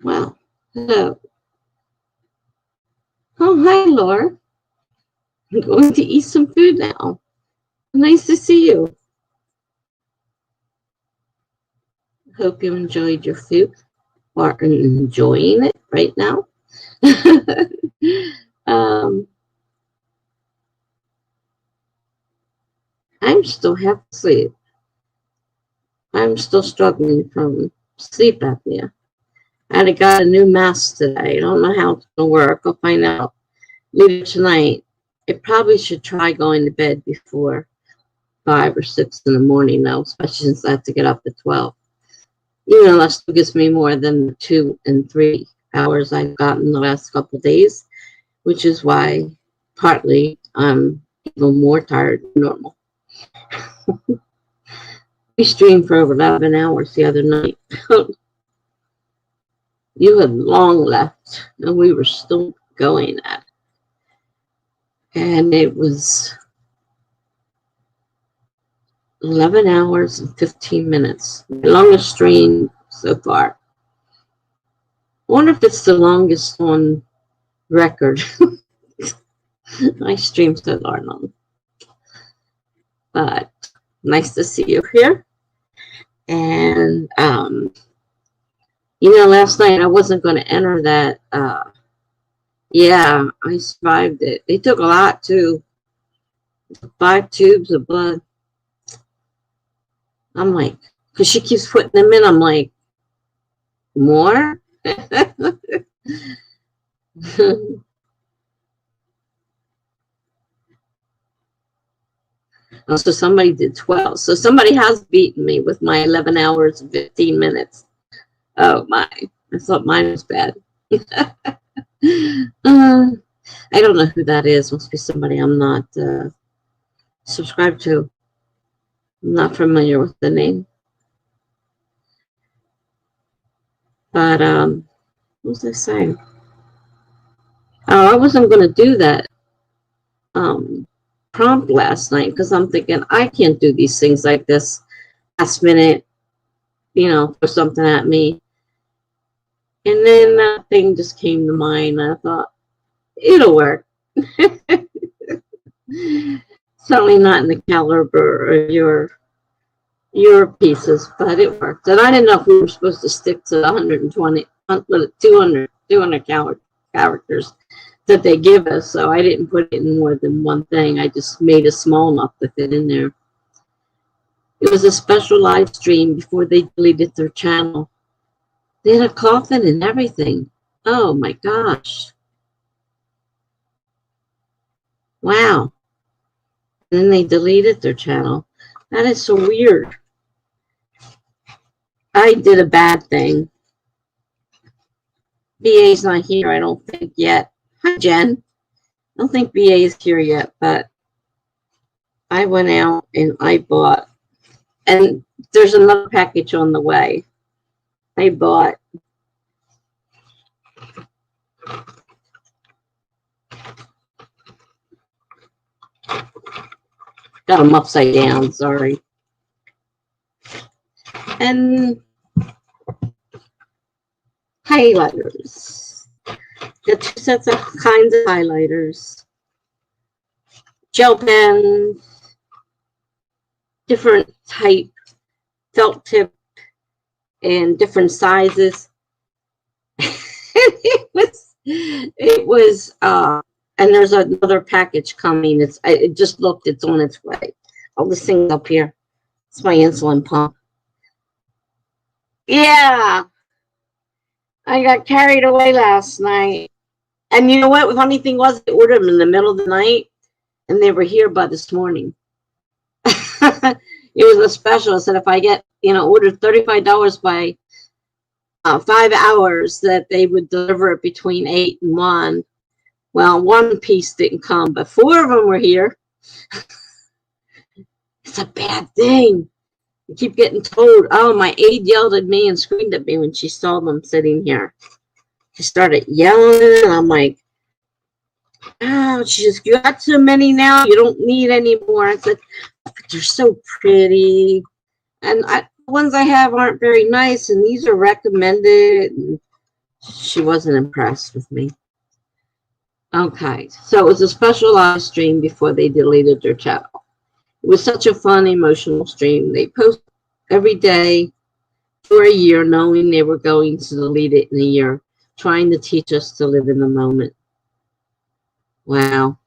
Well, hello. Oh, hi, Laura. I'm going to eat some food now. Nice to see you. Hope you enjoyed your food or are enjoying it right now. um, I'm still half asleep. I'm still struggling from sleep apnea. I got a new mask today. I don't know how it's going to work. I'll find out later tonight. I probably should try going to bed before 5 or 6 in the morning, though, especially since I have to get up at 12. That still gives me more than the 2 and 3 hours I've gotten the last couple of days, which is why partly I'm even more tired than normal. We streamed for over 11 hours the other night. You had long left, and we were still going at it. And it was 11 hours and 15 minutes. My longest stream so far. I wonder if it's the longest on record. I stream so long. But nice to see you here. And, last night I wasn't going to enter that. Yeah, I survived it. They took a lot, too. 5 tubes of blood. I'm like, because she keeps putting them in, I'm like, more? Oh, so somebody did 12. So somebody has beaten me with my 11 hours and 15 minutes. Oh, my. I thought mine was bad. I don't know who that is. Must be somebody I'm not subscribed to. I'm not familiar with the name. But, what was I saying? Oh, I wasn't going to do that prompt last night because I'm thinking I can't do these things like this last minute, throw something at me. And then that thing just came to mind. I thought, it'll work. Certainly not in the caliber of your pieces, but it worked. And I didn't know if we were supposed to stick to the 120, 200 characters that they give us, so I didn't put it in more than one thing. I just made it small enough to fit in there. It was a special live stream before they deleted their channel. They had a coffin and everything. Oh my gosh. Wow. And then they deleted their channel. That is so weird. I did a bad thing. BA's not here, I don't think, yet. Hi, Jen. I don't think BA is here yet, but I went out and I bought, and there's another package on the way. I bought got them upside down, sorry. And highlighters. Got 2 sets of kinds of highlighters. Gel pens, different type, felt tip, and different sizes. it was and there's another package coming. It just looked, it's on its way. All this thing up here. It's my insulin pump. Yeah. I got carried away last night. And you know what? The funny thing was, I ordered them in the middle of the night, and they were here by this morning. It was a special. I said if I get, ordered $35 by 5 hours, that they would deliver it between 8 and 1. Well, one piece didn't come, but 4 of them were here. It's a bad thing. I keep getting told. Oh, my aide yelled at me and screamed at me when she saw them sitting here. She started yelling, and I'm like, oh, she just, you got too many now. You don't need any more. I said, but they're so pretty. And the ones I have aren't very nice, and these are recommended. And She wasn't impressed with me. Okay, so it was a special live stream before they deleted their channel. It was such a fun, emotional stream. They post every day for a year, knowing they were going to delete it in a year, trying to teach us to live in the moment. Wow.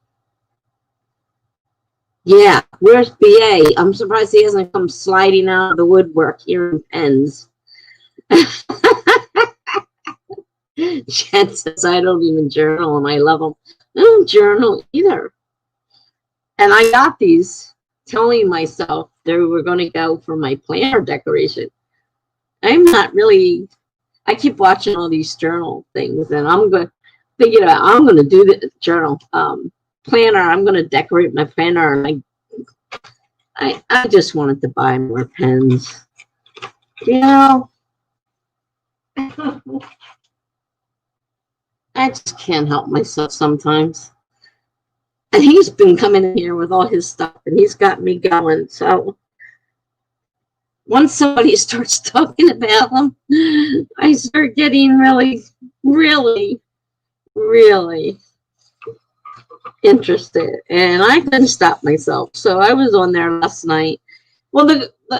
Yeah, where's BA? I'm surprised he hasn't come sliding out of the woodwork here in Pens. Jen says, I don't even journal, and I love them. I don't journal either. And I got these telling myself they were going to go for my planner decoration. I'm not really, I keep watching all these journal things, and I'm going to think about, I'm going to do the journal planner. I'm going to decorate my planner, and I just wanted to buy more pens. You know, I just can't help myself sometimes. And he's been coming in here with all his stuff, and he's got me going. So once somebody starts talking about them, I start getting really, really, really interested. And I couldn't stop myself. So I was on there last night. Well,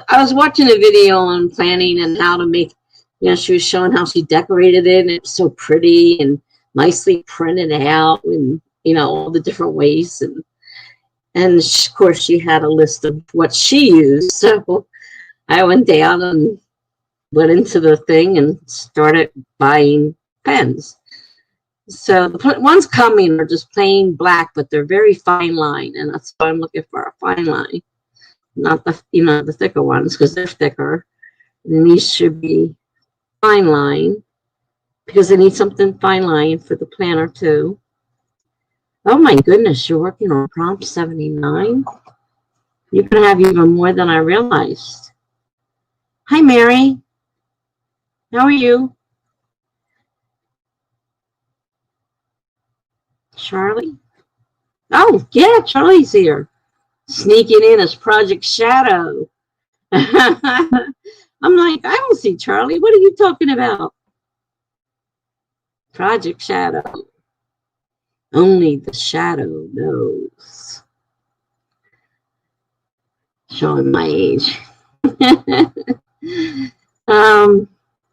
I was watching a video on planning and how to make, you know, she was showing how she decorated it, and it was so pretty and nicely printed out, and, you know, all the different ways. And of course, she had a list of what she used. So I went down and went into the thing and started buying pens. So the ones coming are just plain black, but they're very fine line, and that's why I'm looking for a fine line, not the, you know, the thicker ones, because they're thicker. And these should be fine line, because I need something fine line for the planner too. Oh my goodness, you're working on prompt 79? You can have even more than I realized. Hi, Mary. How are you? Charlie? Oh, yeah, Charlie's here. Sneaking in as Project Shadow. I'm like, I don't see Charlie. What are you talking about? Project Shadow. Only the shadow knows. Showing my age.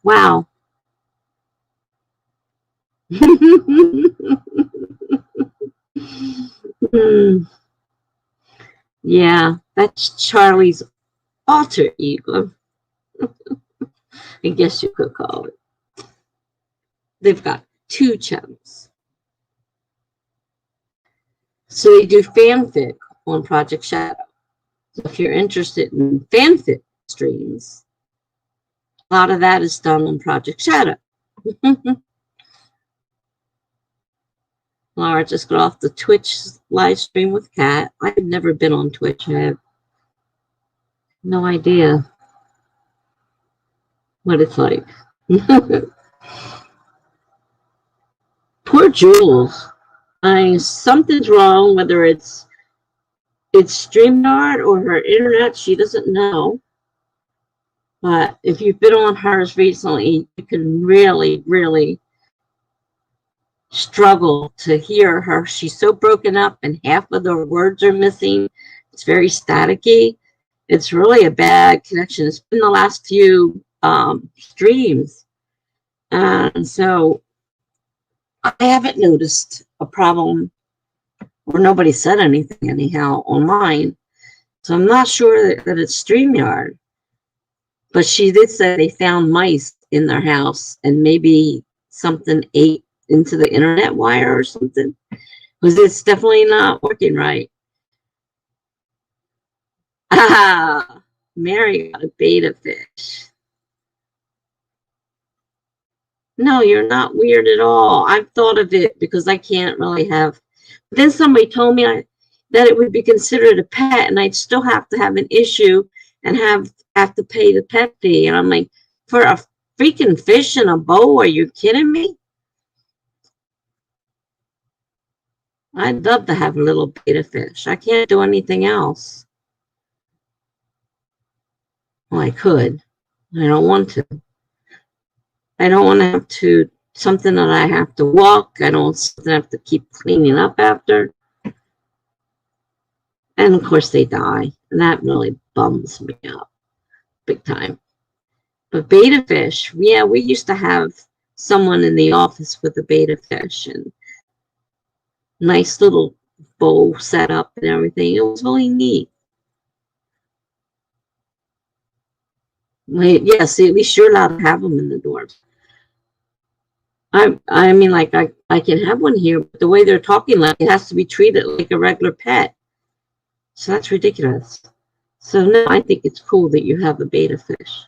Wow. Yeah, that's Charlie's alter ego. I guess you could call it. They've got 2 channels. So they do fanfic on Project Shadow. So if you're interested in fanfic streams, a lot of that is done on Project Shadow. Laura just got off the Twitch live stream with Kat. I've never been on Twitch. I have no idea what it's like. Poor Jules. Something's wrong, whether it's StreamYard or her internet, she doesn't know. But if you've been on hers recently, you can really, really struggle to hear her. She's so broken up, and half of the words are missing. It's very staticky. It's really a bad connection. It's been the last few streams. And so I haven't noticed a problem, or nobody said anything anyhow online. So I'm not sure that it's StreamYard. But she did say they found mice in their house, and maybe something ate into the internet wire or something, because it's definitely not working right. Ah, Mary got a beta fish. No, you're not weird at all. I've thought of it because I can't really have. But then somebody told me that it would be considered a pet, and I'd still have to have an issue and have to pay the pet fee. And I'm like, for a freaking fish in a bowl? Are you kidding me? I'd love to have a little beta fish. I can't do anything else. Well, I could. I don't want to. I don't want to have to something that I have to walk. I don't something I have to keep cleaning up after. And of course they die. And that really bums me out big time. But betta fish, yeah, we used to have someone in the office with a betta fish and nice little bowl set up and everything. It was really neat. Yeah, see, at least you're allowed to have them in the dorms. I mean, like, I can have one here, but the way they're talking, like, it has to be treated like a regular pet. So that's ridiculous. So no, I think it's cool that you have a betta fish.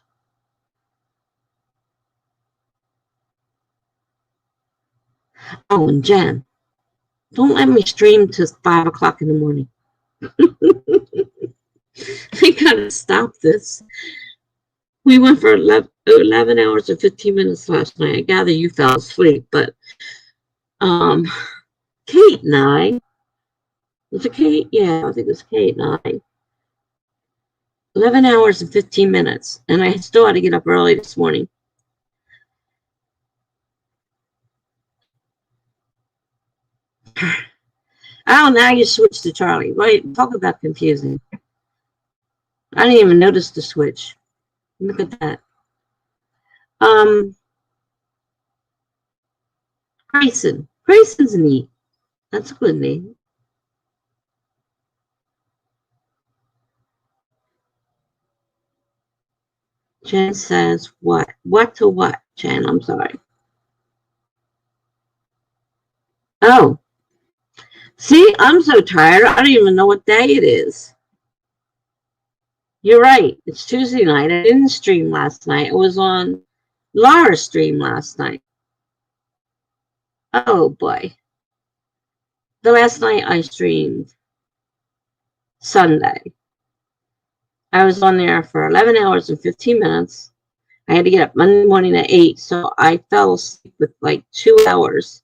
Oh, and Jen, don't let me stream to 5 o'clock in the morning. I gotta stop this. We went for 11 hours and 15 minutes last night. I gather you fell asleep, but Kate and I, was it Kate? Yeah, I think it was Kate and I. 11 hours and 15 minutes, and I still had to get up early this morning. Oh, now you switched to Charlie. Right? Talk about confusing. I didn't even notice the switch. Look at that. Grayson. Grayson's neat. That's a good name. Jen says what? What to what, Jen? I'm sorry. Oh. See, I'm so tired. I don't even know what day it is. You're right. It's Tuesday night. I didn't stream last night. It was on Laura's stream last night. Oh, boy. The last night I streamed Sunday. I was on there for 11 hours and 15 minutes. I had to get up Monday morning at 8, so I fell asleep with like 2 hours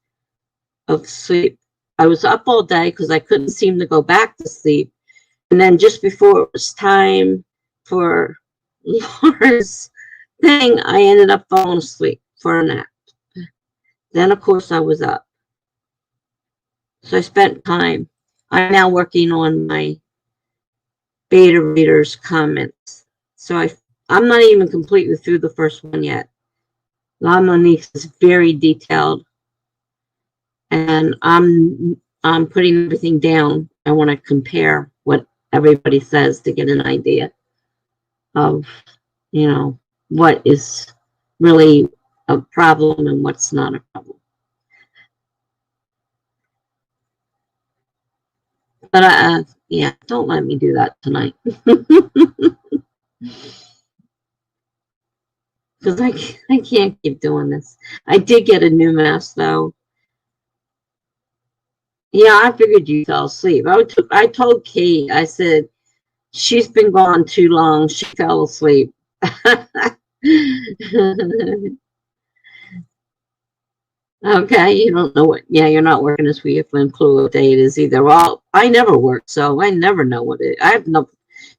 of sleep. I was up all day because I couldn't seem to go back to sleep. And then just before it was time for Laura's thing, I ended up falling asleep for a nap. Then, of course, I was up. So I spent time. I'm now working on my beta readers' comments. So I'm not even completely through the first one yet. La Monique is very detailed. And I'm putting everything down. I want to compare what everybody says to get an idea of, you know, what is really a problem and what's not a problem. But yeah, don't let me do that tonight. Because I can't keep doing this. I did get a new mask, though. Yeah, I figured you fell asleep. I told Kate, I said, she's been gone too long. She fell asleep. Okay, you don't know what. Yeah, you're not working this week. You have no clue what day it is either. Well, I never work, so I never know what it is. I have no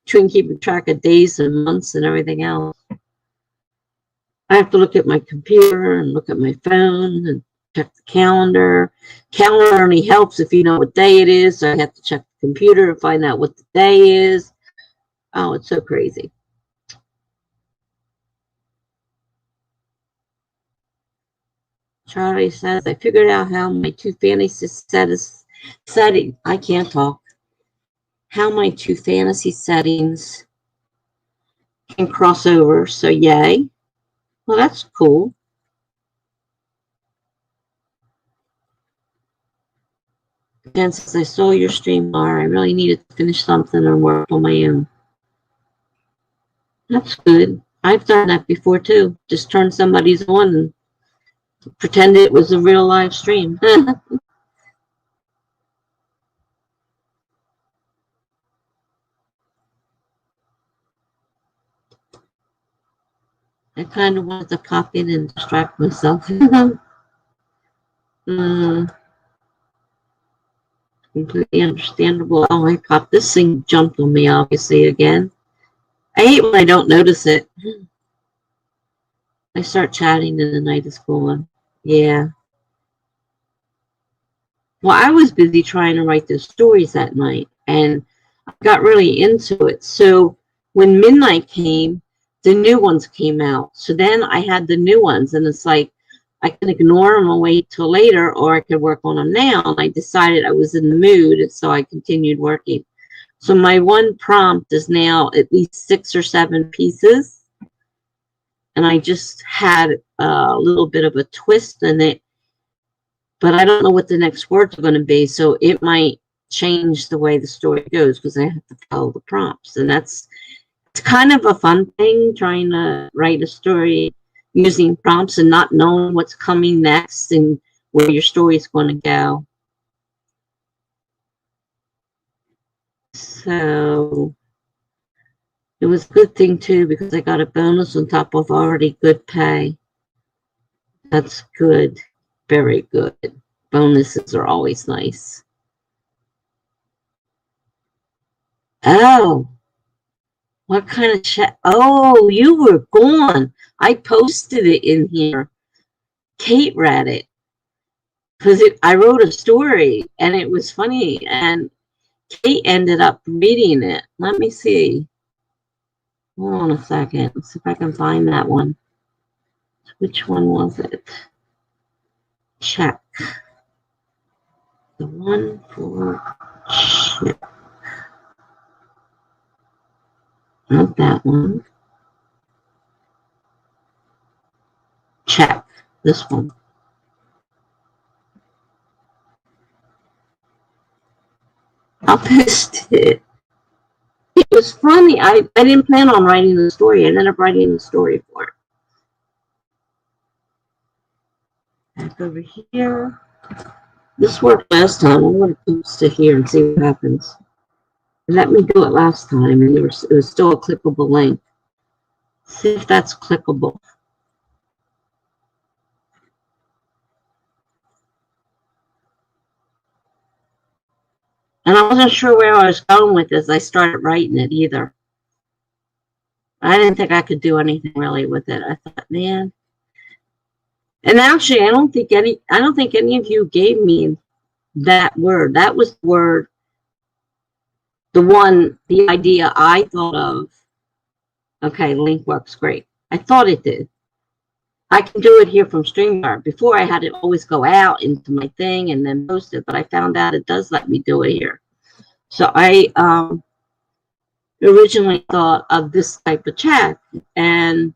between keeping track of days and months and everything else. I have to look at my computer and look at my phone and check the calendar. Calendar only helps if you know what day it is, so I have to check the computer and find out what the day is. Oh, it's so crazy. Charlie says, I figured out how my two fantasy settings, I can't talk, how my two fantasy settings can cross over, so yay. Well, that's cool. Jen says, I saw your stream, Laura. I really needed to finish something and work on my own. That's good. I've done that before, too. Just turn somebody's on and pretend it was a real live stream. I kind of wanted to pop in and distract myself. Completely understandable. Oh my God, this thing jumped on me, obviously, again. I hate when I don't notice it. I start chatting and the night is gone. Yeah. Well, I was busy trying to write those stories that night, and I got really into it. So when midnight came, the new ones came out. So then I had the new ones, and it's like I can ignore them and wait till later, or I could work on them now. And I decided I was in the mood, so I continued working. So my one prompt is now at least 6 or 7 pieces, and I just had a little bit of a twist in it, but I don't know what the next words are going to be, so it might change the way the story goes because I have to follow the prompts, and it's kind of a fun thing trying to write a story using prompts and not knowing what's coming next and where your story is going to go. So it was a good thing too because I got a bonus on top of already good pay. That's good. Very good. Bonuses are always nice. Oh, what kind of chat? Oh, you were gone. I posted it in here. Kate read it because I wrote a story and it was funny, and Kate ended up reading it. Let me see. Hold on a second. Let's see if I can find that one. Which one was it? Check. The one for check. Not that one. Check. This one. I'll post it. It was funny. I didn't plan on writing the story. I ended up writing the story for it. Back over here. This worked last time. I'm going to post it here and see what happens. Let me do it last time, and it was still a clickable link. See if that's clickable. And I wasn't sure where I was going with this. I started writing it either. I didn't think I could do anything really with it. I thought, man. And actually, I don't think any of you gave me that word. That was the word, the idea I thought of. Okay, link works great. I thought it did. I can do it here from StreamYard. Before I had to always go out into my thing and then post it, but I found out it does let me do it here. So I originally thought of this type of chat, and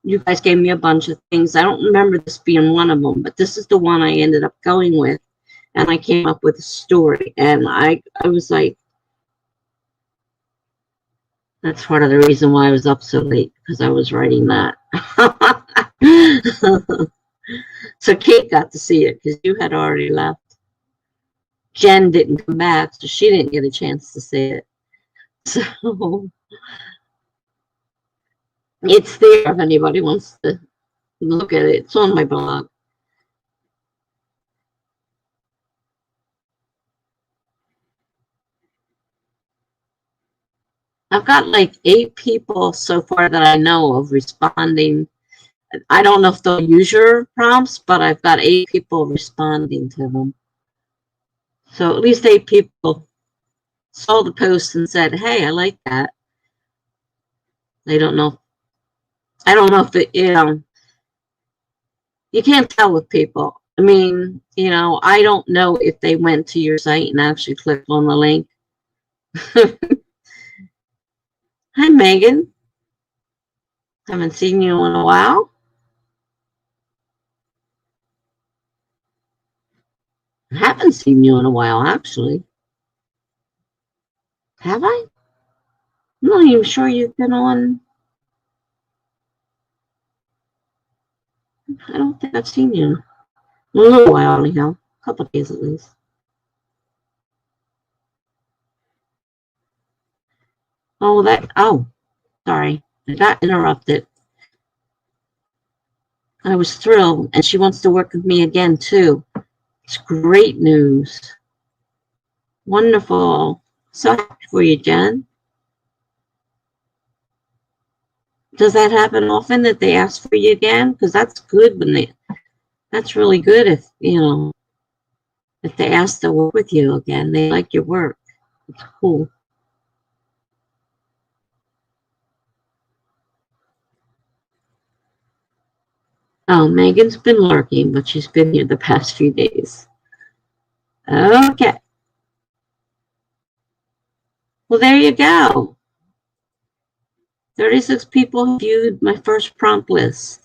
you guys gave me a bunch of things. I don't remember this being one of them, but this is the one I ended up going with, and I came up with a story, and I was like, that's part of the reason why I was up so late, because I was writing that. So Kate got to see it because you had already left. Jen didn't come back, so she didn't get a chance to see it. So it's there if anybody wants to look at it. It's on my blog. I've got like 8 people so far that I know of responding. I don't know if they'll use your prompts, but I've got 8 people responding to them. So at least 8 people saw the post and said, hey, I like that. I don't know if it, you can't tell with people. I mean, I don't know if they went to your site and actually clicked on the link. Hi, Megan. Haven't seen you in a while. I haven't seen you in a while, actually. Have I? I'm not even sure you've been on. I don't think I've seen you in a little while, anyhow. A couple of days at least. Oh, sorry. I got interrupted. I was thrilled, and she wants to work with me again, too. It's great news. Wonderful. So happy for you, Jen. Does that happen often that they ask for you again? Because that's good when they That's really good if, you know, if they ask to work with you again. They like your work. It's cool. Oh, Megan's been lurking, but she's been here the past few days. Okay. Well, there you go. 36 people viewed my first prompt list.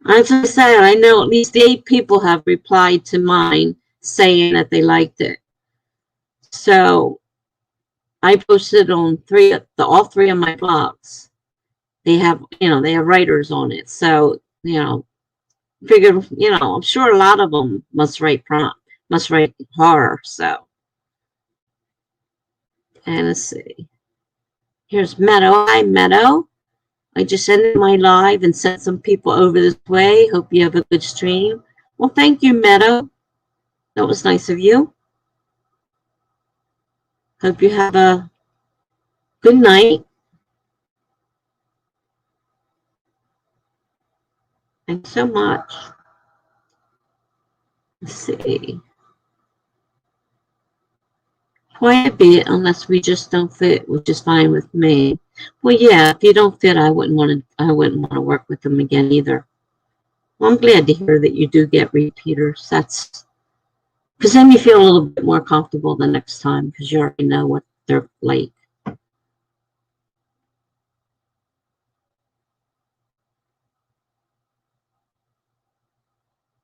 As I said, I know at least 8 people have replied to mine saying that they liked it. So I posted on all three of my blogs. They have, you know, they have writers on it. So, you know, figured, you know, I'm sure a lot of them must write horror. So, and let's see. Here's Meadow. Hi, Meadow. I just ended my live and sent some people over this way. Hope you have a good stream. Well, thank you, Meadow. That was nice of you. Hope you have a good night. Thanks so much. Let's see. Quite a bit, unless we just don't fit, which is fine with me. Well, yeah, if you don't fit, I wouldn't want to work with them again either. Well, I'm glad to hear that you do get repeaters. That's because then you feel a little bit more comfortable the next time because you already know what they're like.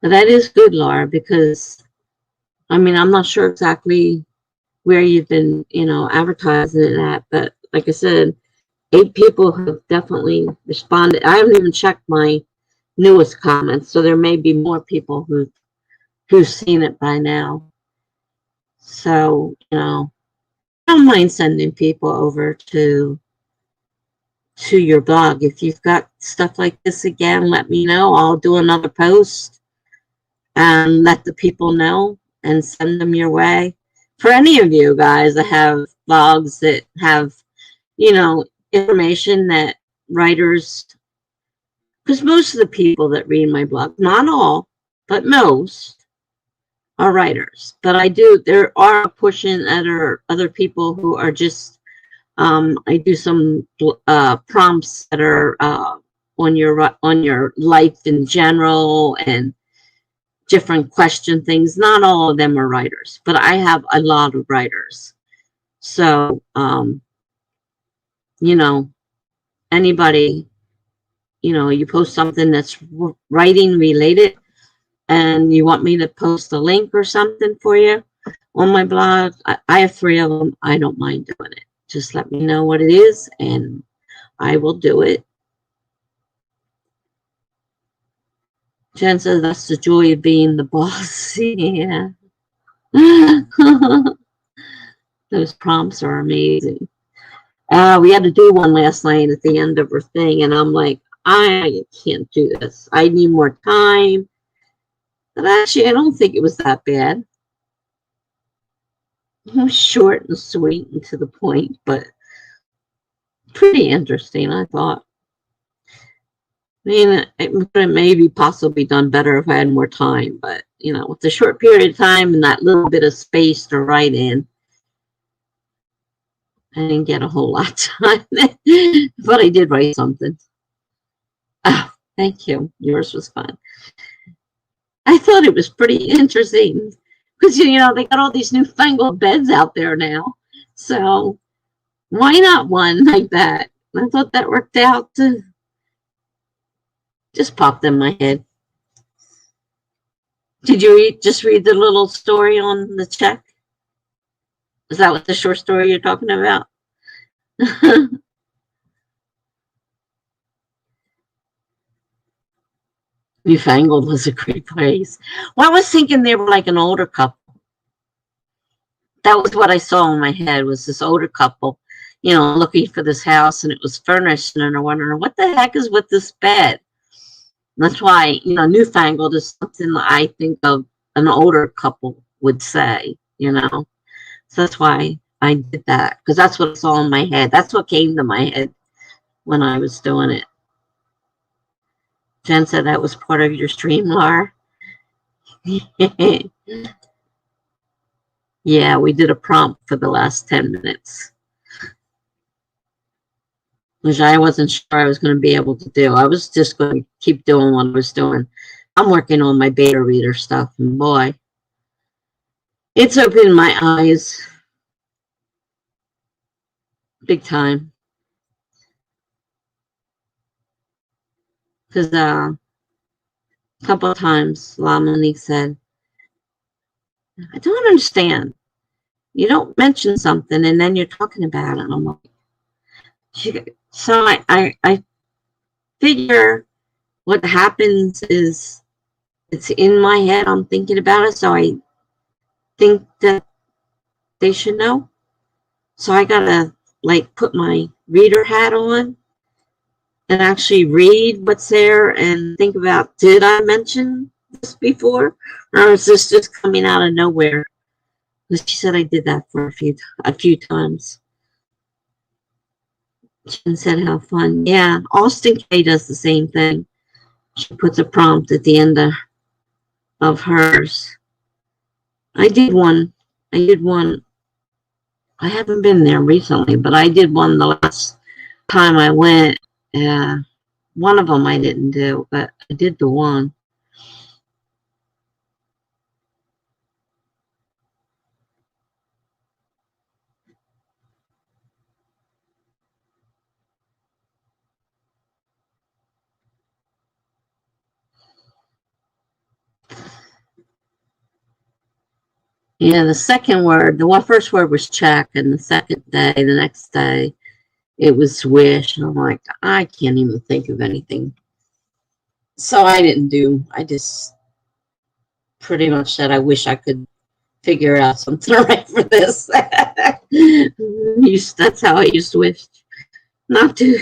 But that is good, Laura, because I mean, I'm not sure exactly where you've been, you know, advertising it at, but like I said, 8 people have definitely responded. I haven't even checked my newest comments, so there may be more people who've seen it by now. So, you know, I don't mind sending people over to your blog. If you've got stuff like this again, let me know. I'll do another post and let the people know and send them your way. For any of you guys that have blogs that have, you know, information that writers, because most of the people that read my blog, not all, but most, are writers. But there are a portion that are other people who are just, I do some prompts that are on your life in general and different question things. Not all of them are writers, but I have a lot of writers. So, you know, anybody, you know, you post something that's writing related and you want me to post a link or something for you on my blog, I have 3 of them. I don't mind doing it. Just let me know what it is and I will do it. Jen says that's the joy of being the boss. Yeah. Those prompts are amazing. We had to do one last night at the end of her thing, and I'm like, I can't do this. I need more time. But actually, I don't think it was that bad. It was short and sweet and to the point, but pretty interesting, I thought. I mean, it could have maybe possibly done better if I had more time, but, you know, with the short period of time and that little bit of space to write in, I didn't get a whole lot done. But I did write something. Oh, thank you. Yours was fun. I thought it was pretty interesting because, you know, they got all these newfangled beds out there now. So why not one like that? I thought that worked out. Just popped in my head. Did you just read the little story on the check? Is that what the short story you're talking about? Newfangled was a great place. Well, I was thinking they were like an older couple. That was what I saw in my head, was this older couple, you know, looking for this house, and it was furnished, and they're wondering, what the heck is with this bed? And that's why, you know, newfangled is something that I think of an older couple would say, you know. So that's why I did that, because that's what I saw in my head. That's what came to my head when I was doing it. Jen said that was part of your stream, Laura. Yeah, we did a prompt for the last 10 minutes, which I wasn't sure I was going to be able to do. I was just going to keep doing what I was doing. I'm working on my beta reader stuff, and boy, it's opened my eyes big time. Because a couple of times, Lamini said, I don't understand. You don't mention something, and then you're talking about it. And I'm like, so I figure what happens is it's in my head. I'm thinking about it, so I think that they should know. So I gotta like put my reader hat on and actually read what's there and think about, did I mention this before, or is this just coming out of nowhere? Because she said I did that for a few times. She said how fun. Yeah, Austin K does the same thing. She puts a prompt at the end of hers. I did one. I haven't been there recently, but I did one the last time I went. One of them I didn't do, but I did the one. Yeah, the second word, first word was check, and the next day, it was wish. And I'm like, I can't even think of anything. So I just pretty much said, I wish I could figure out something to write for this. That's how I used to wish. Not too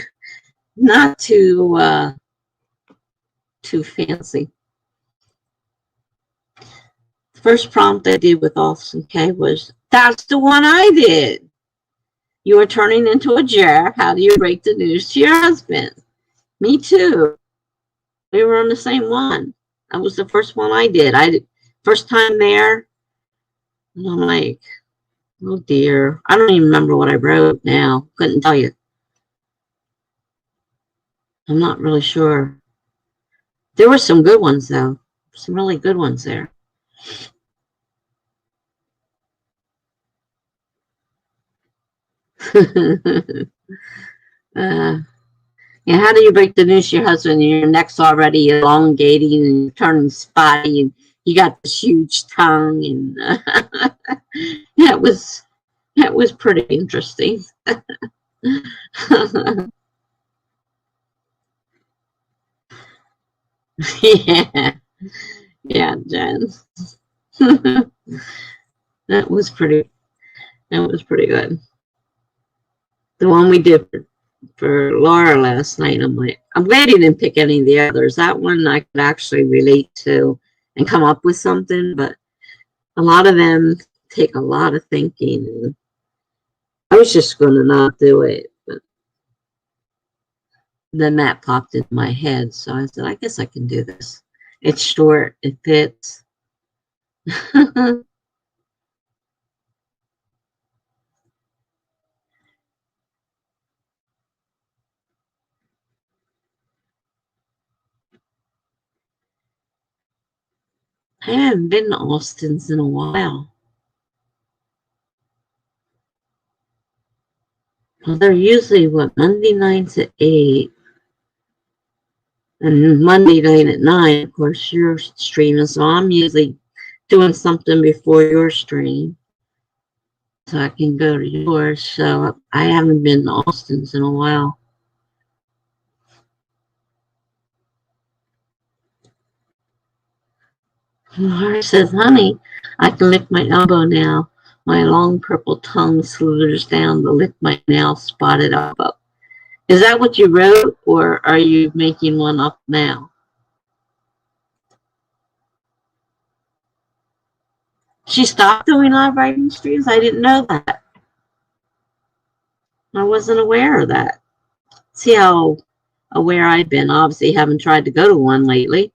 fancy. The first prompt I did with Austin K was, that's the one I did. You are turning into a jar. How do you break the news to your husband? Me too. We were on the same one. That was the first one I did. First time there. And I'm like, oh dear. I don't even remember what I wrote now. Couldn't tell you. I'm not really sure. There were some good ones, though. Some really good ones there. Yeah, how do you break the news to your husband? Your neck's already elongating and you're turning spotty and you got this huge tongue. And yeah, it was pretty interesting. Yeah. Yeah, Jen. That was pretty good. The one we did for Laura last night, I'm like, I'm glad you didn't pick any of the others. That one I could actually relate to and come up with something, but a lot of them take a lot of thinking. I was just going to not do it, but then that popped into my head, so I said, I guess I can do this. It's short, it fits. I haven't been to Austin's in a while. Well, they're usually, Monday nights at 8. And Monday night at 9, of course, you're streaming. So I'm usually doing something before your stream. So I can go to yours. So I haven't been to Austin's in a while. Laura says, honey, I can lick my elbow now. My long purple tongue slithers down to lick my now spotted elbow. Is that what you wrote, or are you making one up now? She stopped doing live writing streams? I didn't know that. I wasn't aware of that. See how where I've been. Obviously, haven't tried to go to one lately.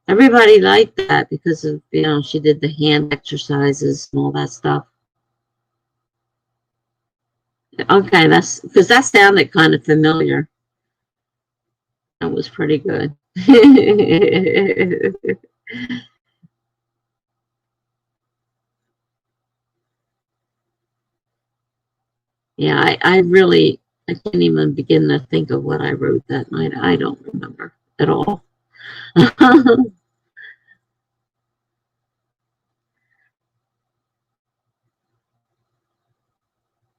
Everybody liked that because of, you know, she did the hand exercises and all that stuff. Okay, that's because that sounded kind of familiar. That was pretty good. Yeah, I can't even begin to think of what I wrote that night. I don't remember at all.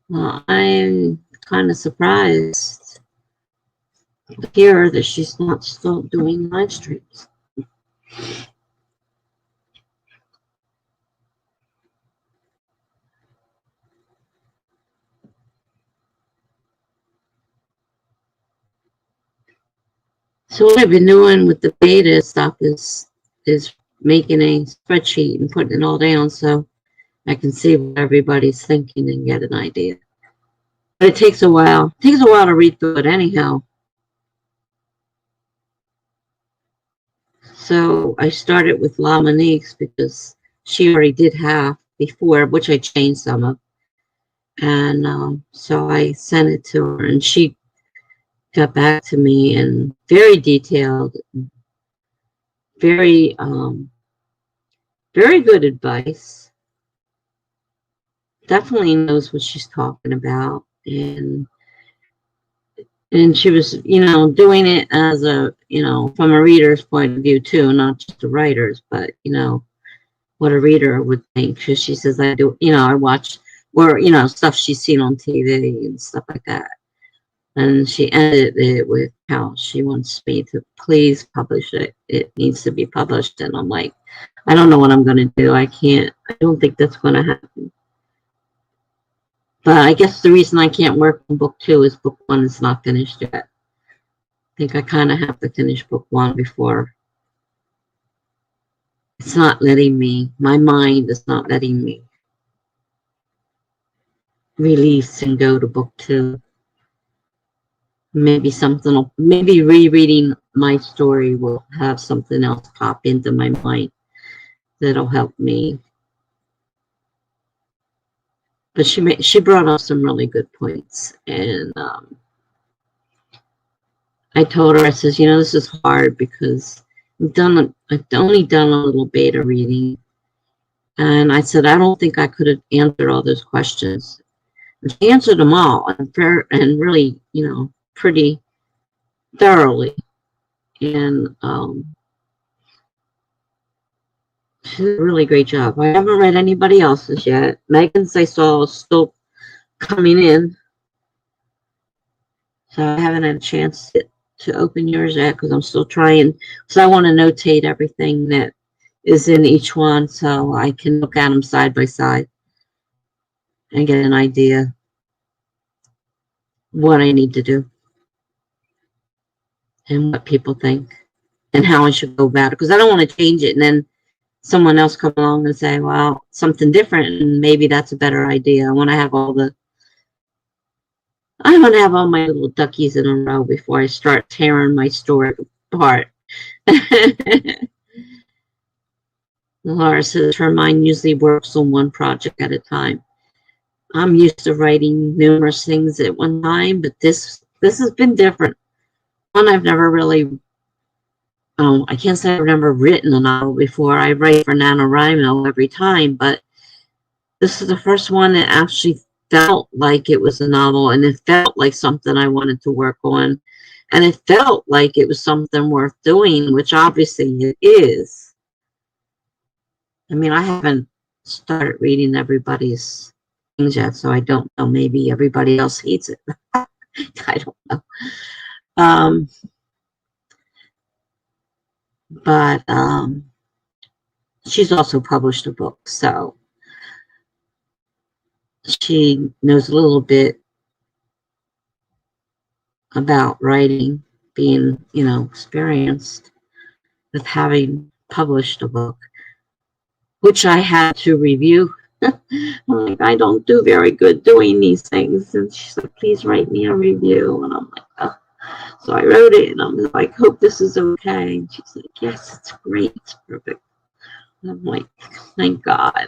Well, I'm kind of surprised to hear that she's not still doing live streams. So what I've been doing with the beta stuff is making a spreadsheet and putting it all down so I can see what everybody's thinking and get an idea. But it takes a while. It takes a while to read through it anyhow. So I started with Monique's because she already did half before, which I changed some of. And so I sent it to her, and she got back to me and very detailed, very very good advice. Definitely knows what she's talking about, and she was, you know, doing it as a, you know, from a reader's point of view too, not just the writers, but you know what a reader would think. Because she says, I do, you know, I watch, or you know, stuff she's seen on TV and stuff like that. And she ended it with how she wants me to please publish it. It needs to be published. And I'm like, I don't know what I'm going to do. I don't think that's going to happen. But I guess the reason I can't work on book 2 is book 1 is not finished yet. I think I kind of have to finish book 1 before. It's not letting me, my mind is not letting me release and go to book 2. Maybe maybe rereading my story will have something else pop into my mind that'll help me. But she brought up some really good points, and I told her, I says, you know, this is hard because I've only done a little beta reading, and I said I don't think I could have answered all those questions. And she answered them all and really, you know, pretty thoroughly, and she did a really great job. I haven't read anybody else's yet. Megan's I saw is still coming in, so I haven't had a chance to open yours yet because I'm still trying. So I want to notate everything that is in each one so I can look at them side by side and get an idea what I need to do and what people think and how I should go about it, because I don't want to change it and then someone else come along and say, well, something different, and maybe that's a better idea. I want to have all my little duckies in a row before I start tearing my story apart. Laura says her mind usually works on one project at a time. I'm used to writing numerous things at one time, but this has been different. One, I've never really, I can't say I've never written a novel before. I write for NaNoWriMo every time, but this is the first one that actually felt like it was a novel, and it felt like something I wanted to work on, and it felt like it was something worth doing, which obviously it is. I mean, I haven't started reading everybody's things yet, so I don't know. Maybe everybody else hates it. I don't know. But she's also published a book, so she knows a little bit about writing, being, you know, experienced with having published a book, which I had to review I'm like, I don't do very good doing these things. And she's like, please write me a review. And I'm like, oh. So I wrote it, and I'm like, hope this is okay. And she's like, yes, it's great. It's perfect. And I'm like, thank God.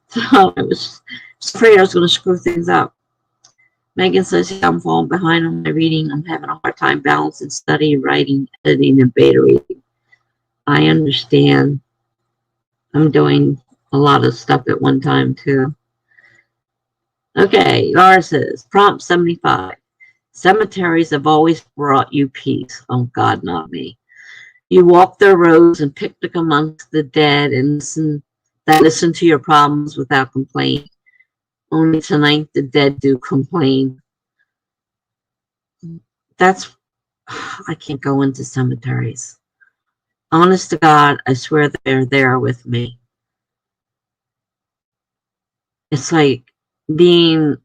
So I was afraid I was going to screw things up. Megan says, yeah, I'm falling behind on my reading. I'm having a hard time balancing study, writing, editing, and beta reading. I understand. I'm doing a lot of stuff at one time, too. Okay, Laura says, prompt 75. Cemeteries have always brought you peace. Oh, God, not me. You walk their roads and picnic amongst the dead and listen to your problems without complaint. Only tonight the dead do complain. That's, I can't go into cemeteries. Honest to God, I swear they're there with me. It's like being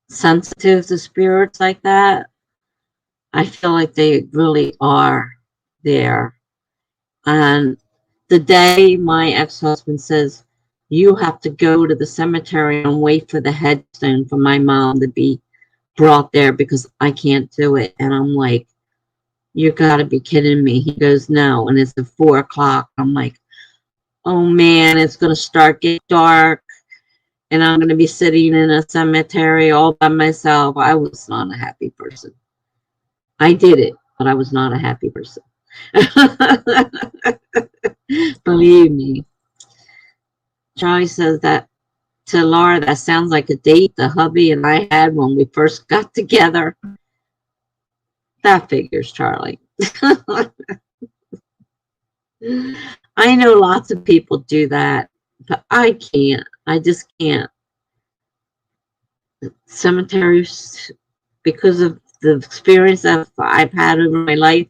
sensitive to spirits like that. I feel like they really are there. And the day my ex-husband says, you have to go to the cemetery and wait for the headstone for my mom to be brought there because I can't do it. And I'm like, you gotta be kidding me. He goes, no. And it's at 4 o'clock. I'm like, oh man, it's gonna start getting dark and I'm gonna be sitting in a cemetery all by myself. I was not a happy person. I did it, but I was not a happy person. Believe me. Charlie says that to Laura, that sounds like a date the hubby and I had when we first got together. That figures, Charlie. I know lots of people do that, but I can't. I just can't. Cemeteries, because of the experience that I've had over my life.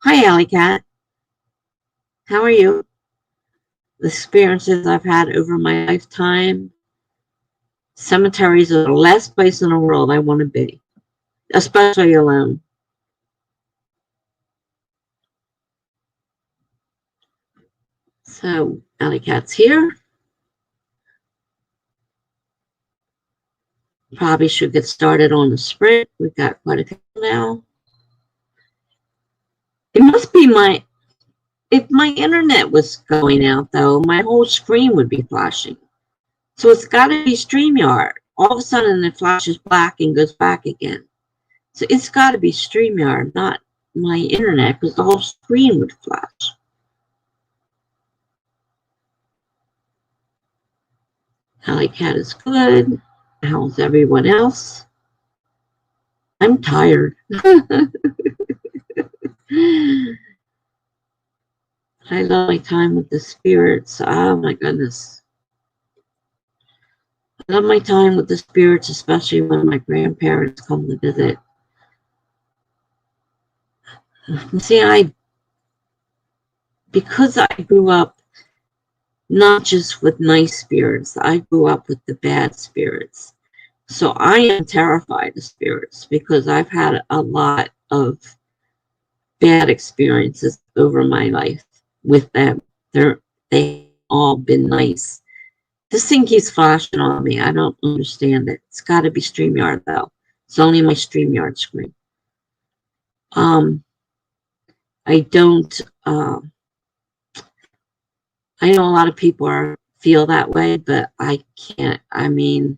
Hi, Alley Cat. How are you? The experiences I've had over my lifetime. Cemeteries are the last place in the world I want to be, especially alone. So, Alley Cat's here. Probably should get started on the sprint. We've got quite a few now. It must be if my internet was going out, though, my whole screen would be flashing. So it's got to be StreamYard. All of a sudden, it flashes black and goes back again. So it's got to be StreamYard, not my internet, because the whole screen would flash. Alley Cat is good. How's everyone else? I'm tired. I love my time with the spirits. Oh my goodness. I love my time with the spirits, especially when my grandparents come to visit. See, because I grew up not just with nice spirits, I grew up with the bad spirits. So I am terrified of spirits because I've had a lot of bad experiences over my life with them. They've all been nice. This thing keeps flashing on me. I don't understand it. It's got to be StreamYard, though. It's only my StreamYard screen. I don't, I know a lot of people feel that way, but I can't. I mean,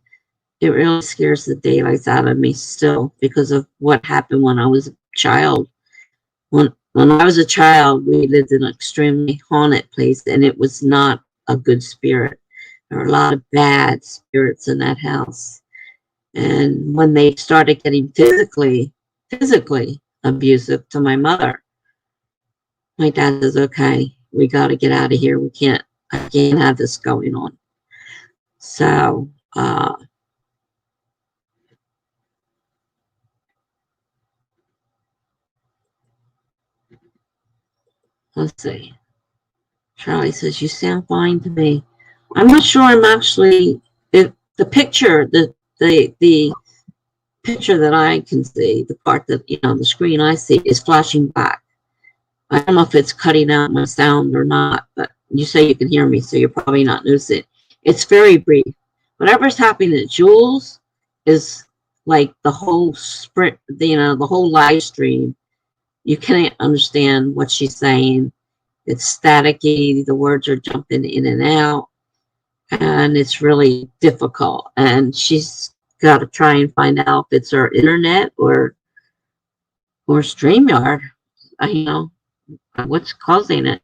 it really scares the daylights out of me still because of what happened when I was a child. When I was a child, we lived in an extremely haunted place, and it was not a good spirit. There were a lot of bad spirits in that house. And when they started getting physically abusive to my mother, my dad says, okay, we got to get out of here. I can't have this going on. So, let's see. Charlie says, you sound fine to me. I'm not sure I'm actually, the picture, the picture that I can see, the part that, the screen I see is flashing back. I don't know if it's cutting out my sound or not, but you say you can hear me, so you're probably not noticing it. It's very brief. Whatever's happening at Jules is like the whole sprint, the whole live stream. You can't understand what she's saying. It's staticky. The words are jumping in and out. And it's really difficult. And she's got to try and find out if it's her internet or StreamYard. What's causing it.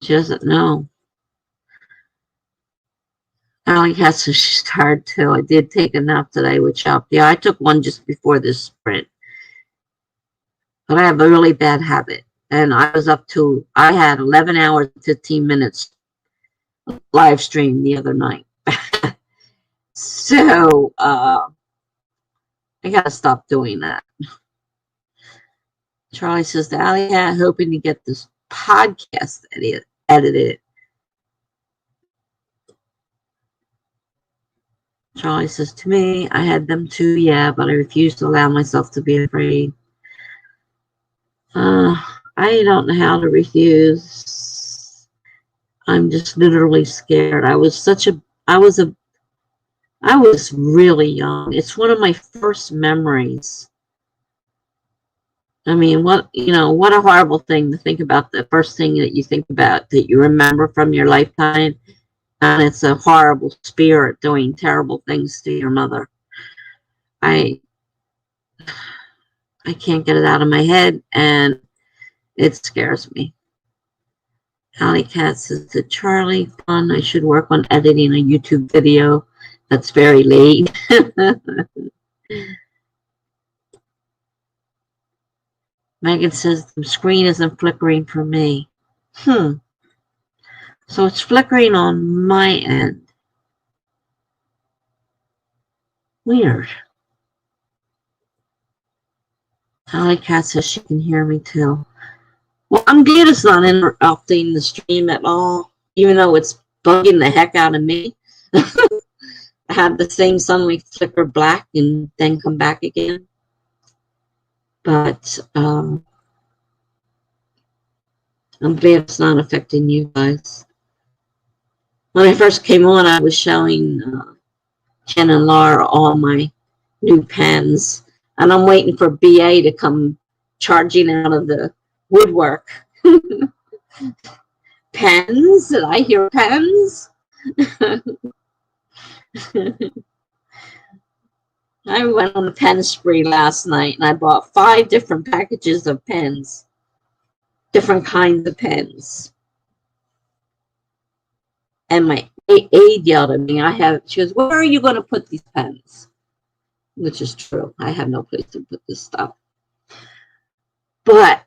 She doesn't know. Allie has so she's tired too. I did take a nap today, which helped. Yeah, I took one just before this sprint. But I have a really bad habit. And I had 11 hours, 15 minutes live stream the other night. So, I got to stop doing that. Charlie says, to Allie, hoping to get this podcast edited. Charlie says, to me, I had them too, yeah, but I refuse to allow myself to be afraid. I don't know how to refuse. I'm just literally scared. I was really young. It's one of my first memories. I mean, what a horrible thing to think about. The first thing that you think about that you remember from your lifetime, and it's a horrible spirit doing terrible things to your mother. I can't get it out of my head, and it scares me. Alley Cat says to Charlie, fun. I should work on editing a YouTube video. That's very late. Megan says the screen isn't flickering for me. So it's flickering on my end. Weird. Alley Cat says she can hear me too. Well, I'm glad it's not interrupting the stream at all, even though it's bugging the heck out of me. I had the same suddenly flicker black and then come back again. But I'm glad it's not affecting you guys. When I first came on, I was showing Jen and Laura all my new pens. And I'm waiting for BA to come charging out of the woodwork. Pens? Did I hear pens? I went on a pen spree last night and I bought 5 different packages of pens. Different kinds of pens. And my aide yelled at me. She goes, where are you going to put these pens? Which is true. I have no place to put this stuff. But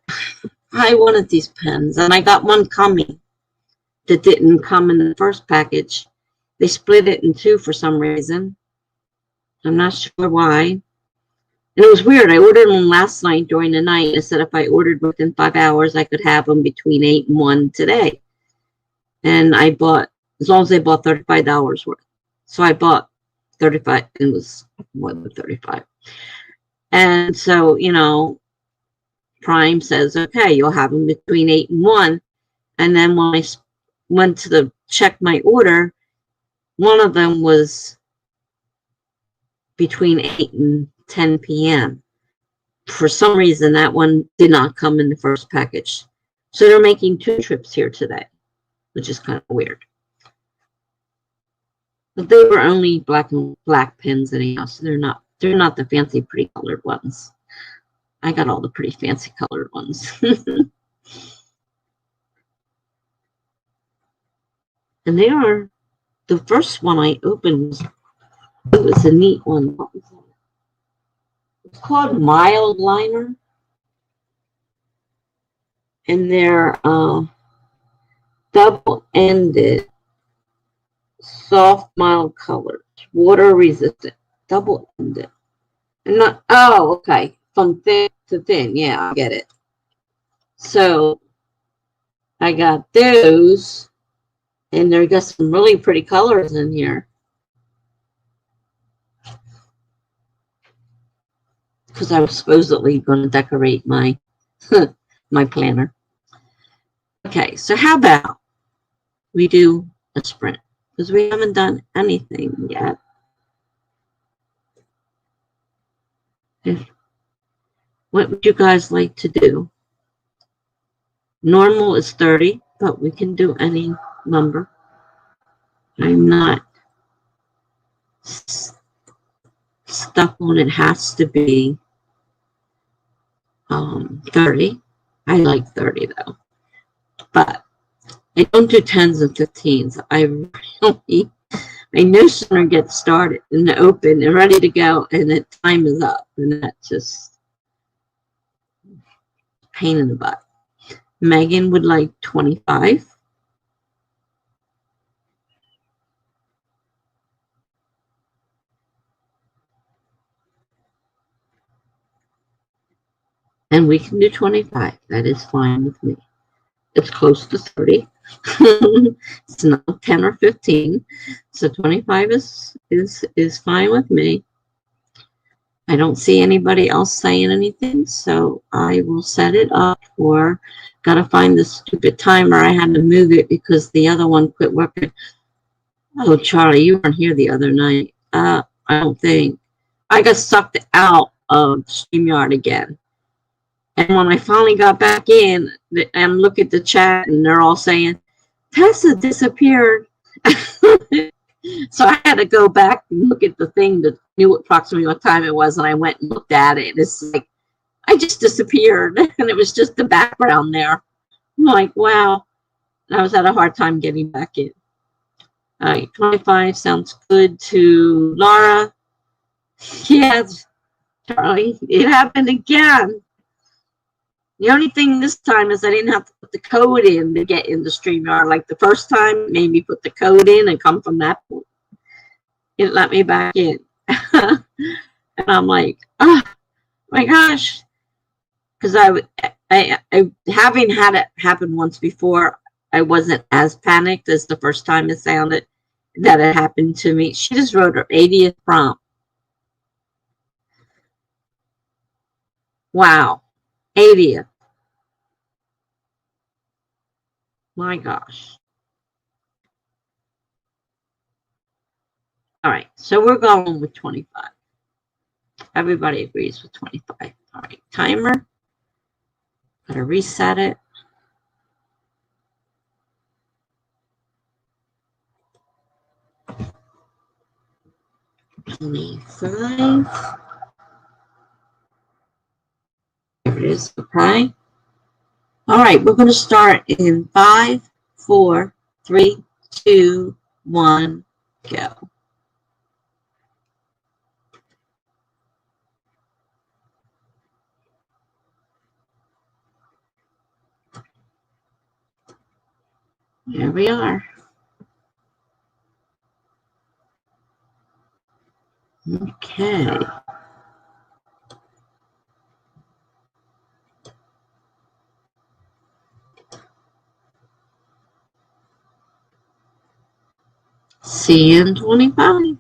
I wanted these pens, and I got one coming that didn't come in the first package. They split it in 2 for some reason. I'm not sure why. And it was weird. I ordered them last night during the night. I said if I ordered within 5 hours, I could have them between 8 and 1 today. And I bought, as long as they bought $35 worth. So I bought 35. It was more than 35. And so, Prime says, okay, you'll have them between 8 and 1. And then when I went to check my order, one of them was between 8 and 10 p.m. For some reason, that one did not come in the first package. So they're making 2 trips here today, which is kind of weird. But they were only black pens anyhow, so they're not the fancy pretty colored ones. I got all the pretty fancy colored ones. And they are, the first one I opened was a neat one. It's called Mild Liner. And they're double-ended, soft, mild colors, water resistant, double-ended. And not, oh, okay. From thin to thin. Yeah, I get it. So I got those, and they got some really pretty colors in here. Because I was supposedly going to decorate my my planner. Okay, so how about we do a sprint? because we haven't done anything yet. What would you guys like to do? Normal is 30, but we can do any number. I'm not stuck on it has to be 30. I like 30 though, but I don't do 10s and 15s. I no sooner get started and open and ready to go, and the time is up, and that's just pain in the butt. Megan would like 25. And we can do 25. That is fine with me. It's close to 30. It's not 10 or 15. So 25 is fine with me. I don't see anybody else saying anything, so I will set it up for, gotta find the stupid timer. I had to move it because the other one quit working. Oh, Charlie, you weren't here the other night. I don't think. I got sucked out of StreamYard again. And when I finally got back in and look at the chat, and they're all saying, Tessa disappeared. So I had to go back and look at the thing that knew approximately what time it was, and I went and looked at it. And it's like, I just disappeared, and it was just the background there. I'm like, wow. I was had a hard time getting back in. All right, 25 sounds good to Laura. Yes, Charlie, it happened again. The only thing this time is I didn't have to put the code in to get into StreamYard. Like the first time, it made me put the code in and come from that point. It let me back in. And I'm like, oh my gosh. Because I having had it happen once before, I wasn't as panicked as the first time it sounded that it happened to me. She just wrote her 80th prompt. Wow. 80th. My gosh. All right. So we're going with 25. Everybody agrees with 25. All right. Timer. Gotta reset it. $25. There it is. Okay. All right. We're going to start in 5, 4, 3, 2, 1, go. Here we are. Okay. See you in 25.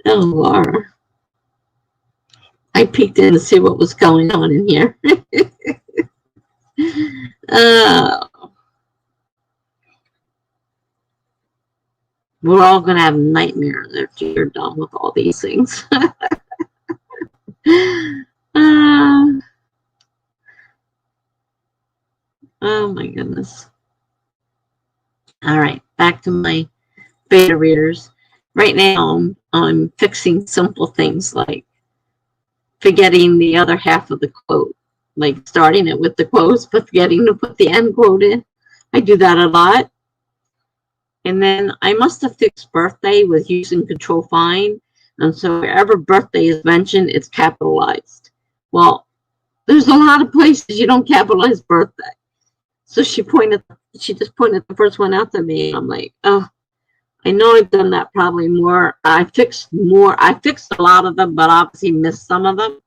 Oh, Laura. I peeked in to see what was going on in here. uh, we're all going to have nightmares after you're done with all these things. uh, oh, my goodness. All right, back to my beta readers. Right now, I'm fixing simple things like forgetting the other half of the quote, like starting it with the quotes, but forgetting to put the end quote in. I do that a lot. And then I must have fixed birthday with using Control Find. And so wherever birthday is mentioned, it's capitalized. Well, there's a lot of places you don't capitalize birthday. So she just pointed the first one out to me. And I'm like, oh, I know I've done that probably more. I fixed a lot of them, but obviously missed some of them.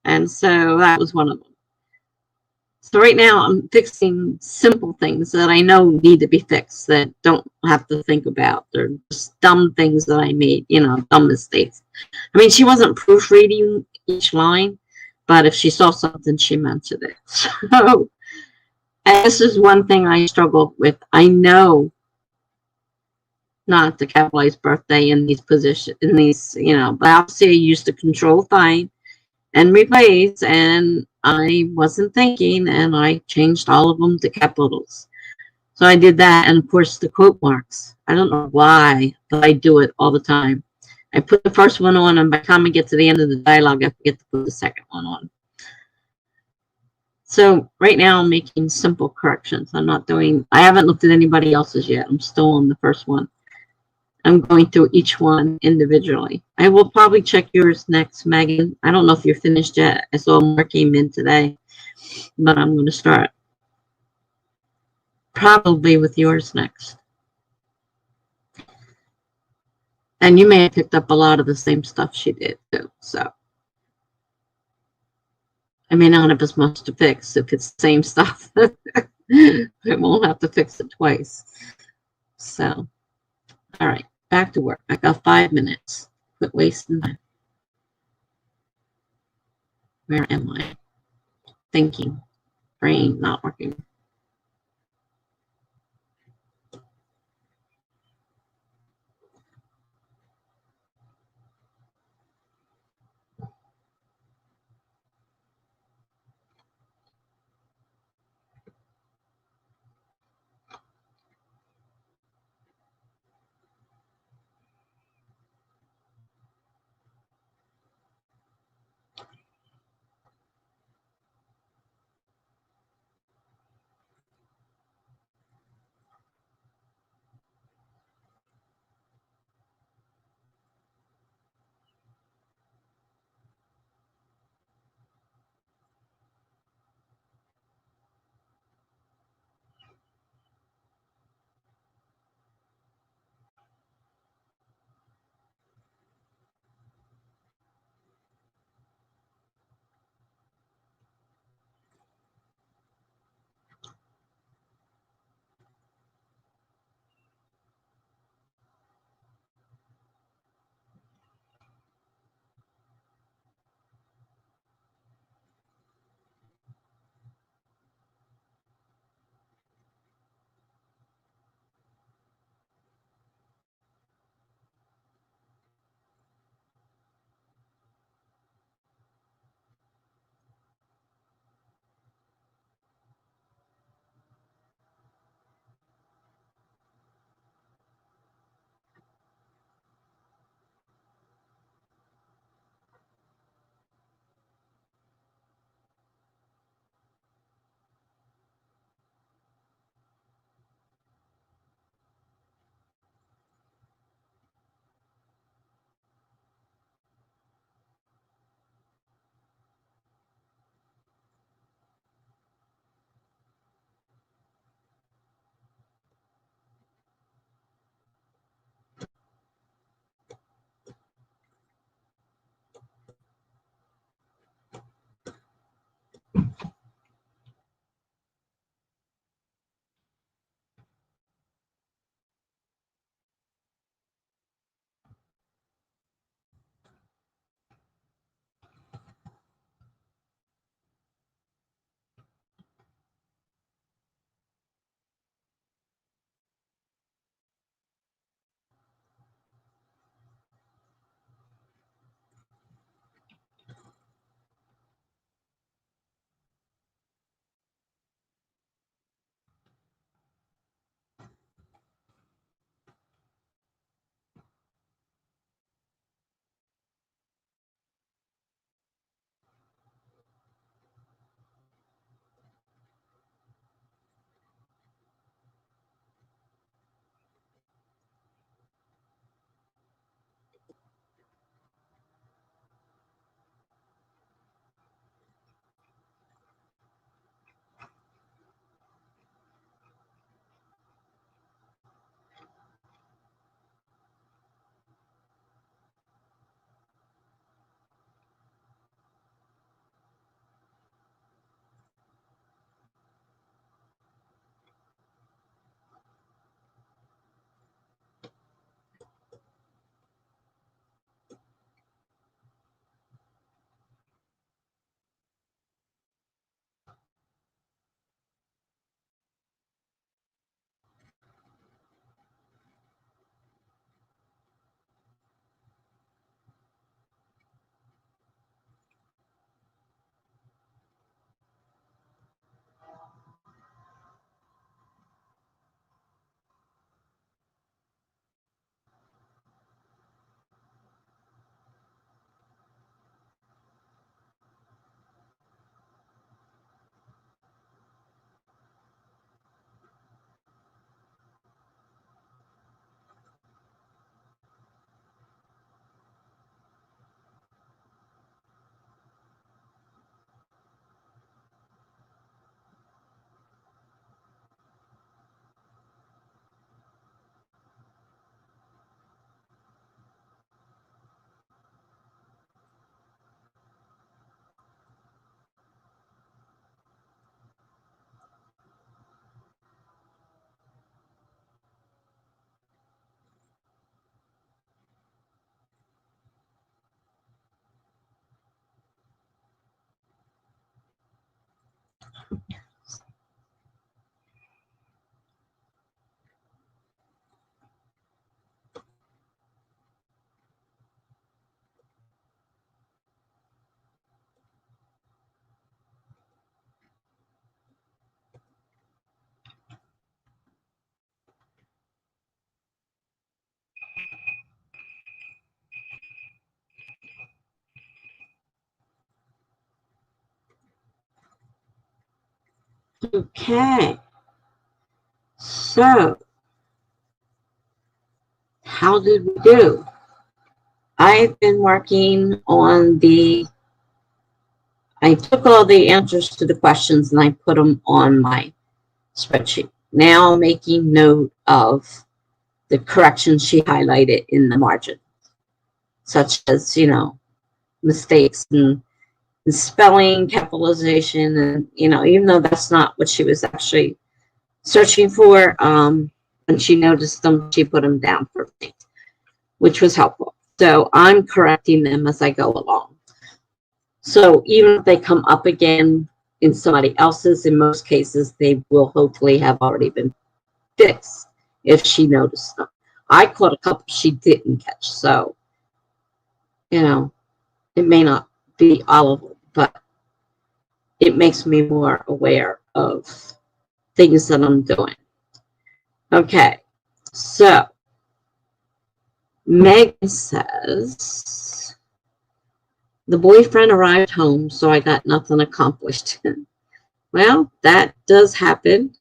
And so that was one of them. So right now I'm fixing simple things that I know need to be fixed that don't have to think about. They're just dumb things that I made, dumb mistakes. I mean, she wasn't proofreading each line, but if she saw something, she mentioned it. So this is one thing I struggle with. I know not to capitalize birthday in these positions, but obviously I used to Control Find and replace, and I wasn't thinking, and I changed all of them to capitals. So I did that, and of course the quote marks. I don't know why, but I do it all the time. I put the first one on, and by the time I get to the end of the dialogue, I forget to put the second one on. So right now I'm making simple corrections. I haven't looked at anybody else's yet. I'm still on the first one. I'm going through each one individually. I will probably check yours next, Megan. I don't know if you're finished yet. I saw more came in today, but I'm going to start probably with yours next. And you may have picked up a lot of the same stuff she did too. So I may not have as much to fix if it's the same stuff. I won't have to fix it twice. So, all right, back to work. I got 5 minutes. Quit wasting time. Where am I? Thinking. Brain not working. Okay. So, how did we do? I've been working on I took all the answers to the questions and I put them on my spreadsheet. Now I'm making note of the corrections she highlighted in the margin, such as, mistakes and spelling, capitalization, and, even though that's not what she was actually searching for, and she noticed them, she put them down for me, which was helpful. So I'm correcting them as I go along. So even if they come up again in somebody else's, in most cases, they will hopefully have already been fixed if she noticed them. I caught a couple she didn't catch, so, it may not be all of them, but it makes me more aware of things that I'm doing. Okay, so Meg says, the boyfriend arrived home, so I got nothing accomplished. Well, that does happen.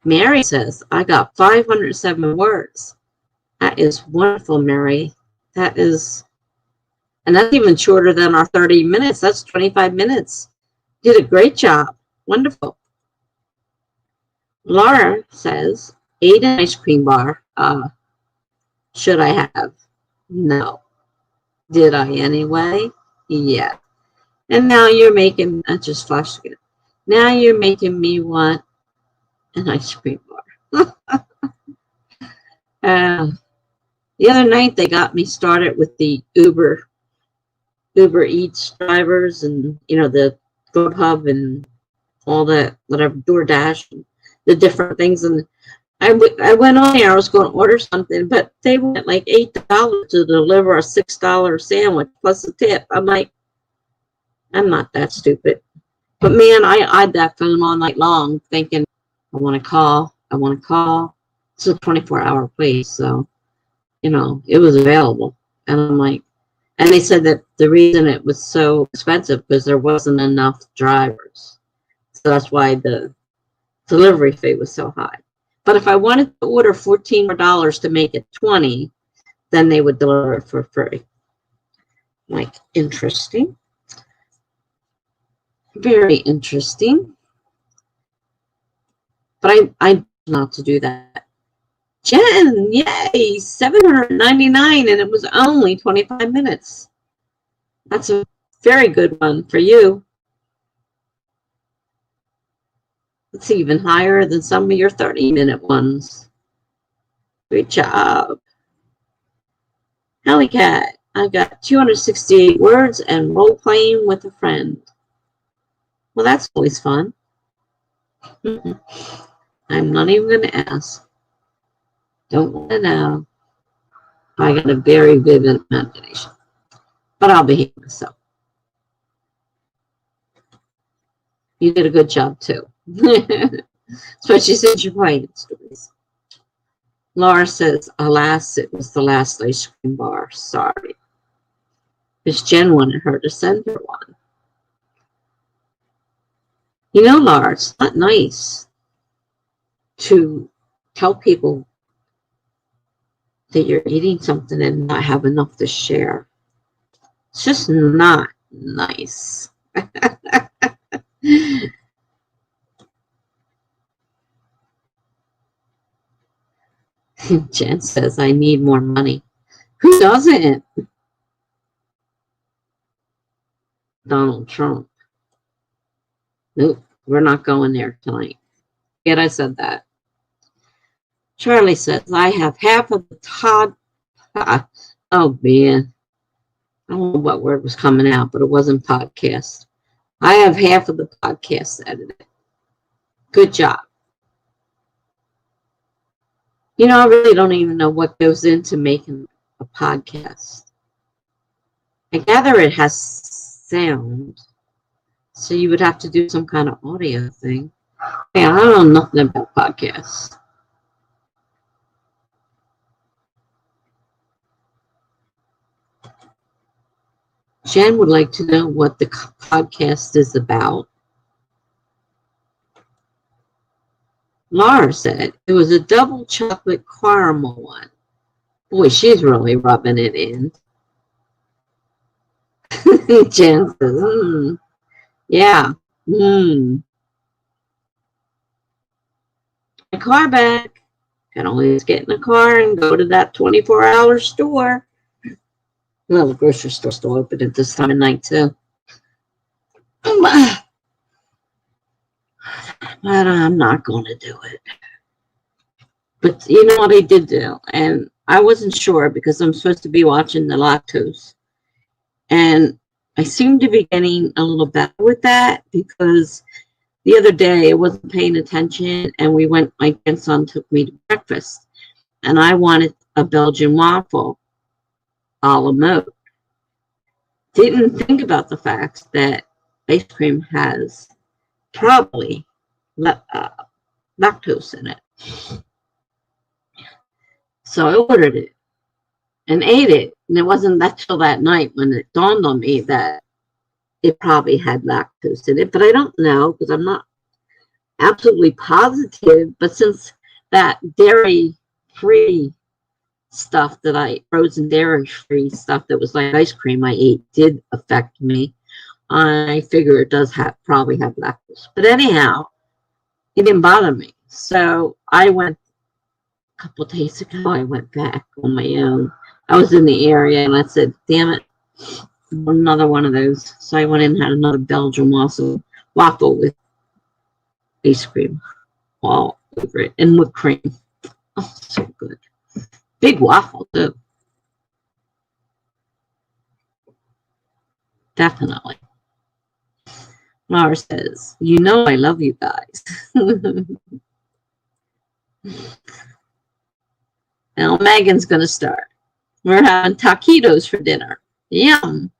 Mary says, I got 507 words. That is wonderful, Mary. And that's even shorter than our 30 minutes. That's 25 minutes. You did a great job. Wonderful. Laura says, ate an ice cream bar. Should I have? No. Did I anyway? Yeah. And now you're making, I just flashed again. Now you're making me want an ice cream bar. The other night they got me started with the Uber Eats drivers and, the Grubhub and all that, whatever, DoorDash, and the different things. And I went on there, I was going to order something, but they went like $8 to deliver a $6 sandwich plus a tip. I'm like, I'm not that stupid. But man, I eyed that phone all night long thinking, I want to call. It's a 24-hour place, so, it was available. And I'm like, and they said that the reason it was so expensive because there wasn't enough drivers. So that's why the delivery fee was so high. But if I wanted to order $14 more to make it 20, then they would deliver it for free. Like, interesting. Very interesting. But I not to do that. Jen, yay, 799, and it was only 25 minutes. That's a very good one for you. It's even higher than some of your 30-minute ones. Great job. Alley Cat, I've got 268 words and role-playing with a friend. Well, that's always fun. I'm not even going to ask. Don't want to know. I got a very vivid imagination. But I'll behave myself. You did a good job, too. Especially since you're playing stories. Laura says, alas, it was the last ice cream bar. Sorry. Miss Jen wanted her to send her one. Laura, it's not nice to tell people that you're eating something and not have enough to share. It's just not nice. Jen says, I need more money. Who doesn't? Donald Trump. Nope, we're not going there tonight. Yet I said that. Charlie says, I have half of the Todd. Oh, man. I don't know what word was coming out, but it wasn't podcast. I have half of the podcast edited. Good job. You know, I really don't even know what goes into making a podcast. I gather it has sound, so you would have to do some kind of audio thing. Yeah, I don't know nothing about podcasts. Jen would like to know what the podcast is about. Laura said it was a double chocolate caramel one. Boy, she's really rubbing it in. Jen says, yeah. My car back. Can always get in the car and go to that 24-hour store. Well, the grocery store's still open at this time of night, too. But I'm not going to do it. But you know what I did do? And I wasn't sure because I'm supposed to be watching the lactose. And I seem to be getting a little better with that because the other day I wasn't paying attention and my grandson took me to breakfast. And I wanted a Belgian waffle a la mode. Didn't think about the fact that ice cream has probably lactose in it. So I ordered it and ate it. And it wasn't until that night when it dawned on me that it probably had lactose in it. But I don't know because I'm not absolutely positive. But since that dairy-free stuff frozen dairy-free stuff that was like ice cream I ate did affect me, I figure it does probably have lactose. But anyhow, it didn't bother me. So I went a couple of days ago, I went back on my own. I was in the area and I said, damn it, another one of those. So I went in and had another Belgian waffle with ice cream all over it and whipped cream. Oh, so good. Big waffle, too. Definitely. Laura says, you know I love you guys. Now Megan's going to start. We're having taquitos for dinner. Yum.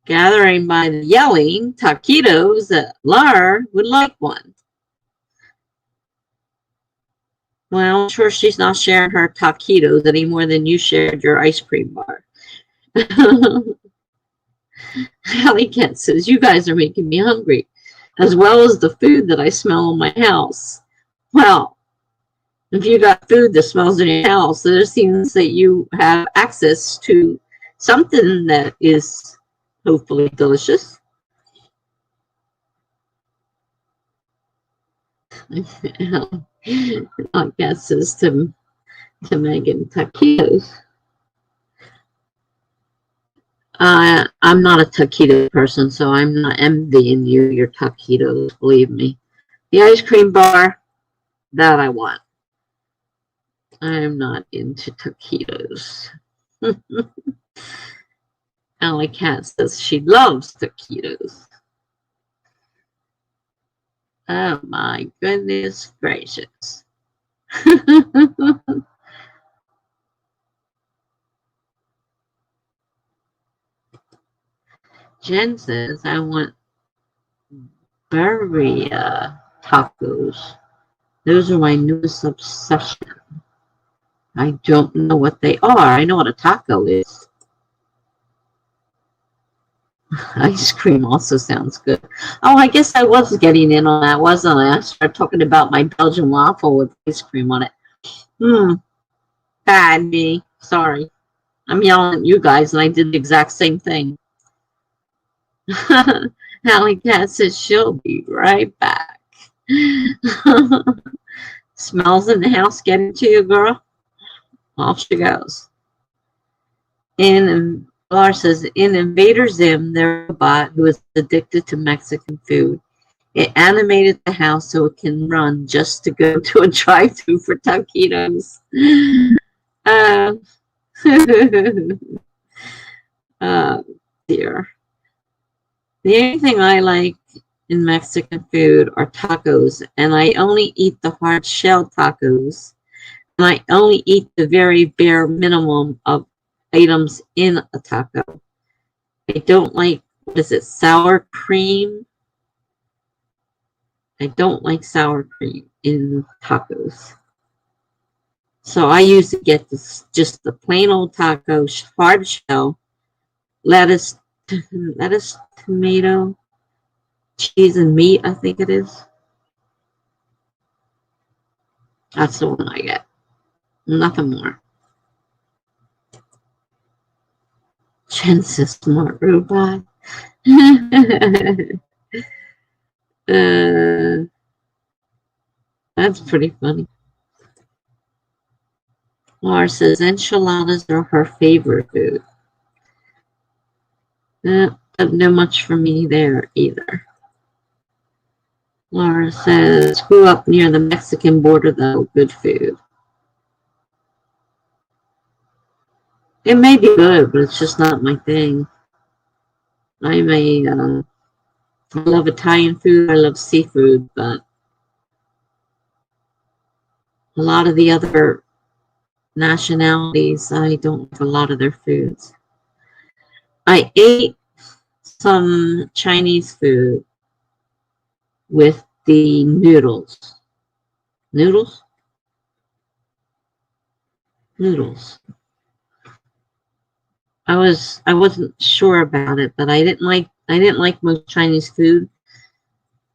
Gathering by the yelling, taquitos, that Laura would like one. Well, I'm sure she's not sharing her taquitos any more than you shared your ice cream bar. Hallie Kent says, you guys are making me hungry, as well as the food that I smell in my house. Well, if you got food that smells in your house, it seems that you have access to something that is hopefully delicious. I guess is to Megan taquitos. I'm not a taquito person, so I'm not envying you your taquitos, believe me. The ice cream bar, that I want. I'm not into taquitos. Allie Cat says she loves taquitos. Oh my goodness gracious. Jen says, I want birria tacos. Those are my newest obsession. I don't know what they are. I know what a taco is. Ice cream also sounds good. Oh, I guess I was getting in on that, wasn't I? I started talking about my Belgian waffle with ice cream on it. Bad me. Sorry. I'm yelling at you guys, and I did the exact same thing. Hallie Cat says she'll be right back. Smells in the house getting to you, girl. Off she goes. Laura says, in Invader Zim, there's a robot who is addicted to Mexican food. It animated the house so it can run just to go to a drive-thru for taquitos. uh, dear. The only thing I like in Mexican food are tacos, and I only eat the hard shell tacos, and I only eat the very bare minimum of items in a taco. I don't like, what is it, sour cream? I don't like sour cream in tacos. So I usually get this, just the plain old taco, hard shell, lettuce, tomato, cheese, and meat, I think it is. That's the one I get. Nothing more. Jen says smart robot. That's pretty funny. Laura says enchiladas are her favorite food. Doesn't do much for me there either. Laura says, grew up near the Mexican border though, good food. It may be good, but it's just not my thing. I love Italian food, I love seafood, but a lot of the other nationalities, I don't like a lot of their foods. I ate some Chinese food with the noodles. Noodles? Noodles. I wasn't sure about it, but I didn't like most Chinese food.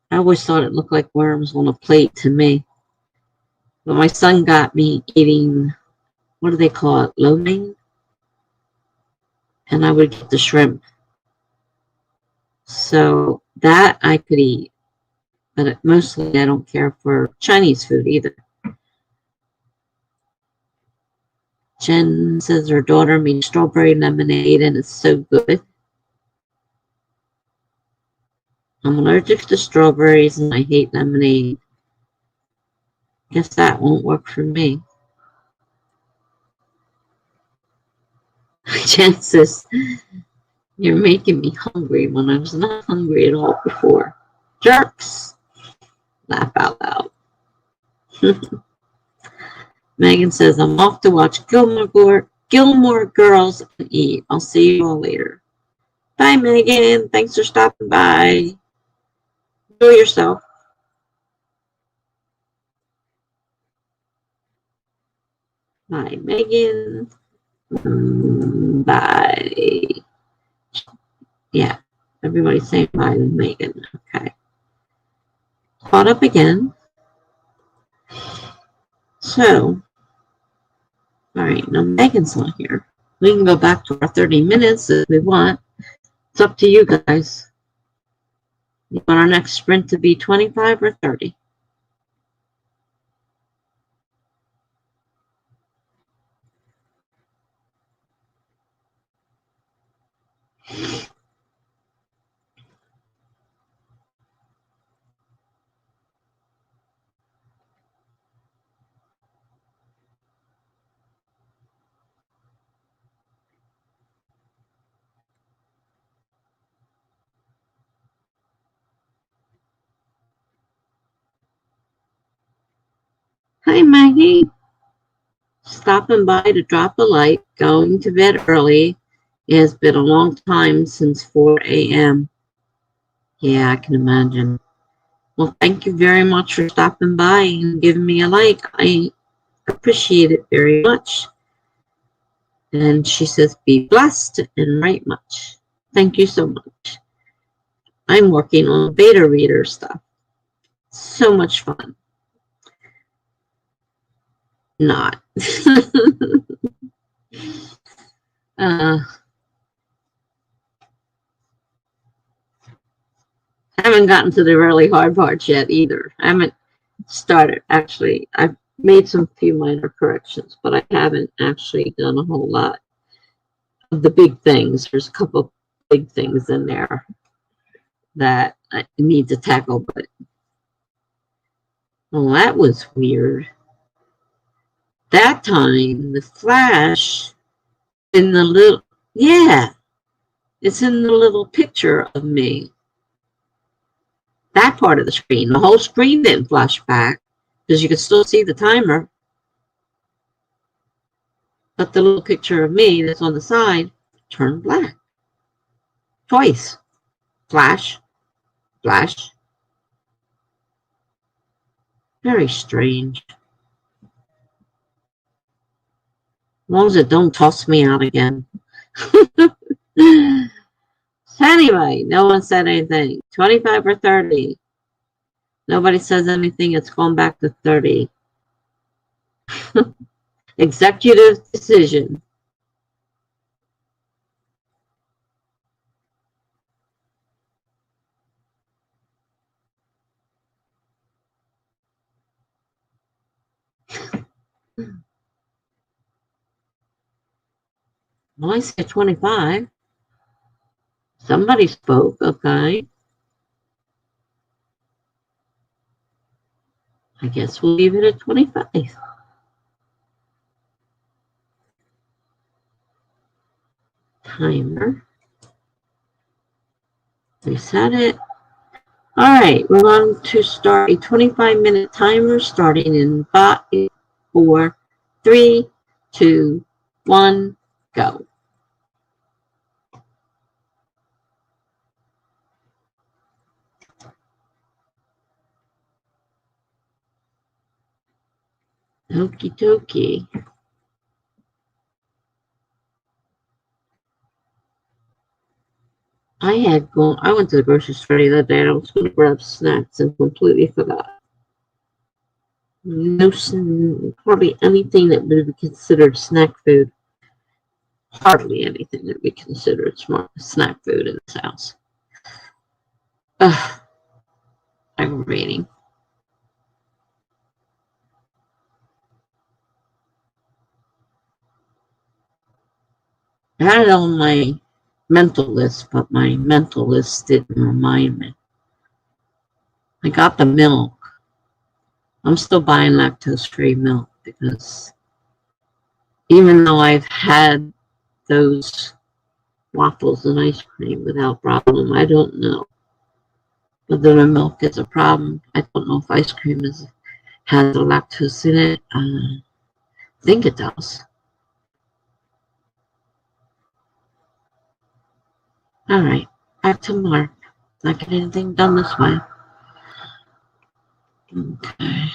I always thought it looked like worms on a plate to me. But my son got me eating, what do they call it, lo mein? And I would get the shrimp. So that I could eat. But mostly I don't care for Chinese food either. Jen says her daughter made strawberry lemonade and it's so good. I'm allergic to strawberries and I hate lemonade. Guess that won't work for me. Jen says, you're making me hungry when I was not hungry at all before. Jerks. Laugh out loud. Megan says, I'm off to watch Gilmore Girls and eat. I'll see you all later. Bye, Megan. Thanks for stopping by. Enjoy yourself. Bye, Megan. Bye. Yeah, everybody's saying bye to Megan. Okay. Caught up again. So, all right, now Megan's not here. We can go back to our 30 minutes if we want. It's up to you guys. You want our next sprint to be 25 or 30? Hi, Maggie. Stopping by to drop a light, going to bed early. It has been a long time since 4 a.m. Yeah, I can imagine. Well, thank you very much for stopping by and giving me a like. I appreciate it very much. And she says, be blessed and write much. Thank you so much. I'm working on beta reader stuff. So much fun. Not. I haven't gotten to the really hard parts yet either. I haven't started, actually. I've made some few minor corrections, but I haven't actually done a whole lot of the big things. There's a couple of big things in there that I need to tackle, but well, that was weird. That time, the Flash In the little, yeah, it's in the little picture of me. That part of the screen. The whole screen didn't flash back because you could still see the timer. But the little picture of me that's on the side turned black. Twice. Flash, flash. Very strange. As long as it don't toss me out again. Anyway, no one said anything. 25 or 30. Nobody says anything. It's gone back to 30. Executive decision. Well, I said 25. Somebody spoke, okay. I guess we'll leave it at 25. Timer. Reset it. All right, we're going to start a 25-minute timer starting in 5, 4, 3, 2, 1, go. Okie dokie. I went to the grocery store the other day and I was going to grab snacks and completely forgot. No, hardly anything that would be considered snack food. Hardly anything that would be considered snack food in this house. Ugh, aggravating. I had it on my mental list, but my mental list didn't remind me. I got the milk. I'm still buying lactose-free milk because even though I've had those waffles and ice cream without problem, I don't know whether the milk is a problem. I don't know if ice cream has lactose in it. I think it does. All right, back to Mark. Not getting anything done this way. Okay.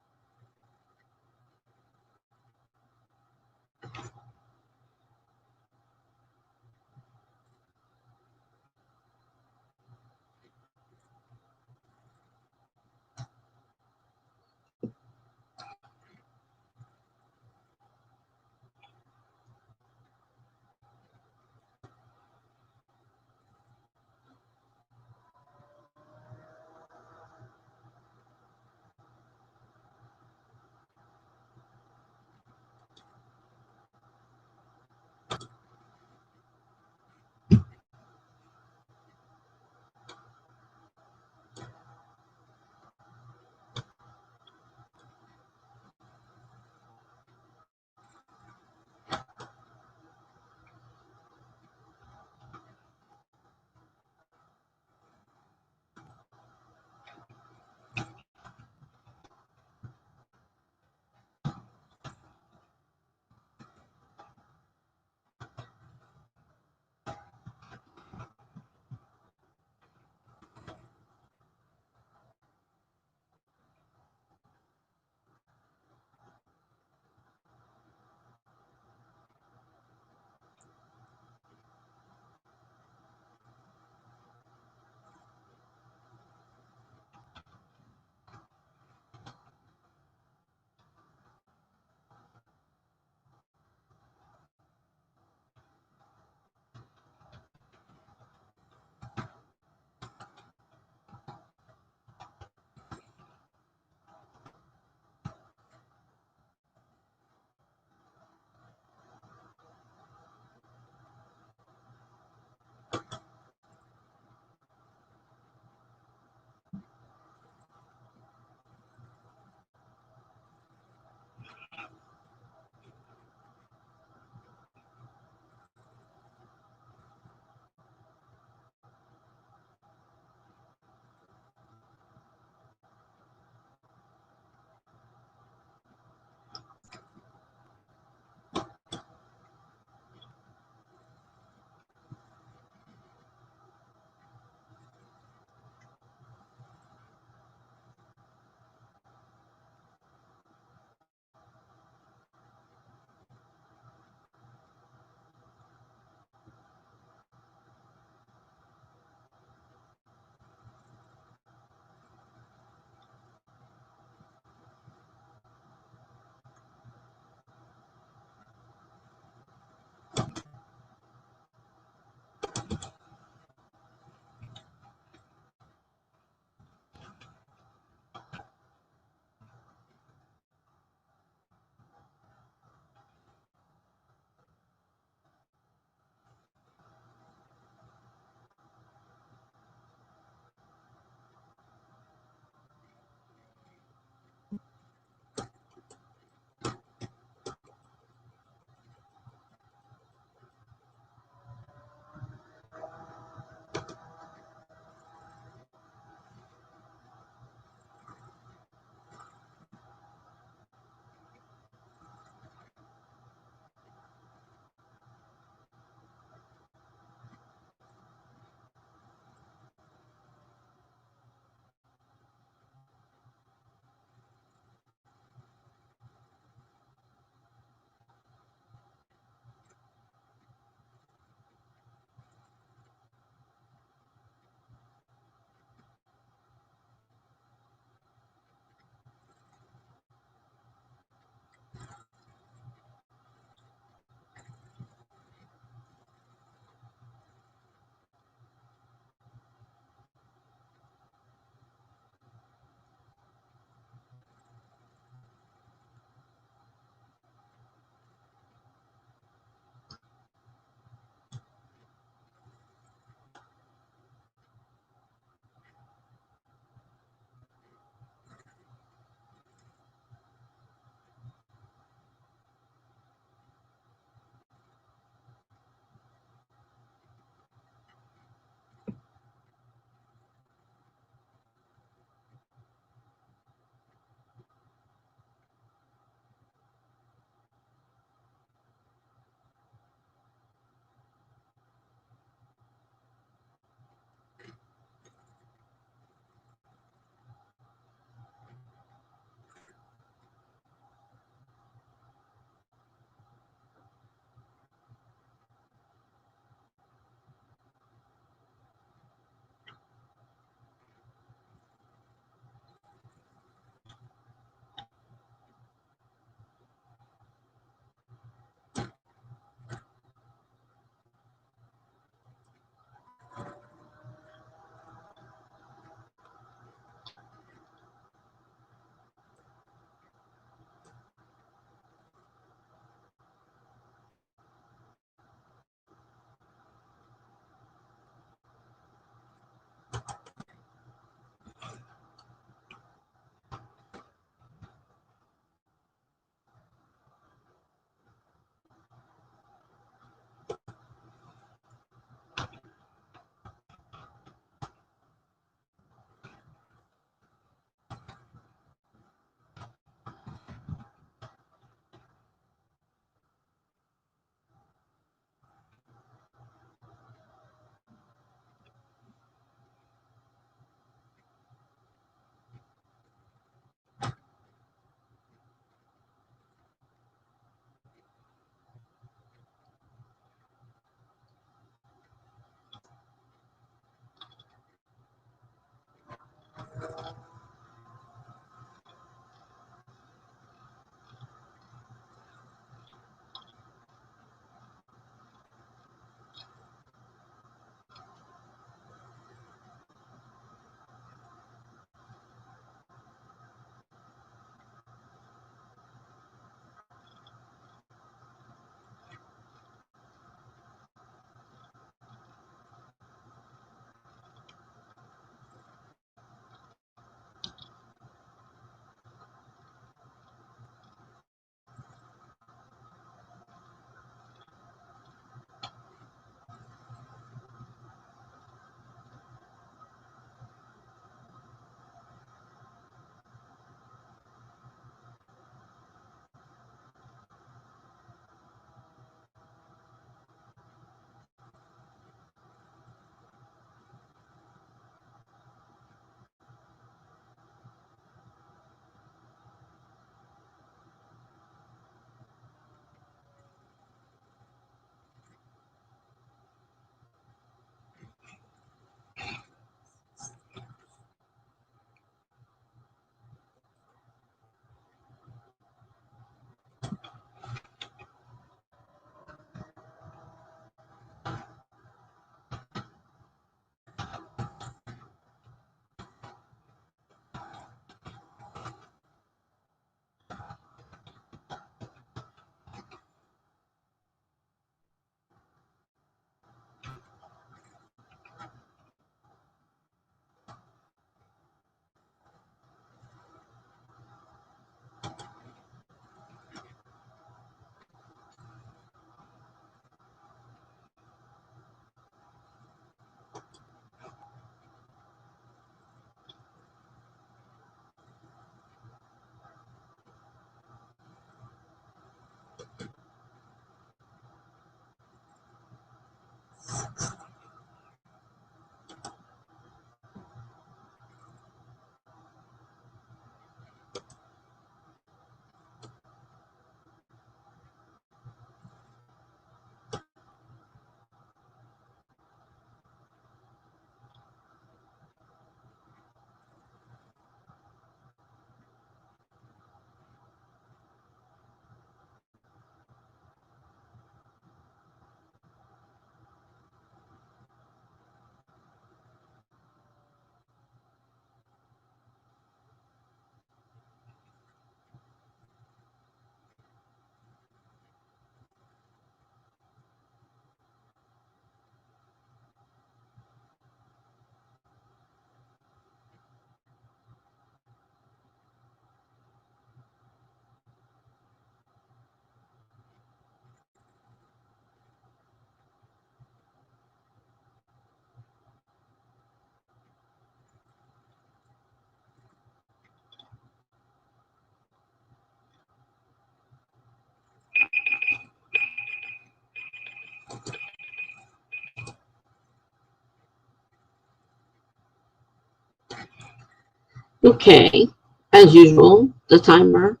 Okay. As usual, the timer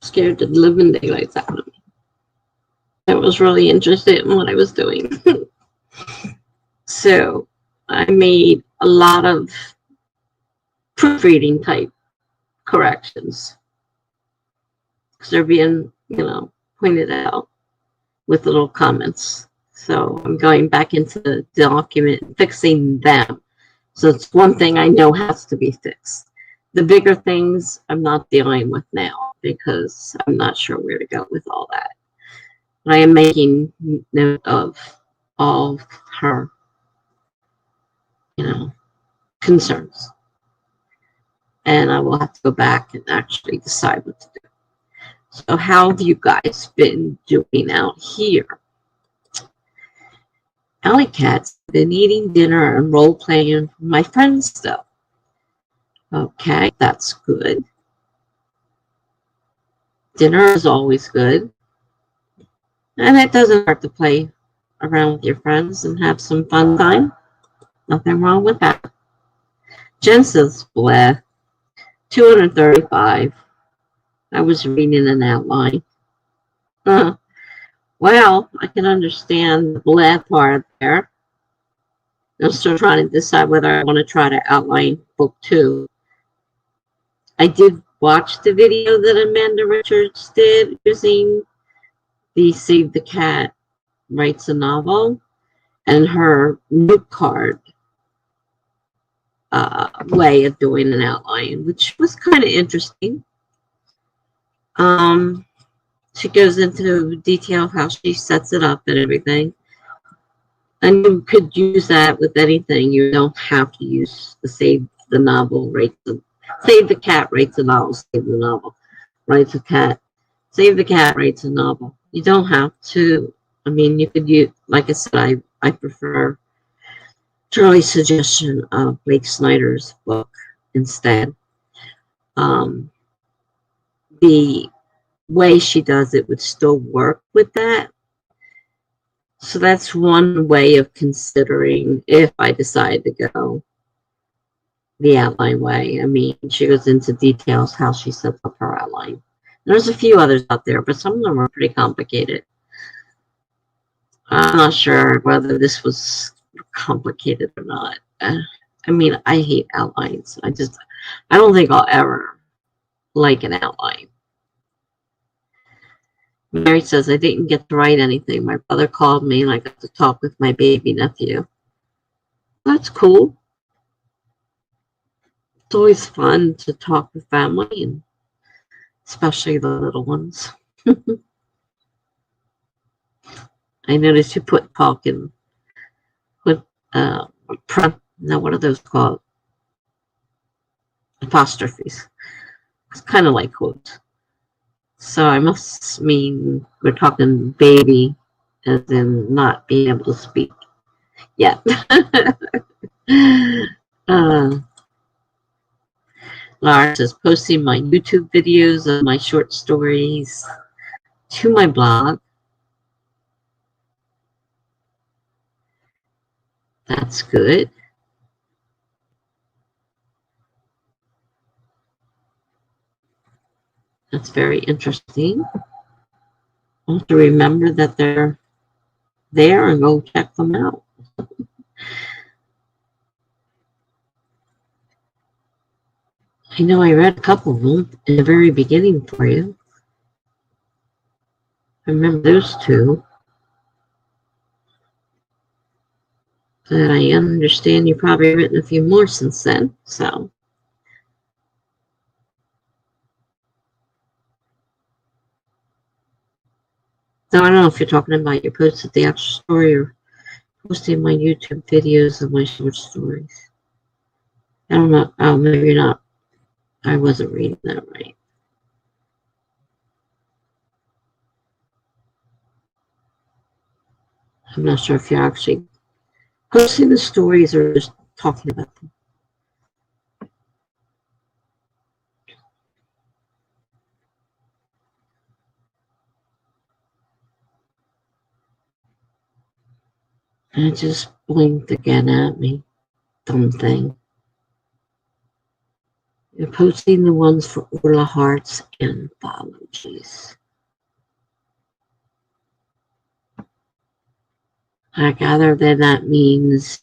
scared the living daylights out of me. I was really interested in what I was doing. So I made a lot of proofreading type corrections because they're being, pointed out with little comments. So I'm going back into the document and fixing them. So it's one thing I know has to be fixed. The bigger things I'm not dealing with now because I'm not sure where to go with all that. But I am making note of all her, concerns. And I will have to go back and actually decide what to do. So how have you guys been doing out here? Alley Cat's been eating dinner and role playing with my friends still. Okay, that's good. Dinner is always good. And it doesn't hurt to play around with your friends and have some fun time. Nothing wrong with that. Jen says, bleh, 235. I was reading an outline. Well, I can understand the bleh part there. I'm still trying to decide whether I want to try to outline book 2. I did watch the video that Amanda Richards did using the Save the Cat Writes a Novel and her note card way of doing an outline, which was kind of interesting. She goes into detail how she sets it up and everything. And you could use that with anything. You don't have to use the Save the Novel, Save the Cat Writes a Novel, Save the Novel, Writes a Cat. Save the Cat Writes a Novel. You don't have to. I mean, you could use, like I said, I prefer Charlie's suggestion of Blake Snyder's book instead. The way she does it would still work with that. So that's one way of considering if I decide to go the outline way. I mean, she goes into details how she sets up her outline. There's a few others out there, but some of them are pretty complicated. I'm not sure whether this was complicated or not. I mean, I hate outlines. I don't think I'll ever like an outline. Mary says, I didn't get to write anything. My brother called me and I got to talk with my baby nephew. That's cool. It's always fun to talk with family, and especially the little ones. I noticed you put talk in, what are those called? Apostrophes. It's kind of like quotes. So I must mean we're talking baby as in not being able to speak yet. Laura says, posting my YouTube videos of my short stories to my blog. That's good. That's very interesting. I'll have to remember that they're there and go check them out. I know I read a couple of them in the very beginning for you. I remember those 2. But I understand you've probably written a few more since then, so. So I don't know if you're talking about you posted the actual story or posting my YouTube videos of my short stories. I don't know. Oh, maybe not. I wasn't reading that right. I'm not sure if you're actually posting the stories or just talking about them. And it just blinked again at me. Dumb thing. You're posting the ones for Orla Hearts anthologies. I gather that means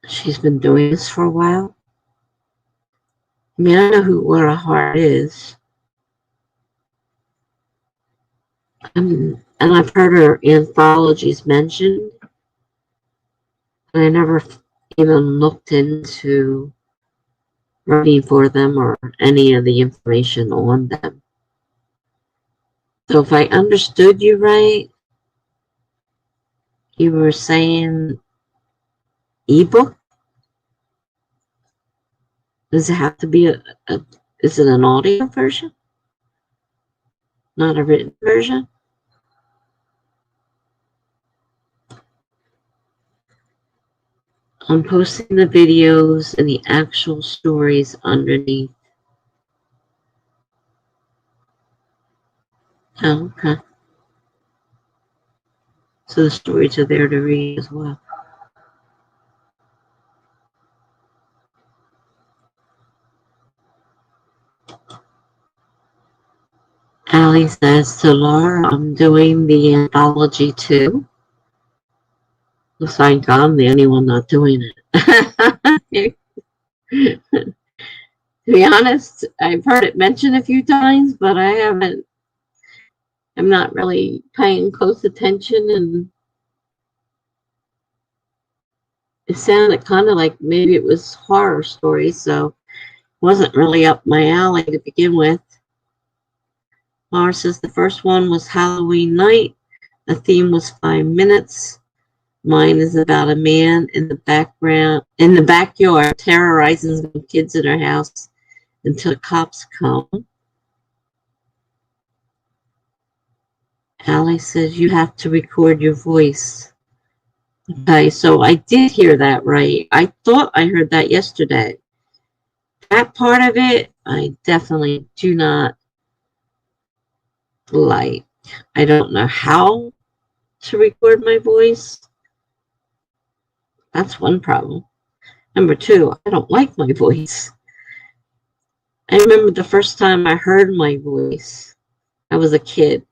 she's been doing this for a while. I mean, I know who Orla Hart is. And I've heard her anthologies mentioned. And I never even looked into writing for them or any of the information on them. So if I understood you right, you were saying ebook? Does it have to be is it an audio version? Not a written version? I'm posting the videos and the actual stories underneath. Oh, okay. So the stories are there to read as well. Allie says to Laura, I'm doing the anthology too. Looks like I'm the only one not doing it. To be honest, I've heard it mentioned a few times, but I'm not really paying close attention, and it sounded kind of like maybe it was horror stories, so it wasn't really up my alley to begin with. Laura says the first one was Halloween night. The theme was 5 minutes. Mine is about a man in the backyard, terrorizing some kids in her house until the cops come. Allie says you have to record your voice. Okay, so I did hear that right. I thought I heard that yesterday. That part of it, I definitely do not like. I don't know how to record my voice. That's one problem. Number two, I don't like my voice. I remember the first time I heard my voice, I was a kid,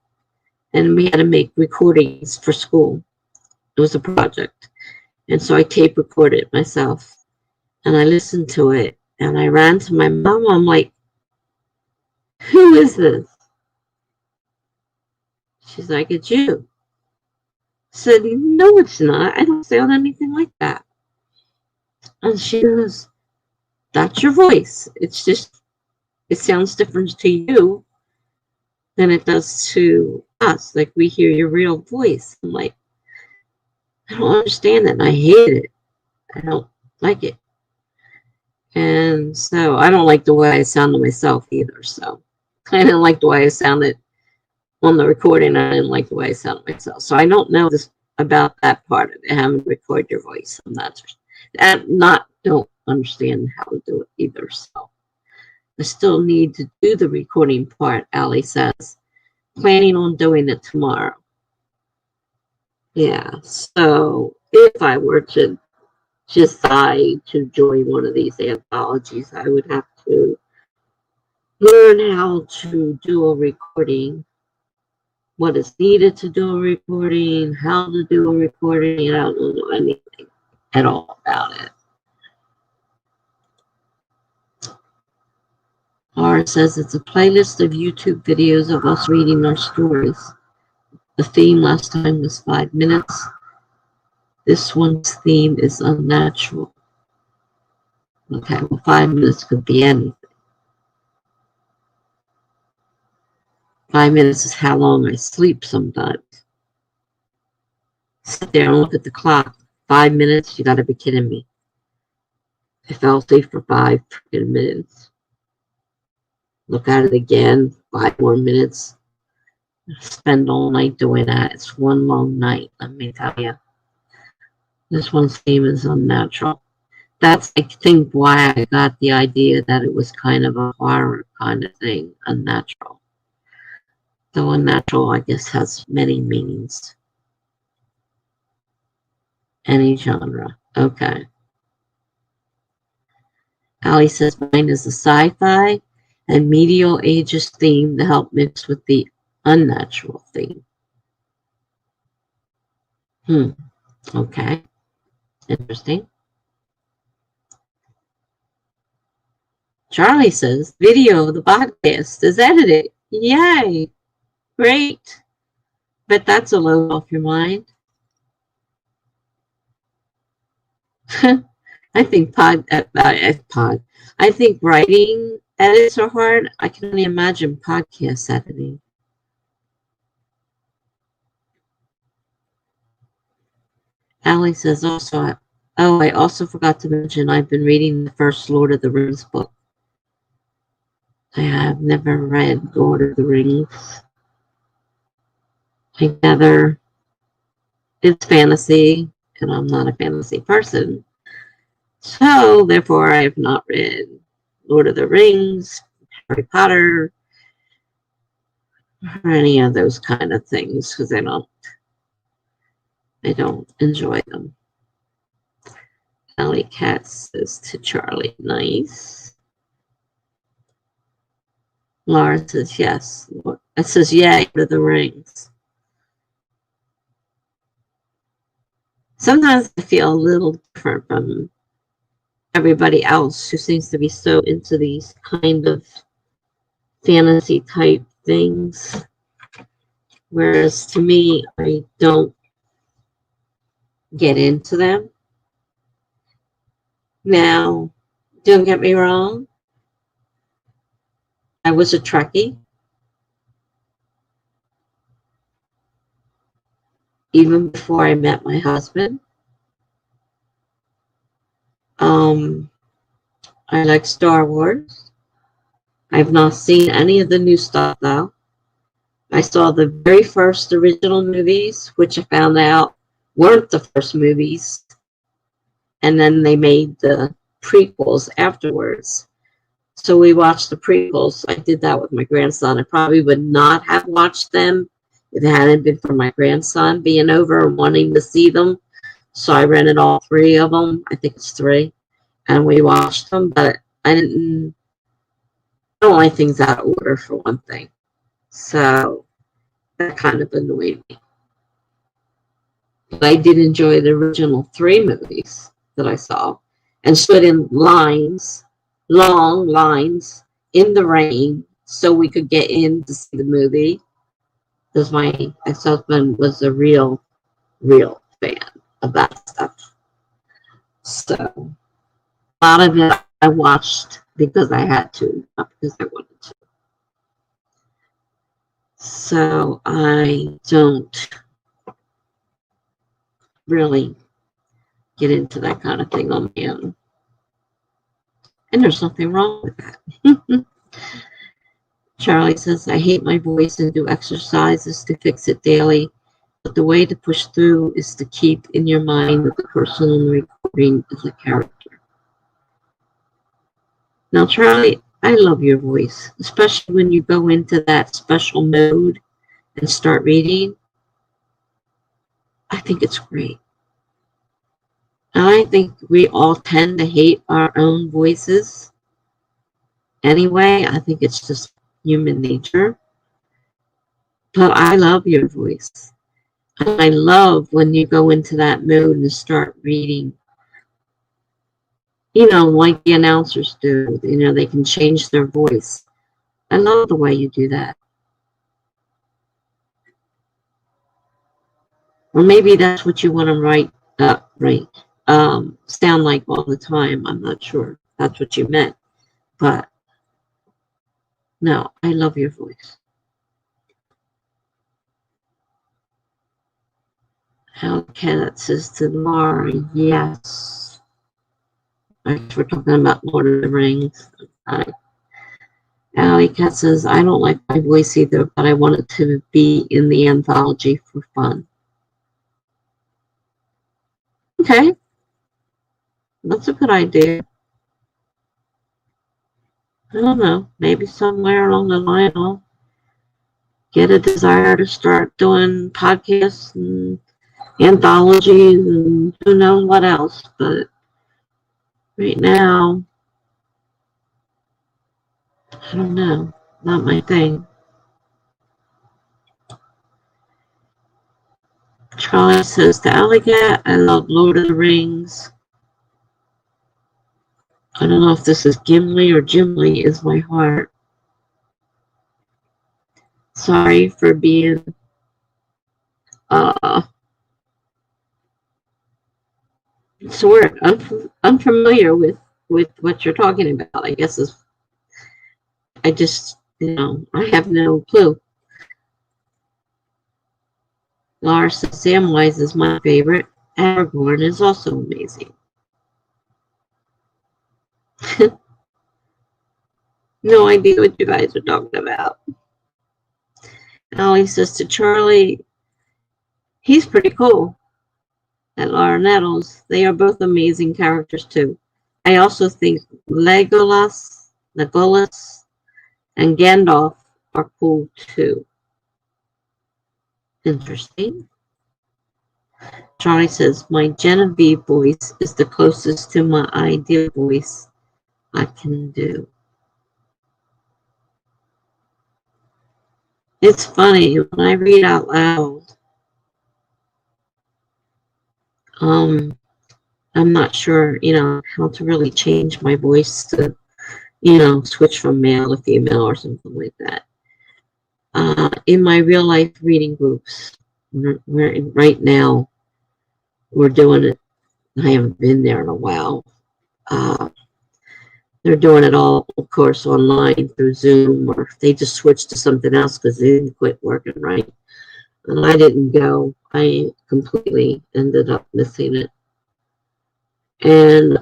and we had to make recordings for school. It was a project. And so I tape recorded myself, and I listened to it, and I ran to my mom. I'm like, who is this? She's like, it's you. I said, no, it's not. I don't sound anything like that. And she goes, that's your voice. It's just, it sounds different to you than it does to us. Like, we hear your real voice. I'm like, I don't understand that. And I hate it. I don't like it. And so I don't like the way I sound to myself either. So I didn't like the way I sounded on the recording. I didn't like the way I sounded myself. So I don't know this about that part of it, having to record your voice. Don't understand how to do it either. So I still need to do the recording part, Allie says. Planning on doing it tomorrow. Yeah, so if I were to decide to join one of these anthologies, I would have to learn how to do a recording, what is needed to do a recording, how to do a recording. I don't know anything at all about it. Laura says it's a playlist of YouTube videos of us reading our stories. The theme last time was 5 minutes. This one's theme is unnatural. Okay, well, 5 minutes could be anything. 5 minutes is how long I sleep sometimes. Sit there and look at the clock. 5 minutes? You gotta be kidding me. I fell asleep for 5 freaking minutes. Look at it again. 5 more minutes. Spend all night doing that. It's one long night, let me tell you. This one's theme is unnatural. That's, I think, why I got the idea that it was kind of a horror kind of thing, unnatural. So unnatural, I guess, has many meanings. Any genre. Okay. Allie says mine is a sci-fi and medial ages theme to help mix with the unnatural theme. Okay. Interesting. Charlie says video of the podcast is edited. Yay. Great. Bet that's a load off your mind. I think I think writing edits are hard. I can only imagine podcast editing. Allie says also, I also forgot to mention I've been reading the first Lord of the Rings book. I have never read Lord of the Rings. It's fantasy, and I'm not a fantasy person. So, therefore, I have not read Lord of the Rings, Harry Potter, or any of those kind of things, because I don't enjoy them. Alley Cat says to Charlie, nice. Laura says, yes. It says, yay, Lord of the Rings. Sometimes I feel a little different from everybody else who seems to be so into these kind of fantasy type things. Whereas to me, I don't get into them. Now, don't get me wrong. I was a Trekkie. Even before I met my husband. I like Star Wars. I've not seen any of the new stuff, though. I saw the very first original movies, which I found out weren't the first movies. And then they made the prequels afterwards. So we watched the prequels. I did that with my grandson. I probably would not have watched them if it hadn't been for my grandson being over and wanting to see them. So I rented all 3 of them. I think it's 3. And we watched them. But I don't like things out of order, for one thing. So that kind of annoyed me. But I did enjoy the original 3 movies that I saw. And stood in lines, long lines, in the rain so we could get in to see the movie. Because my ex-husband was a real fan of that stuff. So a lot of it I watched because I had to, not because I wanted to. So I don't really get into that kind of thing on my own. And there's nothing wrong with that. Charlie says, I hate my voice and do exercises to fix it daily. But the way to push through is to keep in your mind that the person in the recording is a character. Now, Charlie, I love your voice, especially when you go into that special mode and start reading. I think it's great. And I think we all tend to hate our own voices. Anyway, I think it's just human nature. But I love your voice. And I love when you go into that mode and start reading. You know, like the announcers do. You know, they can change their voice. I love the way you do that. Or maybe that's what you want to sound like all the time. I'm not sure that's what you meant. But no, I love your voice. How Kenneth says to Laura, yes. We're talking about Lord of the Rings. Alley Cat says, I don't like my voice either, but I want it to be in the anthology for fun. Okay. That's a good idea. I don't know. Maybe somewhere along the line I'll get a desire to start doing podcasts and anthologies and who knows what else. But right now, I don't know. Not my thing. Charlie says to Alleycat, I love Lord of the Rings. I don't know if this is Gimli or Gimli is my heart. Sorry for being sort of unfamiliar with what you're talking about. I guess is I just I have no clue. Laura says Samwise is my favorite. Aragorn is also amazing. No idea what you guys are talking about. Allie says to Charlie, he's pretty cool. And Laura Nettles, they are both amazing characters too. I also think Legolas, and Gandalf are cool too. Interesting. Charlie says, my Genevieve voice is the closest to my ideal voice I can do. It's funny, when I read out loud, I'm not sure, how to really change my voice to, switch from male to female or something like that. In my real life reading groups, right now, we're doing it. I haven't been there in a while. They're doing it all, of course, online through Zoom, or they just switched to something else because Zoom quit working right. And I didn't go. I completely ended up missing it. And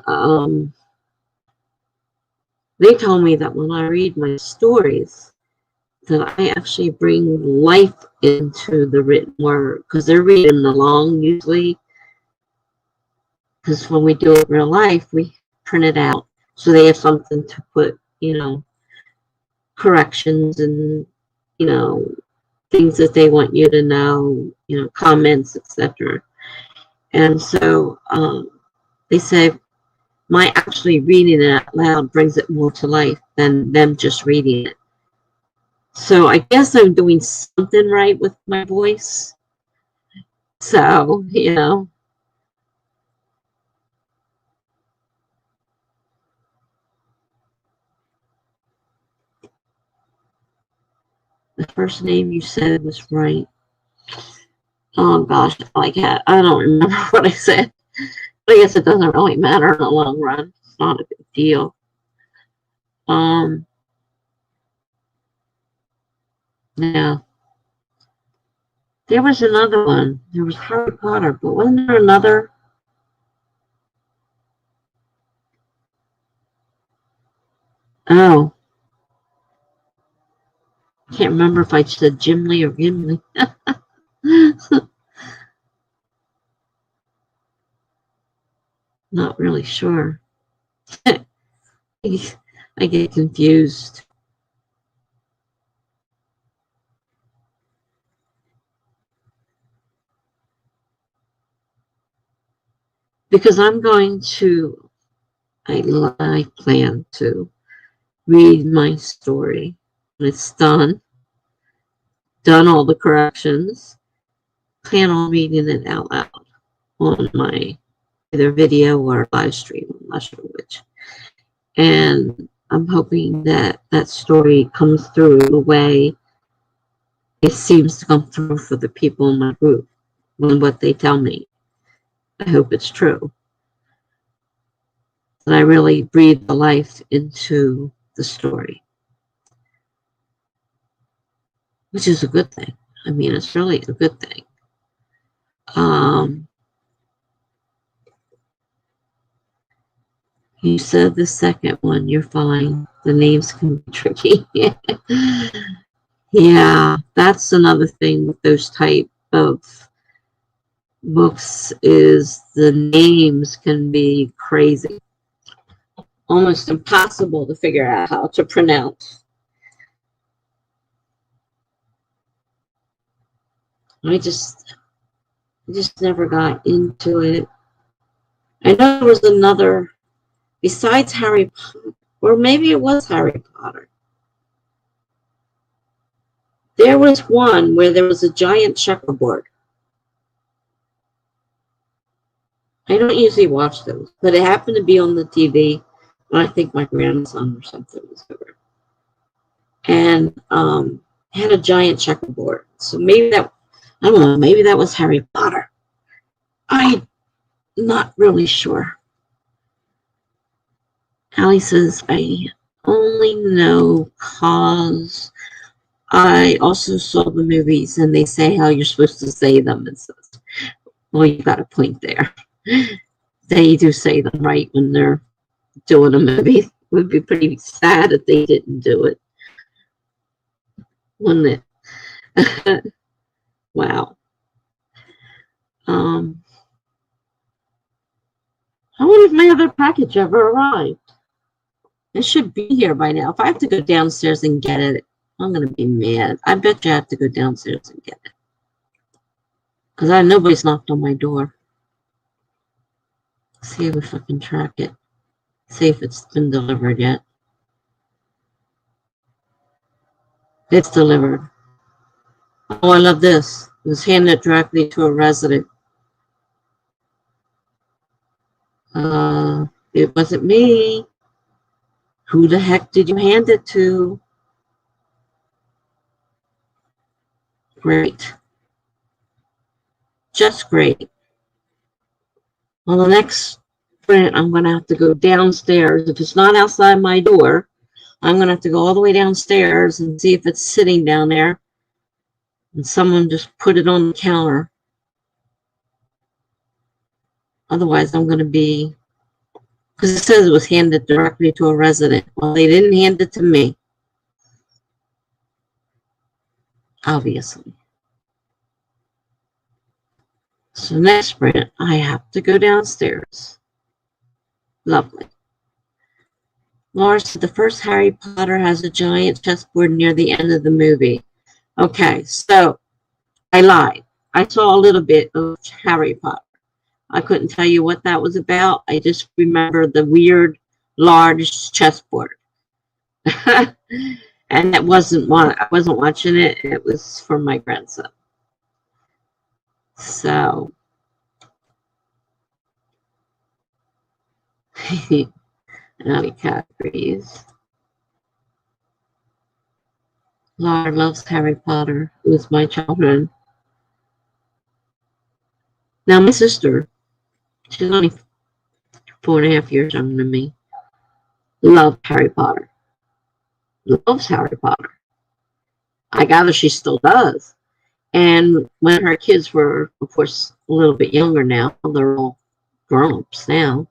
they told me that when I read my stories, that I actually bring life into the written word, because they're reading along usually. Because when we do it in real life, we print it out, so they have something to put, corrections and, things that they want you to know, comments, etc. And so they say my actually reading it out loud brings it more to life than them just reading it. So I guess I'm doing something right with my voice. So, the first name you said was right. Oh gosh, like that. I don't remember what I said. But I guess it doesn't really matter in the long run. It's not a big deal. Yeah. There was another one. There was Harry Potter, but wasn't there another? Oh. I can't remember if I said Gimli or Gimli. Not really sure. I get confused. Because I'm going to, I plan to read my story when it's done all the corrections, plan on reading it out loud on my either video or live stream, I'm not sure which. And I'm hoping that that story comes through the way it seems to come through for the people in my group when what they tell me. I hope it's true. That I really breathe the life into the story, which is a good thing. I mean, it's really a good thing. You said the second one, you're fine. The names can be tricky. Yeah, that's another thing with those type of books is the names can be crazy. Almost impossible to figure out how to pronounce. I just never got into it. I know there was another, besides Harry Potter, or maybe it was Harry Potter. There was one where there was a giant checkerboard. I don't usually watch those, but it happened to be on the TV when I think my grandson or something was over. And had a giant checkerboard. So maybe that, I don't know, maybe that was Harry Potter. I'm not really sure. Allie says, I only know cause I also saw the movies and they say how you're supposed to say them. And says, well, you got a point there. They do say them right when they're doing a movie. It would be pretty sad if they didn't do it, wouldn't it? Wow. I wonder if my other package ever arrived. It should be here by now. If I have to go downstairs and get it, I'm going to be mad. I bet you I have to go downstairs and get it. Because nobody's knocked on my door. See if I can track it. See if it's been delivered yet. It's delivered. Oh, I love this. It was handed directly to a resident. It wasn't me. Who the heck did you hand it to? Great. Just great. Well, the next print, I'm going to have to go downstairs. If it's not outside my door, I'm going to have to go all the way downstairs and see if it's sitting down there. And someone just put it on the counter. Otherwise, I'm going to be, because it says it was handed directly to a resident. Well, they didn't hand it to me. Obviously. So next sprint, I have to go downstairs. Lovely. Laura said the first Harry Potter has a giant chessboard near the end of the movie. Okay, so I lied. I saw a little bit of Harry Potter. I couldn't tell you what that was about. I just remember the weird, large chessboard. And that wasn't one. I wasn't watching it. It was for my grandson. So, Alley Cat agrees. Laura loves Harry Potter. It was my childhood. Now, my sister, she's only 4.5 years younger than me, loved Harry Potter. Loves Harry Potter. I gather she still does. And when her kids were, of course, a little bit younger now, they're all grown-ups now.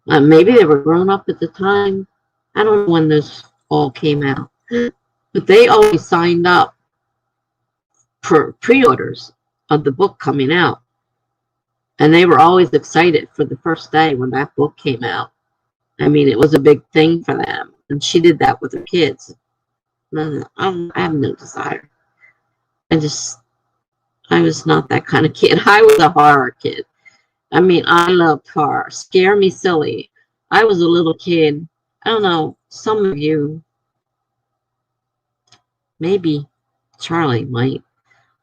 Maybe they were grown up at the time. I don't know when this all came out. But they always signed up for pre-orders of the book coming out. And they were always excited for the first day when that book came out. I mean, it was a big thing for them. And she did that with her kids. No, I have no desire. I was not that kind of kid. I was a horror kid. I mean, I loved horror. Scare me silly. I was a little kid. I don't know, some of you, maybe Charlie might.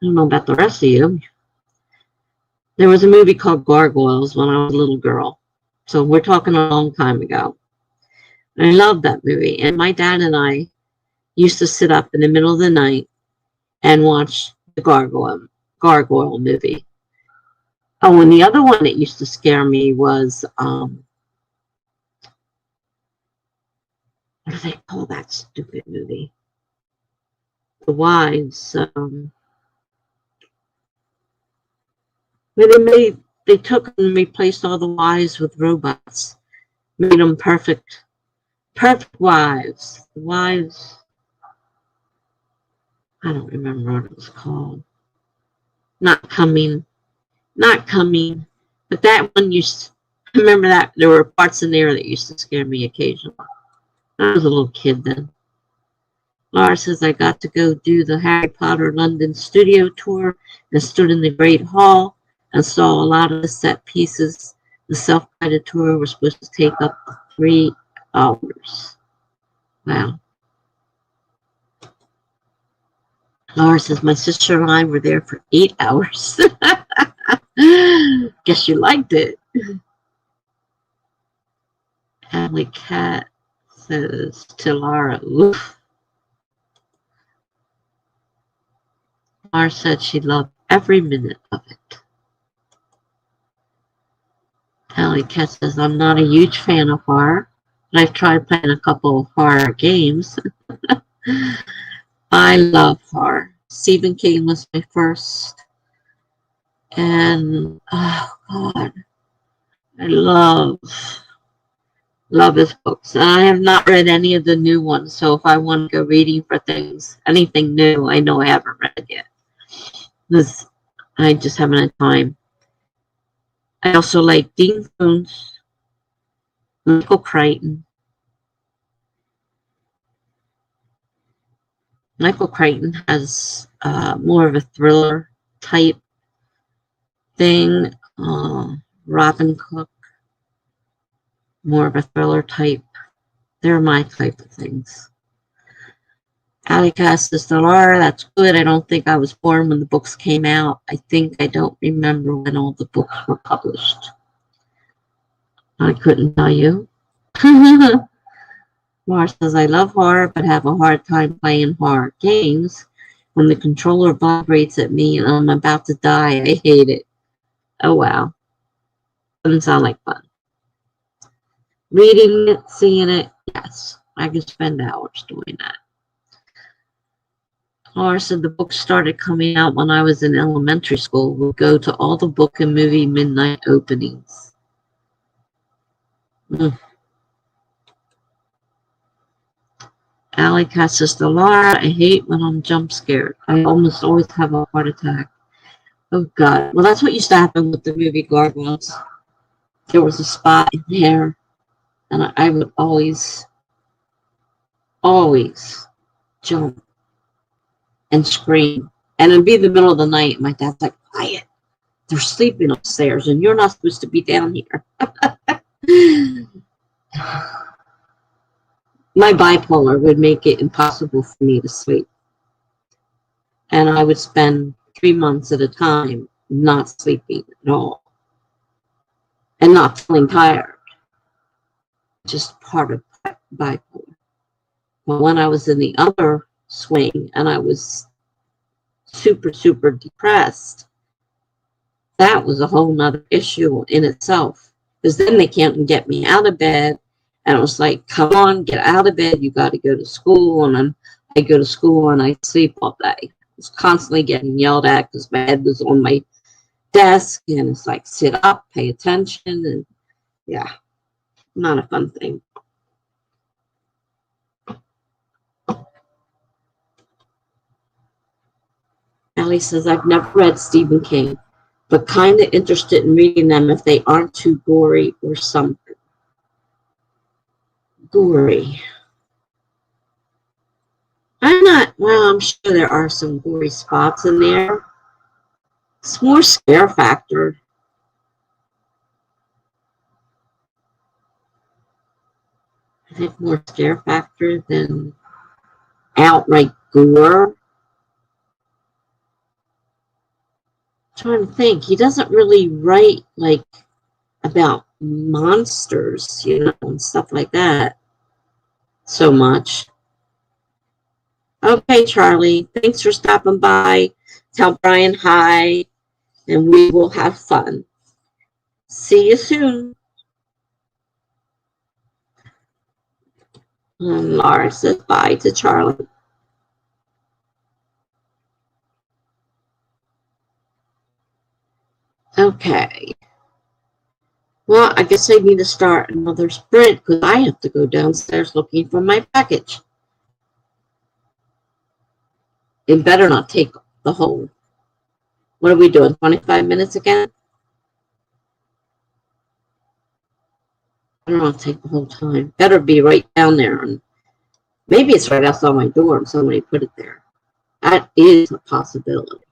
I don't know about the rest of you. There was a movie called Gargoyles when I was a little girl. So we're talking a long time ago. I loved that movie. And my dad and I used to sit up in the middle of the night and watch the Gargoyle movie. Oh, and the other one that used to scare me was, what do they call that stupid movie? The Wives. Where they took and replaced all the wives with robots. Made them perfect wives. The Wives, I don't remember what it was called. Not coming. But that one I remember that there were parts in there that used to scare me occasionally. I was a little kid then. Laura says I got to go do the Harry Potter London studio tour and stood in the Great Hall and saw a lot of the set pieces. The self-guided tour was supposed to take up 3 hours. Wow. Laura says, my sister and I were there for 8 hours. Guess you liked it. Alley Cat says to Laura, oof. Laura said she loved every minute of it. Alley Cat says, I'm not a huge fan of horror, but I've tried playing a couple of horror games. I love horror. Stephen King was my first. And, oh, God, I love his books. And I have not read any of the new ones, so if I want to go reading for things, anything new, I know I haven't read yet. Because I just haven't had time. I also like Dean Koontz, Michael Crichton. Michael Crichton has more of a thriller type thing. Robin Cook, more of a thriller type. They're my type of things. Alika says to Laura, that's good. I don't think I was born when the books came out. I think I don't remember when all the books were published. I couldn't tell you. Laura says, I love horror, but have a hard time playing horror games. When the controller vibrates at me and I'm about to die, I hate it. Oh, wow. Doesn't sound like fun. Reading it, seeing it, yes. I could spend hours doing that. Laura said the books started coming out when I was in elementary school. We'd go to all the book and movie midnight openings. Allie Cat says to Laura, I hate when I'm jump scared. I almost always have a heart attack. Oh, God. Well, that's what used to happen with the movie Gargoyles. There was a spot in there, and I would always jump and scream. And it'd be the middle of the night, and my dad's like, quiet. They're sleeping upstairs, and you're not supposed to be down here. My bipolar would make it impossible for me to sleep. And I would spend 3 months at a time not sleeping at all. And not feeling tired. Just part of bipolar. But when I was in the other swing and I was super, super depressed, that was a whole nother issue in itself. Because then they can't get me out of bed. And it was like, come on, get out of bed. You got to go to school. And then I go to school and I sleep all day. I was constantly getting yelled at because my head was on my desk. And it's like, sit up, pay attention. And yeah, not a fun thing. Allie says, I've never read Stephen King, but kind of interested in reading them if they aren't too gory or something. Gory. I'm sure there are some gory spots in there. It's more scare factor. I think more scare factor than outright gore. I'm trying to think. He doesn't really write like about monsters, and stuff like that so much. Okay, Charlie, thanks for stopping by. Tell Brian hi, and we will have fun. See you soon. And Laura says bye to Charlie. Okay. Well, I guess I need to start another sprint because I have to go downstairs looking for my package. It better not take the whole. What are we doing? 25 minutes again? I don't want to take the whole time. Better be right down there. And maybe it's right outside my door and somebody put it there. That is a possibility.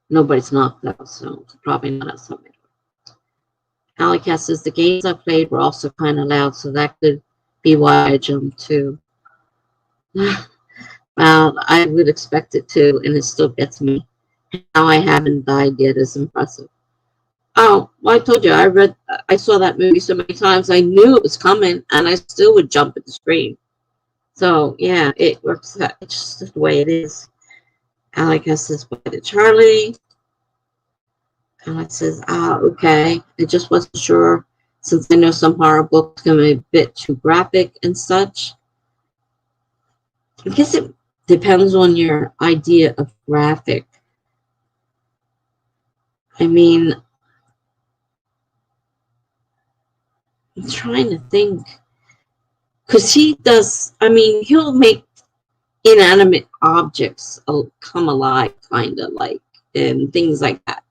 Nobody's knocked out, so it's probably not outside my door. Alika says the games I played were also kind of loud, so that could be why I jumped too. Well, I would expect it to, and it still gets me. How I haven't died yet is impressive. Oh, well, I told you, I saw that movie so many times, I knew it was coming, and I still would jump at the screen. So, yeah, it works out. It's just the way it is. Alec says, bye to Charlie. Alec says, okay. I just wasn't sure, since I know some horror books can be a bit too graphic and such. I guess it depends on your idea of graphic. I mean, I'm trying to think. Because he does, I mean, he'll make inanimate objects come alive, kind of like, and things like that.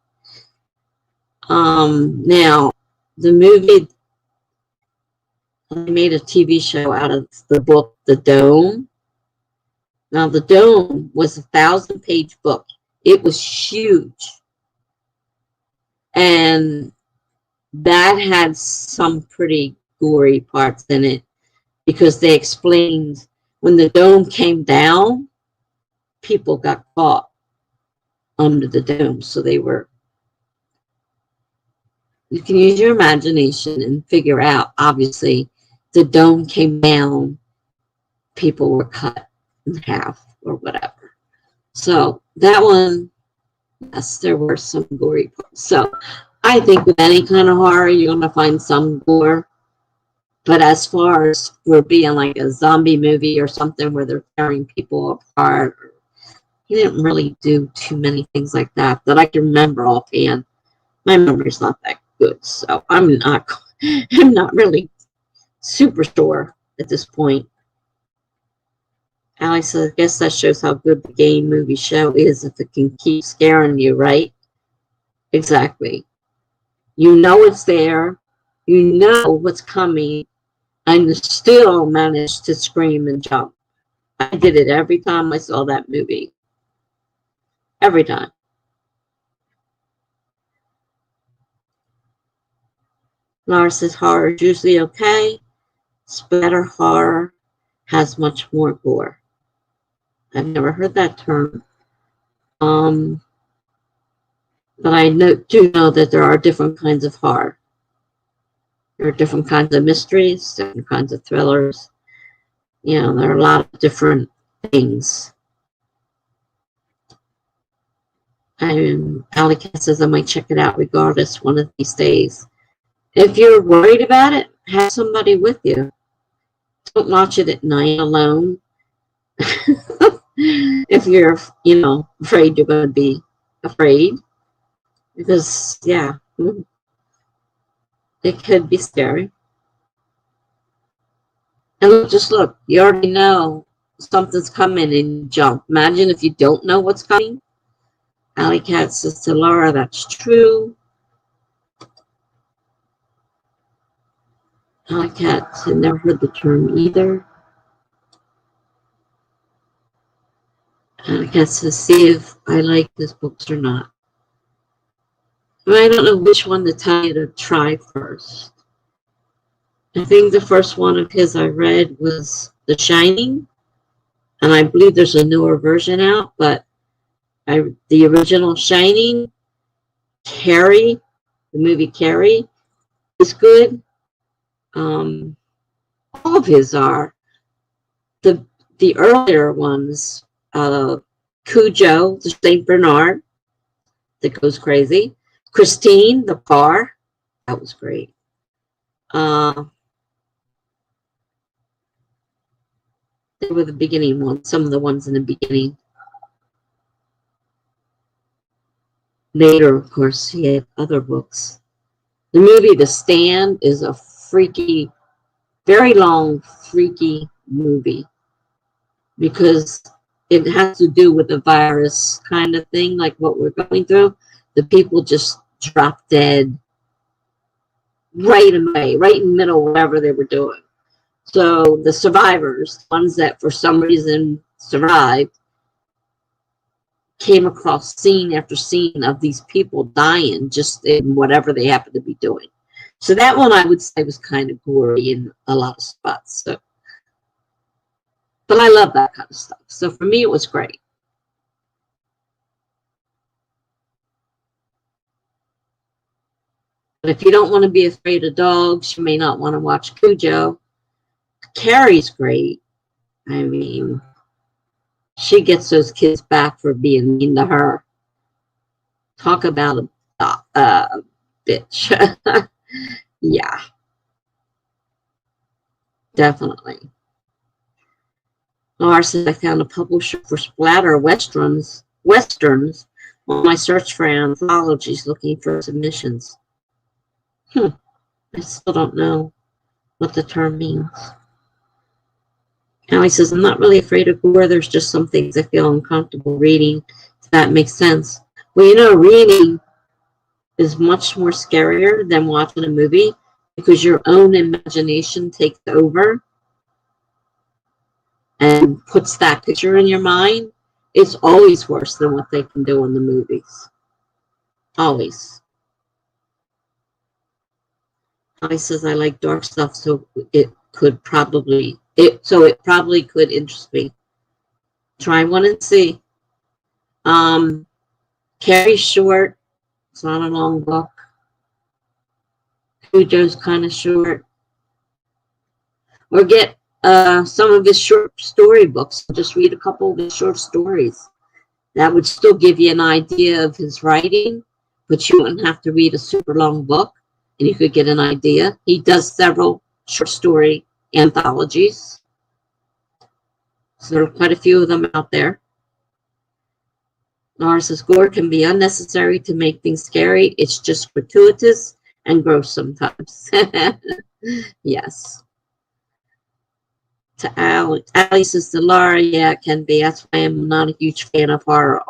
Now, the movie, they made a TV show out of the book, The Dome. Now, The Dome was a 1,000-page book. It was huge. And that had some pretty gory parts in it, because they explained when the dome came down, people got caught under the dome. So you can use your imagination and figure out, obviously, the dome came down, people were cut in half or whatever. So that one, yes, there were some gory parts. So I think with any kind of horror, you're going to find some gore. But as far as we're being like a zombie movie or something where they're tearing people apart, he didn't really do too many things like that I can remember offhand. My memory's not that good, so I'm not really super sure at this point. Alex says, I guess that shows how good the game movie show is if it can keep scaring you, right? Exactly. You know it's there. You know what's coming. And still managed to scream and jump. I did it every time I saw that movie. Every time. Laura says horror is usually okay. Splatter horror has much more gore. I've never heard that term. But I do know that there are different kinds of horror. There are different kinds of mysteries, different kinds of thrillers. You know, there are a lot of different things. Alley Cat says I might check it out regardless one of these days. If you're worried about it, have somebody with you. Don't watch it at night alone. If you're, afraid you're going to be afraid. Because, yeah, it could be scary. And just look, you already know something's coming and you jump. Imagine if you don't know what's coming. Alley Cat says to Laura, that's true. Alley Cat had never heard the term either. Alley Cat says, see if I like his books or not. I don't know which one to tell you to try first. I think the first one of his I read was The Shining, and I believe there's a newer version out, but the original Shining, Carrie, the movie Carrie, is good. All of his are. The earlier ones, Cujo, the Saint Bernard, that goes crazy. Christine, the car, that was great. They were the beginning ones, some of the ones in the beginning. Later, of course, he had other books. The movie The Stand is a freaky, very long, freaky movie because it has to do with a virus kind of thing, like what we're going through. The people just drop dead right away, right in the middle of whatever they were doing. So the survivors, ones that for some reason survived, came across scene after scene of these people dying just in whatever they happened to be doing. So that one I would say was kind of gory in a lot of spots. So But I love that kind of stuff. So for me, it was great. But if you don't want to be afraid of dogs, you may not want to watch Cujo. Carrie's great. I mean, she gets those kids back for being mean to her. Talk about a bitch. Yeah, definitely. Laura says I found a publisher for splatter westerns on my search for anthologies looking for submissions. I still don't know what the term means. Allie says, I'm not really afraid of gore. There's just some things I feel uncomfortable reading. If that makes sense. Well, reading is much more scarier than watching a movie because your own imagination takes over and puts that picture in your mind. It's always worse than what they can do in the movies. Always. I says I like dark stuff, so it probably could interest me. Try one and see. Carrie's short. It's not a long book. Cujo's kind of short. Or get some of his short story books. Just read a couple of his short stories. That would still give you an idea of his writing, but you wouldn't have to read a super long book, and you could get an idea. He does several short story anthologies. So there are quite a few of them out there. Laura says, gore can be unnecessary to make things scary. It's just gratuitous and gross sometimes. Yes. To Allie says to Laura, yeah, it can be. That's why I'm not a huge fan of horror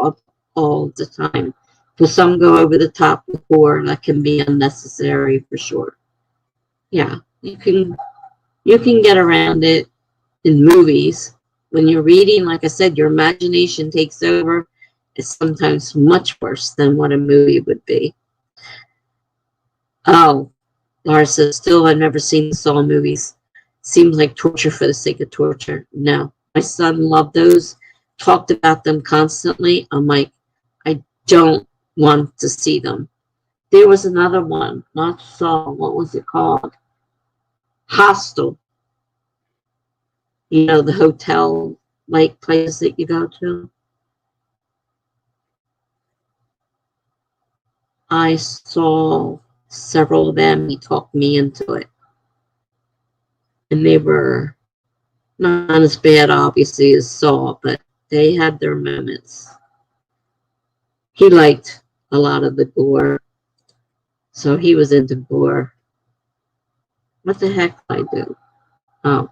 all the time. Because some go over the top with gore that can be unnecessary for sure. Yeah, you can get around it in movies. When you're reading, like I said, your imagination takes over. It's sometimes much worse than what a movie would be. Oh, Laura says, still, I've never seen the Saw movies. Seems like torture for the sake of torture. No. My son loved those, talked about them constantly. I'm like, I don't want to see them. There was another one, not Saw. What was it called? Hostel. The hotel like place that you go to. I saw several of them. He talked me into it. And they were not as bad, obviously, as Saw, but they had their moments. He liked a lot of the gore, so he was into gore. What the heck did I do? Oh,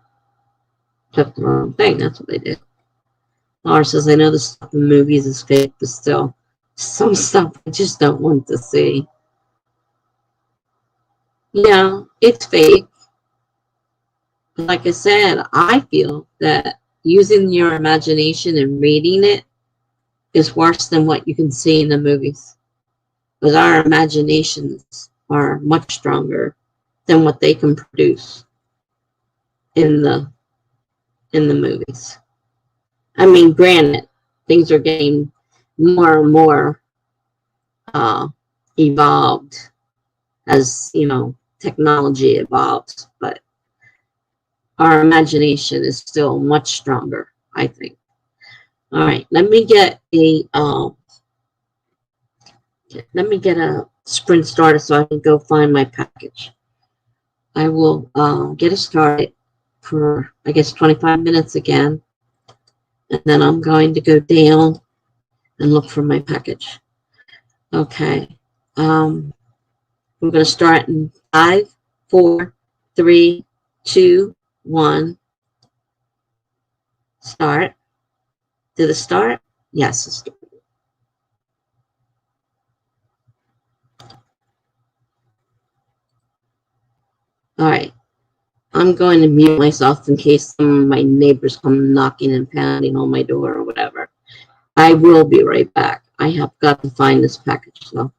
took the wrong thing. That's what they did. Laura says, I know the stuff in movies is fake, but still, some stuff I just don't want to see. Yeah, it's fake. Like I said, I feel that using your imagination and reading it is worse than what you can see in the movies. Because our imaginations are much stronger than what they can produce in the movies. I mean, granted, things are getting more and more evolved as technology evolves, but our imagination is still much stronger, I think. All right, let me get a sprint started so I can go find my package. I will get it started for, I guess, 25 minutes again, and then I'm going to go down and look for my package. Okay, we're going to start in 5, 4, 3, 2, 1. Start. Did it start? Yes, it started. All right. I'm going to mute myself in case some of my neighbors come knocking and pounding on my door or whatever. I will be right back. I have got to find this package, though.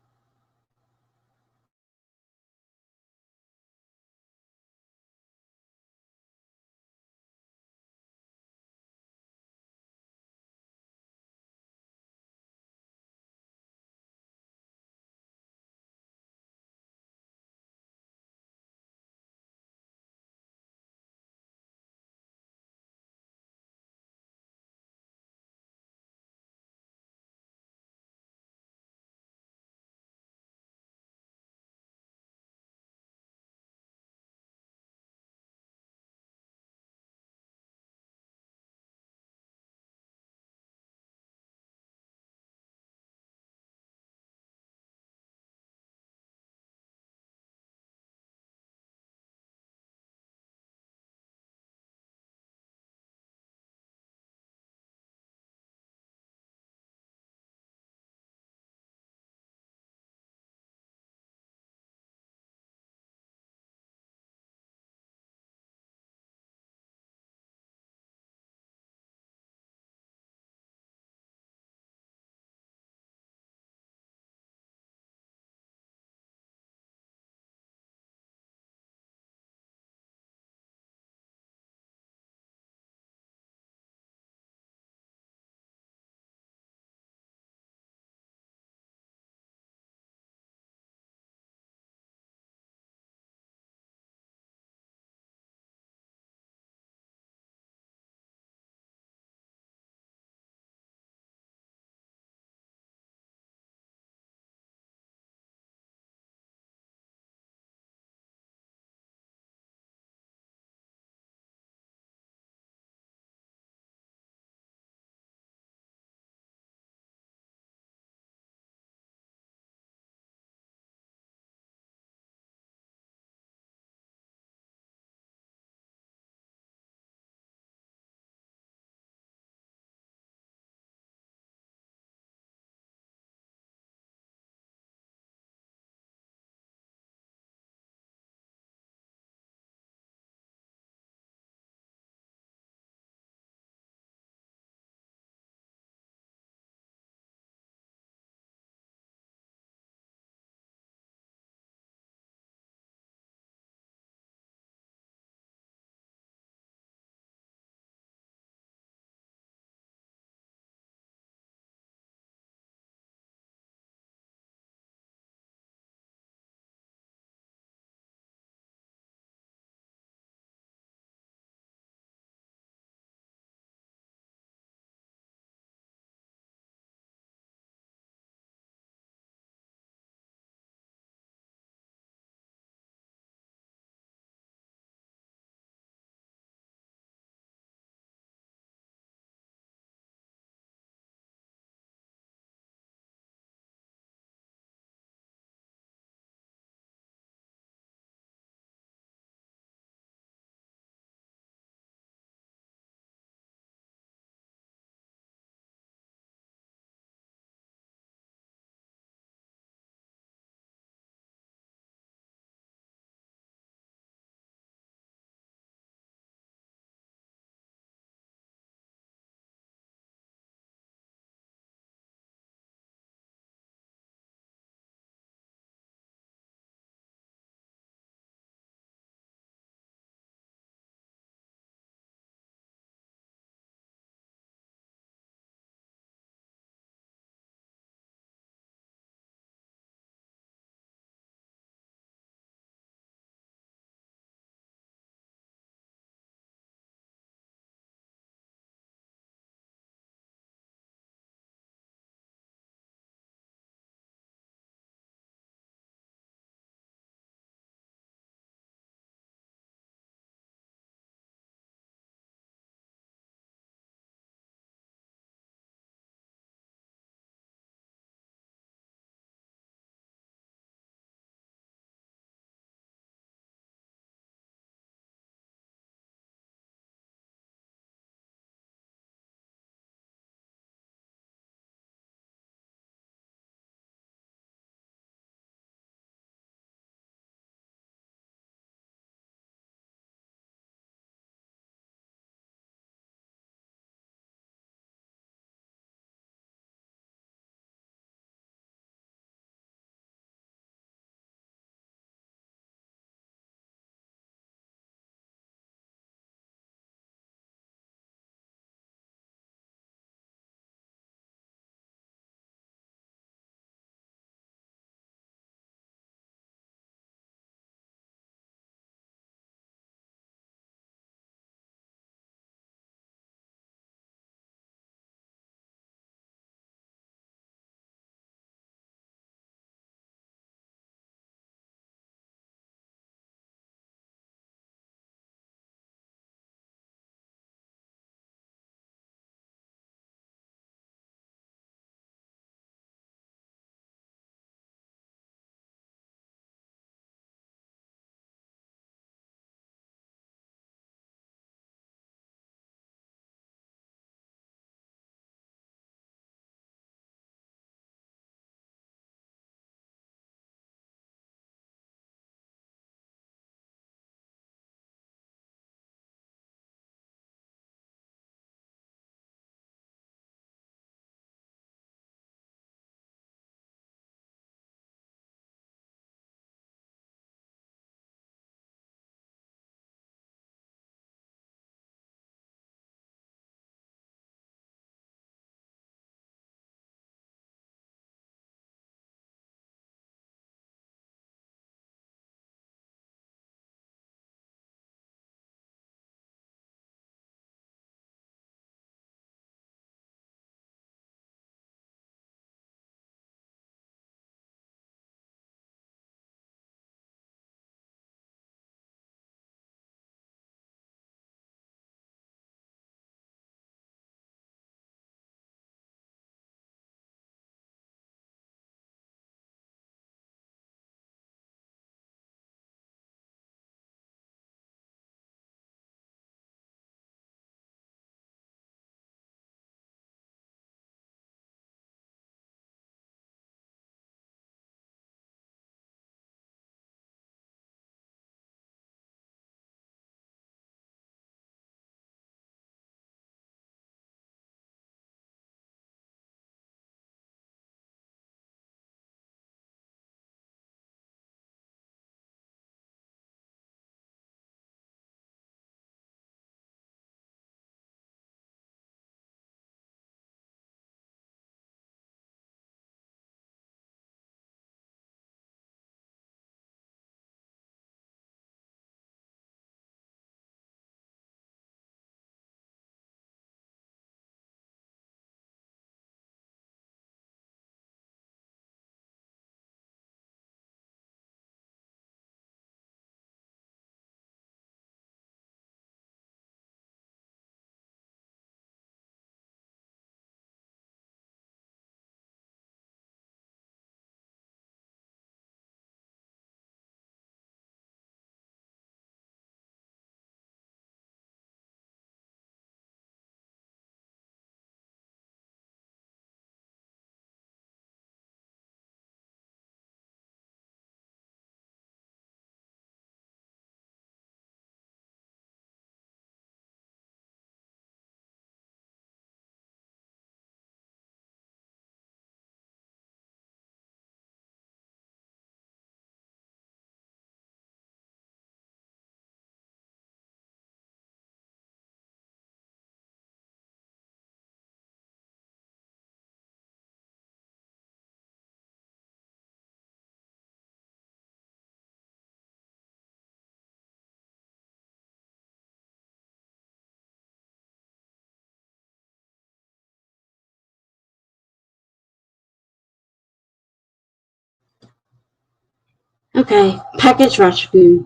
Okay, package rescue.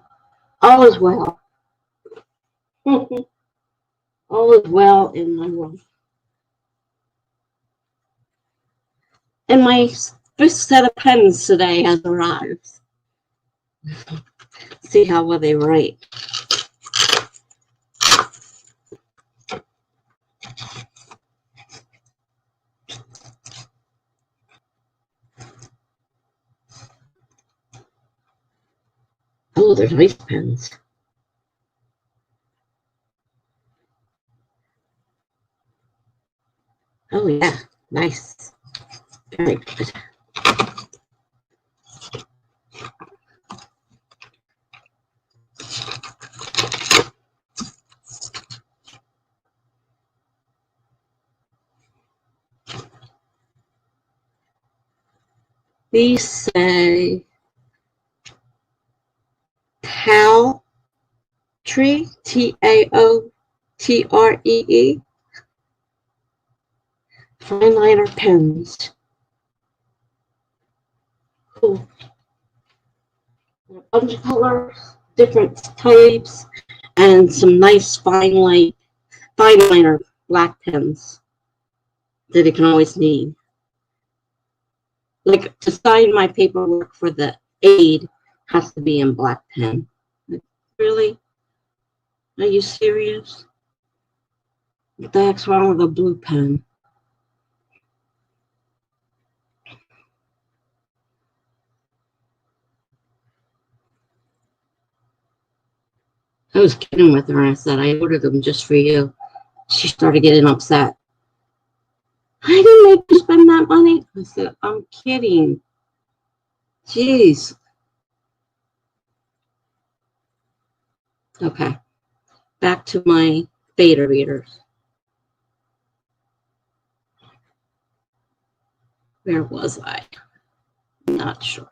All is well. All is well in my world. And my first set of pens today has arrived. See how well they write. Oh, they're nice pens. Oh, yeah, nice. Very good. These say Tao Tree, Taotree, fine liner pens. Cool. A bunch of colors, different types, and some nice fine liner black pens that you can always need. Like to sign my paperwork for the aid has to be in black pen. Like, really? Are you serious? What the heck's wrong with a blue pen? I was kidding with her and I said, I ordered them just for you. She started getting upset. I didn't make you spend that money. I said, I'm kidding. Jeez. Okay. Back to my beta readers. Where was I? Not sure.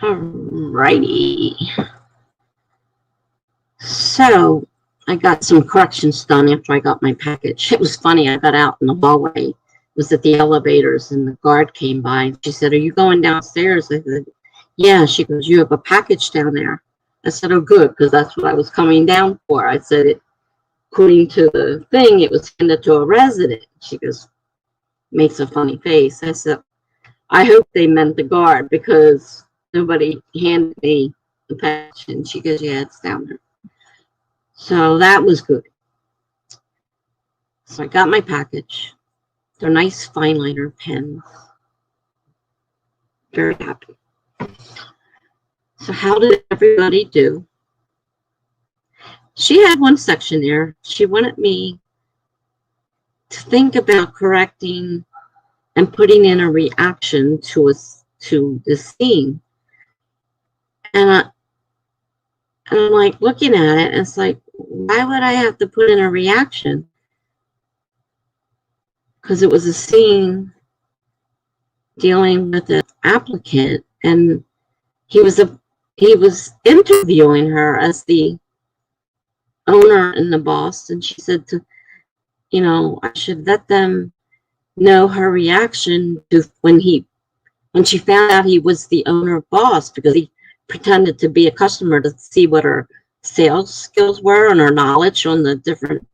Alrighty. So I got some corrections done after I got my package. It was funny. I got out in the hallway. It was at the elevators, and the guard came by. And she said, "Are you going downstairs?" I said, "Yeah." She goes, "You have a package down there." I said, "Oh, good, because that's what I was coming down for." I said, according to the thing, it was handed to a resident. She goes, makes a funny face. I said, "I hope they meant the guard, because nobody handed me the package." And she goes, "Yeah, it's down there." So that was good. So I got my package. They're nice fine liner pens. Very happy. So how did everybody do? She had one section there. She wanted me to think about correcting and putting in a reaction to the scene. And I'm like looking at it, and it's like, why would I have to put in a reaction? Because it was a scene dealing with an applicant, and he was interviewing her as the owner and the boss, and she said I should let them know her reaction to when she found out he was the owner boss, because he pretended to be a customer to see what her sales skills were and her knowledge on the different,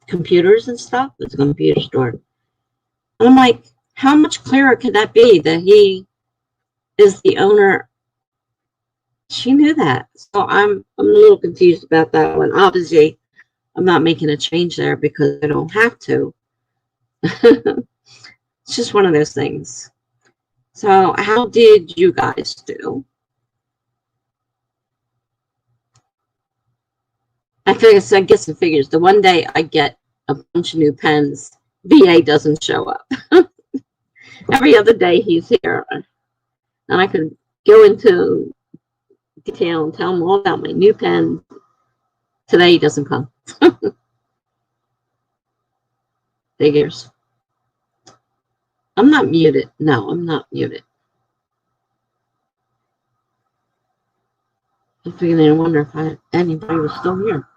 computers and stuff. It's a computer store. And I'm like, how much clearer could that be, that he is the owner? She knew that. So I'm a little confused about that one. Obviously, I'm not making a change there because I don't have to. It's just one of those things. So how did you guys do? I guess it figures the one day I get a bunch of new pens, VA doesn't show up. Every other day he's here. And I could go into detail and tell him all about my new pen. Today he doesn't come. Figures. I'm not muted. No, I'm not muted. I'm beginning to wonder if anybody was still here.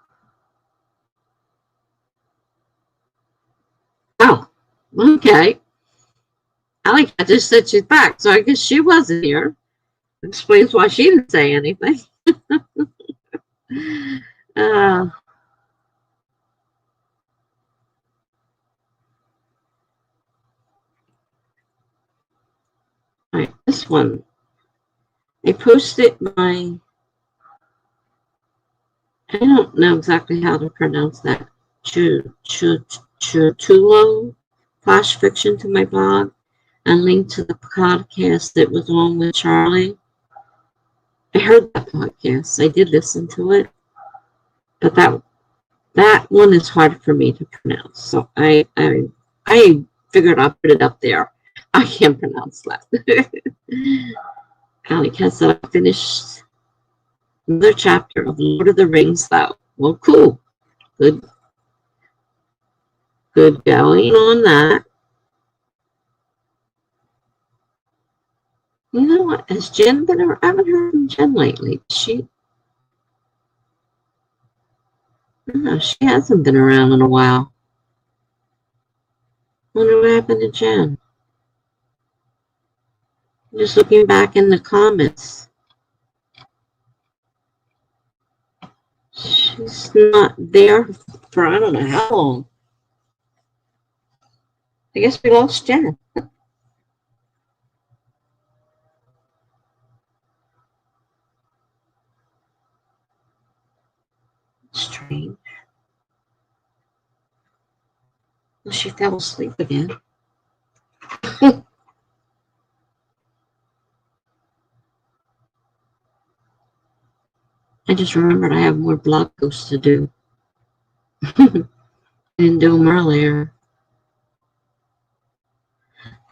Oh, okay. I just said she's back, so I guess she wasn't here. Explains why she didn't say anything. All right, this one. I posted I don't know exactly how to pronounce that. Chutulo flash fiction to my blog, and linked to the podcast that was on with Charlie. I heard that podcast. I did listen to it, but that one is hard for me to pronounce. So I figured I'll put it up there. I can't pronounce that. Allie Cat said I finished another chapter of Lord of the Rings, though. Well, cool. Good going on that. You know what? Has Jen been around? I haven't heard from Jen lately. No, she hasn't been around in a while. Wonder what happened to Jen. I'm just looking back in the comments. She's not there for I don't know how long. I guess we lost Jen. Strange. Well, she fell asleep again. I just remembered I have more blog posts to do. I didn't do them earlier.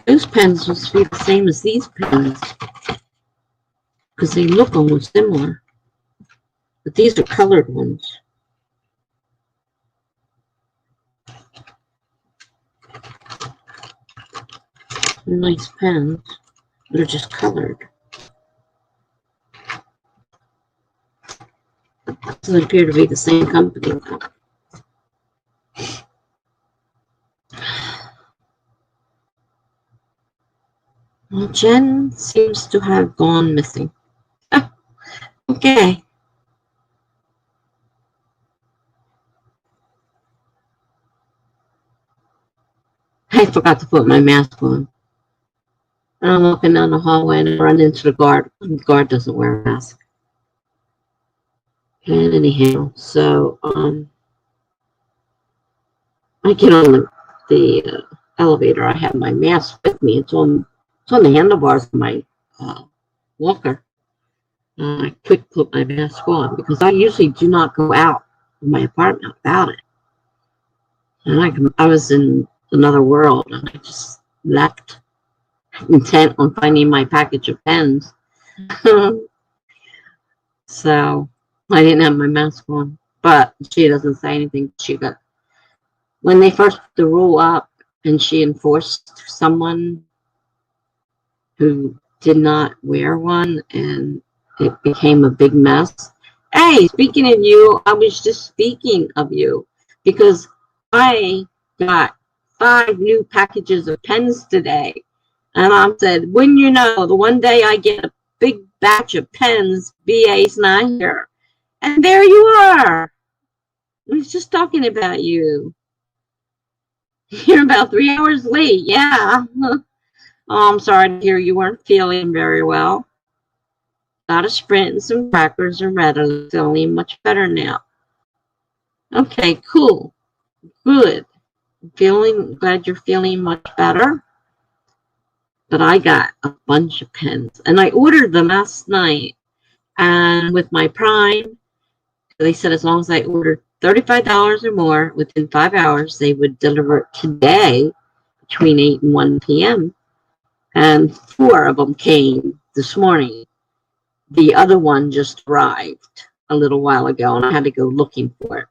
Those pens must be the same as these pens, because they look almost similar. But these are colored ones. Nice pens. They're just colored. Doesn't appear to be the same company. Well, Jen seems to have gone missing. Okay. I forgot to put my mask on. And I'm walking down the hallway and I run into the guard. The guard doesn't wear a mask. And anyhow, so I get on the elevator. I have my mask with me. It's on the handlebars of my walker. I quick put my mask on because I usually do not go out of my apartment without it. And I was in another world and I just left intent on finding my package of pens. So I didn't have my mask on, but she doesn't say anything. When they first put the rule up and she enforced someone who did not wear one and it became a big mess. Hey, speaking of you, I was just speaking of you because I got 5 new packages of pens today. And I said, wouldn't you know, the one day I get a big batch of pens, BA's not here. And there you are. I was just talking about you. You're about 3 hours late. Yeah. Oh, I'm sorry to hear you weren't feeling very well. Got a Sprint and some crackers and readily feeling much better now. Okay, cool. Good. Glad you're feeling much better. But I got a bunch of pens. And I ordered them last night. And with my Prime, they said as long as I ordered $35 or more within 5 hours, they would deliver it today between 8 and 1 p.m. And 4 of them came this morning. The other one just arrived a little while ago, and I had to go looking for it.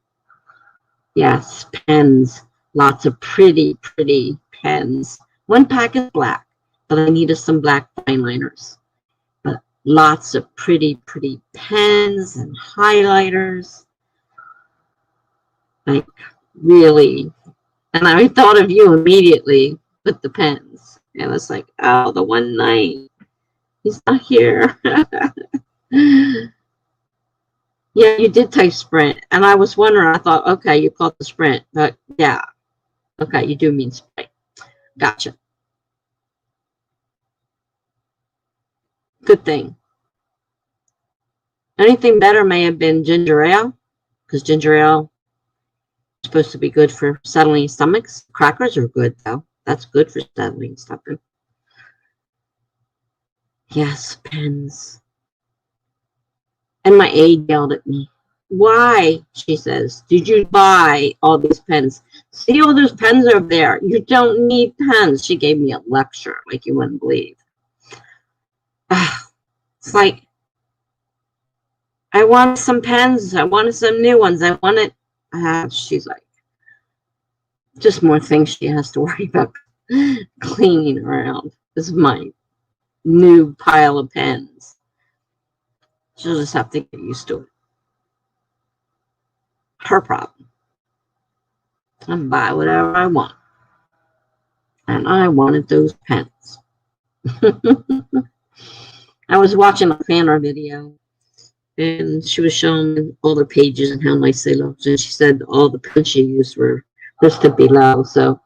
Yes, pens. Lots of pretty, pretty pens. One pack is black, but I needed some black fine liners. But lots of pretty, pretty pens and highlighters. Like, really. And I thought of you immediately with the pens. And it's like, oh, the one night. He's not here. Yeah, you did type Sprint. And I was wondering, I thought, okay, you called the Sprint. But yeah. Okay, you do mean Sprint. Gotcha. Good thing. Anything better may have been ginger ale. Because ginger ale is supposed to be good for settling stomachs. Crackers are good, though. That's good for settling stomach. Yes, pens. And my aide yelled at me. Why, she says, did you buy all these pens? See all those pens over there? You don't need pens. She gave me a lecture like you wouldn't believe. It's like, I wanted some pens. I wanted some new ones. I wanted, she's like, just more things she has to worry about cleaning around. This is my new pile of pens. She'll just have to get used to it. Her problem. I buy whatever I want. And I wanted those pens. I was watching a planner video. And she was showing all the pages and how nice they looked. And she said all the pens she used were listed below. So,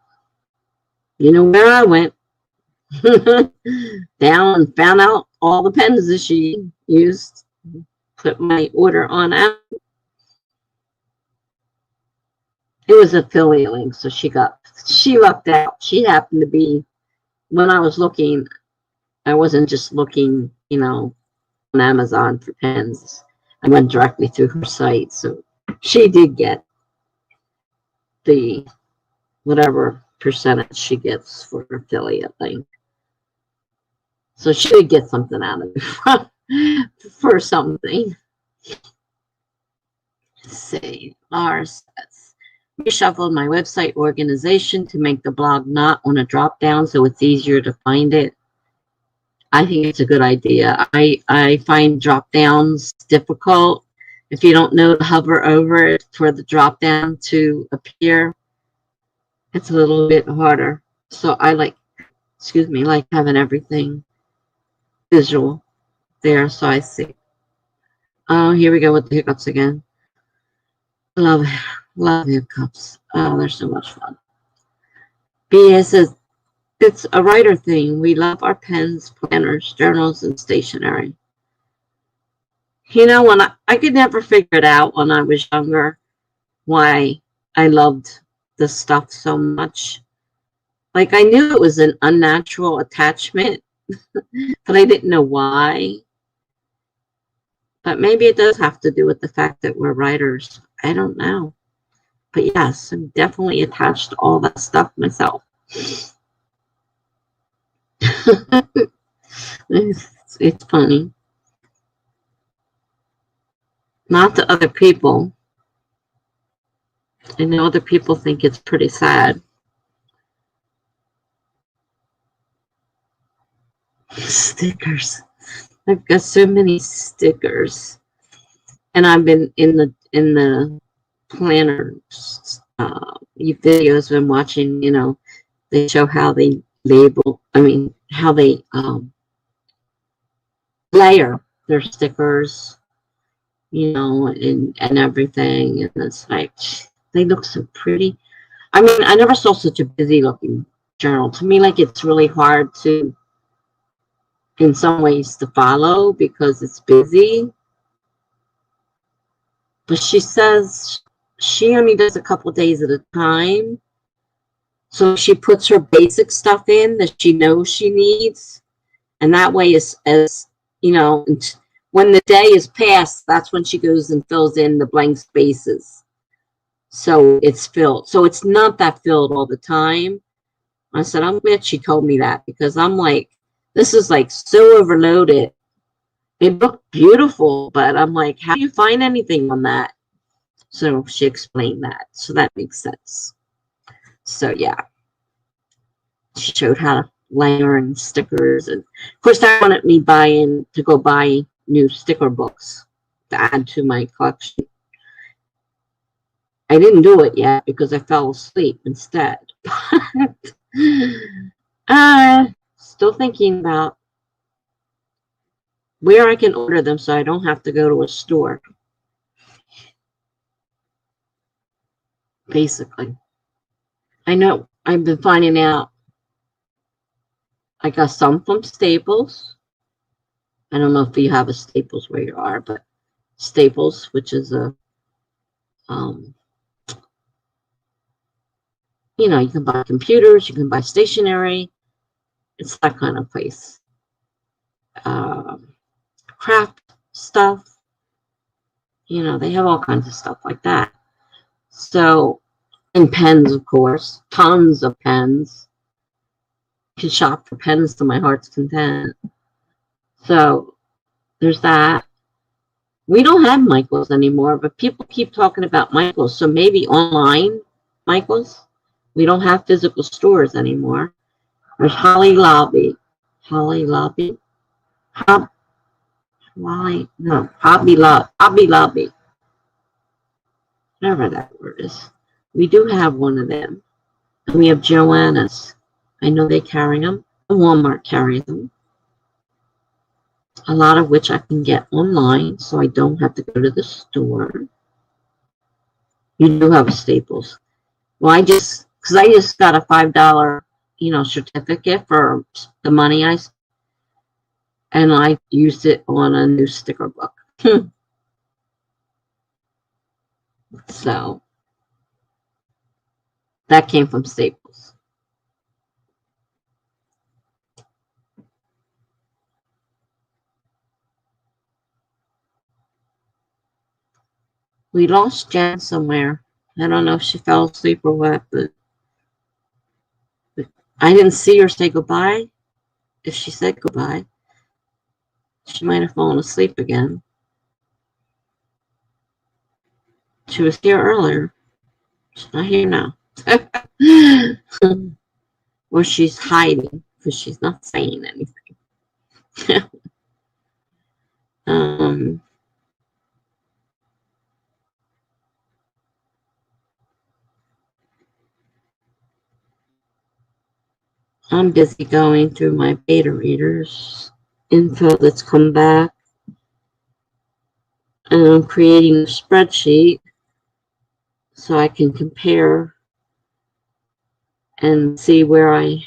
you know where I went. Down and found out all the pens that she used. Put my order on out. It was affiliate link, so she lucked out. She happened to be, when I was looking, I wasn't just looking, on Amazon for pens. I went directly through her site, so she did get the whatever percentage she gets for affiliate link. So she did get something out of it for something. Let's see, Lars says, reshuffled my website organization to make the blog not on a drop down so it's easier to find it. I think it's a good idea. I find drop downs difficult If you don't know to hover over it for the drop down to appear, it's a little bit harder. So I like, excuse me, like having everything visual there so I see. Oh, here we go with the hiccups again. Love, love hiccups. Oh, they're so much fun. BA says, it's a writer thing. We love our pens, planners, journals, and stationery. You know, when I could never figure it out when I was younger why I loved this stuff so much. Like, I knew it was an unnatural attachment, but I didn't know why. But maybe it does have to do with the fact that we're writers. I don't know. But yes, I'm definitely attached to all that stuff myself. It's funny. Not to other people. I know other people think it's pretty sad. Stickers. I've got so many stickers. And I've been in the planner videos been watching, you know, they show how they label, how they layer their stickers, you know, and everything. And it's like, they look so pretty. I mean, I never saw such a busy looking journal. To me, like, it's really hard to, in some ways, to follow because it's busy. But she says she only does a couple days at a time. So she puts her basic stuff in that she knows she needs. And that way, as you know, when the day is past, that's when she goes and fills in the blank spaces. So it's filled. So it's not that filled all the time. I said, I'm glad she told me that because I'm like, this is like so overloaded. It looked beautiful, but I'm like, how do you find anything on that? So she explained that. So that makes sense. So yeah, she showed how to layer and stickers. And of course, I wanted me to go buy new sticker books to add to my collection. I didn't do it yet because I fell asleep instead. Still thinking about where I can order them so I don't have to go to a store. Basically. I know I've been finding out I got some from Staples. I don't know if you have a Staples where you are, but Staples, which is a, you know, you can buy computers, you can buy stationery. It's that kind of place. Craft stuff. You know, they have all kinds of stuff like that. So, and pens, of course, tons of pens. You can shop for pens to my heart's content. So, there's that. We don't have Michaels anymore, but people keep talking about Michaels. So maybe online Michaels. We don't have physical stores anymore. There's Hobby Lobby. Hobby Lobby. Hobby Lobby. Whatever that word is. We do have one of them. And we have Joanna's. I know they carry them. Walmart carries them. A lot of which I can get online, so I don't have to go to the store. You do have a Staples. Well, because I just got a $5, you know, certificate for the money and I used it on a new sticker book. So that came from Staples. We lost Jen somewhere. I don't know if she fell asleep or what, but I didn't see her say goodbye. If she said goodbye, she might have fallen asleep again. She was here earlier. She's not here now. Or she's hiding because she's not saying anything. I'm busy going through my beta readers info that's come back, and I'm creating a spreadsheet so I can compare and see where I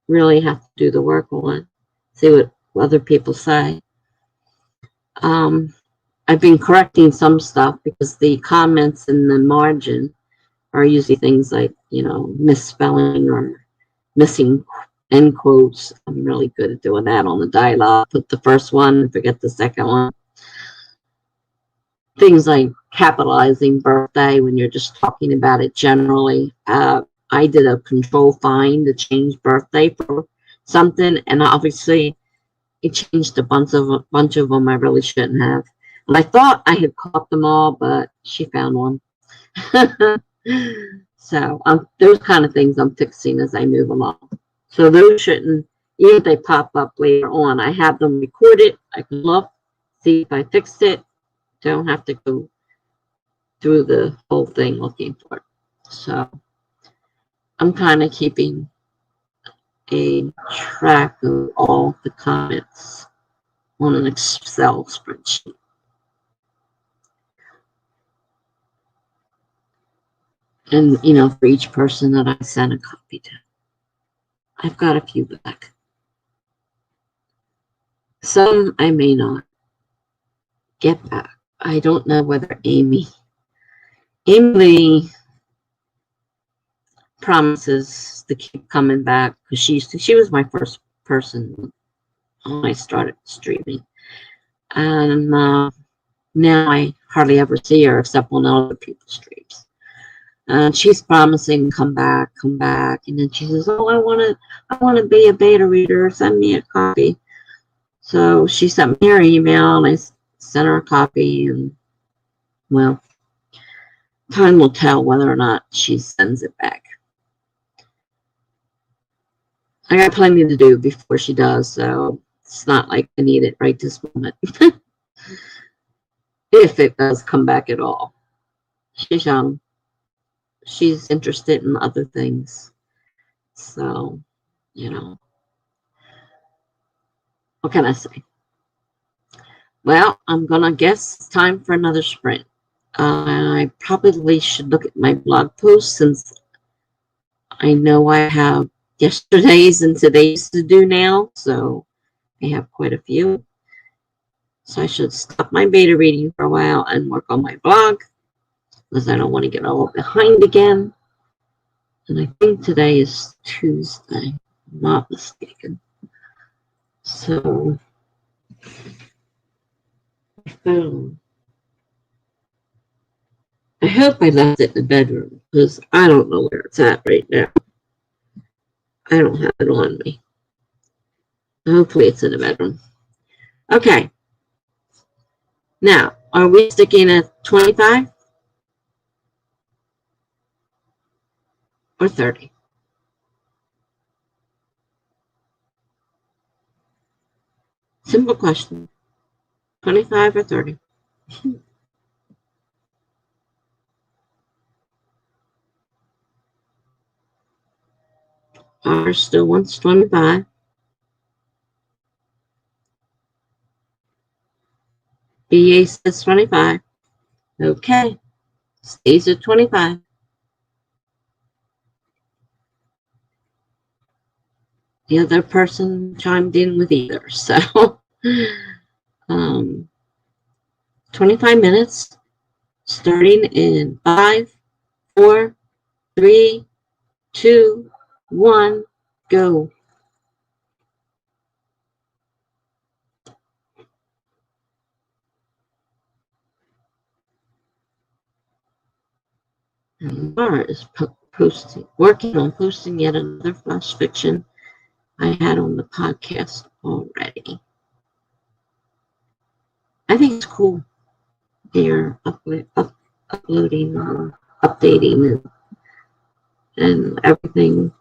really have to do the work on, see what other people say. I've been correcting some stuff because the comments in the margin are usually things like, misspelling or missing end quotes. I'm really good at doing that on the dialogue. Put the first one and forget the second one. Things like capitalizing birthday when you're just talking about it generally. I did a control find to change birthday for something, and obviously it changed a bunch of them I really shouldn't have. And I thought I had caught them all, but she found one. So those kind of things I'm fixing as I move along. So those shouldn't, even if they pop up later on, I have them recorded. I can look, see if I fixed it. Don't have to go through the whole thing looking for it. So I'm kind of keeping a track of all the comments on an Excel spreadsheet. And, for each person that I sent a copy to, I've got a few back. Some I may not get back. I don't know whether Amy promises to keep coming back because she was my first person when I started streaming. And now I hardly ever see her except on other people's streams. And she's promising come back. And then she says, "Oh, I want to be a beta reader. Send me a copy." So she sent me her email, and I sent her a copy. And well, time will tell whether or not she sends it back. I got plenty to do before she does, so it's not like I need it right this moment. If it does come back at all. She's young. She's interested in other things. So, what can I say? Well, I'm going to guess it's time for another sprint. I probably should look at my blog post since I know I have yesterday's and today's to do now. So I have quite a few. So I should stop my beta reading for a while and work on my blog because I don't want to get all behind again. And I think today is Tuesday, I'm not mistaken. So, I hope I left it in the bedroom because I don't know where it's at right now. I don't have it on me. Hopefully it's in the bedroom. Okay. Now, are we sticking at 25 or 30? Simple question. 25 or 30? R still wants 25. BA says 25. Okay. Stays at 25. The other person chimed in with either. So, 25 minutes starting in 5, 4, 3, 2, 1, go. And Laura is working on posting yet another flash fiction I had on the podcast already. I think it's cool. They're uploading, updating, and everything,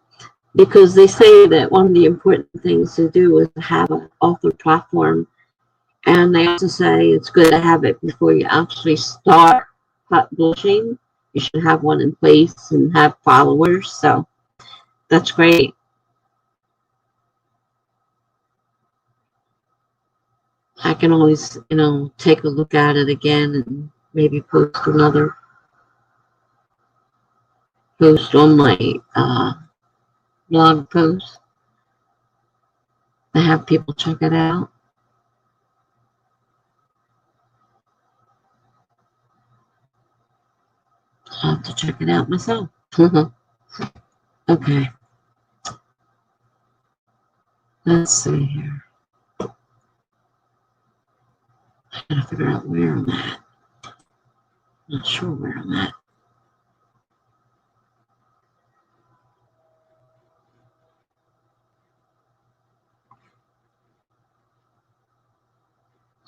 because they say that one of the important things to do is to have an author platform, and they also say it's good to have it before you actually start publishing. You should have one in place and have followers, so that's great. I can always, take a look at it again and maybe post another post on my blog post to have people check it out. I'll have to check it out myself. Okay. Let's see here. I gotta figure out where I'm at. Not sure where I'm at.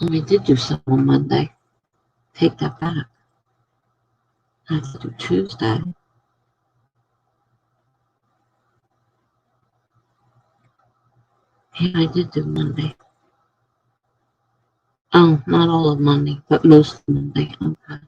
Oh, we did do something on Monday. Take that back. I have to do Tuesday. Yeah, I did do Monday. Oh, not all of Monday, but most of Monday. Okay.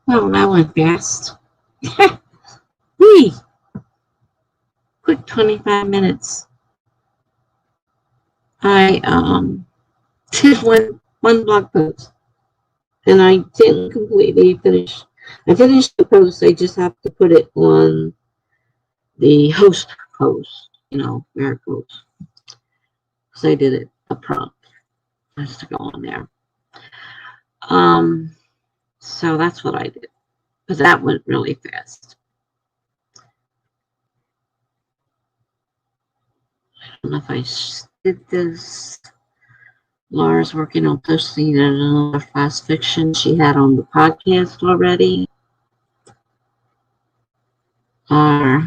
Well, that went fast. Whee! Quick 25 minutes. I did one blog post, and I didn't completely finish. I finished the post. I just have to put it on the host post, where it goes. So I did it a prompt just to go on there. So that's what I did, but that went really fast. I don't know if I did this. Laura's working on posting another fast fiction she had on the podcast already. All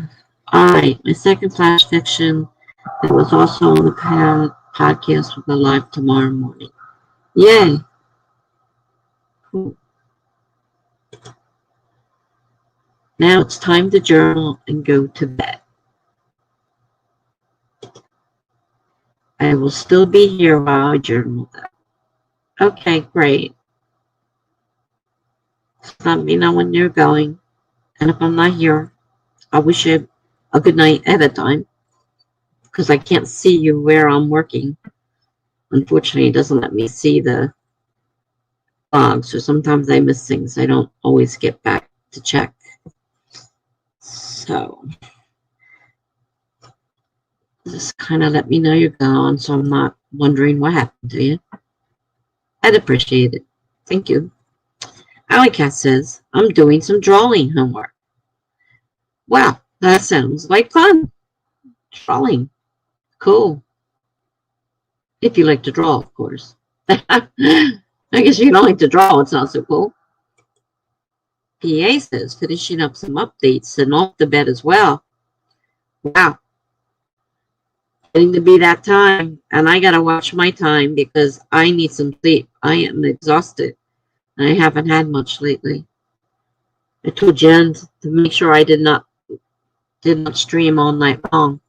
right, my second flash fiction that was also on the podcast will go live tomorrow morning. Yay! Cool. Now it's time to journal and go to bed. I will still be here while I journal though. Okay, great. Just let me know when you're going. And if I'm not here, I wish you a good night at a time, because I can't see you where I'm working. Unfortunately, it doesn't let me see the log, so sometimes I miss things. I don't always get back to check. So just kind of let me know you're gone, so I'm not wondering what happened to you. I'd appreciate it. Thank you. Alley Cat says, I'm doing some drawing homework. Wow, that sounds like fun. Drawing. Cool. If you like to draw, of course. I guess if you don't like to draw, it's not so cool. PA says, finishing up some updates and off the bed as well. Wow. Getting to be that time, and I gotta watch my time because I need some sleep. I am exhausted. I haven't had much lately. I told Jen to make sure I did not stream all night long.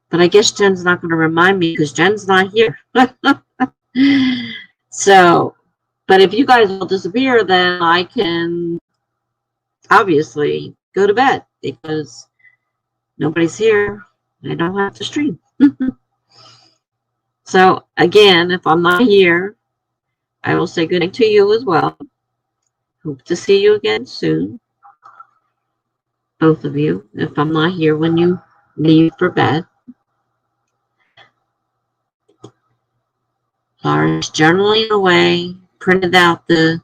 But I guess Jen's not going to remind me because Jen's not here. So, but if you guys will disappear, then I can obviously go to bed because nobody's here. I don't have to stream. So, again, if I'm not here, I will say good night to you as well. Hope to see you again soon. Both of you, if I'm not here when you leave for bed. Laura's journaling away, printed out the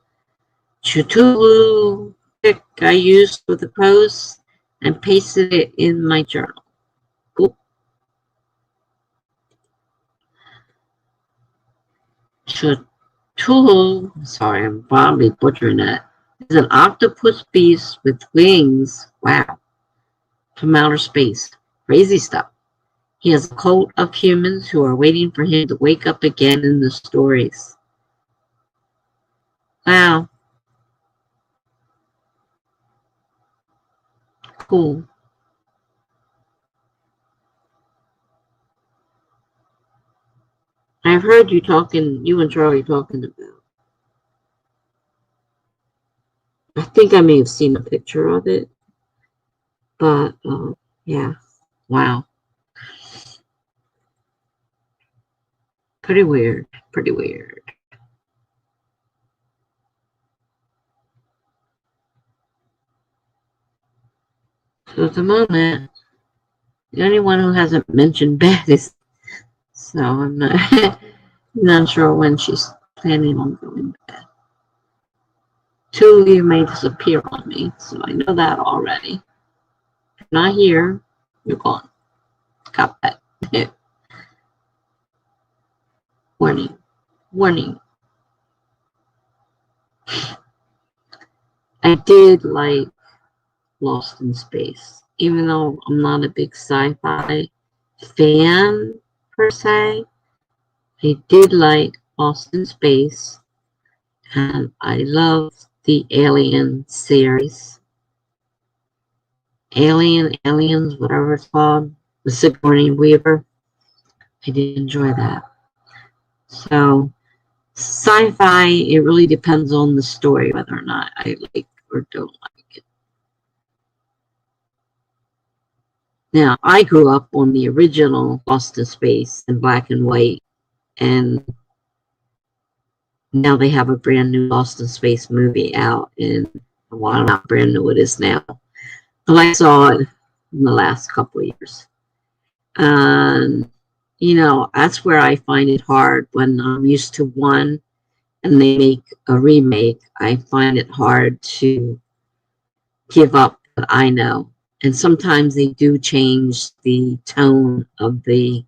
Cthulhu pic I used for the post, and pasted it in my journal. Cool. Cthulhu, sorry, I'm probably butchering that, is an octopus beast with wings. Wow. From outer space. Crazy stuff. He has a cult of humans who are waiting for him to wake up again in the stories. Wow. Cool. I've heard you and Charlie talking about. I think I may have seen a picture of it. But, yeah. Wow. Pretty weird. Pretty weird. So at the moment, the only one who hasn't mentioned bed is, so I'm not sure when she's planning on going to bed. Two of you may disappear on me, so I know that already. If you're not here, you're gone. Got that. Warning. Warning. I did like Lost in Space, even though I'm not a big sci-fi fan per se. I did like Lost in Space, and I love the Alien series. Aliens, whatever it's called, the Sigourney Weaver. I did enjoy that. So, sci-fi, it really depends on the story, whether or not I like or don't like it. Now, I grew up on the original Lost in Space in black and white, and now they have a brand new Lost in Space movie out, and well, I don't know how brand new it is now, but I saw it in the last couple of years. And, you know, that's where I find it hard when I'm used to one and they make a remake. I find it hard to give up what I know. And sometimes they do change the tone of the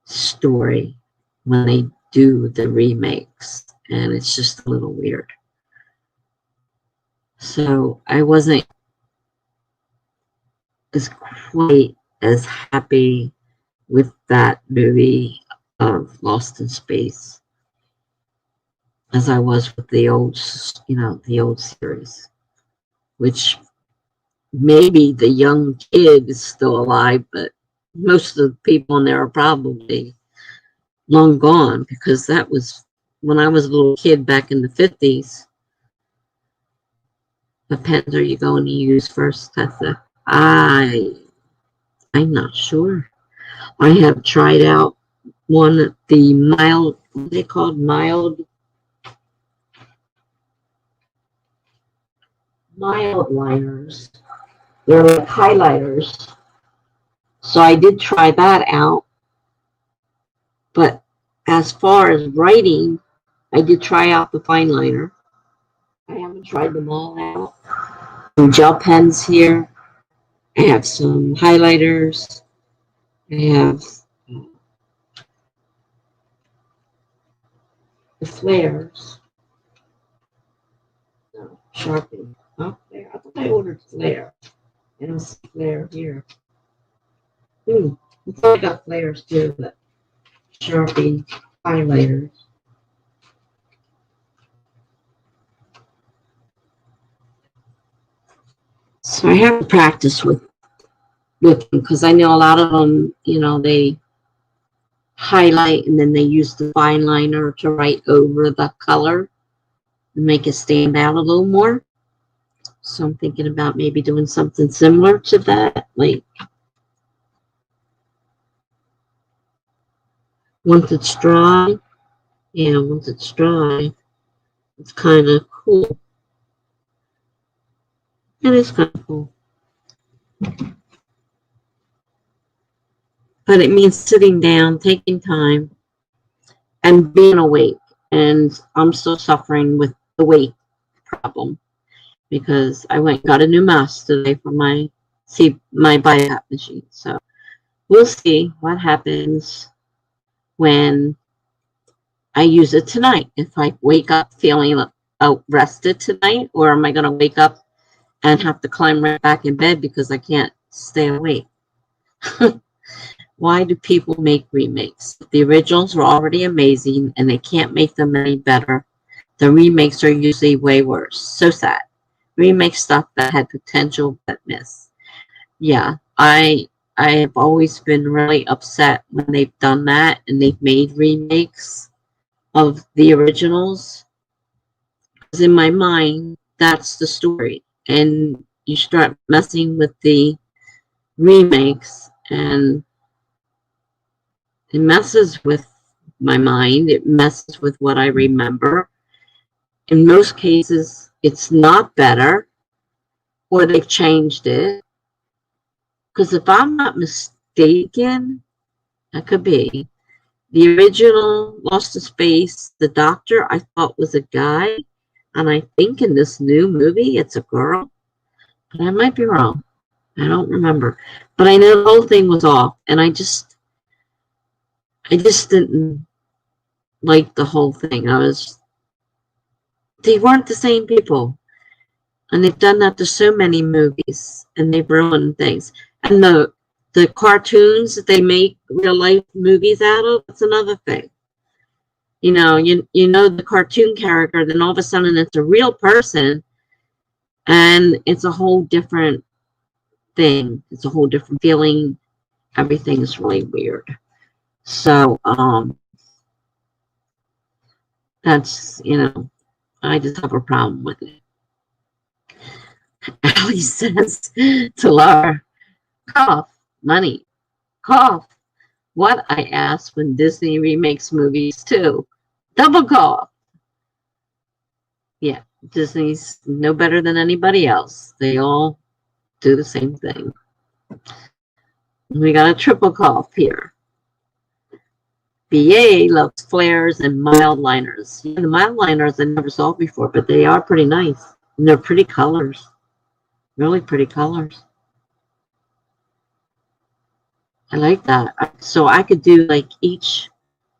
story when they do the remakes, and it's just a little weird. So I wasn't as quite as happy with that movie of Lost in Space as I was with the old, you know, the old series, which maybe the young kid is still alive, but most of the people in there are probably long gone, because that was when I was a little kid back in the 50s. What pens are you going to use first, Tessa? I'm not sure. I have tried out one, the mild, what are they called? Mild liners. They're like highlighters. So I did try that out. But as far as writing, I did try out the fine liner. I haven't tried them all out. Some gel pens here. I have some highlighters. I have the flares. No, Sharpie. Not flare. I thought I ordered flare. I don't see flare here. I thought I got flares too, but Sharpie highlighters. So I have to practice with them, because I know a lot of them, you know, they highlight and then they use the fine liner to write over the color and make it stand out a little more. So I'm thinking about maybe doing something similar to that. Like, once it's dry, yeah, once it's dry, it's kind of cool. It is kind of cool. But it means sitting down, taking time, and being awake. And I'm still suffering with the weight problem, because I went and got a new mouse today for my BiPAP machine. So we'll see what happens when I use it tonight. If I wake up feeling rested tonight, or am I going to wake up and have to climb right back in bed because I can't stay awake? Why do people make remakes? The originals were already amazing and they can't make them any better. The remakes are usually way worse. So sad. Remake stuff that had potential but missed. Yeah, I have always been really upset when they've done that and they've made remakes of the originals. Because in my mind, that's the story. And you start messing with the remakes, and it messes with my mind. It messes with what I remember. In most cases, it's not better, or they've changed it. Because if I'm not mistaken, that could be, the original Lost in Space, the doctor I thought was a guy, and I think in this new movie it's a girl. But I might be wrong. I don't remember. But I know the whole thing was off, and I just didn't like the whole thing. They weren't the same people. And they've done that to so many movies, and they've ruined things. And the cartoons that they make real life movies out of, that's another thing. You know, you know the cartoon character, then all of a sudden it's a real person, and it's a whole different thing. It's a whole different feeling. Everything is really weird. So, that's, you know, I just have a problem with it. Allie says to Laura, cough, money, cough. What, I asked, when Disney remakes movies too. Double cough. Yeah, Disney's no better than anybody else. They all do the same thing. We got a triple cough here. BA loves flares and mild liners. Yeah, the mild liners I never saw before, but they are pretty nice. And they're pretty colors. Really pretty colors. I like that. So I could do like each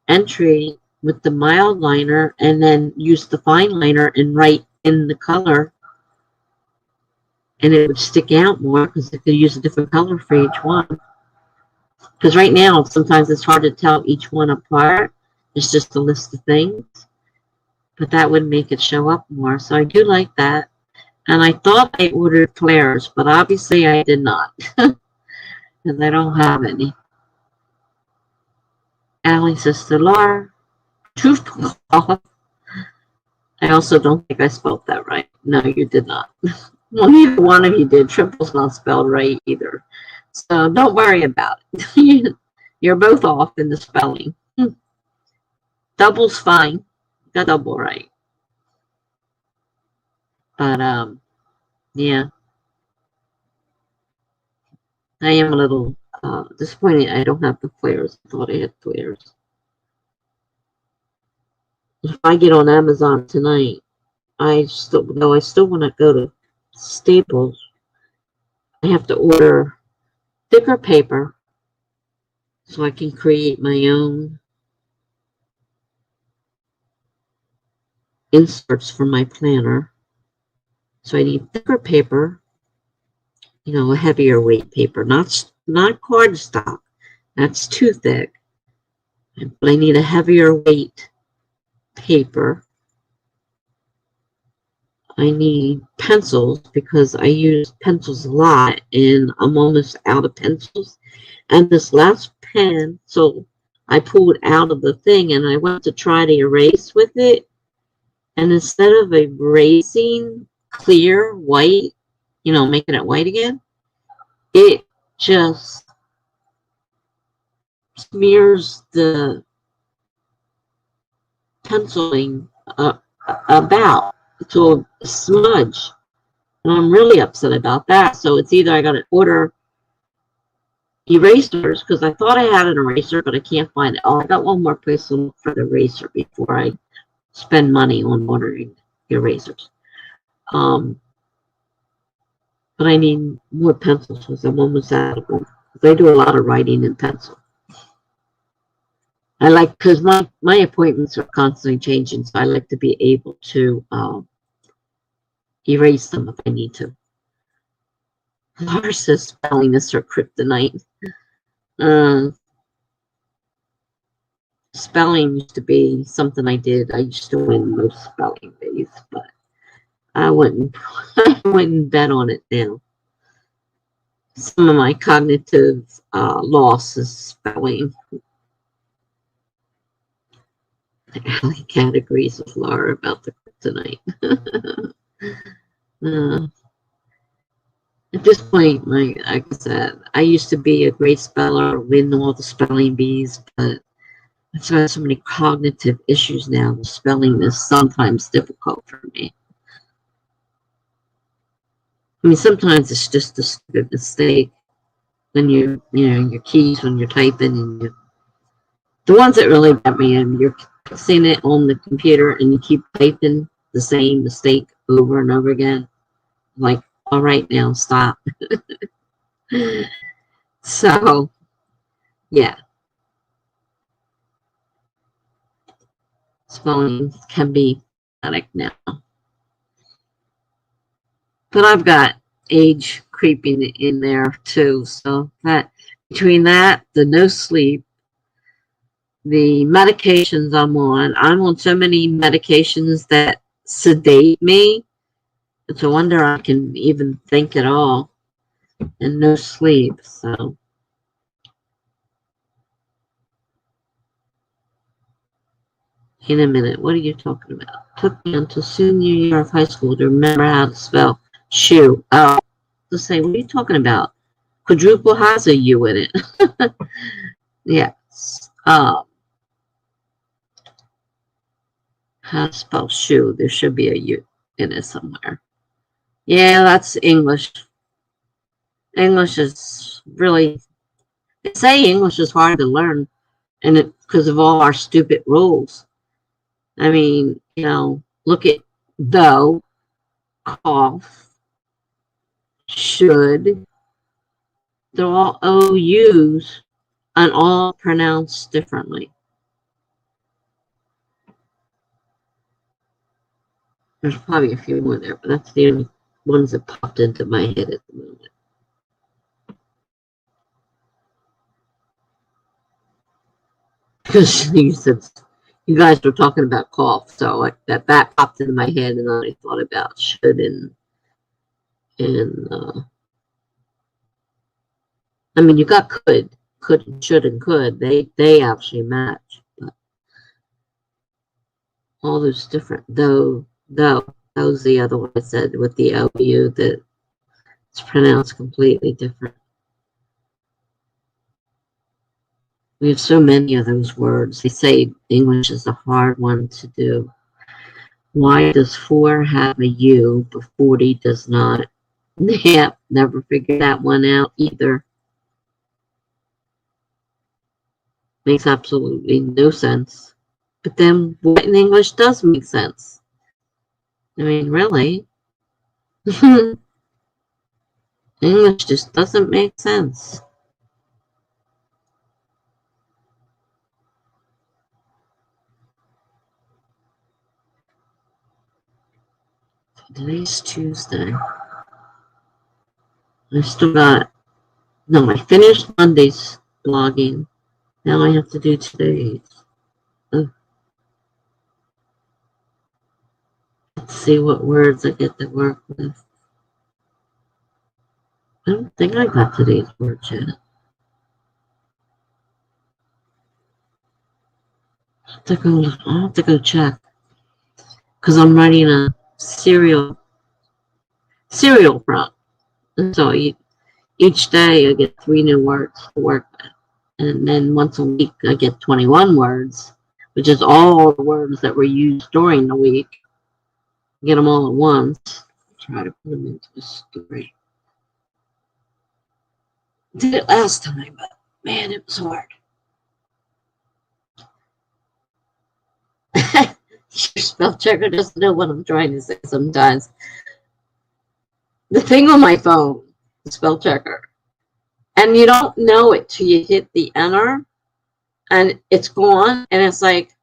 entry with the mild liner and then use the fine liner and write in the color. And it would stick out more because I could use a different color for each one. Because right now, sometimes it's hard to tell each one apart. It's just a list of things. But that would make it show up more. So I do like that. And I thought I ordered flares, but obviously I did not. Because I don't have any. Allie says to Laura, truth cough. I also don't think I spelled that right. No, you did not. Well, neither one of you did. Triple's not spelled right either. So don't worry about it. You're both off in the spelling. Double's fine. Got double right. But, yeah. I am a little disappointed I don't have the flares. I thought I had flares. If I get on Amazon tonight, I still want to go to Staples. I have to order thicker paper so I can create my own inserts for my planner. So I need thicker paper, a heavier weight paper, not cardstock. That's too thick. But I need a heavier weight paper. I need pencils because I use pencils a lot and I'm almost out of pencils. And this last pen, so I pulled out of the thing and I went to try to erase with it. And instead of erasing clear white, making it white again, it just smears the penciling about to a smudge. And I'm really upset about that. So it's either I got to order erasers because I thought I had an eraser, but I can't find it. Oh, I got one more place to look for the eraser before I spend money on ordering erasers. But I need more pencils because I'm almost out of them. I do a lot of writing in pencil. I like, because my appointments are constantly changing, so I like to be able to erase them if I need to. Laura says spelling is her kryptonite. Spelling used to be something I did. I used to win most spelling bees, but I wouldn't bet on it now. Some of my cognitive loss is spelling. Allie Cat agrees with Laura about the kryptonite. At this point, like I said, I used to be a great speller, win all the spelling bees, but I've had so many cognitive issues now. The spelling is sometimes difficult for me. I mean, sometimes it's just a stupid mistake when your keys when you're typing, and the ones that really get me, and you're seeing it on the computer and you keep typing the same mistake over and over again. I'm like, all right, now stop. So, yeah. Spelling can be pathetic now. But I've got age creeping in there too. So that between that, the no sleep, the medications I'm on so many medications that sedate me. It's a wonder I can even think at all. And no sleep, so. In a minute, what are you talking about? Took me until senior year of high school to remember how to spell shoe. Oh, to say, what are you talking about? Quadruple has a U in it. Yes. How to spell shoe? There should be a U in it somewhere. Yeah, that's English. English is really, they say English is hard to learn, and it because of all our stupid rules. I mean, you know, look at though, cough, should. They're all OUs and all pronounced differently. There's probably a few more there, but that's the only ones that popped into my head at the moment. Because you said you guys were talking about cough, so like that popped into my head, and then I thought about should and I mean you got could, and should, and could. They actually match, but all those different though that was the other one I said with the OU that it's pronounced completely different. We have so many of those words. They say English is a hard one to do. Why does 4 have a U, but 40 does not? Yep, never figured that one out either. Makes absolutely no sense. But then what in English does make sense? I mean, really? English just doesn't make sense. Today's Tuesday. I still got, no, I finished Monday's blogging. Now I have to do today's. Oh. Let's see what words I get to work with. I don't think I got today's words yet. I'll have to go check. Because I'm writing a serial prompt. And so each day I get 3 new words to work with. And then once a week I get 21 words, which is all the words that were used during the week. Get them all at once. Try to put them into a story. Did it last time, but man, it was hard. Your spell checker doesn't know what I'm trying to say sometimes. The thing on my phone, the spell checker, and you don't know it till you hit the enter, and it's gone, and it's like,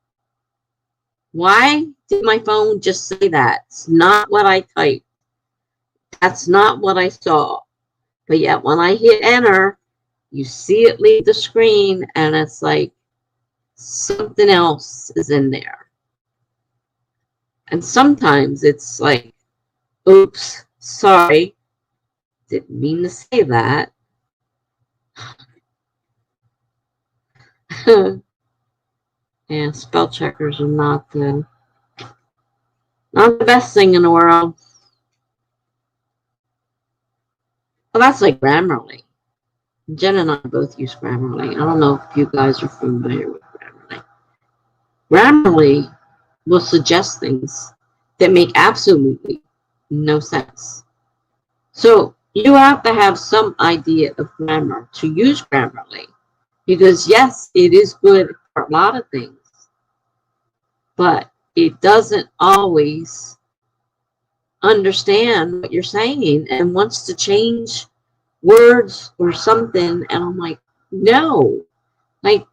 why did my phone just say that? It's not what I typed. That's not what I saw. But yet when I hit enter, you see it leave the screen, and it's like something else is in there. And sometimes it's like, oops, sorry, didn't mean to say that. Yeah, spell checkers are not the best thing in the world. Well, that's like Grammarly. Jen and I both use Grammarly. I don't know if you guys are familiar with Grammarly. Grammarly will suggest things that make absolutely no sense. So you have to have some idea of grammar to use Grammarly. Because yes, it is good for a lot of things. But it doesn't always understand what you're saying and wants to change words or something. And I'm like, no. Like,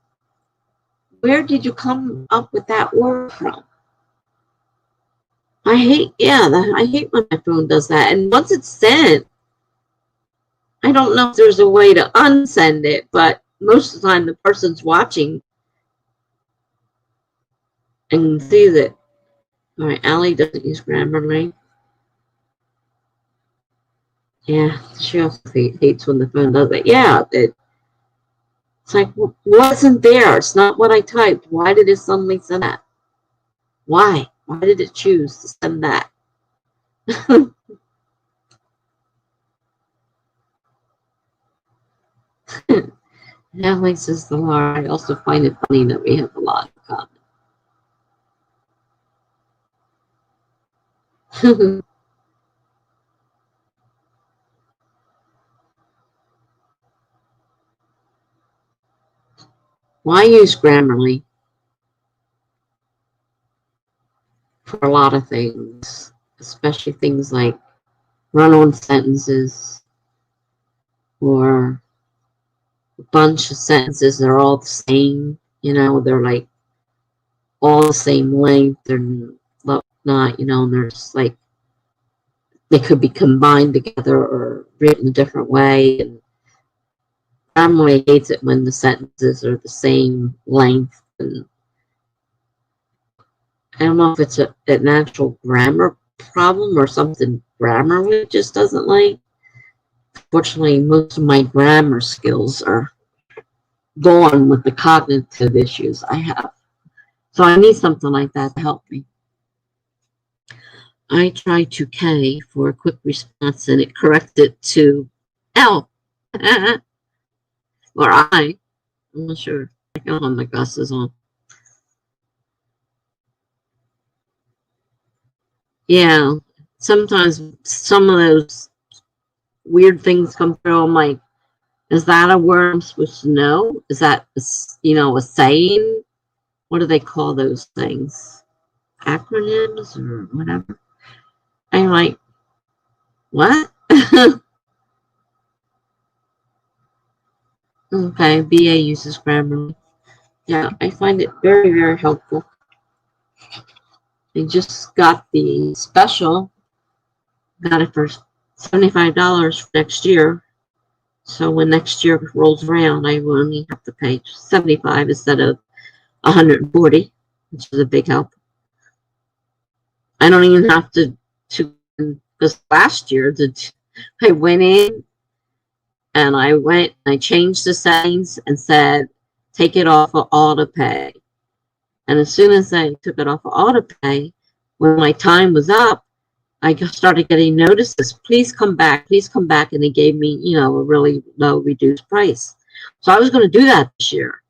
where did you come up with that word from? I hate when my phone does that. And once it's sent, I don't know if there's a way to unsend it, but most of the time the person's watching and sees it. All right, Allie doesn't use Grammarly. Yeah, she also hates when the phone does it. Yeah, it's like, wasn't there? It's not what I typed. Why did it suddenly send that? Why? Why did it choose to send that? Alex is the Lord. I also find it funny that we have a lot in common. Well, I use Grammarly for a lot of things, especially things like run-on sentences or a bunch of sentences that are all the same. You know, they're like all the same length. They're not, you know, and they're just like they could be combined together or written a different way. And Grammarly hates it when the sentences are the same length. And I don't know if it's an actual grammar problem or something Grammarly just doesn't like. Fortunately, most of my grammar skills are gone with the cognitive issues I have. So I need something like that to help me. I tried to K for a quick response and it corrected to L. Or I. I'm not sure. I don't have my glasses on. Yeah. Sometimes some of those weird things come through. I'm like, is that a word I'm supposed to know? Is that, you know, a saying? What do they call those things? Acronyms or whatever? I'm like, what? Okay, BA uses Grammarly. Yeah, I find it very, very helpful. I just got the special. Got it for $75 for next year. So when next year rolls around, I will only have to pay $75 instead of $140, which is a big help. I don't even have to because last year I went in and I changed the settings and said take it off of auto pay. And as soon as I took it off of auto pay, when my time was up, I started getting notices. Please come back. Please come back. And they gave me, you know, a really low reduced price. So I was going to do that this year.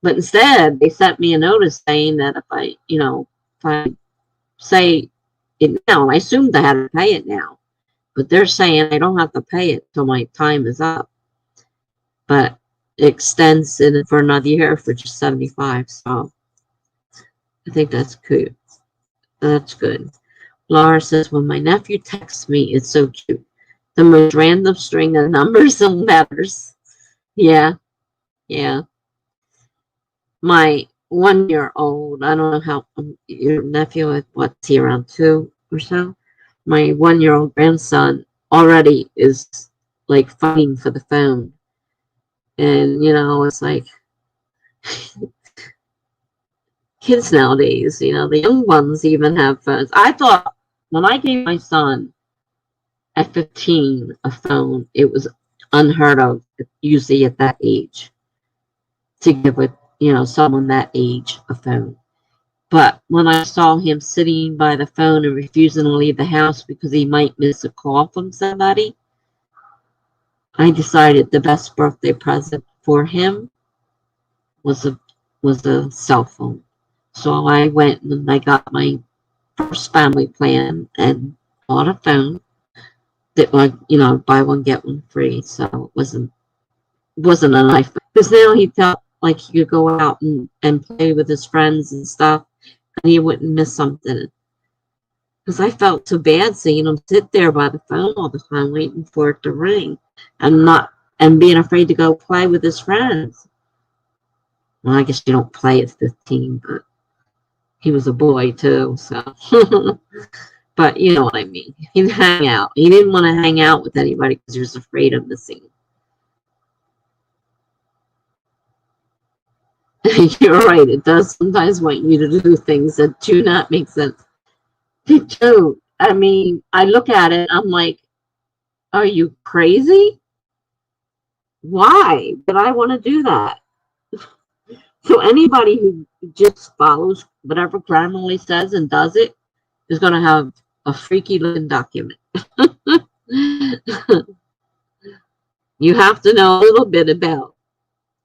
But instead, they sent me a notice saying that if I, you know, if I say it now, I assumed I had to pay it now. But they're saying I don't have to pay it till my time is up. But it extends it for another year for just $75. So I think that's good. That's good. Laura says, when my nephew texts me, it's so cute. The most random string of numbers and letters. Yeah, yeah. My 1-year-old, I don't know how your nephew, what's he, around 2 or so? My 1-year-old grandson already is like fighting for the phone. And, you know, it's like kids nowadays, you know, the young ones even have phones. I thought when I gave my son at 15 a phone, it was unheard of, usually at that age, to give a, you know, someone that age a phone. But when I saw him sitting by the phone and refusing to leave the house because he might miss a call from somebody, I decided the best birthday present for him was a cell phone. So I went and I got my first family plan and bought a phone that would, you know, buy one get one free. So it wasn't an iPhone because now he felt like he could go out and play with his friends and stuff, and he wouldn't miss something. Because I felt so bad seeing him sit there by the phone all the time waiting for it to ring, and being afraid to go play with his friends. Well, I guess you don't play at 15, but he was a boy too, so. But you know what I mean. He'd hang out. He didn't want to hang out with anybody because he was afraid of missing. You're right. It does sometimes want you to do things that do not make sense. They don't. I mean, I look at it. I'm like, are you crazy? Why would I want to do that? So anybody who just follows whatever Grammarly says and does it is going to have a freaky looking document. You have to know a little bit about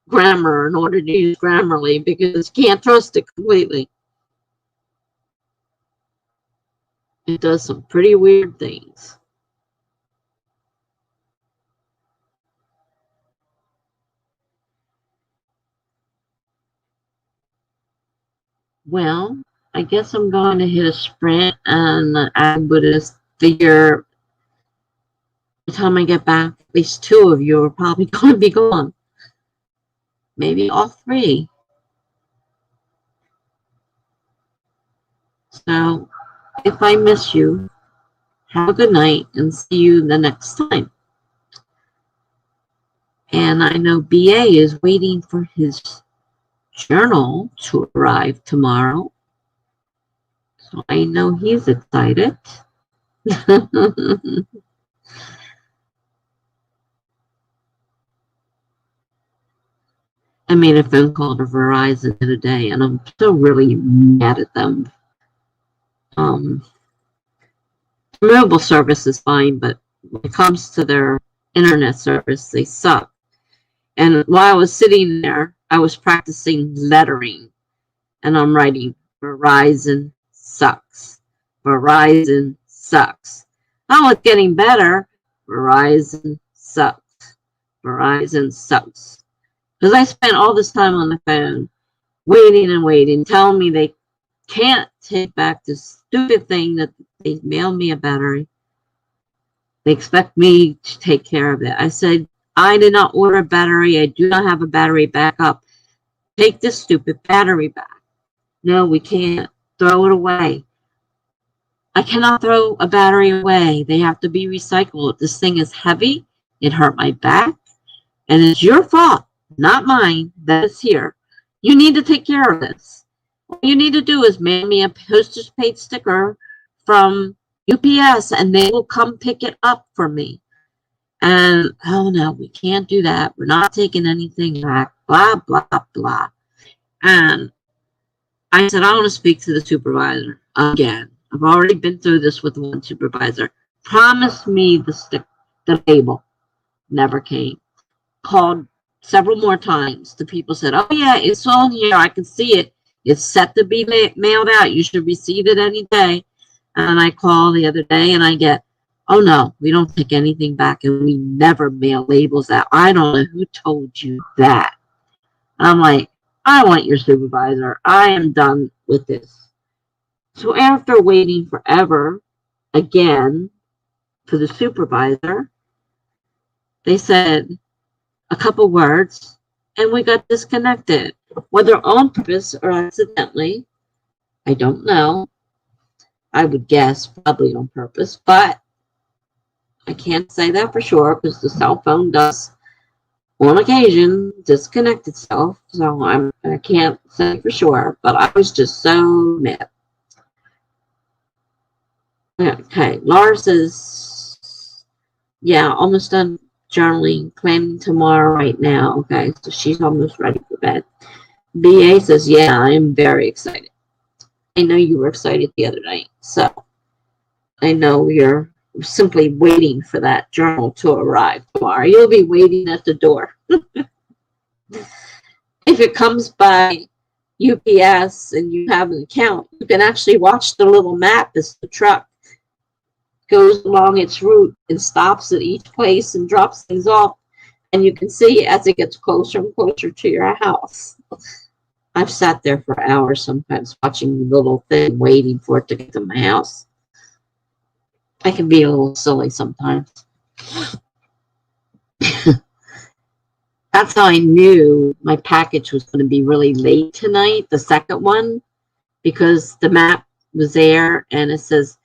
grammar in order to use Grammarly because you can't trust it completely. It does some pretty weird things. Well, I guess I'm going to hit a sprint, and I would figure by the time I get back, at least 2 of you are probably going to be gone. Maybe all 3. So if I miss you, have a good night and see you the next time. And I know BA is waiting for his journal to arrive tomorrow. So I know he's excited. I made a phone call to Verizon the other day, and I'm still really mad at them. Mobile service is fine, but when it comes to their internet service, they suck. And while I was sitting there, I was practicing lettering, and I'm writing, Verizon sucks. Verizon sucks. Oh, it's getting better. Verizon sucks. Verizon sucks. Because I spent all this time on the phone waiting and waiting, telling me they can't take back this stupid thing that they mailed me a battery. They expect me to take care of it. I said, I did not order a battery. I do not have a battery backup. Take this stupid battery back. No, we can't. Throw it away. I cannot throw a battery away. They have to be recycled. This thing is heavy. It hurt my back. And it's your fault, not mine, that is here. You need to take care of this. All you need to do is mail me a postage paid sticker from UPS, and they will come pick it up for me. And, oh, no, we can't do that. We're not taking anything back, blah, blah, blah. And I said, I want to speak to the supervisor again. I've already been through this with one supervisor. Promise me the label. Never came. Called several more times. The people said, oh, yeah, it's on here. I can see it. It's set to be mailed out. You should receive it any day. And I call the other day and I get, oh, no, we don't take anything back and we never mail labels out. I don't know who told you that. I'm like, I want your supervisor. I am done with this. So after waiting forever, again, for the supervisor, they said a couple words and we got disconnected. Whether on purpose or accidentally, I don't know. I would guess probably on purpose, but I can't say that for sure because the cell phone does on occasion disconnect itself. So I can't say for sure, but I was just so mad. Okay, Laura says, yeah, almost done journaling, planning tomorrow right now. Okay, so she's almost ready for bed. BA says, yeah, I am very excited. I know you were excited the other night, so I know you're simply waiting for that journal to arrive tomorrow. You'll be waiting at the door. If it comes by UPS and you have an account, you can actually watch the little map as the truck goes along its route and stops at each place and drops things off. And you can see as it gets closer and closer to your house. I've sat there for hours sometimes watching the little thing, waiting for it to get to my house. I can be a little silly sometimes. That's how I knew my package was going to be really late tonight, the second one, because the map was there and it says,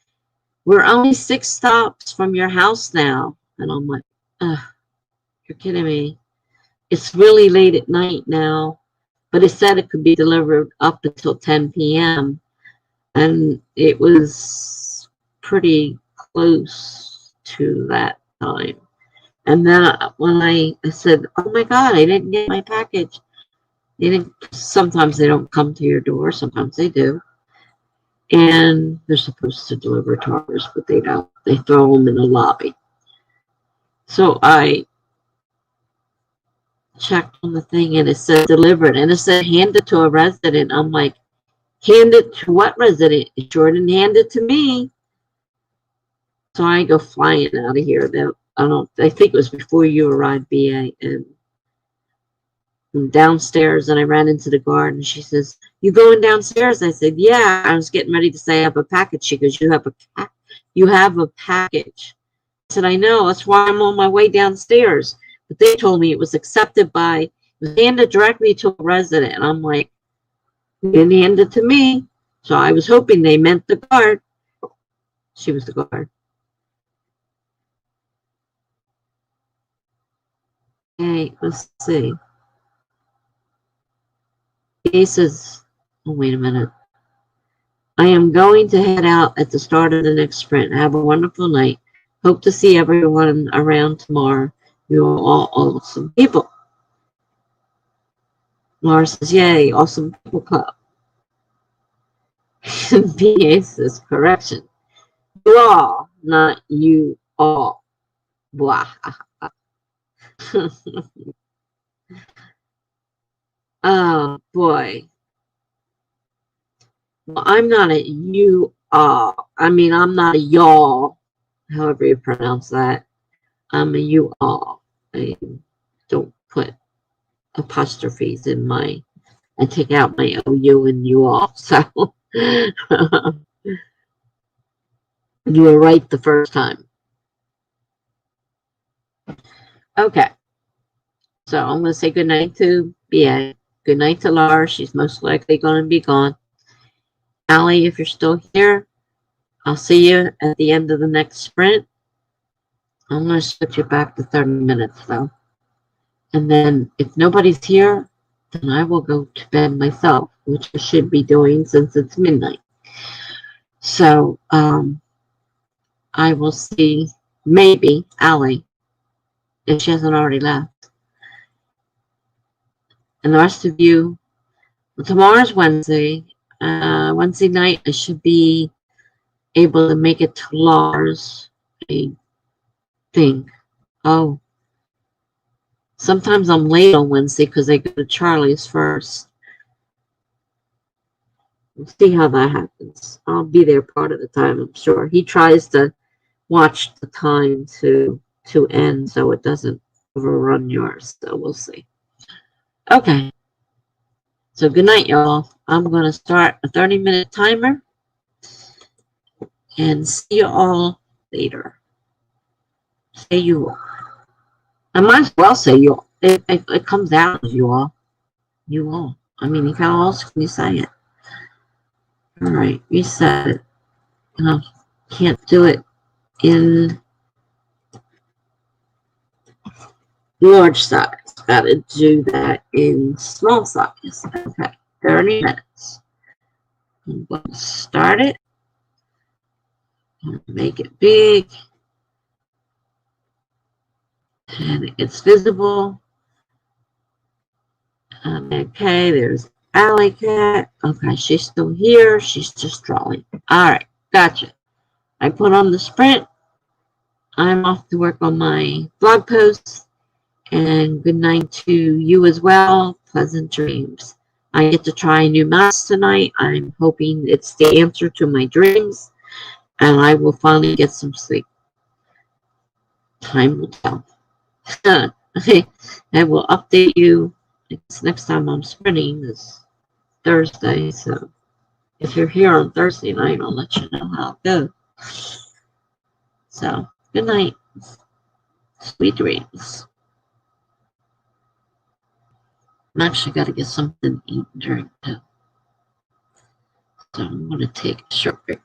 we're only 6 stops from your house now. And I'm like, ugh, you're kidding me. It's really late at night now. But it said it could be delivered up until 10 p.m. And it was pretty close to that time. And then when I said, oh my God, I didn't get my package. Sometimes they don't come to your door. Sometimes they do. And they're supposed to deliver to ours, but they don't. They throw them in the lobby. So I checked on the thing and it said delivered. And it said hand it to a resident. I'm like, hand it to what resident? It sure didn't hand it to me. So I go flying out of here. Then I think it was before you arrived, BA, and I'm downstairs, and I ran into the guard, and she says, "You going downstairs?" I said, "Yeah." I was getting ready to say I have a package. She goes, "You have a package." I said, "I know. That's why I'm on my way downstairs." But they told me it was it was handed directly to a resident. And I'm like, "You didn't hand it to me." So I was hoping they meant the guard. She was the guard. Okay, let's see. He says, oh, wait a minute. I am going to head out at the start of the next sprint. Have a wonderful night. Hope to see everyone around tomorrow. You are all awesome people. Laura says, yay, awesome people club. PA says, correction. You all, not you all. Blah. Oh, boy. Well, I'm not a you all. I mean, I'm not a y'all, however you pronounce that. I'm a you all. I don't put apostrophes in I take out my OU and you all. So you were right the first time. Okay. So I'm going to say goodnight to BA. Good night to Laura. She's most likely going to be gone. Allie, if you're still here, I'll see you at the end of the next sprint. I'm going to switch it back to 30 minutes, though. And then if nobody's here, then I will go to bed myself, which I should be doing since it's midnight. So I will see maybe Allie if she hasn't already left. And the rest of you, well, tomorrow's Wednesday. Wednesday night, I should be able to make it to Lars, I think. Oh, sometimes I'm late on Wednesday because I go to Charlie's first. We'll see how that happens. I'll be there part of the time, I'm sure. He tries to watch the time to end so it doesn't overrun yours. So we'll see. Okay. So good night, y'all. I'm going to start a 30-minute timer and see you all later. Say you all. I might as well say you all. It comes out as you all. You all. I mean, how else can you say it? All right, you said it. And I can't do it in large size. Got to do that in small size. Okay, 30 minutes. I'm going to start it. Make it big. And it's visible. Okay, there's Alley Cat. Okay, she's still here. She's just drawing. All right, gotcha. I put on the sprint. I'm off to work on my blog posts. And good night to you as well. Pleasant dreams. I get to try a new mask tonight. I'm hoping it's the answer to my dreams. And I will finally get some sleep. Time will tell. I will update you. Next time I'm sprinting is Thursday. So if you're here on Thursday night, I'll let you know how it goes. So good night. Sweet dreams. I'm actually got to get something to eat and drink too. So I'm going to take a short break.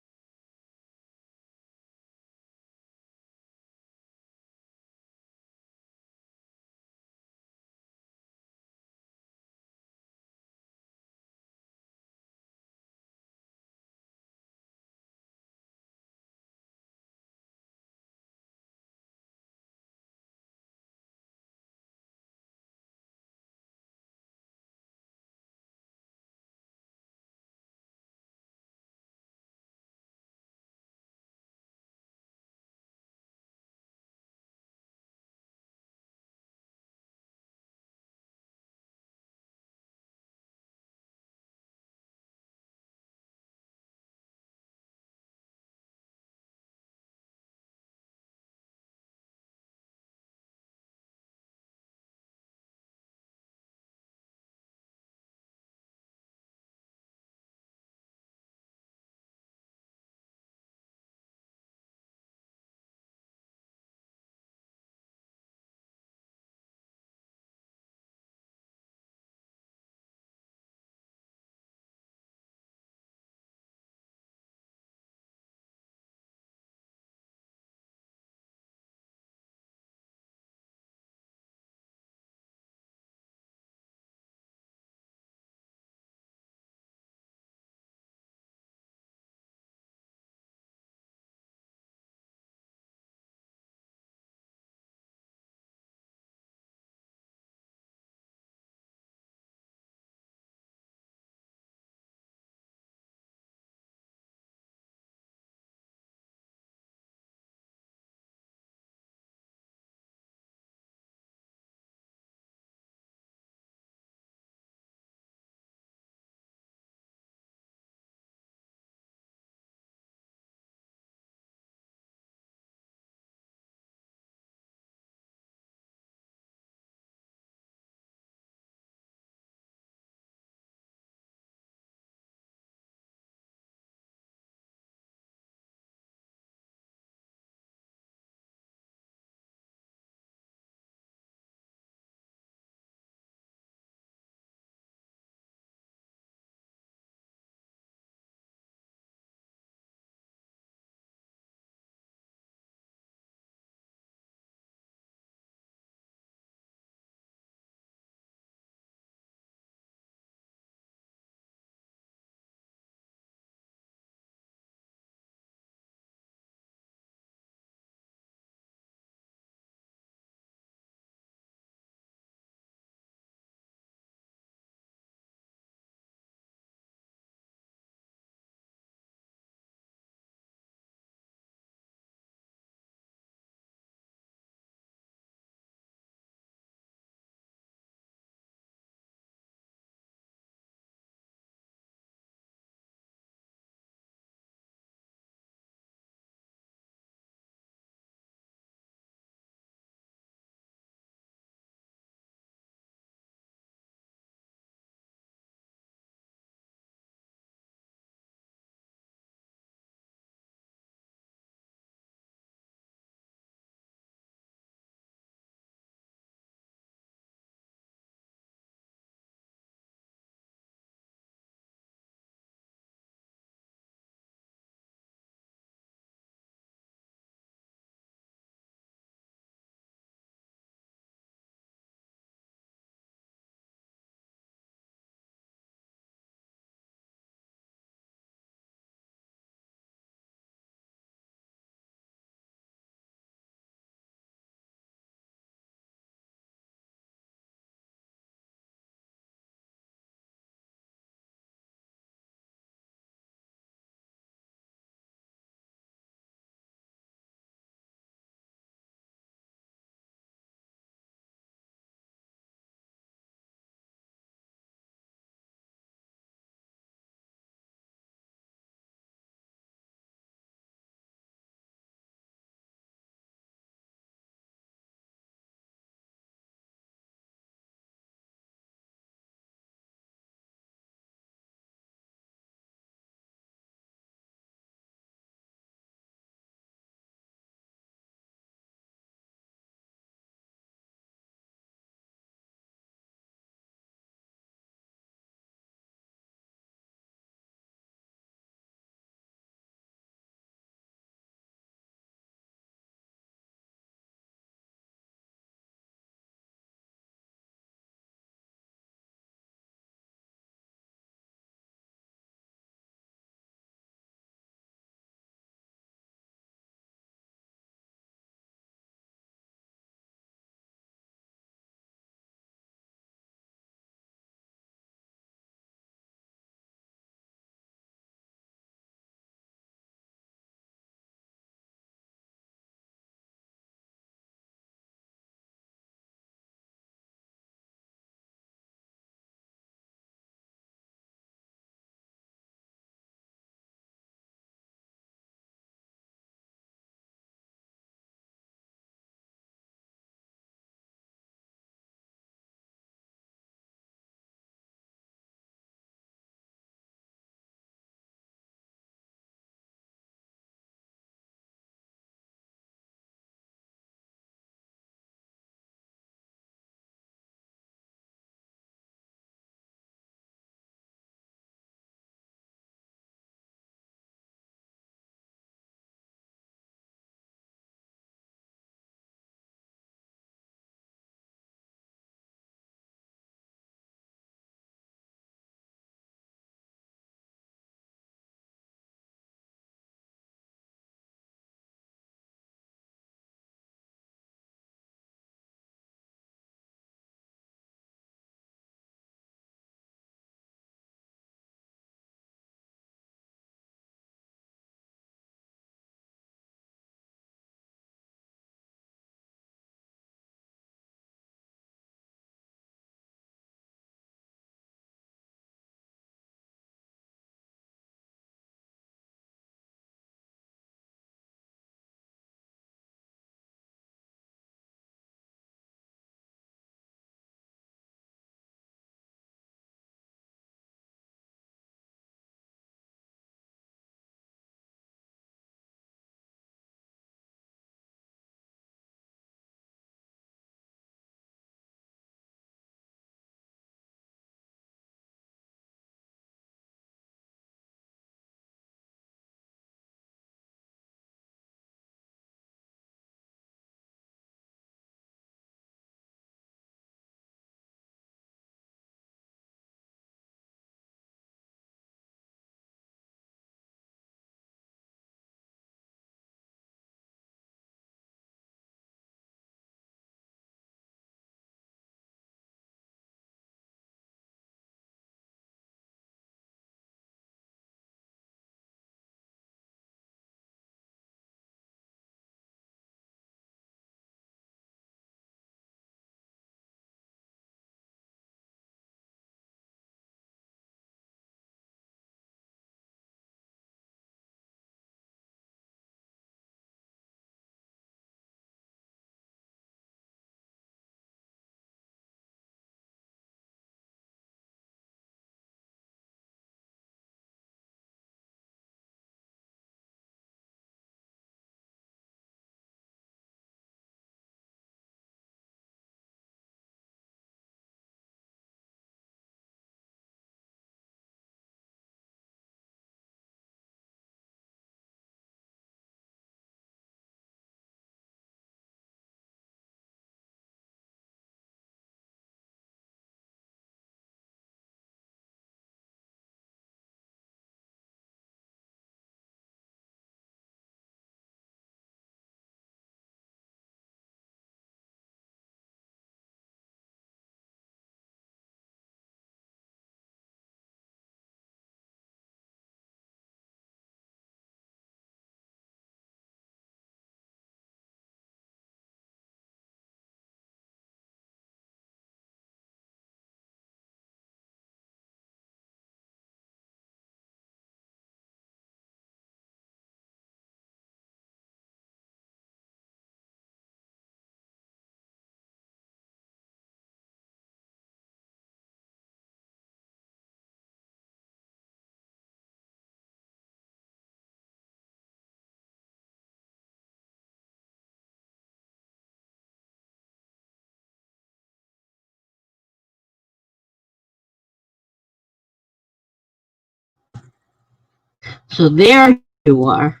So there you are.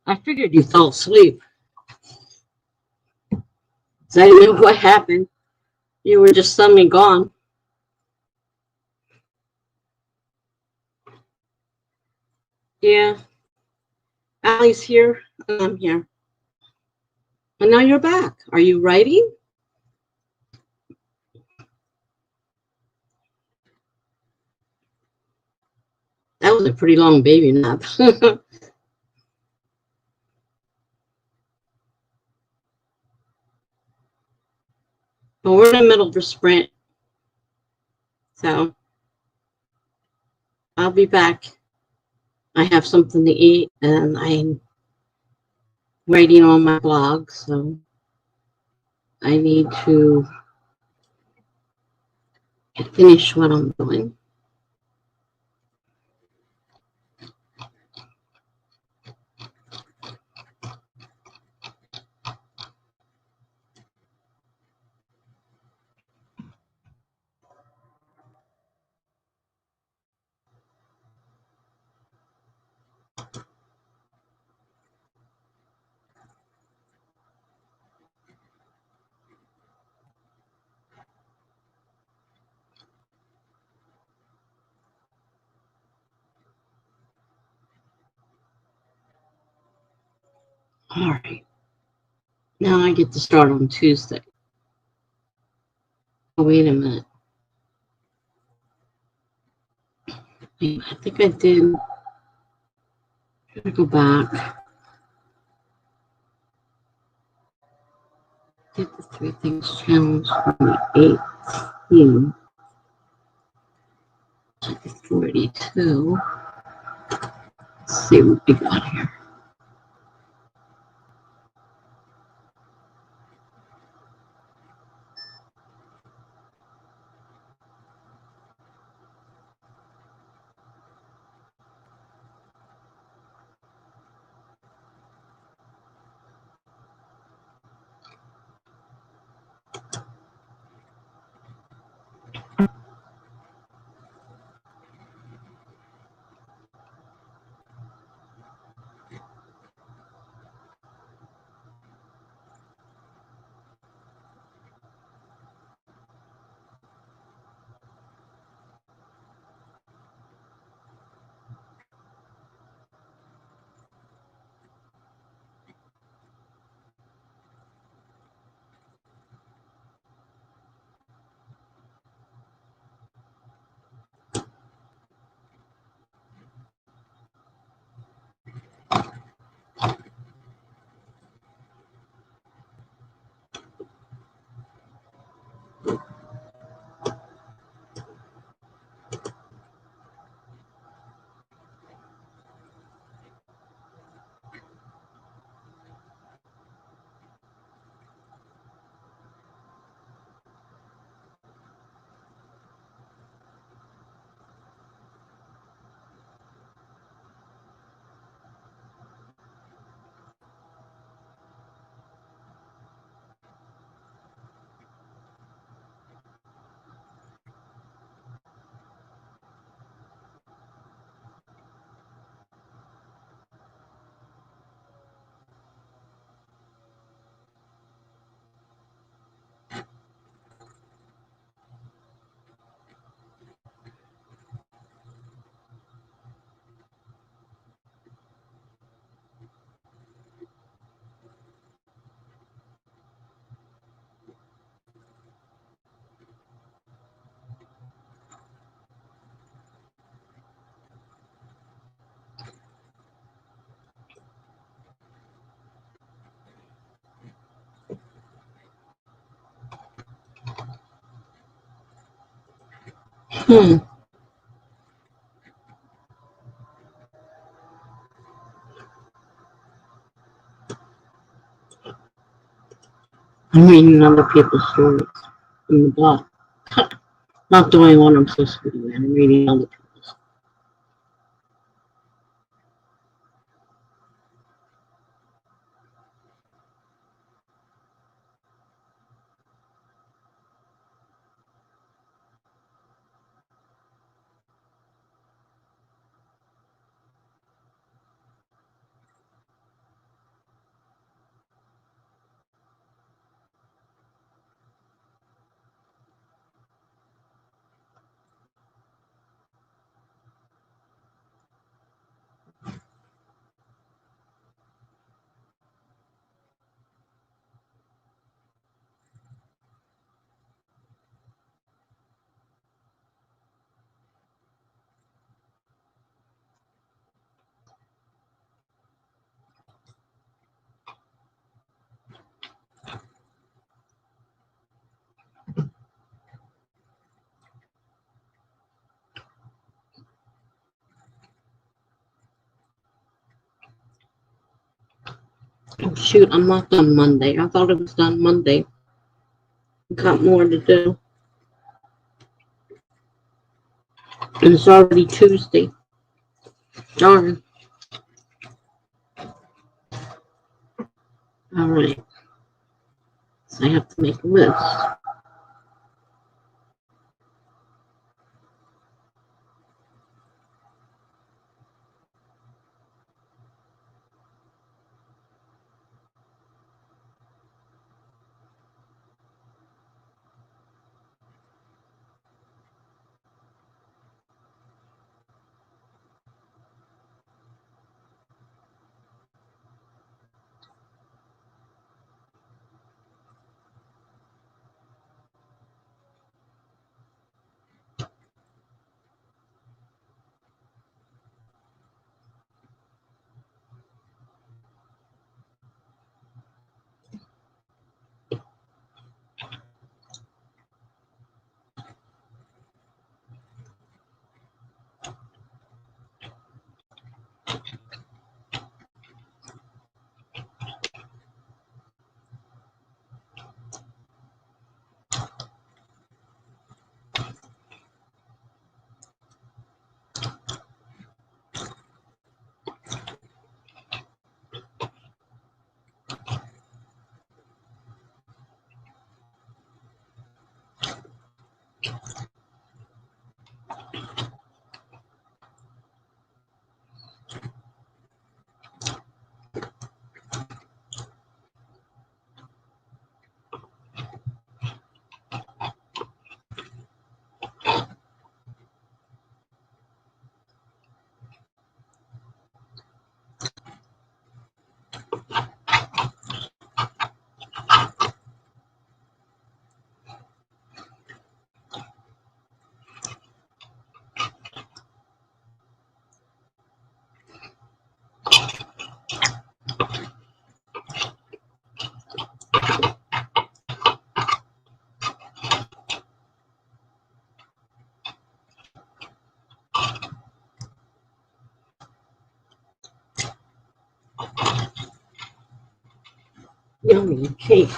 I figured you fell asleep. So I didn't know what happened. You were just suddenly gone. Yeah, Allie's here, and I'm here. And now you're back. Are you writing? That was a pretty long baby nap. But we're in the middle of a sprint, so I'll be back. I have something to eat, and I'm writing on my blog, so I need to finish what I'm doing. All right. Now I get to start on Tuesday. Oh, wait a minute. I think I did. I'm going to go back. Get the 3 things challenge from the 18th to the 42. Let's see what we got here. I'm reading other people's stories in the blog. Not doing what I'm supposed to be doing. I'm reading other people's. Oh, shoot, I'm not done Monday. I thought it was done Monday. Got more to do. And it's already Tuesday. Darn. All right. So I have to make a list. Yummy cake.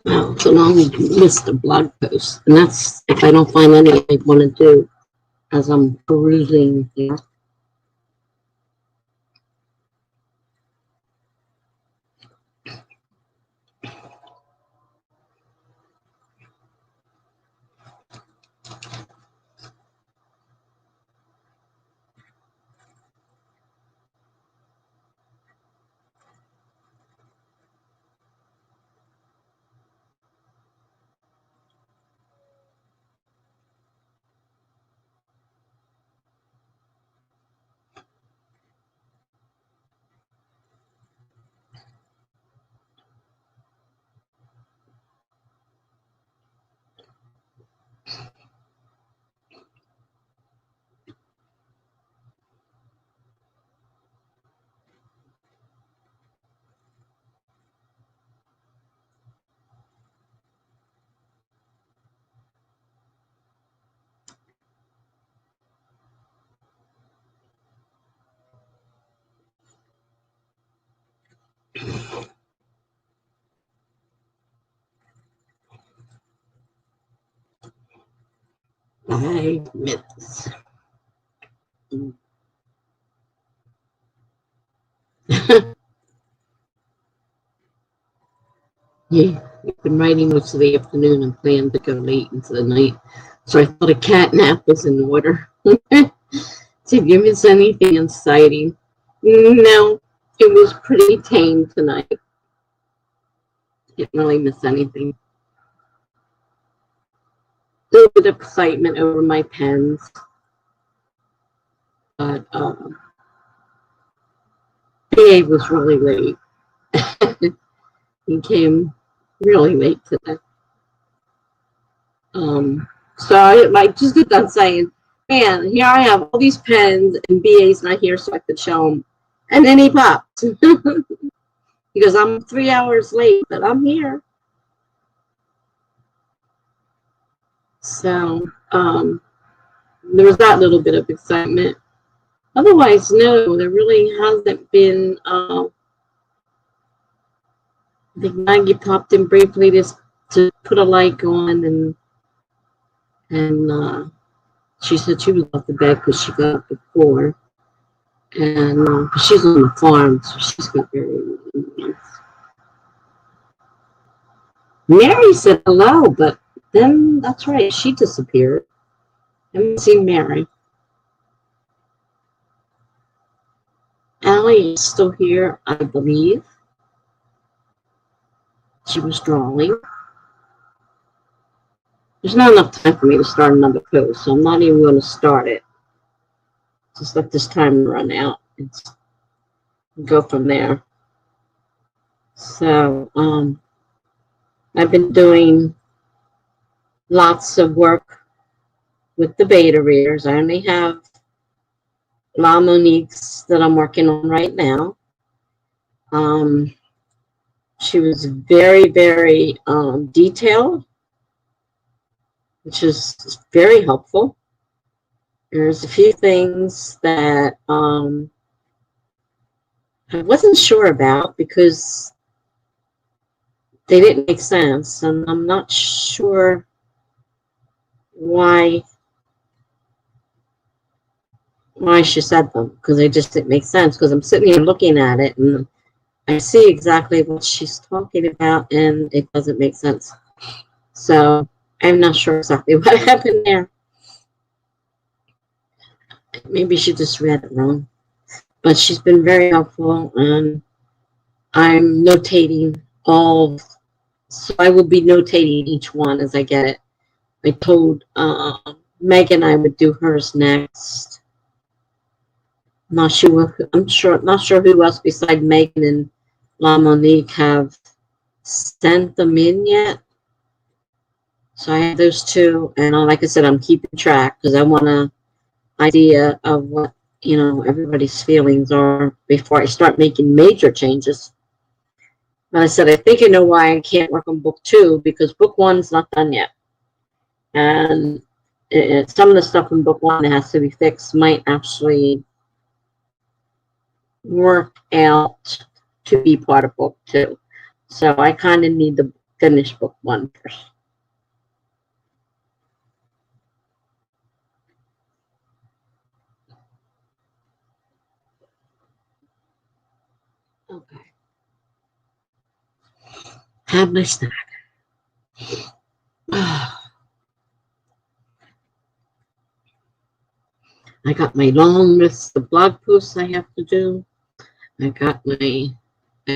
Wow, it's a long list of blog posts. And that's if I don't find any I want to do as I'm perusing here. I admit this. Yeah, I've been writing most of the afternoon and planned to go late into the night. So I thought a cat nap was in order. Did you miss anything exciting? No, it was pretty tame tonight. Didn't really miss anything. A little bit of excitement over my pens, but PA was really late. He came really late today. So I just got done saying, man, here I have all these pens and BA's not here so I could show him. And then he popped. Because I'm 3 hours late, but I'm here. So there was that little bit of excitement. Otherwise, no, there really hasn't been. I think Maggie popped in briefly to put a like on, and she said she was off the bed because she got up before, and she's on the farm, so she's got very. Mary said hello, but then that's right, she disappeared. I haven't seen Mary. Allie is still here, I believe. She was drawing. There's not enough time for me to start another post, so I'm not even going to start it. Just let this time run out and go from there. So, I've been doing lots of work with the beta readers. I only have La Monique's that I'm working on right now. She was very, very detailed, which is very helpful. There's a few things that I wasn't sure about because they didn't make sense, and I'm not sure why she said them, because they just didn't make sense, because I'm sitting here looking at it and I see exactly what she's talking about and it doesn't make sense. So I'm not sure exactly what happened there. Maybe she just read it wrong. But she's been very helpful, and I'm notating all. So I will be notating each one as I get it. I told Megan I would do hers next. Not sure who else beside Megan and La Monique have sent them in yet. So I have those two, and like I said, I'm keeping track because I want an idea of what everybody's feelings are before I start making major changes. And I said, I think I know why I can't work on book 2, because book 1's not done yet. And some of the stuff in book 1 that has to be fixed might actually work out to be part of book 2. So I kind of need finish book 1 first. Okay. Have my snack. I got my long list of blog posts I have to do. I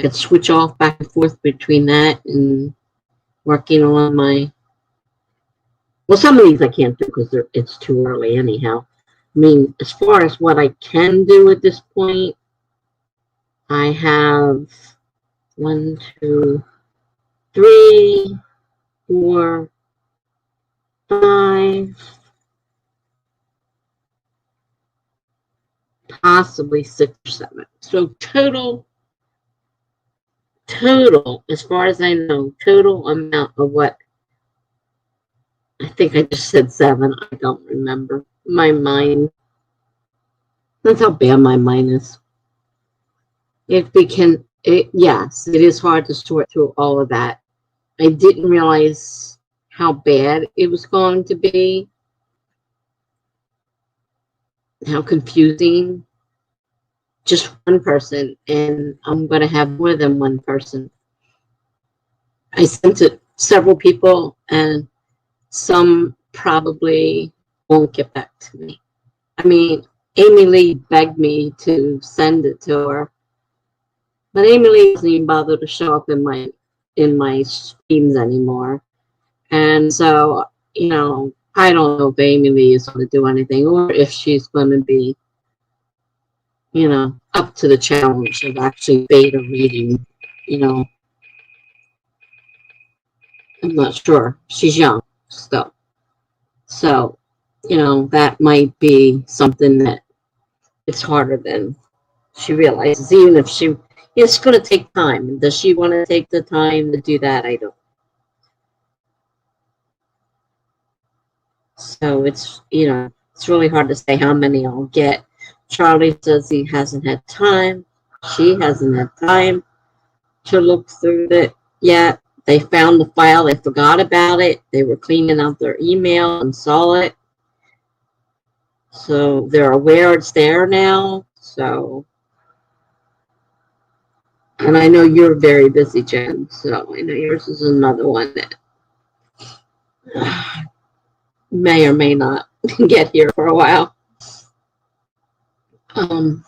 could switch off back and forth between that and working on well, some of these I can't do because it's too early anyhow. I mean, as far as what I can do at this point, I have 1, 2, 3, 4, 5, possibly 6 or 7. So total, as far as I know, total amount of what, I think I just said 7. I don't remember. My mind, that's how bad my mind is. Yes, it is hard to sort through all of that. I didn't realize how bad it was going to be, how confusing. Just one person, and I'm going to have more than one person. I sent it to several people, and some probably won't get back to me. I mean, Amy Lee begged me to send it to her, but Amy Lee doesn't even bother to show up in my streams anymore. And so, I don't know if Amy Lee is going to do anything, or if she's going to be, up to the challenge of actually beta reading. I'm not sure. She's young still. So, that might be something that it's harder than she realizes, even if it's going to take time. Does she want to take the time to do that? I don't. So it's really hard to say how many I'll get. Charlie says he hasn't had time. She hasn't had time to look through it yet. They found the file. They forgot about it. They were cleaning out their email and saw it. So they're aware it's there now. So, and I know you're very busy, Jen. So I know yours is another one that may or may not get here for a while. And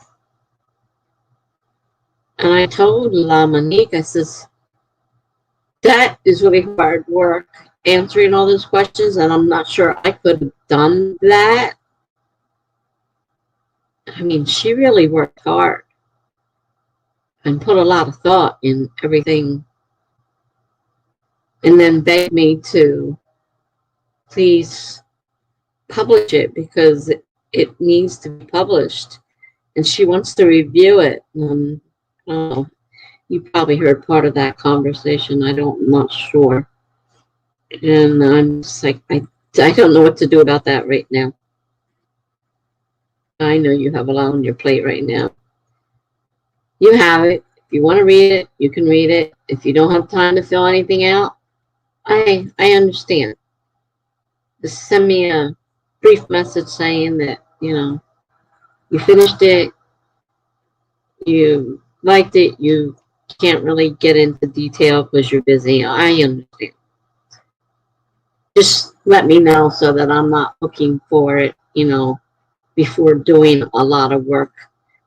I told La Monique, I says, that is really hard work answering all those questions, and I'm not sure I could have done that. I mean, she really worked hard and put a lot of thought in everything, and then begged me to please publish it because it needs to be published, and she wants to review it. You probably heard part of that conversation. I'm not sure. And I'm just like, I don't know what to do about that right now. I know you have a lot on your plate right now. You have it. If you want to read it, you can read it. If you don't have time to fill anything out, I understand. Just send me a brief message saying that, you finished it, you liked it, you can't really get into detail because you're busy. I understand. Just let me know so that I'm not looking for it, before doing a lot of work,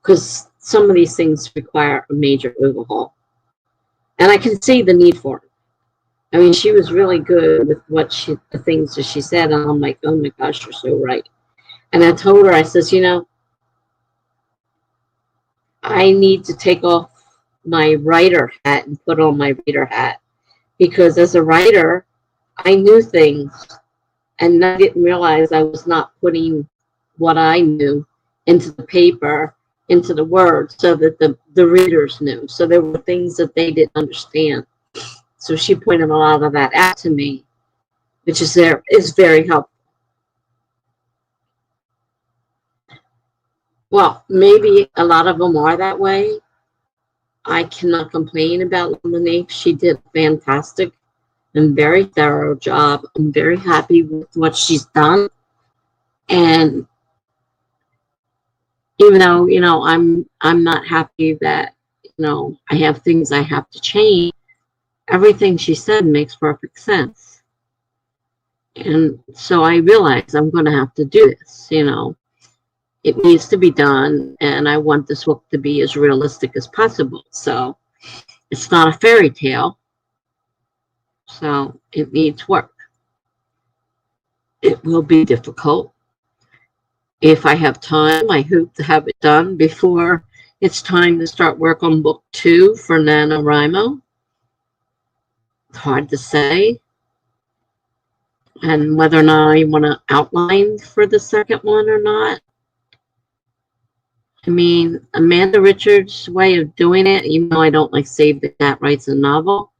because some of these things require a major overhaul. And I can see the need for it. I mean, she was really good with the things that she said, and I'm like, oh my gosh, you're so right. And I told her, I says, I need to take off my writer hat and put on my reader hat, because as a writer, I knew things, and I didn't realize I was not putting what I knew into the paper, into the words, so that the readers knew. So there were things that they didn't understand. So she pointed a lot of that out to me, which is very helpful. Well, maybe a lot of them are that way. I cannot complain about Monique. She did fantastic and very thorough job. I'm very happy with what she's done. And even though, I'm not happy that, I have things I have to change, everything she said makes perfect sense. And so I realize I'm going to have to do this, It needs to be done, and I want this book to be as realistic as possible. So it's not a fairy tale, so it needs work. It will be difficult. If I have time, I hope to have it done before it's time to start work on book 2 for NaNoWriMo. It's hard to say. And whether or not I want to outline for the second one or not. I mean, Amanda Richards' way of doing it, even though I don't like Save the Cat Writes a Novel,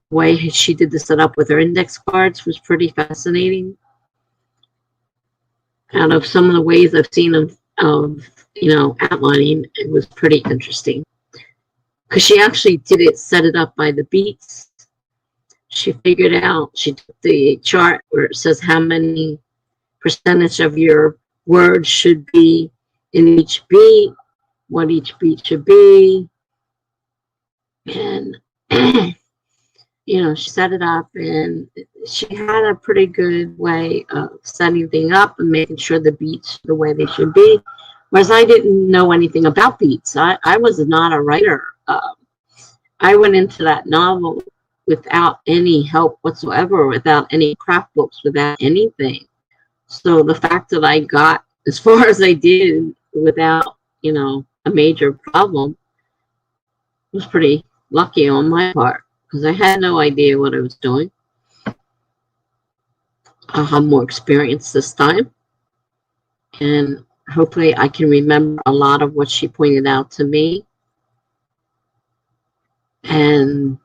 the way she did the setup with her index cards was pretty fascinating. Out of some of the ways I've seen of outlining, it was pretty interesting. Because she actually did it, set it up by the beats. She figured out, she took the chart where it says how many percentage of your words should be in each beat, what each beat should be. And, she set it up, and she had a pretty good way of setting things up and making sure the beats the way they should be. Whereas I didn't know anything about beats. I was not a writer. I went into that novel without any help whatsoever, without any craft books, without anything. So the fact that I got as far as I did without, a major problem was pretty lucky on my part, because I had no idea what I was doing. I'll have more experience this time, and hopefully I can remember a lot of what she pointed out to me. And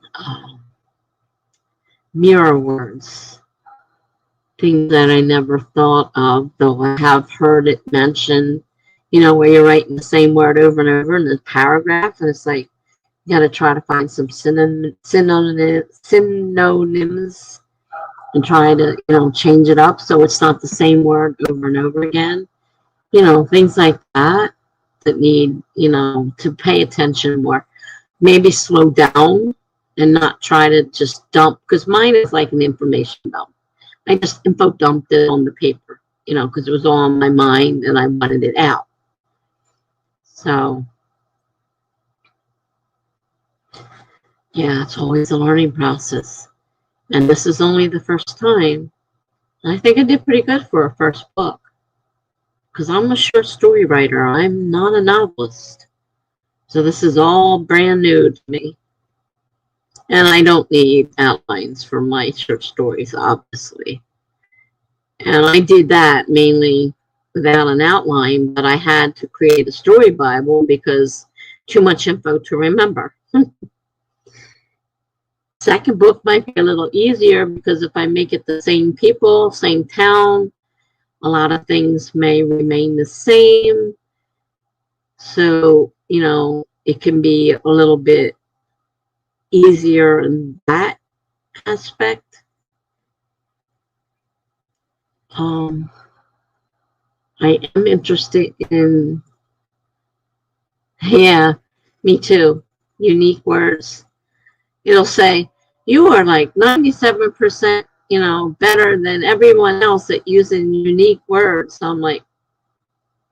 mirror words, things that I never thought of, though I have heard it mentioned, where you're writing the same word over and over in a paragraph, and it's like you got to try to find some synonyms and try to, change it up so it's not the same word over and over again. Things like that need, to pay attention more. Maybe slow down and not try to just dump, because mine is like an information dump. I just info dumped it on the paper, because it was all on my mind and I wanted it out. So, yeah, it's always a learning process. And this is only the first time. And I think I did pretty good for a first book, because I'm a short story writer. I'm not a novelist. So this is all brand new to me. And I don't need outlines for my short stories, obviously. And I did that mainly without an outline, but I had to create a story Bible because too much info to remember. Second book might be a little easier, because if I make it the same people, same town, a lot of things may remain the same. So, it can be a little bit easier in that aspect. I am interested in, yeah, me too, unique words. It'll say, you are like 97%, better than everyone else at using unique words. So I'm like,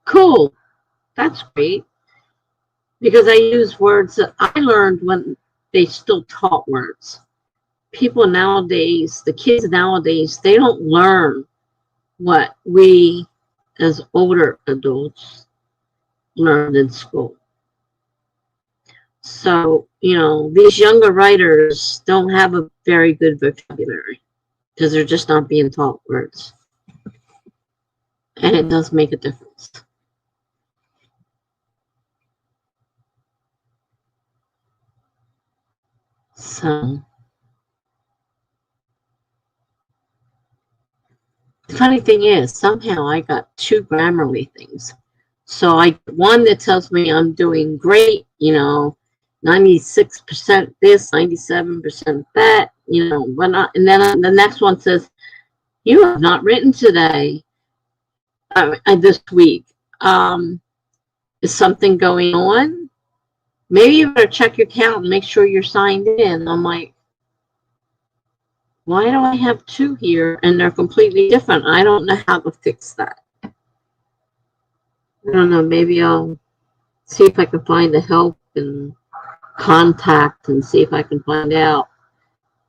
cool, that's great. Because I use words that I learned when they still taught words. People nowadays, the kids nowadays, they don't learn what we as older adults learned in school. So, these younger writers don't have a very good vocabulary because they're just not being taught words. And it does make a difference. So, the funny thing is, somehow I got 2 Grammarly things. So one that tells me I'm doing great, 96% this, 97% that, you know, but not, and then the next one says, you have not written today, this week. Is something going on? Maybe you better check your account and make sure you're signed in. I'm like, why do I have two here and they're completely different? I don't know how to fix that. I don't know. Maybe I'll see if I can find the help and contact and see if I can find out.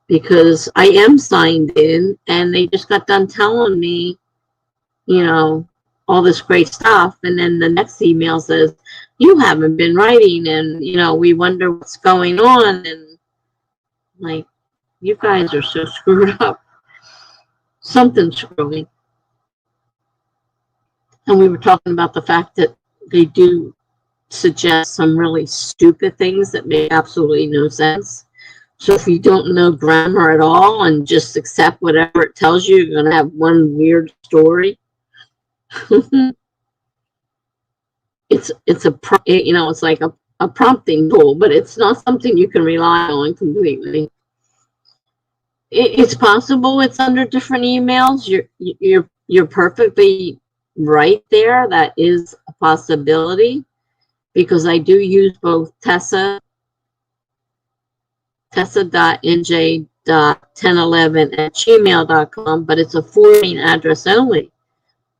Because I am signed in and they just got done telling me, you know, all this great stuff. And then the next email says, you haven't been writing and, you know, we wonder what's going on. And like, you guys are so screwed up. Something's screwing. And we were talking about the fact that they do suggest some really stupid things that make absolutely no sense. So if you don't know grammar at all and just accept whatever it tells you, you're going to have one weird story. it's you know, it's like a prompting tool, but it's not something you can rely on completely. It's possible it's under different emails. You're perfectly right there. That is a possibility because I do use both tessa.nj.1011@gmail.com, but it's a forwarding address only.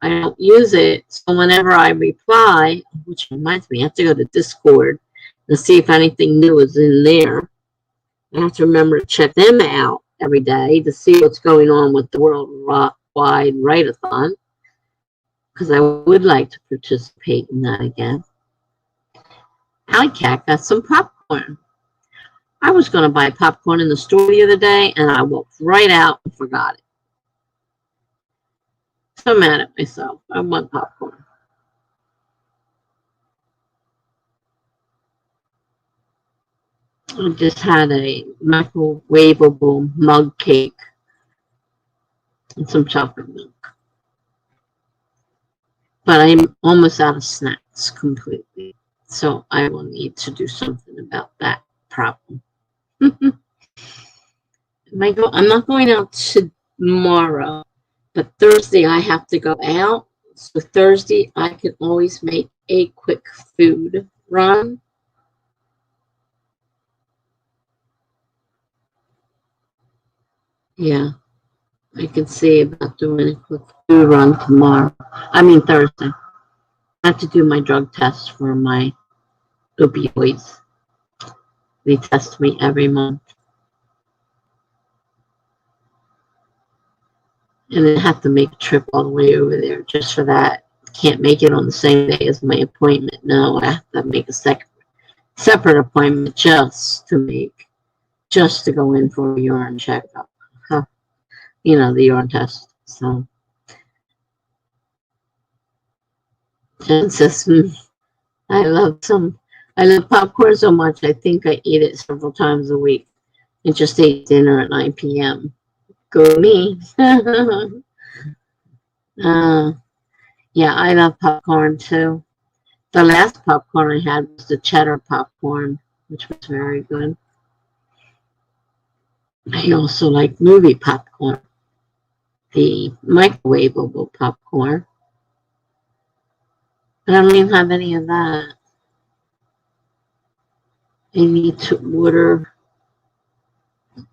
I don't use it, so whenever I reply, which reminds me, I have to go to Discord and see if anything new is in there. I have to remember to check them out every day to see what's going on with the Worldwide Write-a-thon, because I would like to participate in that again. Alley Cat got some popcorn. I was going to buy popcorn in the store the other day, and I walked right out and forgot it. So mad at myself. I want popcorn. I just had a microwavable mug cake and some chocolate milk. But I'm almost out of snacks completely. So I will need to do something about that problem. I'm not going out tomorrow. But Thursday, I have to go out. So Thursday, I can always make a quick food run. Yeah, I can see about doing a quick food run tomorrow. I mean, Thursday. I have to do my drug test for my opioids. They test me every month. And then have to make a trip all the way over there just for that. Can't make it on the same day as my appointment. No, I have to make a separate appointment just to go in for a urine checkup. Huh. You know, the urine test. So, Jen says, I love popcorn so much. I think I eat it several times a week. I just ate dinner at 9 p.m. Go me. Yeah, I love popcorn too. The last popcorn I had was the cheddar popcorn, which was very good. I also like movie popcorn, the microwavable popcorn. But I don't even have any of that. I need to order,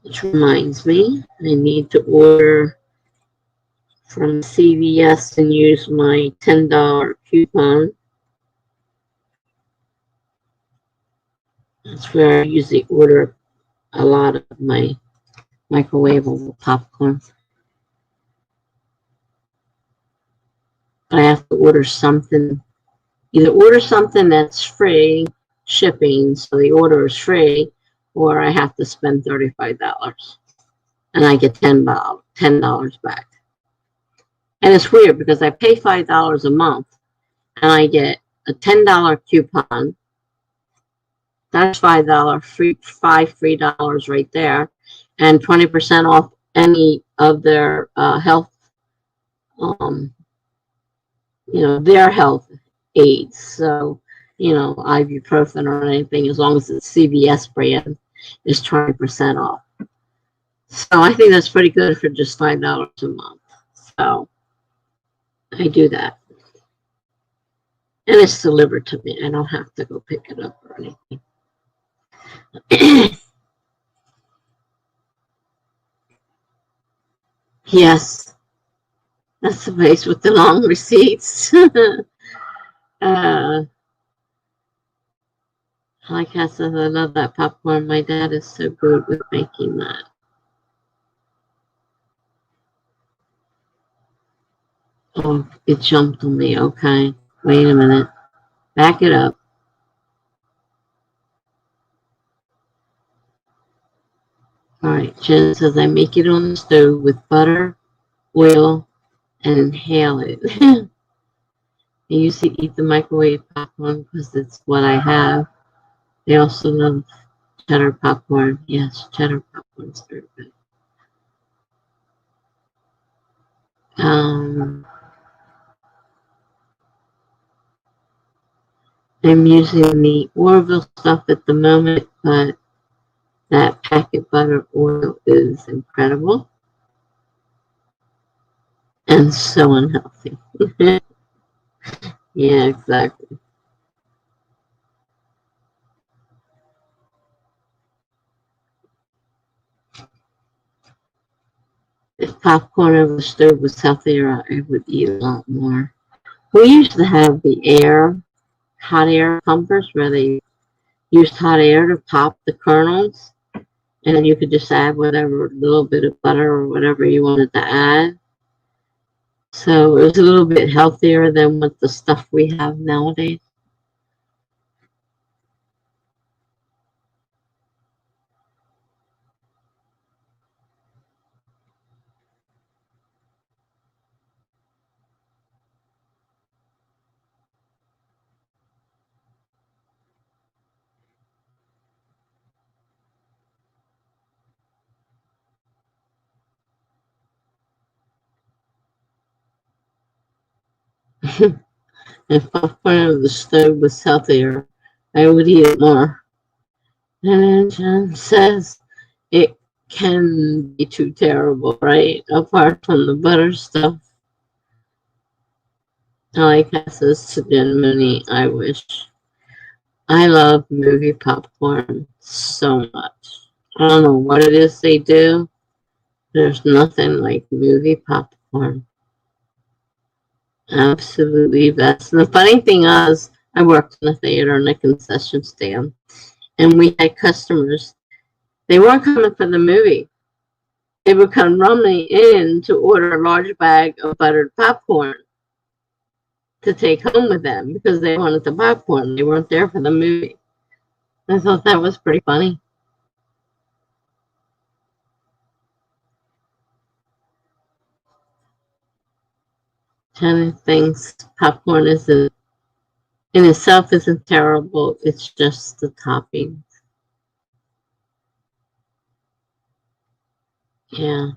which reminds me, I need to order from CVS and use my $10 coupon. That's where I usually order a lot of my microwavable popcorn. I have to order something, either order something that's free shipping, so the order is free, or I have to spend $35 and I get $10 back. And it's weird because I pay $5 a month and I get a $10 coupon. That's $5 $5 free right there, and 20% off any of their health, their health aids. So, ibuprofen or anything, as long as it's CVS brand, is 20% off. So I think that's pretty good for just $5 a month. So I do that. And it's delivered to me. I don't have to go pick it up or anything. Yes, that's the place with the long receipts. Like I said, I love that popcorn. My dad is so good with making that. Oh, it jumped on me. Okay, wait a minute. Back it up. All right, Jen says I make it on the stove with butter, oil, and inhale it. I used to eat the microwave popcorn because it's what I have. They also love cheddar popcorn. Yes, cheddar popcorn is very good. I'm using the Orville stuff at the moment, but that packet butter oil is incredible and so unhealthy. Yeah, exactly. If popcorn over the stove was healthier, I would eat a lot more. We used to have the hot air pumpers where they used hot air to pop the kernels, and then you could just add whatever little bit of butter or whatever you wanted to add. So it was a little bit healthier than what the stuff we have nowadays. If popcorn over the stove was healthier, I would eat it more. And then John says it can be too terrible, right? Apart from the butter stuff. Like I says to Jen Mooney, I wish. I love movie popcorn so much. I don't know what it is they do. There's nothing like movie popcorn. Absolutely best. And the funny thing is, I worked in a theater and a concession stand, and we had customers. They weren't coming for the movie. They would come running in to order a large bag of buttered popcorn to take home with them because they wanted the popcorn. They weren't there for the movie. I thought that was pretty funny. Jenny thinks popcorn isn't in itself isn't terrible. It's just the topping. Yeah.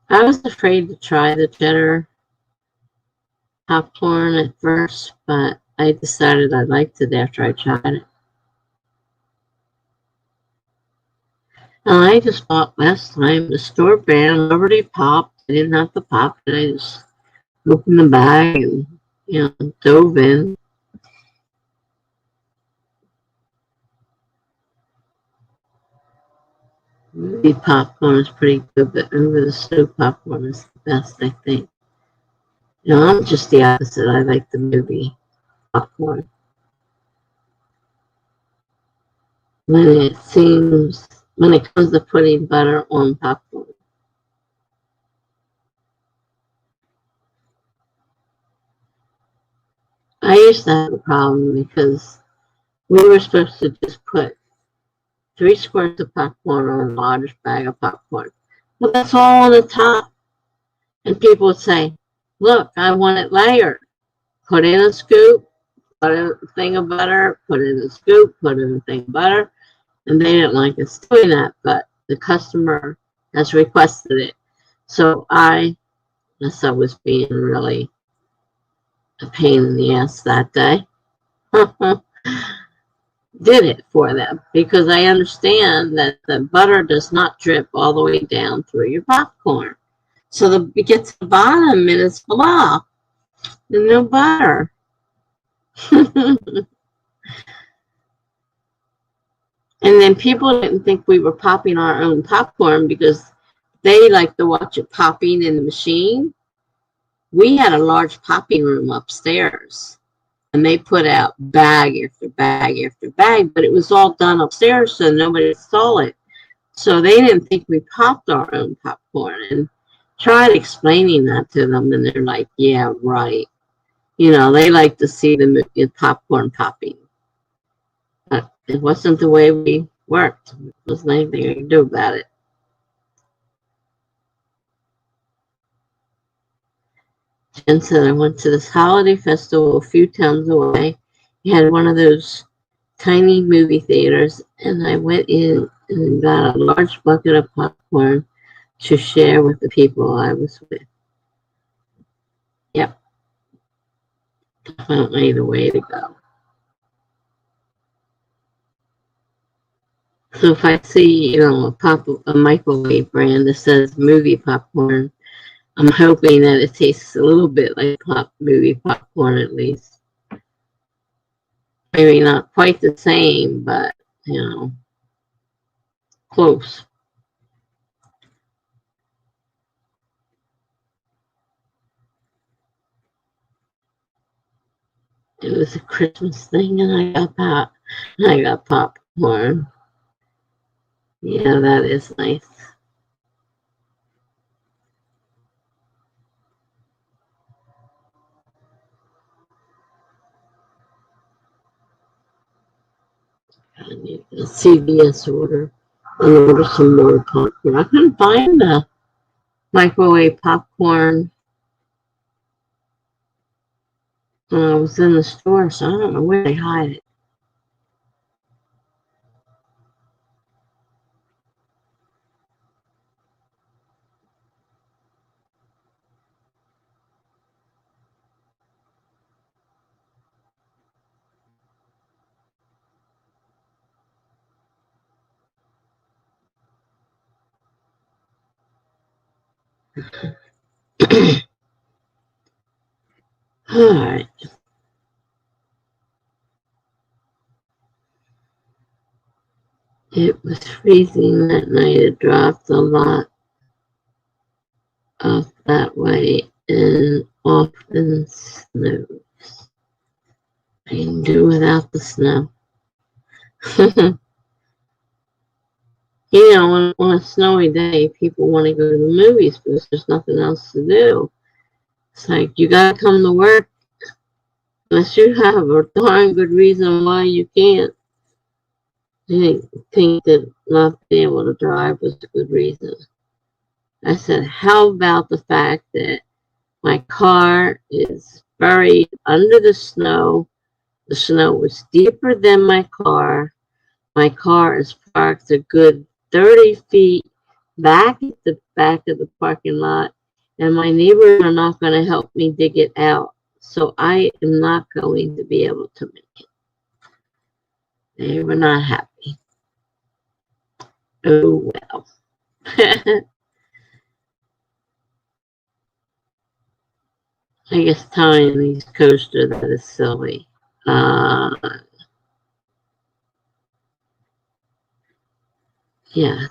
I was afraid to try the cheddar popcorn at first, but I decided I liked it after I tried it. And I just bought last time the store brand already popped. I didn't have to pop it. I just opened the bag and dove in. The popcorn is pretty good, but over the stove popcorn is the best, I think. I'm just the opposite. I like the movie popcorn. When it comes to putting butter on popcorn. I used to have a problem because we were supposed to just put 3 squares of popcorn on a large bag of popcorn. But that's all on the top. And people would say, look, I want it layered. Put in a scoop, put in a thing of butter, put in a scoop, put in a thing of butter. And they didn't like us doing that, but the customer has requested it. So I guess I was being really a pain in the ass that day. did it for them because I understand that the butter does not drip all the way down through your popcorn. So you get to the bottom and it's blah, and no butter. And then people didn't think we were popping our own popcorn because they like to watch it popping in the machine. We had a large popping room upstairs, and they put out bag after bag after bag, but it was all done upstairs, so nobody saw it. So they didn't think we popped our own popcorn, and tried explaining that to them, and they're like, yeah, right. You know, they like to see the popcorn popping. But it wasn't the way we worked. There wasn't anything I could do about it. Jen said, I went to this holiday festival a few towns away. He had one of those tiny movie theaters, and I went in and got a large bucket of popcorn to share with the people I was with. Yep. Definitely the way to go. So if I see, a microwave brand that says movie popcorn, I'm hoping that it tastes a little bit like movie popcorn at least. Maybe not quite the same, but, close. It was a Christmas thing, and I got popcorn. Yeah, that is nice. I need a CVS order and order some more popcorn. I couldn't find the microwave popcorn when I was in the store, so I don't know where they hide it. All right. It was freezing that night. It dropped a lot off that way and often snows. I can do without the snow. On a snowy day, people want to go to the movies because there's nothing else to do. It's like, you gotta come to work unless you have a darn good reason why you can't. I think that not being able to drive was a good reason. I said, how about the fact that my car is buried under the snow? The snow was deeper than my car. My car is parked a good 30 feet back at the back of the parking lot, and my neighbors are not going to help me dig it out. So I am not going to be able to make it. They were not happy. Oh, well. I guess tying these coasters, that is silly. Yes,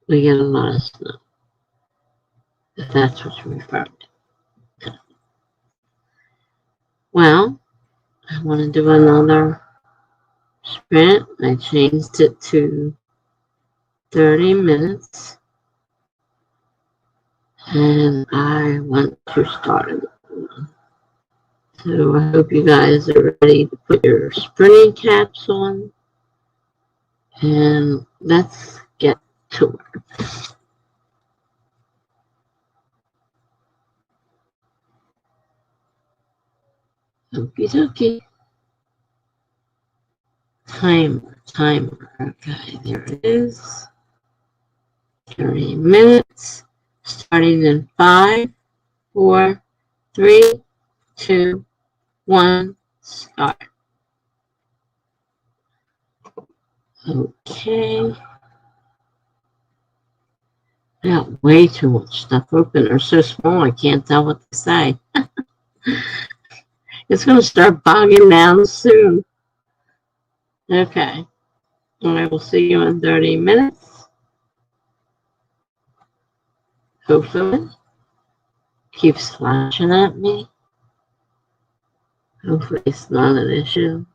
we get a lot of snow. If that's what you refer to. Well, I want to do another sprint. I changed it to 30 minutes. And I want to start it. So I hope you guys are ready to put your sprinting caps on. And let's get to work. Okie dokie. Timer. Okay, there it is. 30 minutes. Starting in 5, 4, 3, 2, 1, start. Okay. I got way too much stuff open. They're so small I can't tell what to say. It's going to start bogging down soon. Okay. I will see you in 30 minutes. Hopefully. Keeps flashing at me. Hopefully it's not an issue.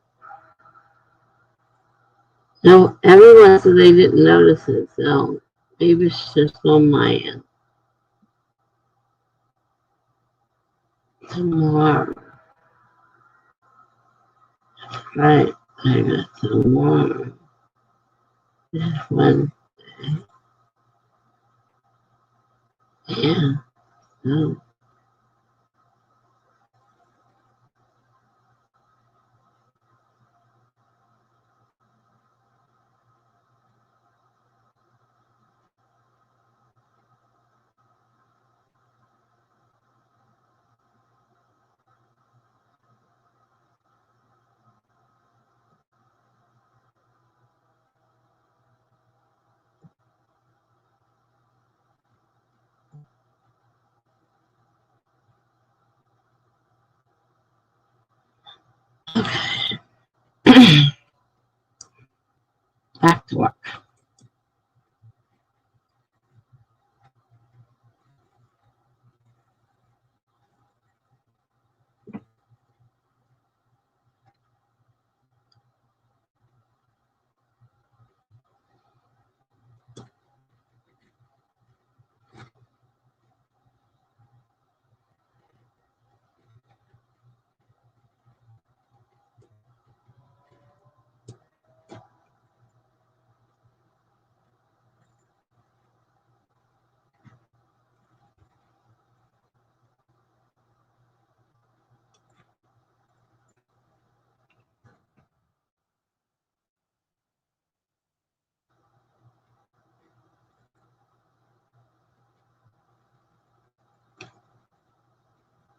No, everyone said they didn't notice it, so maybe it's just on my end. Tomorrow. Right. I got tomorrow. This Wednesday. Yeah. Oh. Back to work.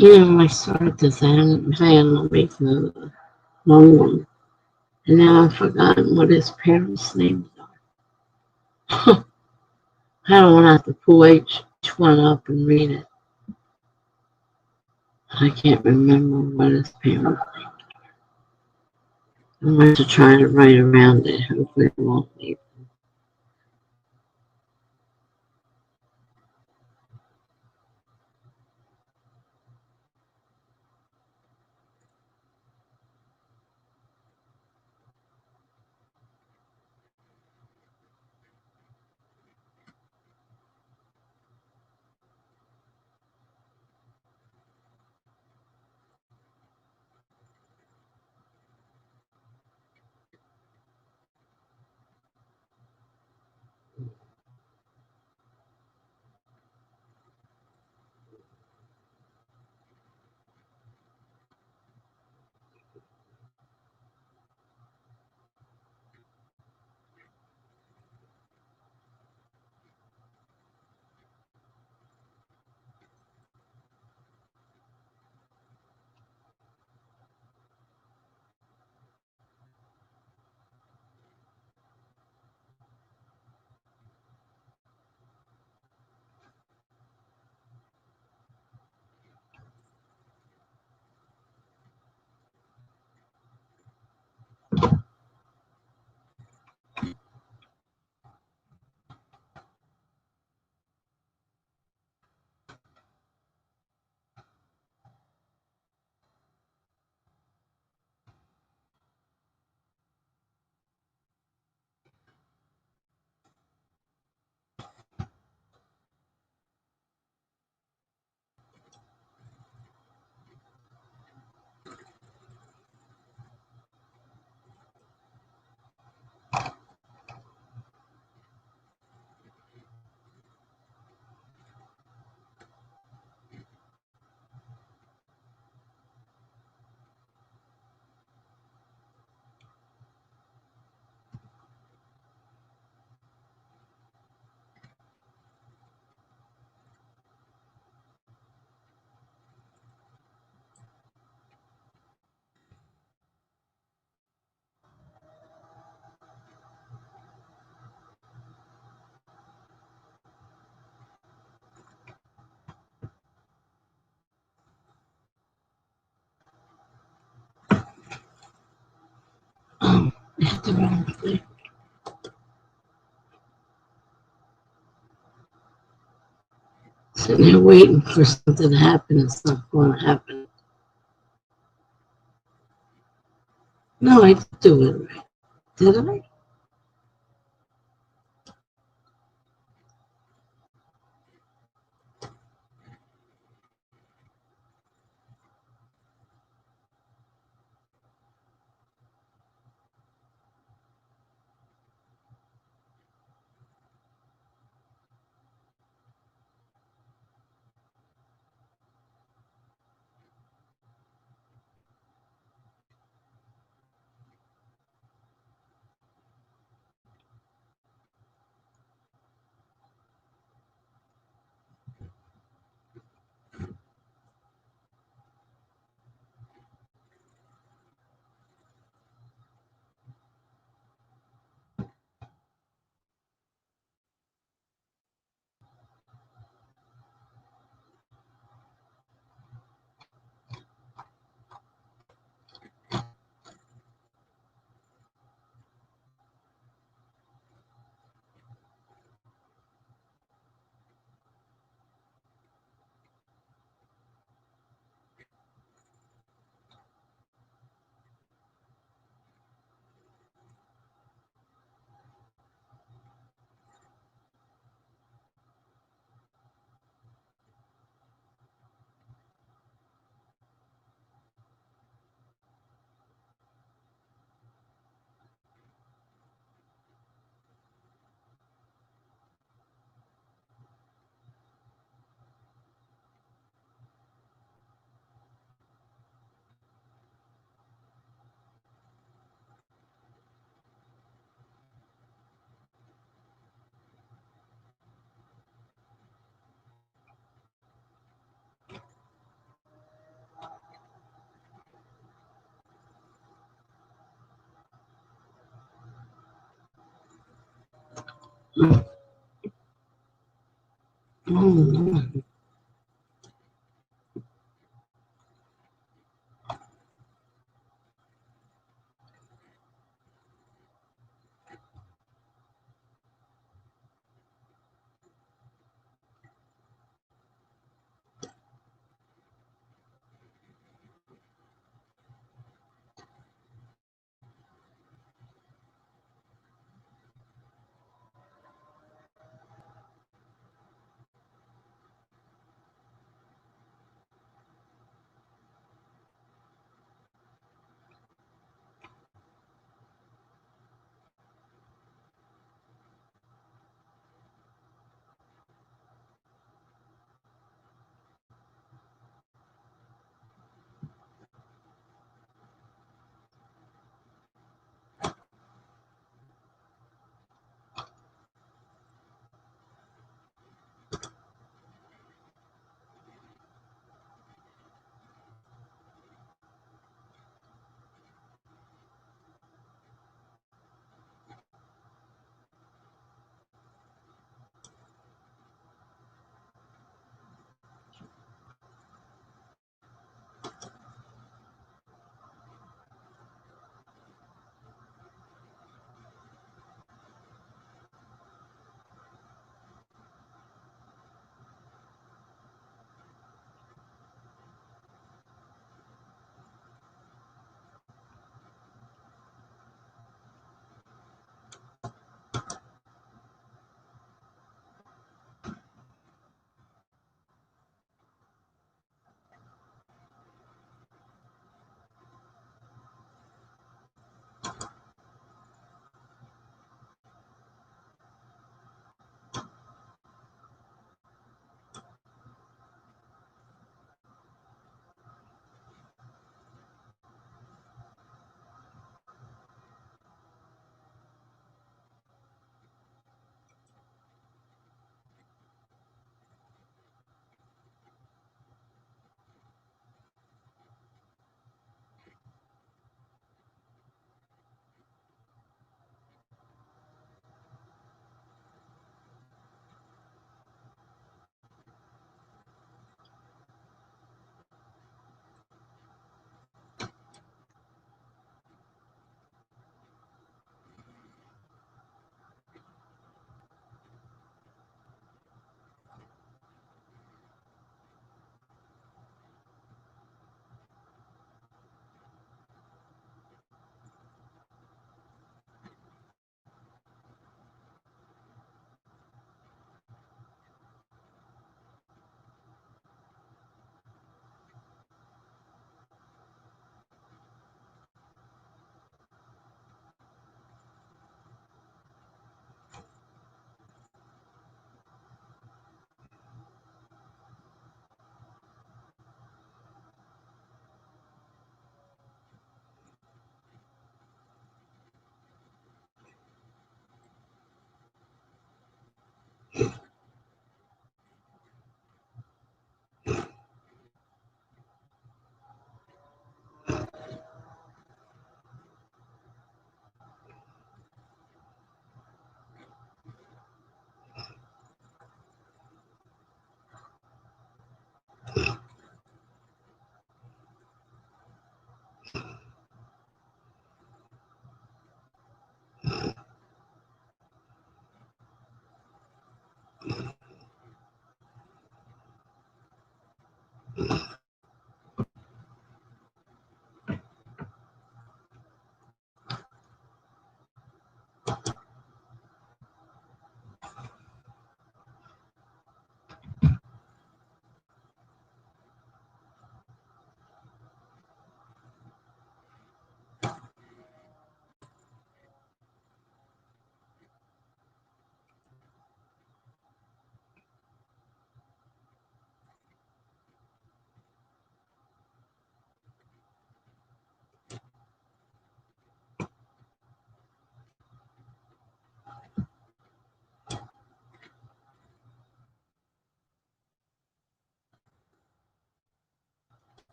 You know, I started this hand making a long one. And now I've forgotten what his parents' names are. I don't want to have to pull each one up and read it. I can't remember what his parents' names are. I'm going to try to write around it. Hopefully it won't be. At the wrong thing. Sitting there waiting for something to happen. It's not going to happen. No, I did do it right. Did I? Oh,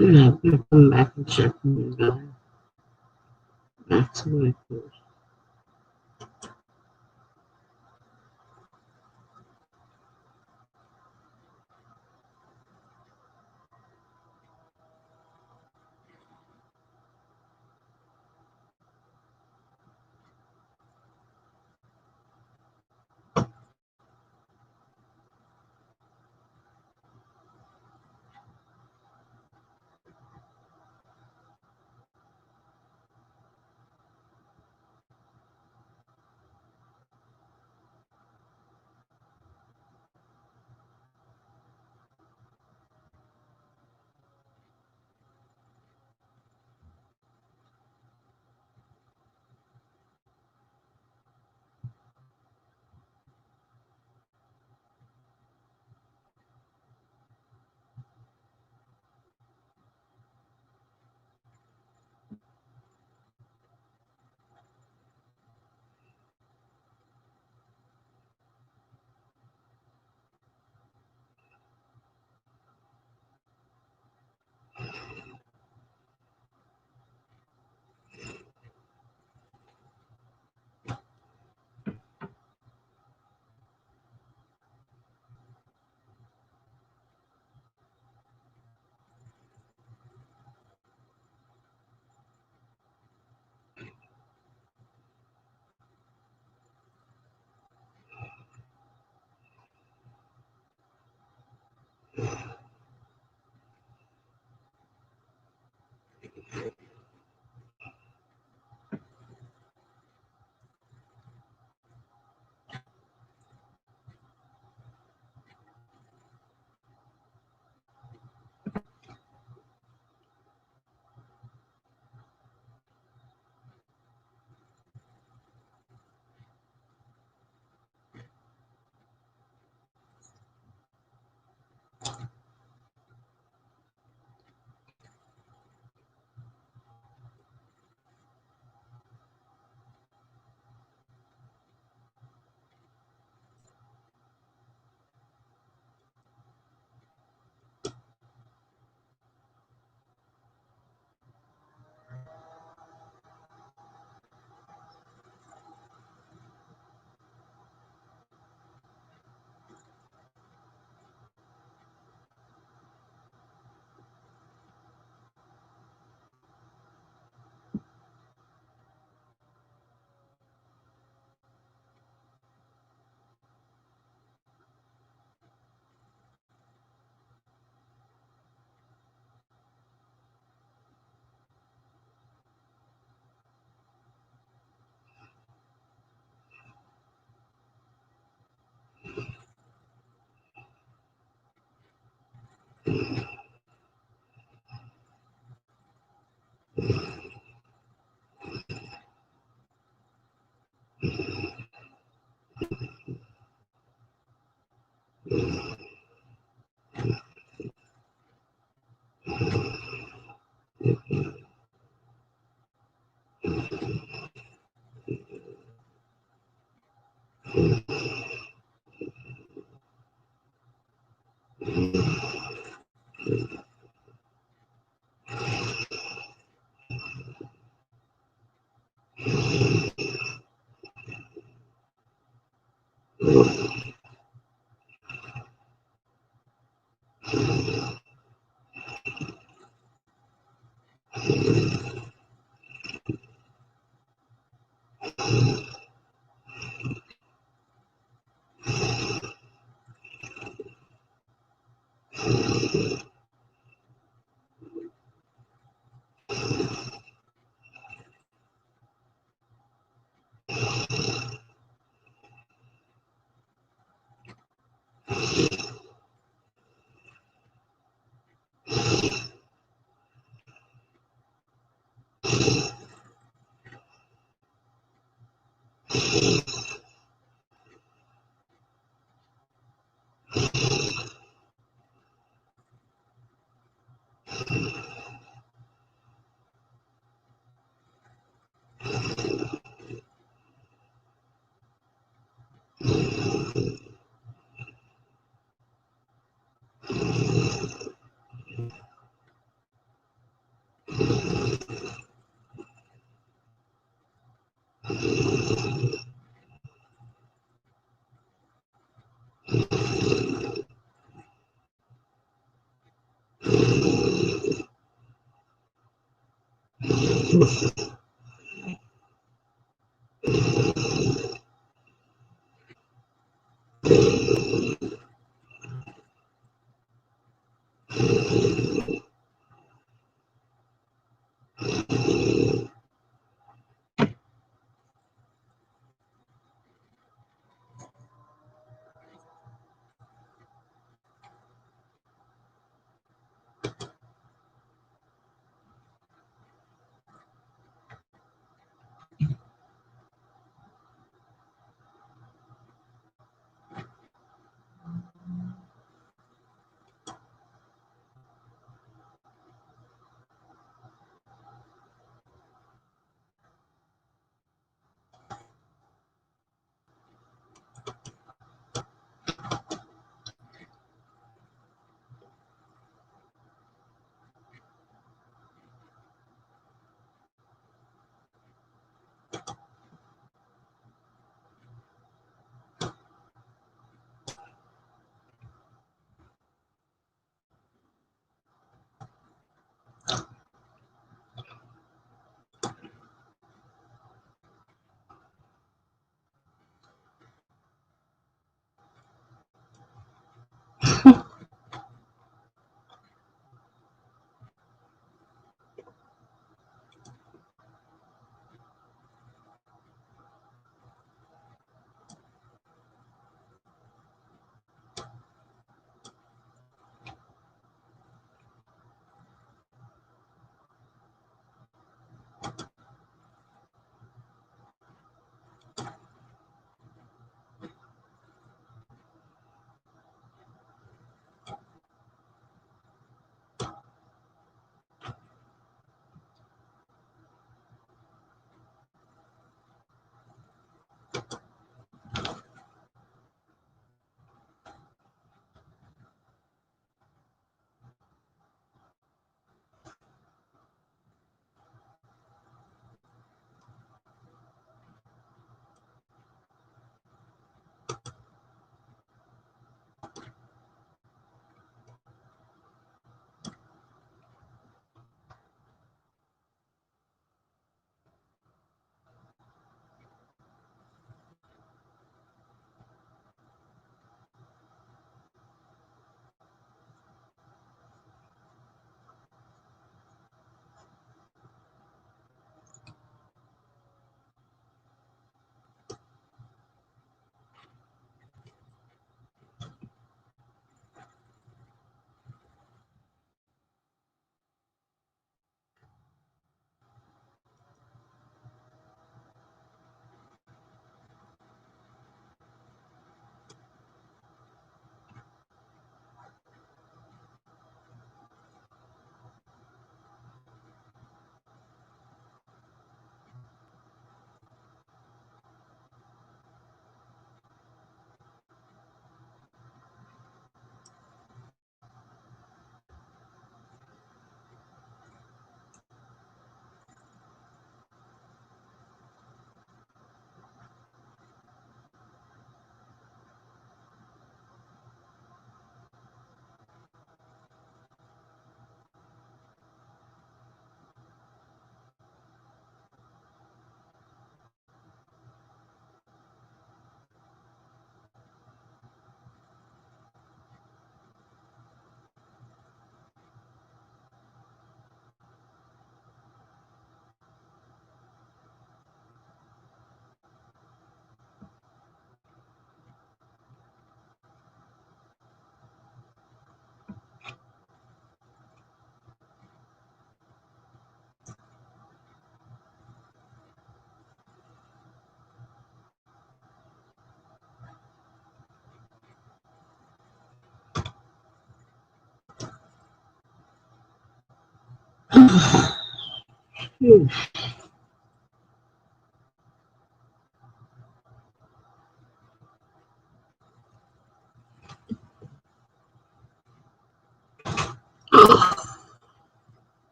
I'm gonna come back and check on the guy. That's what I do.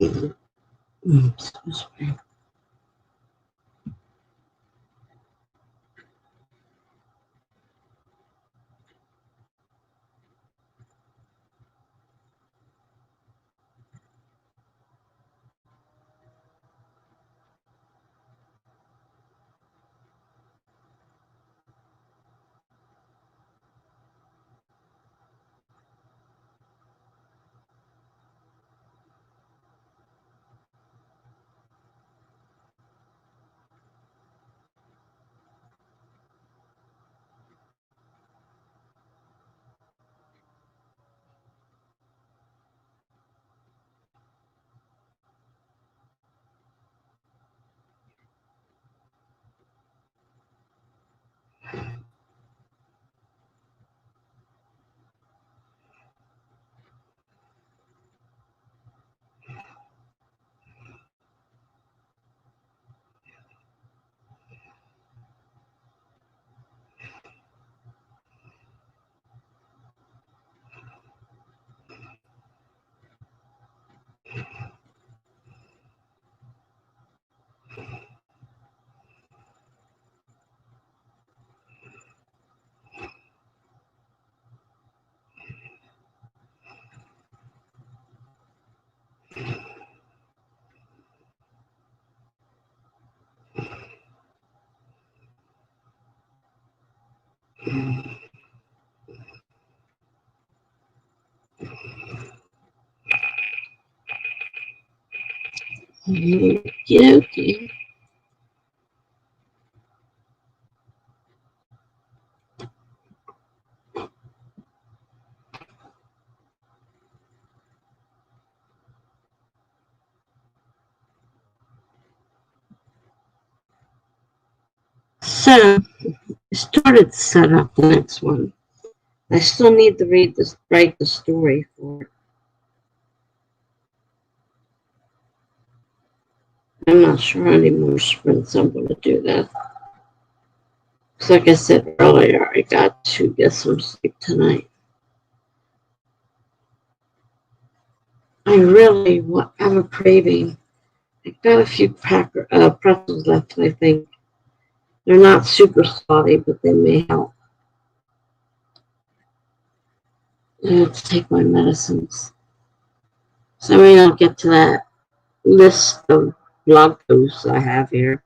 Excuse me. Okay. So, I started to set up the next one. I still need to write the story for it. I'm not sure how many more sprints I'm going to do that. Because like I said earlier, I got to get some sleep tonight. I really have a craving. I got a few pretzels left, I think. They're not super salty, but they may help. I have to take my medicines. So I may not get to that list of blog posts I have here,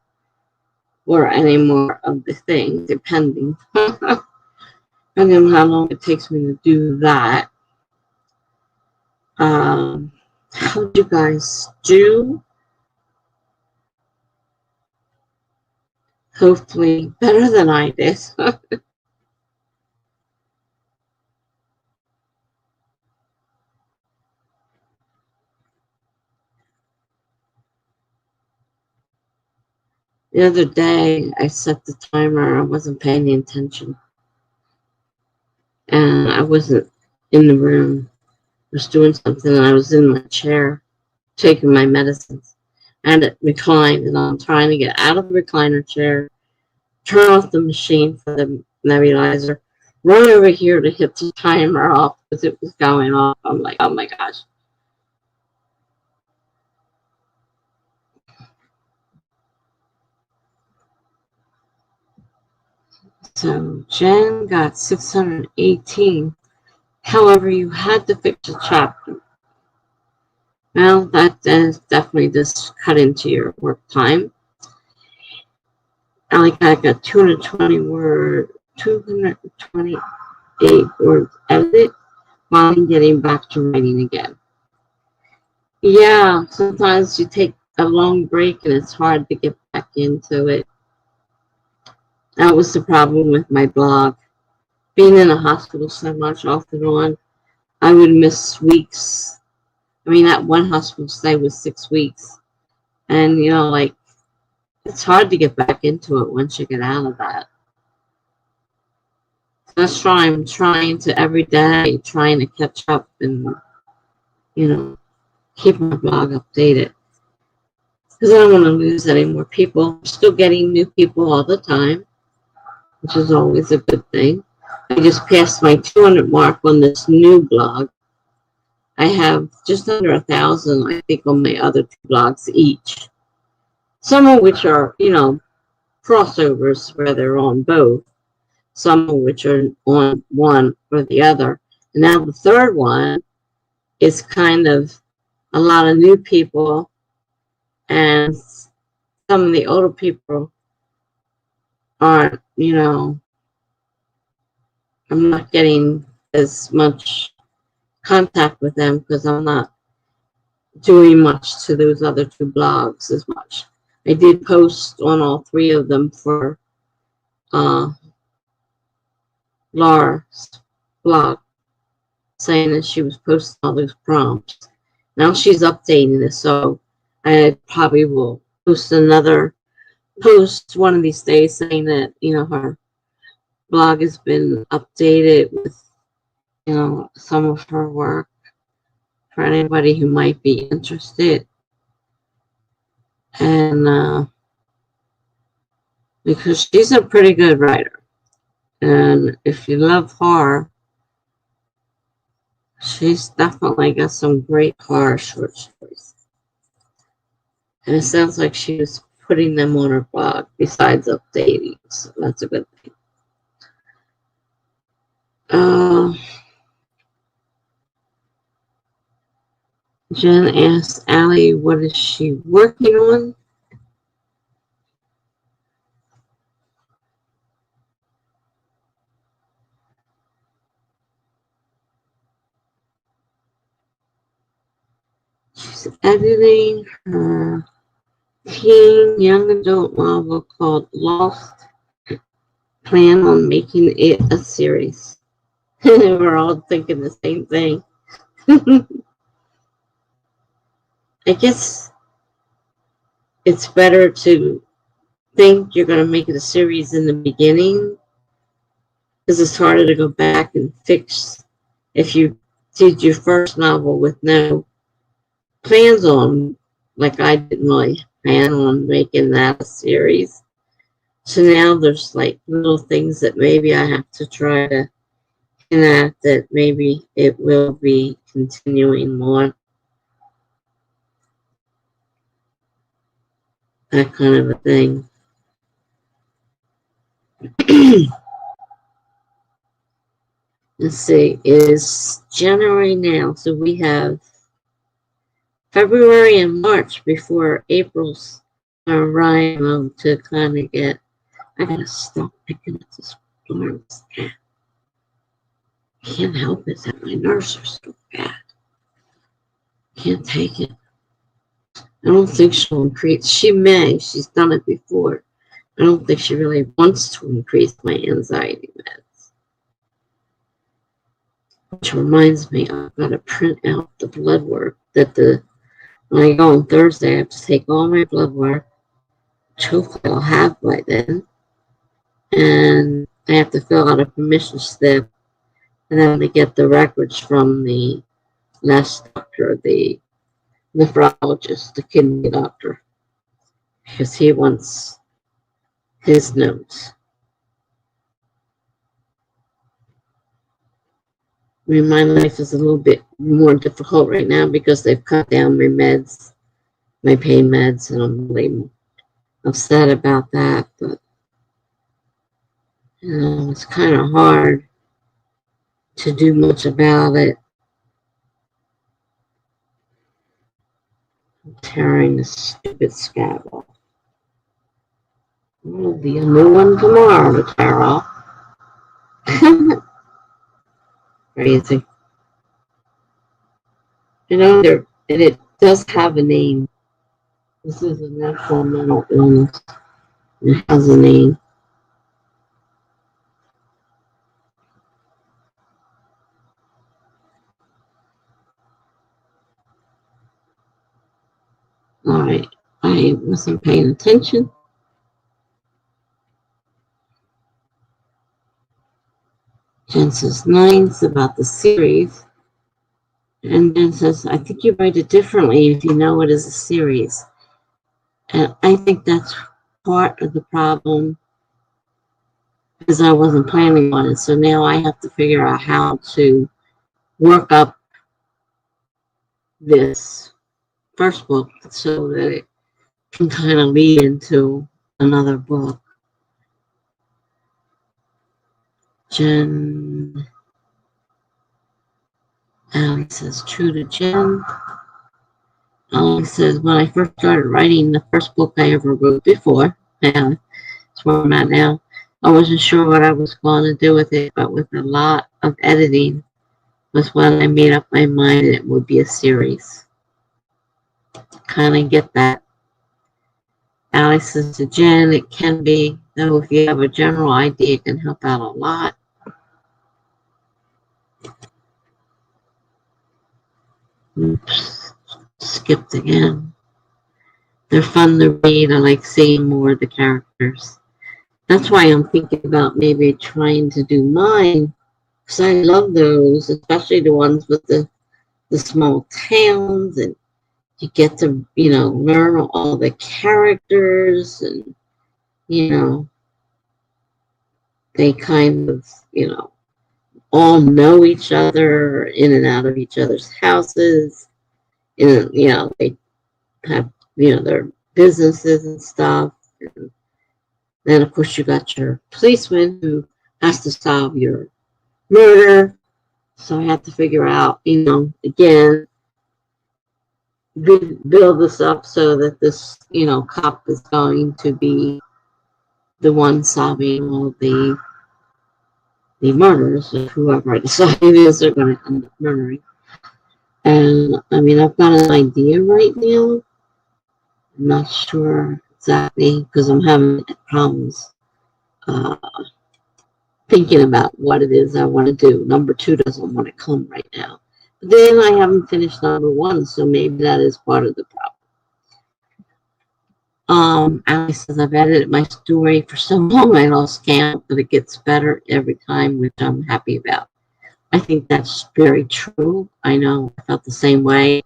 or any more of the thing, depending. Depending on how long it takes me to do that. How did you guys do? Hopefully better than I did. The other day, I set the timer. I wasn't paying any attention. And I wasn't in the room. I was doing something, and I was in my chair taking my medicines. And it reclined, and I'm trying to get out of the recliner chair, turn off the machine for the nebulizer, run over here to hit the timer off because it was going off. I'm like, oh my gosh. So Jen got 618. However, you had to fix a chapter. Well, that is definitely just cut into your work time. I got 228 words edited while I'm getting back to writing again. Yeah, sometimes you take a long break and it's hard to get back into it. That was the problem with my blog. Being in the hospital so much off and on, I would miss weeks. I mean, that one hospital stay was 6 weeks. And, it's hard to get back into it once you get out of that. So that's why I'm trying to every day, trying to catch up and, keep my blog updated. Because I don't want to lose any more people. I'm still getting new people all the time, which is always a good thing. I just passed my 200 mark on this new blog. I have just under 1,000, I think, on my other two blogs each. Some of which are, crossovers where they're on both. Some of which are on one or the other. And now the third one is kind of a lot of new people, and some of the older people aren't, I'm not getting as much contact with them because I'm not doing much to those other two blogs as much. I did post on all three of them for Laura's blog, saying that she was posting all those prompts. Now she's updating it, so I probably will post another post one of these days saying that, her blog has been updated with, some of her work for anybody who might be interested. And because she's a pretty good writer. And if you love horror, she's definitely got some great horror short stories. And it sounds like she was putting them on her blog besides updating. So that's a good thing. Jen asked Allie, what is she working on? She's editing her teen young adult novel called Lost. Plan on making it a series. We're all thinking the same thing. I guess it's better to think you're going to make it a series in the beginning, because it's harder to go back and fix if you did your first novel with no plans on, like I didn't really plan on making that a series. So now there's like little things that maybe I have to try to enact that maybe it will be continuing more. That kind of a thing. Let's see, it's January now, so we have February and March before April's arrival to kind of get. I gotta stop picking at this Florence cat. Can't help it that my nerves are so bad. Can't take it. I don't think she'll increase. She may. She's done it before. I don't think she really wants to increase my anxiety meds. Which reminds me, I've got to print out the blood work that when I go on Thursday, I have to take all my blood work, which hopefully I'll have by then. And I have to fill out a permission slip, and then to get the records from the last doctor, the nephrologist, the kidney doctor, because he wants his notes. I mean, my life is a little bit more difficult right now because they've cut down my meds, my pain meds, and I'm really upset about that. But, it's kind of hard to do much about it. I'm tearing this stupid scab off. There'll be a new one tomorrow to tear off. Crazy. And it does have a name. This is a natural mental illness. It has a name. All right. I wasn't paying attention. Jen says, nice about the series. And Jen says, I think you write it differently if you know it is a series. And I think that's part of the problem, because I wasn't planning on it. So now I have to figure out how to work up this first book so that it can kind of lead into another book. Jen, Allie says, true to Jen. Allie says, when I first started writing the first book I ever wrote before, yeah, that's where I'm at now, I wasn't sure what I was going to do with it, but with a lot of editing was when I made up my mind it would be a series. Kind of get that. Allie says to Jen, it can be, though if you have a general idea, it can help out a lot. Oops, skipped again. They're fun to read. I like seeing more of the characters. That's why I'm thinking about maybe trying to do mine, because I love those, especially the ones with the small towns, and you get to, learn all the characters, and, they kind of, all know each other, in and out of each other's houses, and, they have, their businesses and stuff. And then, of course, you got your policeman who has to solve your murder. So I have to figure out, again, build this up so that this, cop is going to be the one solving all the murders of whoever I decide it is they're going to end up murdering. And, I mean, I've got an idea right now. I'm not sure exactly because I'm having problems thinking about what it is I want to do. Number 2 doesn't want to come right now. But then I haven't finished number 1, so maybe that is part of the problem. Allie says, I've edited my story for so long I lost count, but it gets better every time, which I'm happy about. I think that's very true. I know I felt the same way.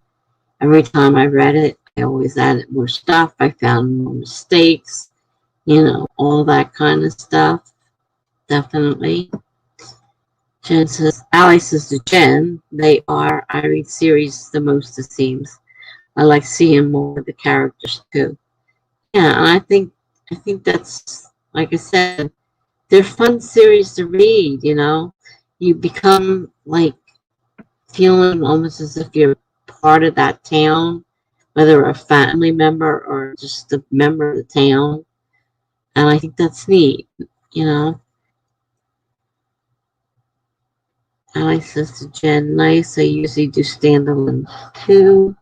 Every time I read it, I always added more stuff. I found more mistakes, all that kind of stuff. Definitely. Jen says, Allie says to Jen, I read series the most, it seems. I like seeing more of the characters too. Yeah, and I think that's, like I said, they're fun series to read, You become like feeling almost as if you're part of that town, whether a family member or just a member of the town. And I think that's neat, Allie says to Jen, nice. I usually do standalone too.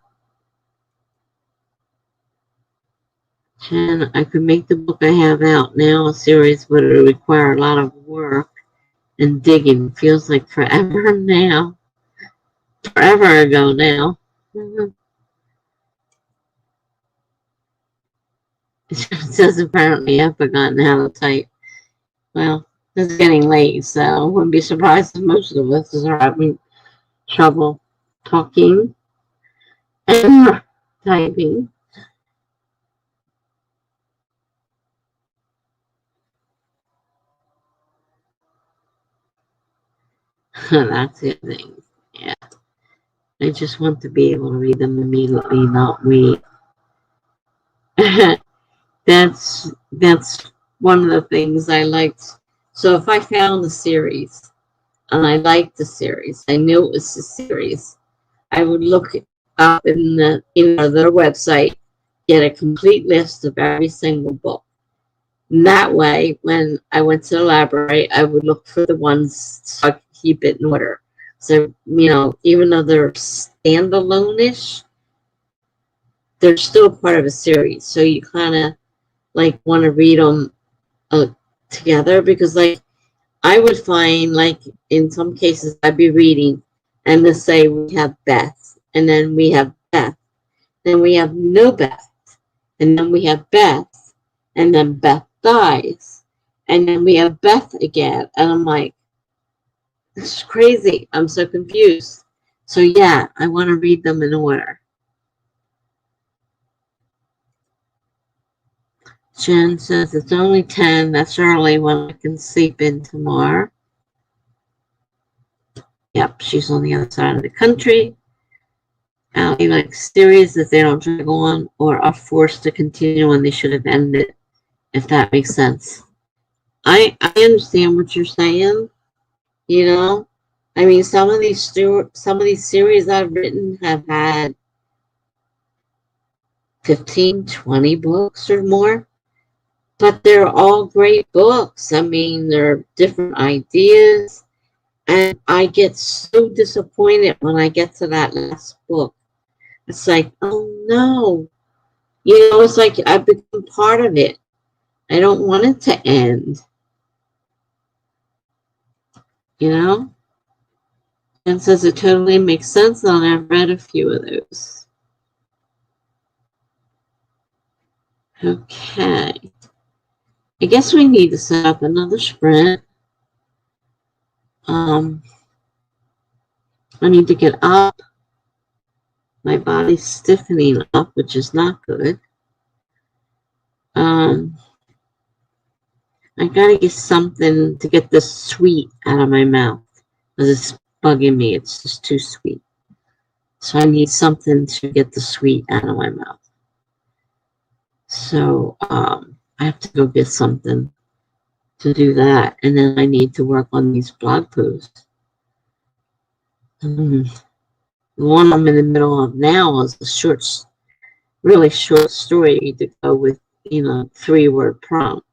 Jen, I could make the book I have out now a series, but it would require a lot of work and digging. Feels like forever now. Forever ago now. It says apparently I've forgotten how to type. Well, it's getting late, so I wouldn't be surprised if most of us are having trouble talking and typing. That's the thing. Yeah. I just want to be able to read them immediately, not wait. that's one of the things I liked. So if I found the series and I liked the series, I knew it was a series, I would look up in their website, get a complete list of every single book. And that way, when I went to the library, I would look for the ones so I could keep it in order. So, even though they're standalone-ish, they're still part of a series. So you kind of like want to read them together, because like I would find, like, in some cases I'd be reading and let's say we have Beth, and then we have Beth, then we have no Beth, and then we have Beth, and then Beth dies, and then we have Beth again, and I'm like, this is crazy. I'm so confused. So yeah, I want to read them in order. Jen says it's only 10. That's early when I can sleep in tomorrow. Yep, she's on the other side of the country. Like series that they don't drag on or are forced to continue when they should have ended, if that makes sense. I understand what you're saying, you know. I mean, some of these series I've written have had 15, 20 books or more, but they're all great books. I mean, they're different ideas, and I get so disappointed when I get to that last book. It's like, oh no, you know, it's like I've become part of it. I don't want it to end, you know? And says it totally makes sense, and I've read a few of those. Okay. I guess we need to set up another sprint. I need to get up. My body's stiffening up, which is not good. I gotta get something to get the sweet out of my mouth because it's bugging me. It's just too sweet. So I need something to get the sweet out of my mouth. So I have to go get something to do that, and then I need to work on these blog posts. The one I'm in the middle of now is a really short story to go with, 3-word prompt.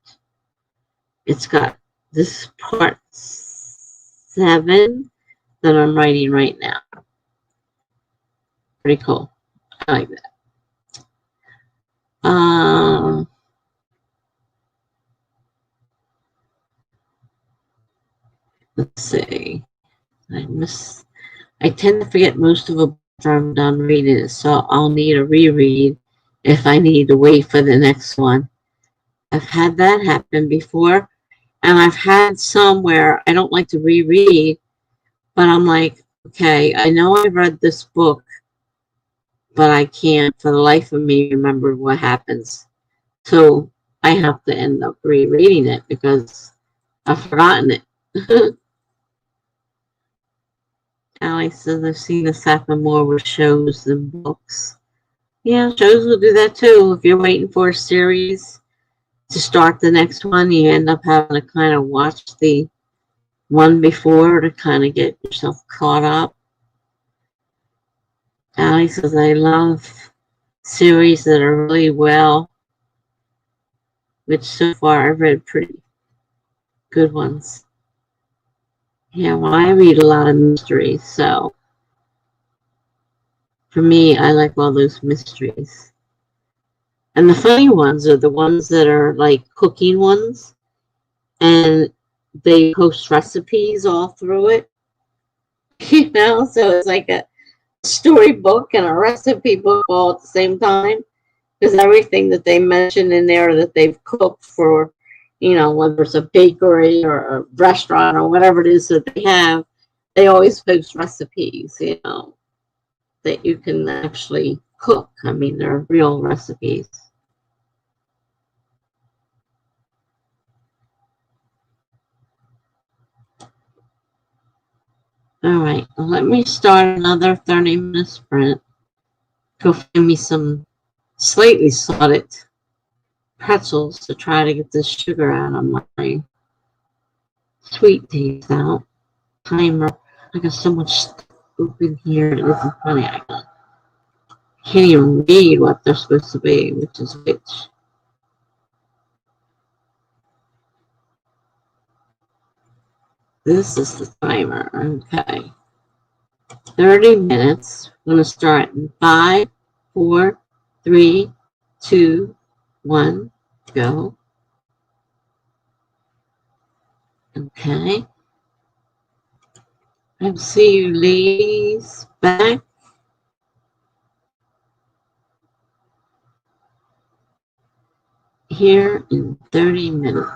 It's got this part 7 that I'm writing right now. Pretty cool. I like that. Let's see. I tend to forget most of a book after I'm done reading it, so I'll need a reread if I need to wait for the next one. I've had that happen before, and I've had some where I don't like to reread, but I'm like, okay, I know I read this book, but I can't for the life of me remember what happens. So I have to end up rereading it because I've forgotten it. Alex says I've seen this happen more with shows than books. Yeah, shows will do that too. If you're waiting for a series to start the next one, you end up having to kind of watch the one before to kind of get yourself caught up. Alex says I love series that are really well, which so far I've read pretty good ones. Yeah, well, I read a lot of mysteries, so for me, I like all those mysteries. And the funny ones are the ones that are like cooking ones, and they post recipes all through it. So it's like a storybook and a recipe book all at the same time. Because everything that they mention in there that they've cooked for, whether it's a bakery or a restaurant or whatever it is that they have, they always post recipes, that you can actually cook. I mean, they're real recipes. All right, well, let me start another 30-minute sprint. Go find me some slightly salted pretzels to try to get this sugar out of my sweet teeth out. Timer. I got so much stuff open here. It isn't funny. I can't even read what they're supposed to be, which is which. This is the timer. Okay. 30 minutes. I'm going to start in 5, 4, 3, 2, 1, go. Okay. I'll see you ladies back here in 30 minutes.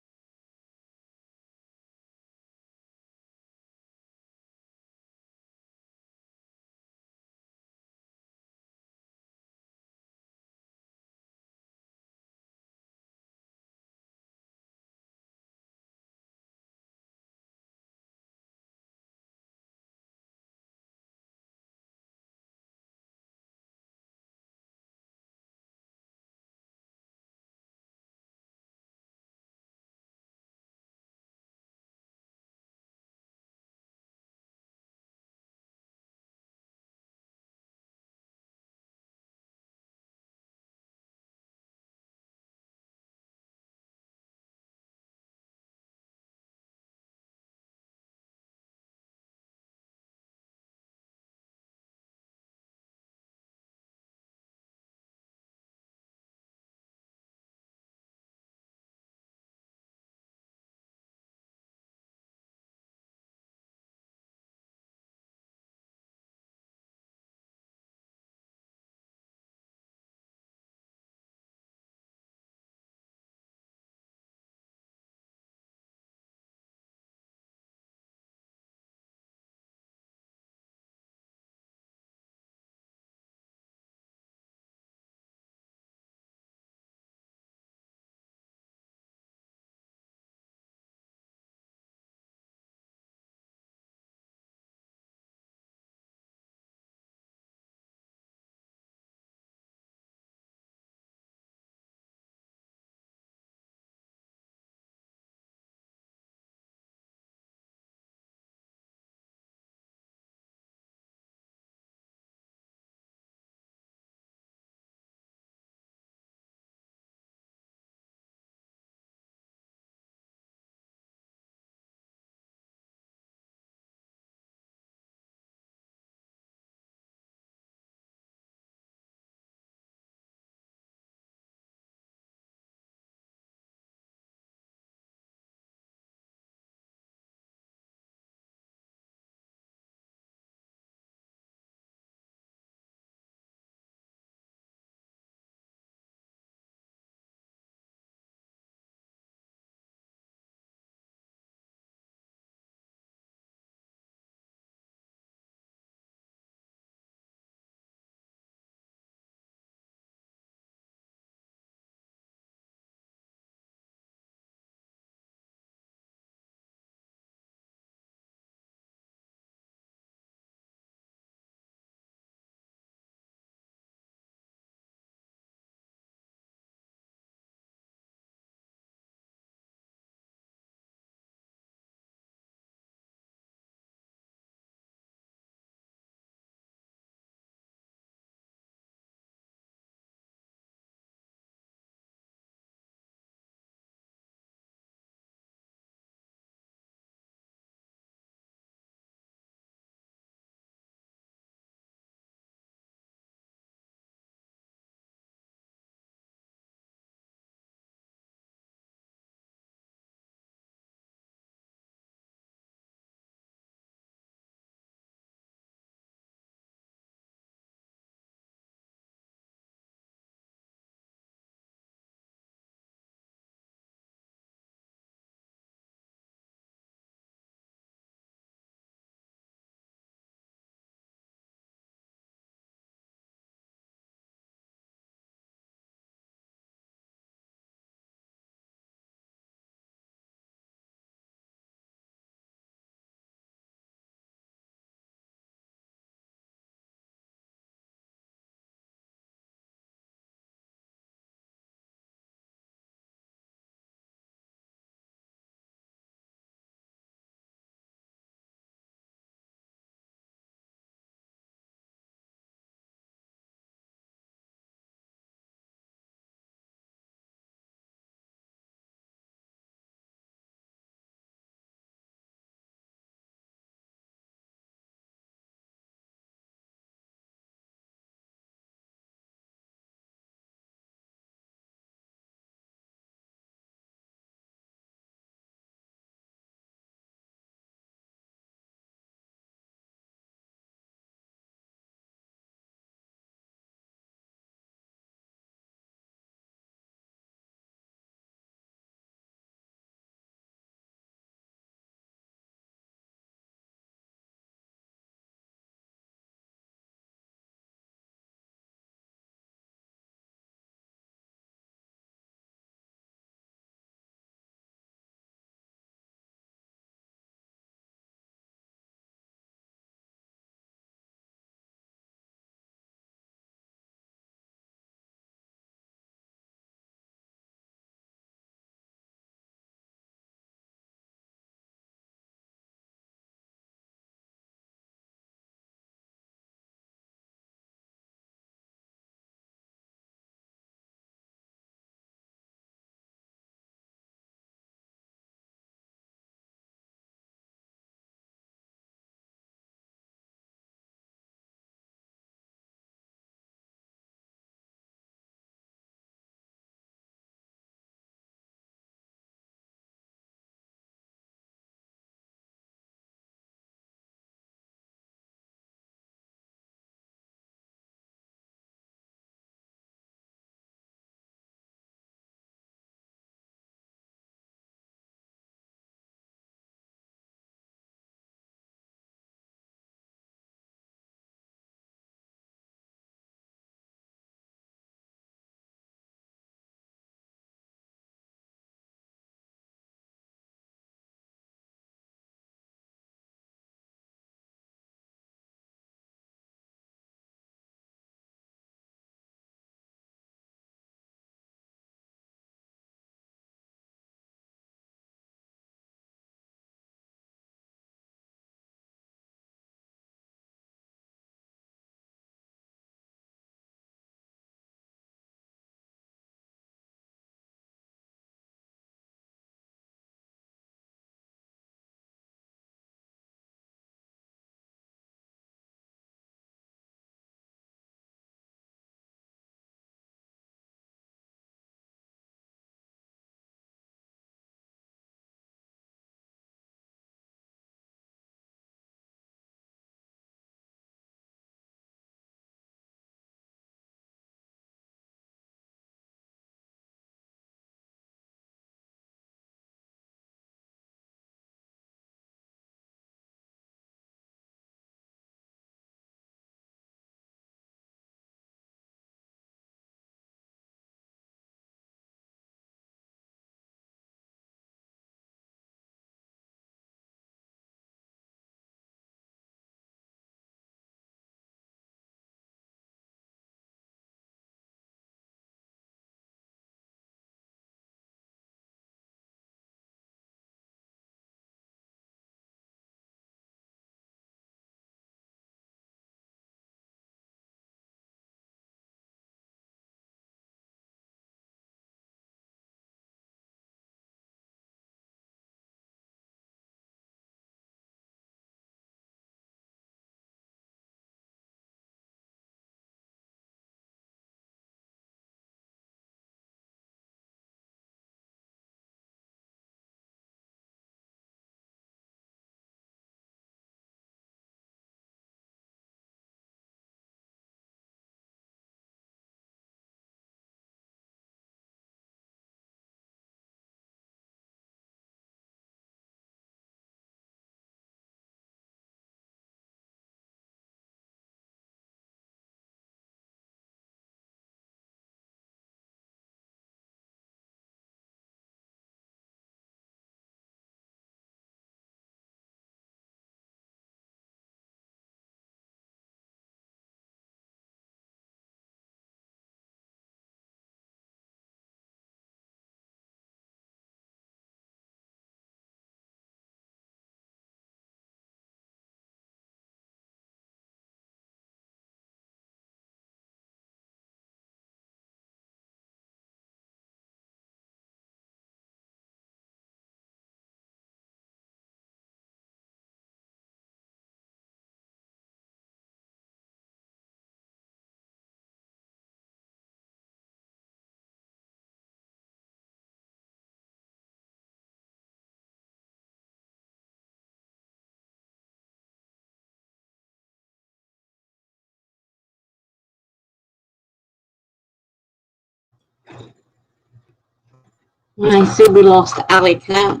And I see we lost Alley Cat.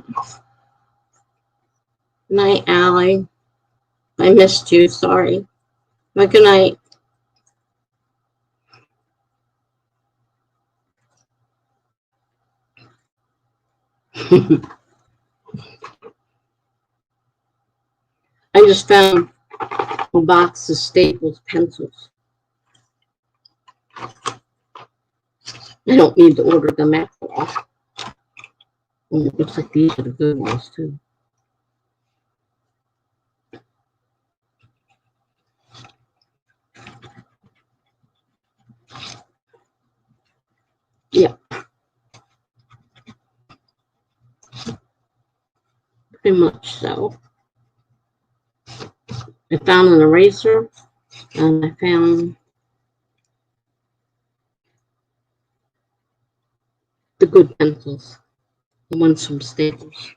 Night, Allie. I missed you. Sorry. But good night. I just found a box of Staples pencils. I don't need to order them after all. Oh, it looks like these are the good ones, too. Yeah. Pretty much so. I found an eraser, and I found the good pencils. The ones from Staples.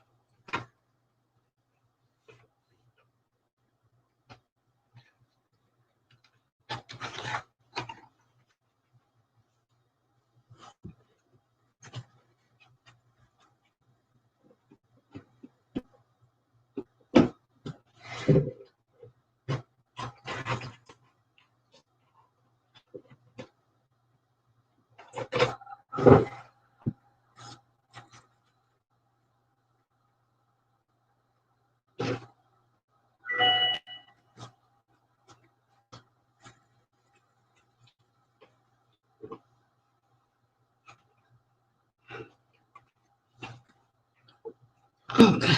Okay.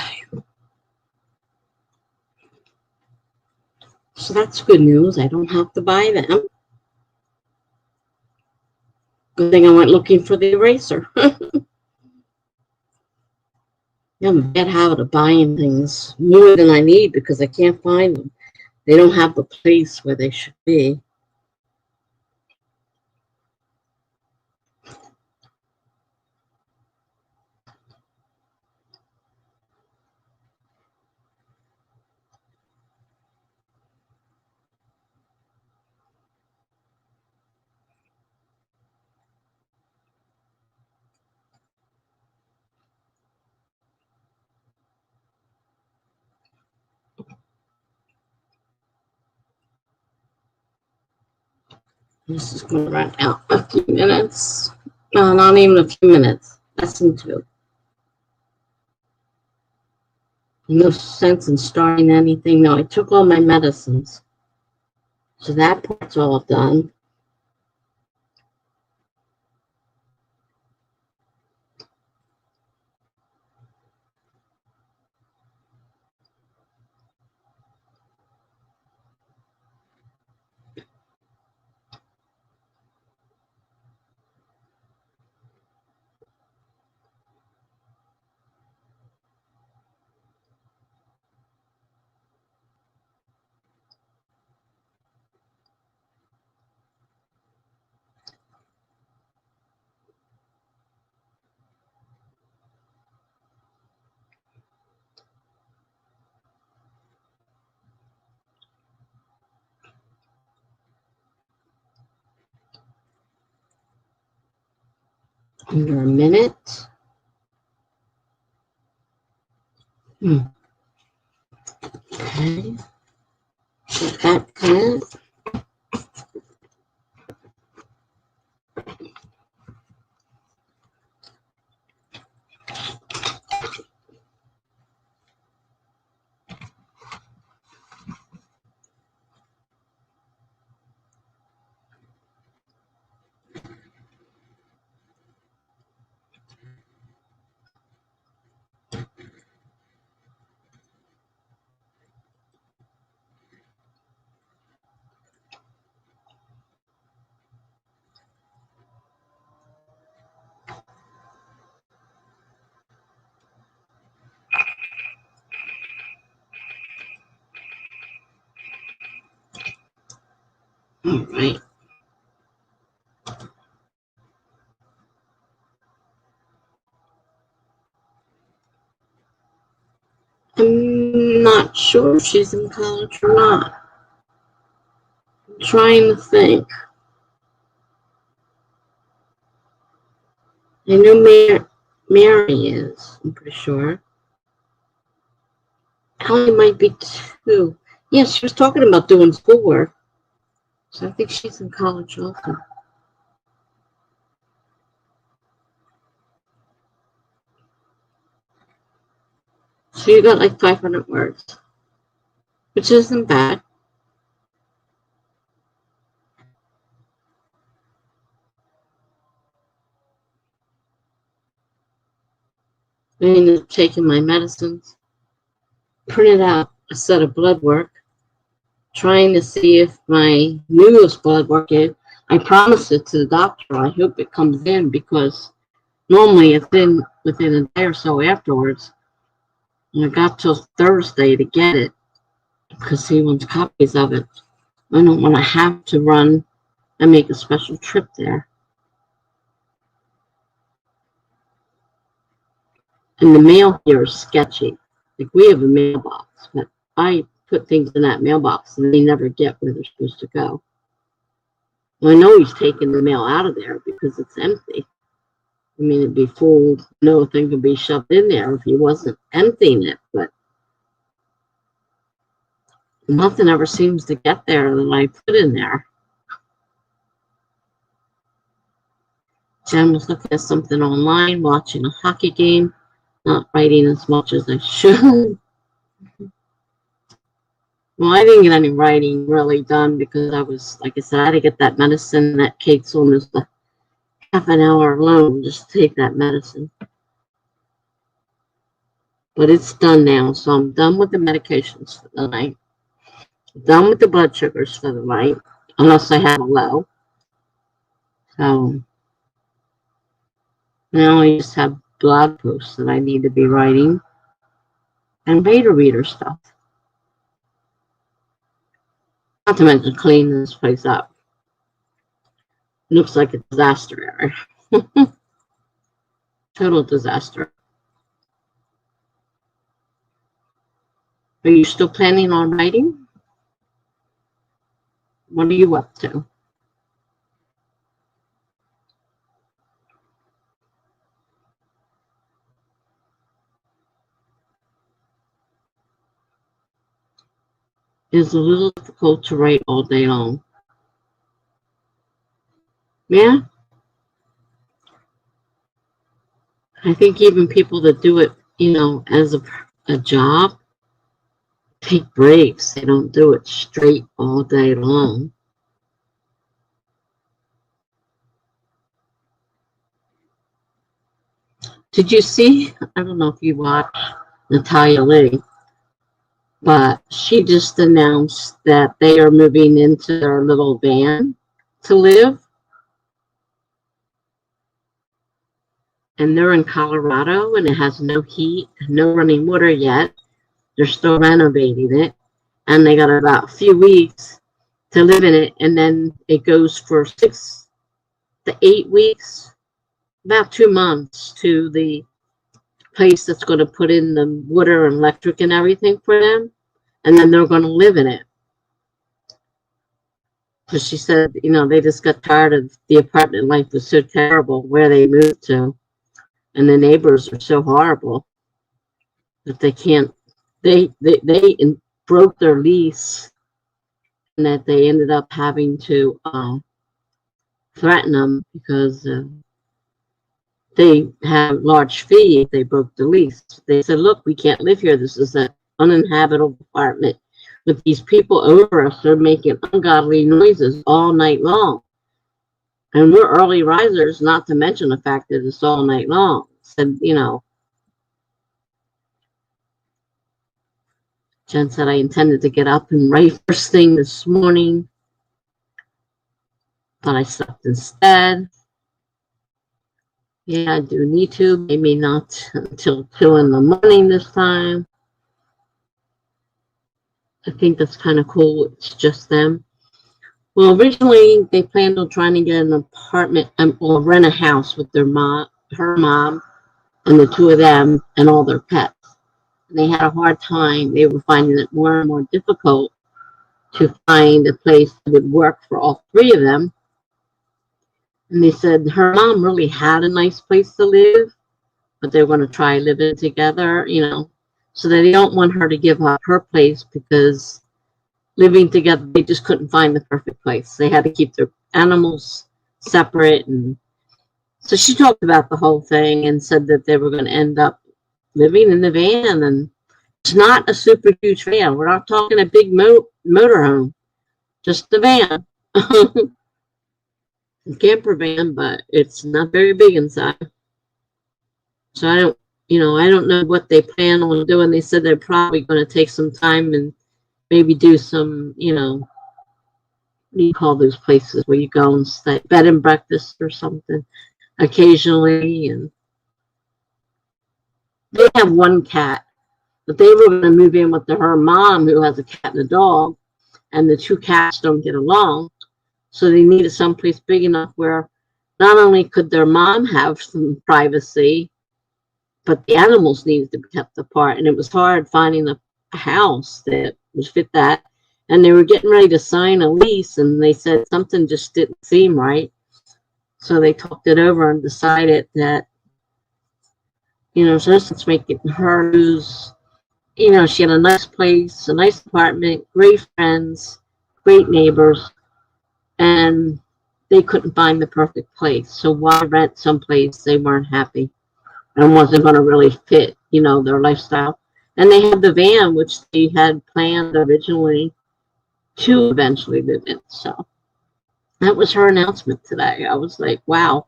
So that's good news. I don't have to buy them. Good thing I went looking for the eraser. I have a bad habit of buying things more than I need because I can't find them. They don't have the place where they should be. This is going to run out a few minutes. No, not even a few minutes. Less than 2. No sense in starting anything. No, I took all my medicines. So that part's all done. Under a minute. Okay. Get that cut. All right. I'm not sure if she's in college or not. I'm trying to think. I know Mary is, I'm pretty sure. Ellie might be too. Yeah, she was talking about doing schoolwork. So I think she's in college also. So you got like 500 words, which isn't bad. I ended up taking my medicines, printed out a set of blood work, trying to see if my newest blood work is. I promised it to the doctor. I hope it comes in because normally it's in within a day or so afterwards. And I got till Thursday to get it because he wants copies of it. I don't want to have to run and make a special trip there. And the mail here is sketchy. Like we have a mailbox, but I put things in that mailbox and they never get where they're supposed to go. Well, I know he's taking the mail out of there because it's empty. I mean, it'd be full, no thing could be shoved in there if he wasn't emptying it, but nothing ever seems to get there that I put in there. Jen was looking at something online, watching a hockey game, not writing as much as I should. Well, I didn't get any writing really done because I was, like I said, I had to get that medicine. That takes almost a half an hour alone just to take that medicine. But it's done now, so I'm done with the medications for the night. Done with the blood sugars for the night, unless I have a low. So now I just have blog posts that I need to be writing and beta reader stuff. Not to mention cleaning this place up. It looks like a disaster area. Total disaster. Are you still planning on writing? What are you up to? It's a little difficult to write all day long. Yeah? I think even people that do it, as a job, take breaks. They don't do it straight all day long. Did you see? I don't know if you watched Natalia Lee, but she just announced that they are moving into their little van to live. And they're in Colorado, and it has no heat, no running water yet. They're still renovating it, and they got about a few weeks to live in it, and then it goes for 6 to 8 weeks, about 2 months, to the place that's going to put in the water and electric and everything for them, and then they're going to live in it. Because she said, they just got tired of the apartment life was so terrible where they moved to, and the neighbors are so horrible that they can't. They broke their lease, and that they ended up having to threaten them because they had a large fee if they broke the lease. They said, look, we can't live here. This is an uninhabitable apartment with these people over us. They're making ungodly noises all night long. And we're early risers, not to mention the fact that it's all night long. Said, Jen said I intended to get up and write first thing this morning, but I slept instead. Yeah, I do need to. Maybe not until 2 in the morning this time. I think that's kind of cool. It's just them. Well, originally they planned on trying to get an apartment or rent a house with her mom, and the two of them and all their pets. And they had a hard time. They were finding it more and more difficult to find a place that would work for all three of them. And they said her mom really had a nice place to live, but they want to try living together, so they don't want her to give up her place because living together, they just couldn't find the perfect place. They had to keep their animals separate. And so she talked about the whole thing and said that they were going to end up living in the van. And it's not a super huge van. We're not talking a big motorhome, just the van. A camper van, but it's not very big inside. So I don't know what they plan on doing. They said they're probably going to take some time and maybe do some, what do you call those places where you go and stay, bed and breakfast or something occasionally. And they have one cat, but they were going to move in with her mom, who has a cat and a dog, and the two cats don't get along. So they needed someplace big enough where not only could their mom have some privacy, but the animals needed to be kept apart. And it was hard finding a house that would fit that. And they were getting ready to sign a lease, and they said something just didn't seem right. So they talked it over and decided that, just it's making her lose, she had a nice place, a nice apartment, great friends, great neighbors, and they couldn't find the perfect place. So why rent someplace they weren't happy and wasn't going to really fit, their lifestyle. And they had the van, which they had planned originally to eventually live in. So that was her announcement today. I was like, wow.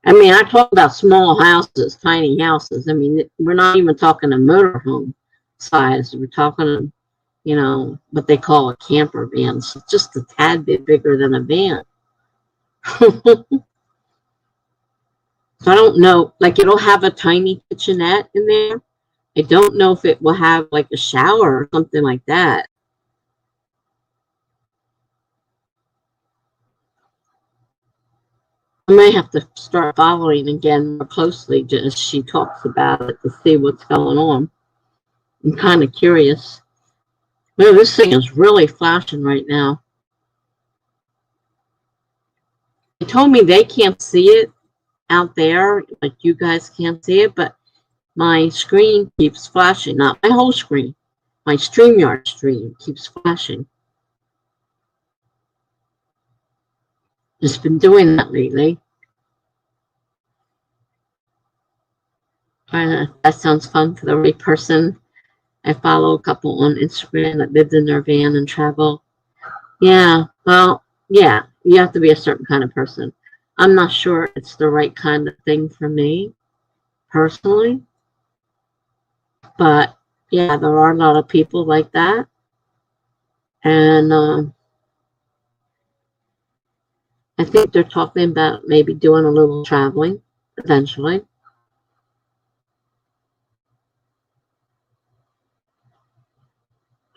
I mean, I talk about small houses, tiny houses. I mean, we're not even talking a motorhome size. We're talking, what they call a camper van. So just a tad bit bigger than a van. So I don't know, like it'll have a tiny kitchenette in there. I don't know if it will have like a shower or something like that. I might have to start following again more closely as she talks about it to see what's going on. I'm kind of curious. Well, this thing is really flashing right now. They told me they can't see it out there, like you guys can't see it, but my screen keeps flashing. Not my whole screen. My StreamYard stream keeps flashing. It's been doing that lately. That sounds fun for the right person. I follow a couple on Instagram that lived in their van and travel. Yeah, well, yeah, you have to be a certain kind of person. I'm not sure it's the right kind of thing for me, personally. But, yeah, there are a lot of people like that. And I think they're talking about maybe doing a little traveling eventually.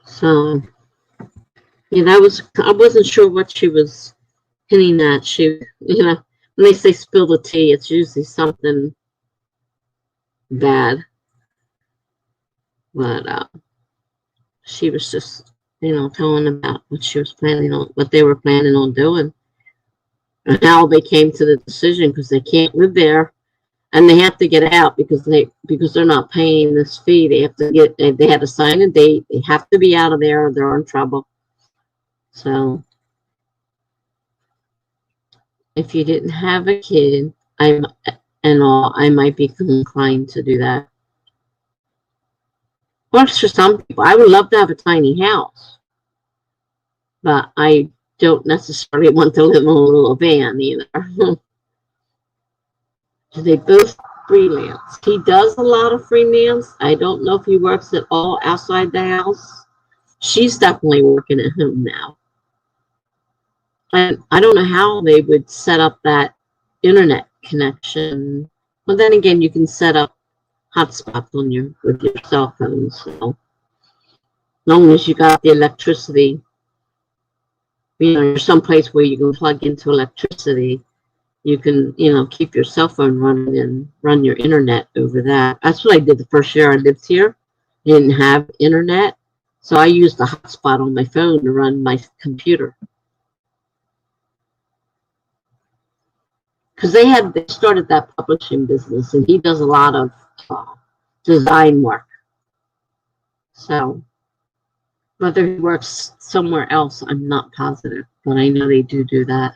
So, yeah, I wasn't sure what she was hinting at. When they say spill the tea, it's usually something bad. But she was just, telling about what they were planning on doing, and how they came to the decision because they can't live there, and they have to get out because they're not paying this fee. They have to sign a date. They have to be out of there, or they're in trouble. So if you didn't have a kid, I might be inclined to do that. Works for some people. I would love to have a tiny house, but I don't necessarily want to live in a little van either. They both freelance. He does a lot of freelance. I don't know if he works at all outside the house. She's definitely working at home now. And I don't know how they would set up that internet connection. Well, then again, you can set up hotspots with your cell phone. So as long as you got the electricity, you're someplace where you can plug into electricity, you can, keep your cell phone running and run your internet over that. That's what I did the first year I lived here. I didn't have internet, so I used the hotspot on my phone to run my computer. because they started that publishing business, and he does a lot of design work. So whether he works somewhere else, I'm not positive, but I know they do that.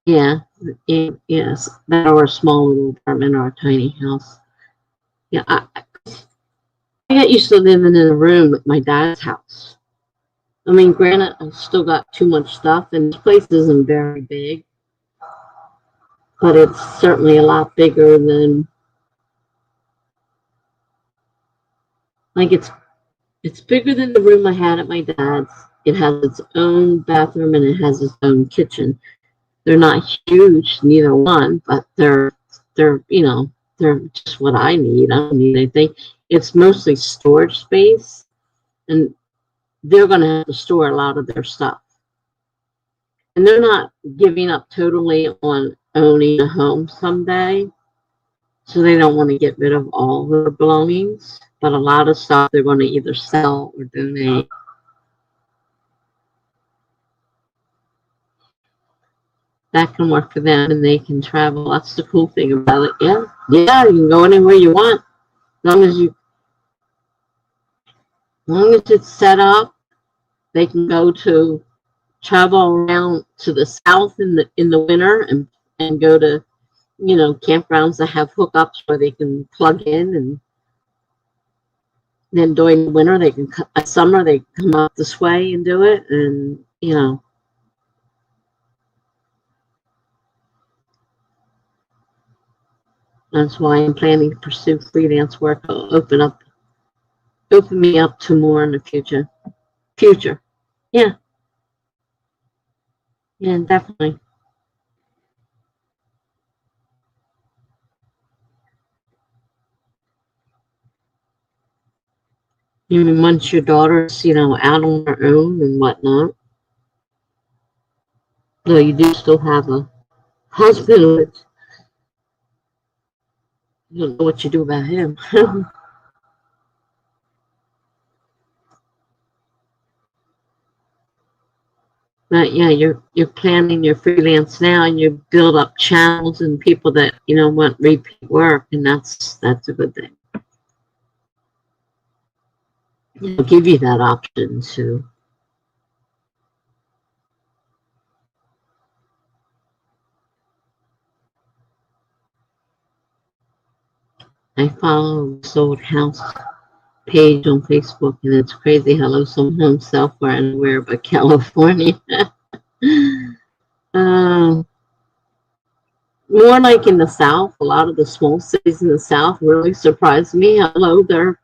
Yeah, yes, that or a small little apartment or a tiny house. Yeah, I got used to living in a room with my dad's house. I mean, granted, I still got too much stuff, and this place isn't very big, but it's certainly a lot bigger than, like, it's bigger than the room I had at my dad's. It has its own bathroom and it has its own kitchen. They're not huge, neither one, but they're they're just what I need. I don't need anything. It's mostly storage space, and they're going to have to store a lot of their stuff. And they're not giving up totally on owning a home someday, so they don't want to get rid of all their belongings. But a lot of stuff they're going to either sell or donate. That can work for them, and they can travel. That's the cool thing about it. Yeah, yeah, you can go anywhere you want, as long as it's set up. They can go to travel around to the south in the winter and go to campgrounds that have hookups where they can plug in, and then during the winter they can summer they come up this way and do it, and that's why I'm planning to pursue freelance work. It'll open me up to more in the future. Yeah, yeah, definitely. You mean once your daughter's out on her own and whatnot, though you do still have a husband, but you don't know what you do about him. But yeah, you're planning your freelance now, and you build up channels and people that want repeat work, and that's a good thing. It'll give you that option to. I follow Sold House page on Facebook, and it's crazy. Hello, some home software anywhere but California. uh, More like in the South. A lot of the small cities in the South really surprised me how low their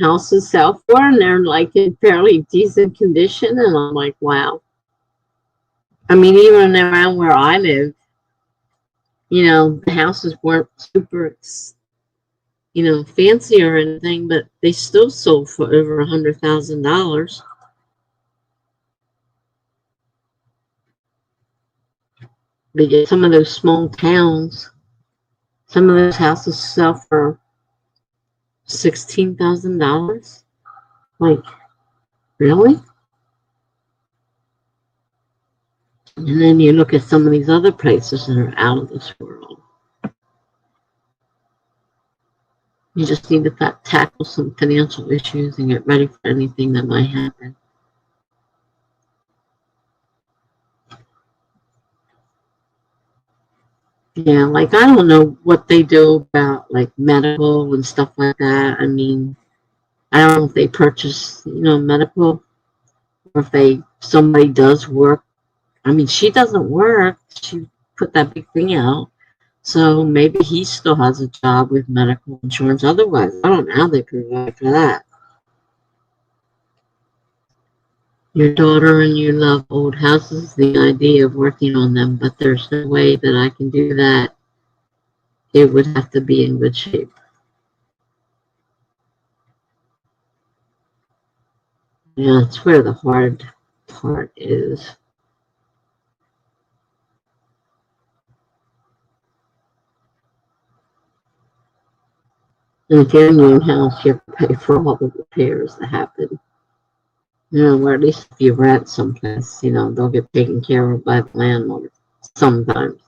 houses sell for, and they're like in fairly decent condition. And I'm like, wow. I mean, even around where I live, the houses weren't super, fancy or anything, but they still sold for over $100,000. But yet some of those small towns, some of those houses sell for $16,000. Like, really? And then you look at some of these other places that are out of this world. You just need to tackle some financial issues and get ready for anything that might happen. Yeah, like I don't know what they do about like medical and stuff like that. I mean, I don't know if they purchase, medical, or if somebody does work. I mean, she doesn't work. She put that big thing out. So maybe he still has a job with medical insurance. Otherwise, I don't know how they provide for that. Your daughter and you love old houses, the idea of working on them, but there's no way that I can do that. It would have to be in good shape. Yeah, that's where the hard part is. And if you own your own house, you have to pay for all the repairs that happen. Or at least if you rent someplace, they'll get taken care of by the landlord. Sometimes.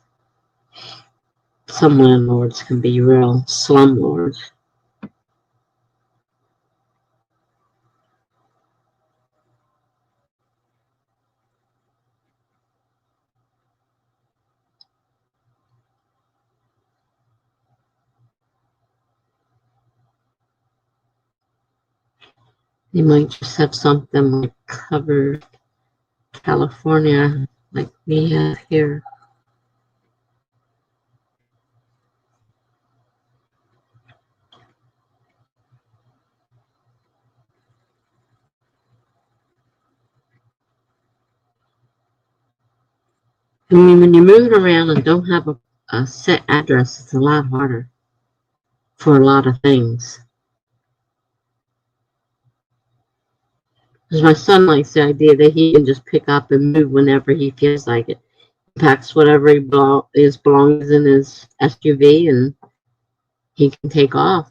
Some landlords can be real slumlords. They might just have something like covered California, like we have here. I mean, when you're moving around and don't have a set address, it's a lot harder for a lot of things. Because my son likes the idea that he can just pick up and move whenever he feels like it. He packs whatever his belongs in his SUV and he can take off.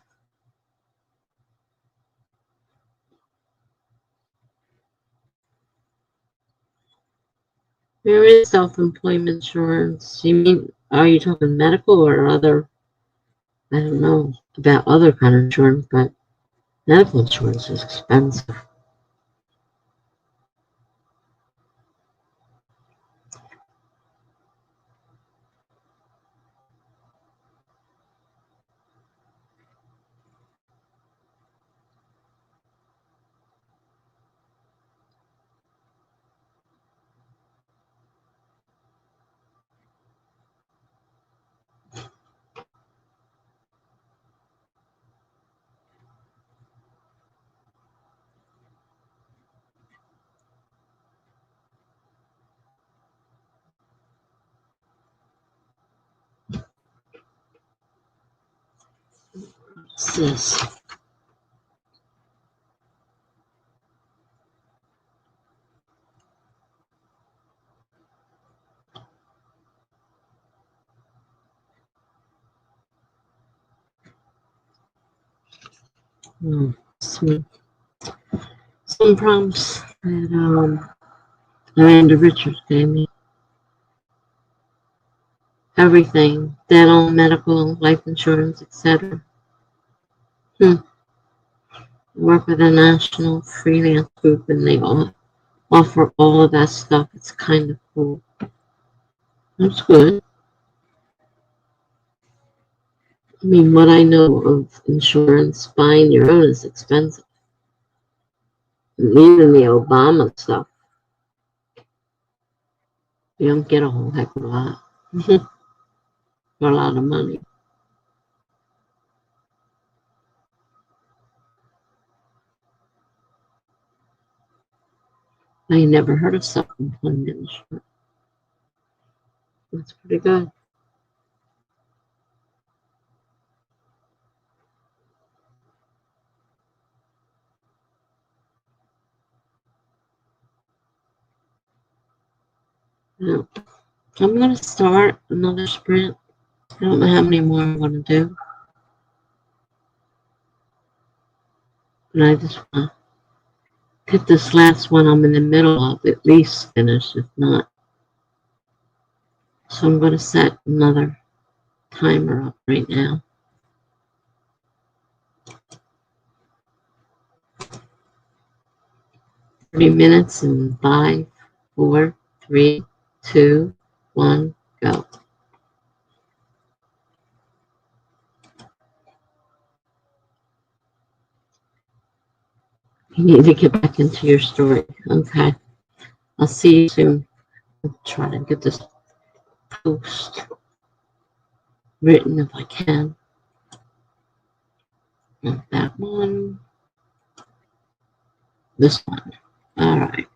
There is self-employment insurance. You mean, are you talking medical or other? I don't know about other kind of insurance, but medical insurance is expensive. What's this? Some prompts that Amanda Richards gave me. Everything, dental, medical, life insurance, etc. Work with a national freelance group and they all offer all of that stuff. It's kind of cool. That's good. I mean, what I know of insurance, buying your own is expensive. And even the Obama stuff, you don't get a whole heck of a lot for a lot of money. I never heard of self-employment insurance. That's pretty good. Yeah. I'm going to start another sprint. I don't know how many more I'm going to do. But I just want to get this last one I'm in the middle of at least finished, if not. So I'm going to set another timer up right now. 3 minutes in 5, 4, 3, 2, 1, go. You need to get back into your story. Okay. I'll see you soon. I'll try to get this post written if I can. Not that one. This one. All right.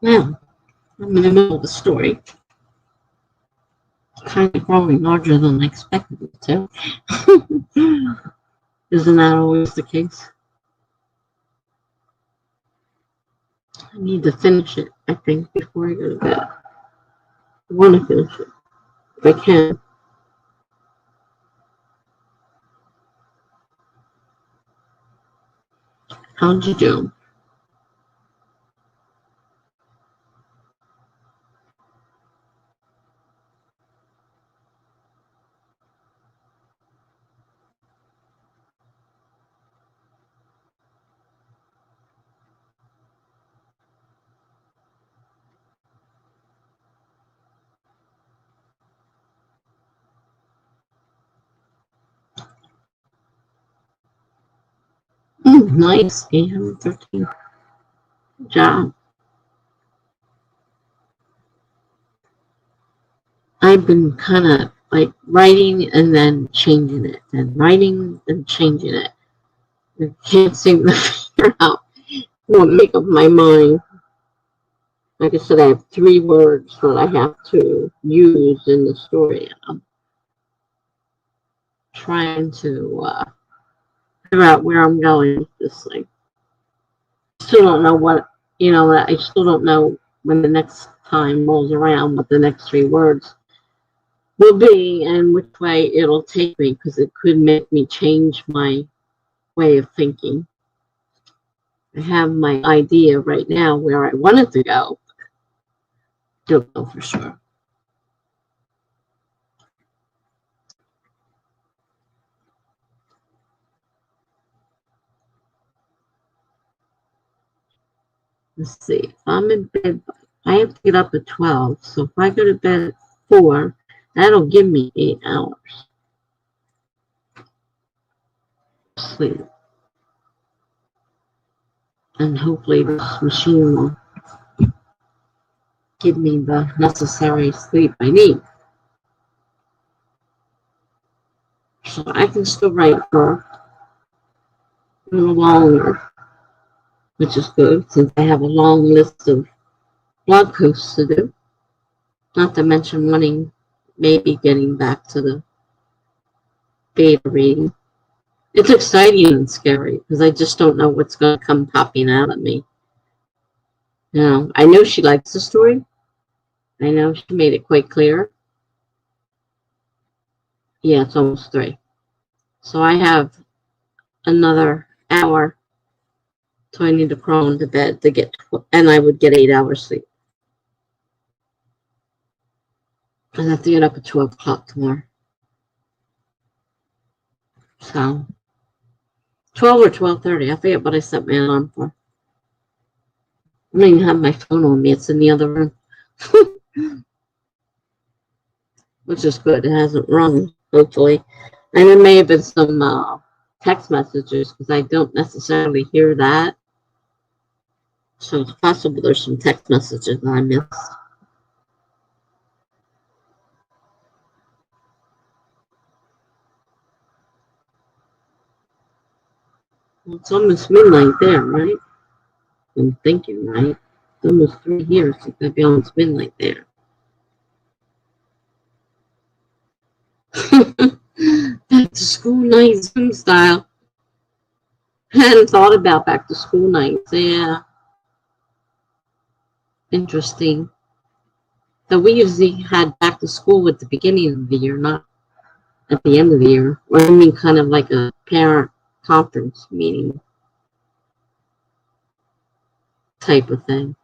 Well, I'm in the middle of the story. It's kind of growing larger than I expected it to. Isn't that always the case? I need to finish it, I think, before I go to bed. I want to finish it, if I can. How'd you do? Nice, 813. Good job. I've been kind of like writing and then changing it, and writing and changing it. I can't seem to figure out what make up my mind. Like I said, I have 3 words that I have to use in the story. I'm trying to figure out where I'm going with this thing. Still don't know what, I still don't know when the next time rolls around what the next 3 words will be and which way it'll take me, because it could make me change my way of thinking. I have my idea right now where I want it to go. Don't know for sure. Let's see. If I'm in bed, I have to get up at 12. So if I go to bed at 4, that'll give me 8 hours sleep. And hopefully this machine will give me the necessary sleep I need. So I can still write for a little longer, which is good since I have a long list of blog posts to do. Not to mention wanting, maybe getting back to the beta reading. It's exciting and scary because I just don't know what's going to come popping out at me. I know she likes the story. I know she made it quite clear. Yeah, it's almost 3. So I have another hour. So I need to crawl into bed to get, and I would get 8 hours sleep. I have to get up at 12 o'clock tomorrow. So 12 or 12:30. I forget what I set my alarm for. I don't even have my phone on me. It's in the other room. Which is good. It hasn't rung, hopefully. And there may have been some text messages because I don't necessarily hear that. So it's possible there's some text messages that I missed. Well, it's almost midnight there, right? I'm thinking, right? It's almost 3 here, so it's going to be almost midnight there. Back to school night Zoom style. I hadn't thought about back to school nights. Yeah. Interesting. So we usually had back to school at the beginning of the year, not at the end of the year. Or I mean kind of like a parent conference meeting type of thing.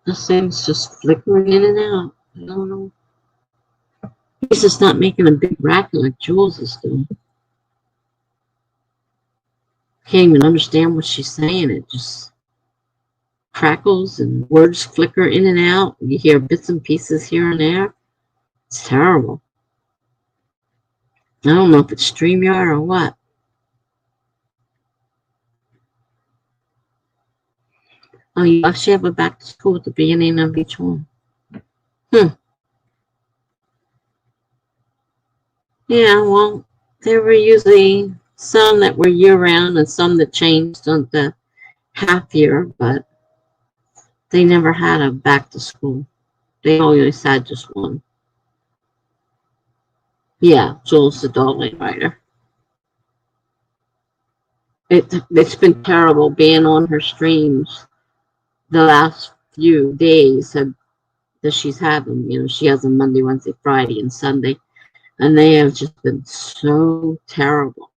This thing's just flickering in and out. I don't know. He's just not making a big racket like Jules is doing. Can't even understand what she's saying. It just crackles and words flicker in and out. You hear bits and pieces here and there. It's terrible. I don't know if it's StreamYard or what. Oh, you actually have a back to school at the beginning of each one. Yeah, well, there were usually some that were year-round and some that changed on the half year, but they never had a back to school. They always had just one. Yeah, Jules the Dolly writer. It's been terrible being on her streams the last few days that she's had them. You know, she has them Monday, Wednesday, Friday, and Sunday, and they have just been so terrible.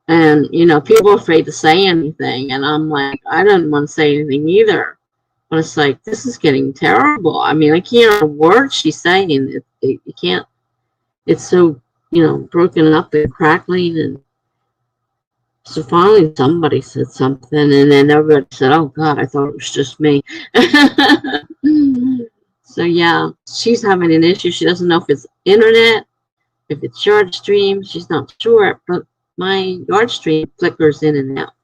And you know, people are afraid to say anything, and I'm like, I don't want to say anything either. But it's like this is getting terrible. I mean, I can't hear a word she's saying. You can't. It's so broken up and crackling and. So finally somebody said something and then everybody said, oh God, I thought it was just me. So yeah, she's having an issue. She doesn't know if it's internet, if it's yard stream. She's not sure, but my yard stream flickers in and out.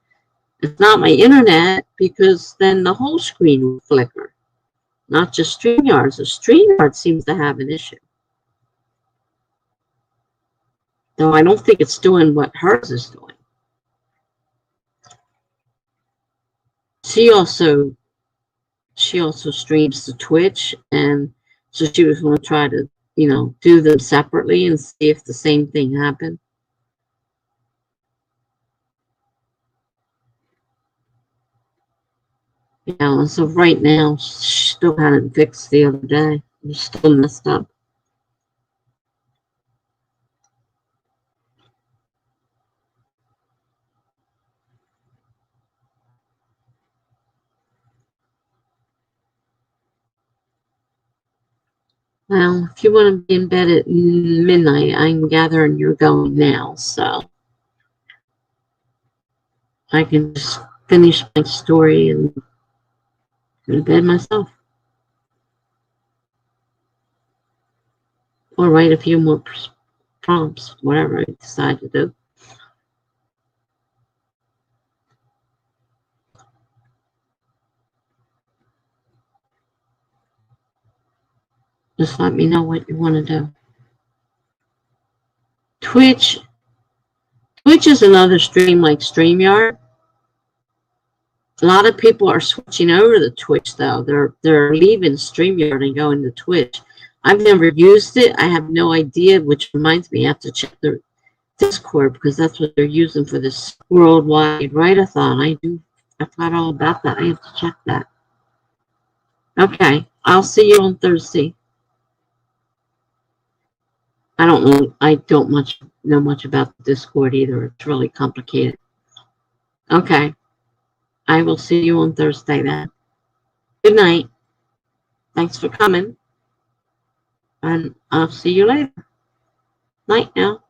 It's not my internet because then the whole screen will flicker, not just StreamYard. So StreamYard seems to have an issue. Though I don't think it's doing what hers is doing. She also streams to Twitch, and so she was going to try to, do them separately and see if the same thing happened. Yeah, so right now, she still hadn't fixed the other day. It's still messed up. Well, if you want to be in bed at midnight, I'm gathering you're going now, so I can just finish my story and go to bed myself. Or write a few more prompts, whatever I decide to do. Just let me know what you want to do. Twitch is another stream like StreamYard. A lot of people are switching over to Twitch though. They're leaving StreamYard and going to Twitch. I've never used it. I have no idea, which reminds me I have to check their Discord because that's what they're using for this worldwide write-a-thon. I forgot all about that. I have to check that. Okay, I'll see you on Thursday. I don't know much about the Discord either. It's really complicated. Okay. I will see you on Thursday then. Good night. Thanks for coming. And I'll see you later. Night now.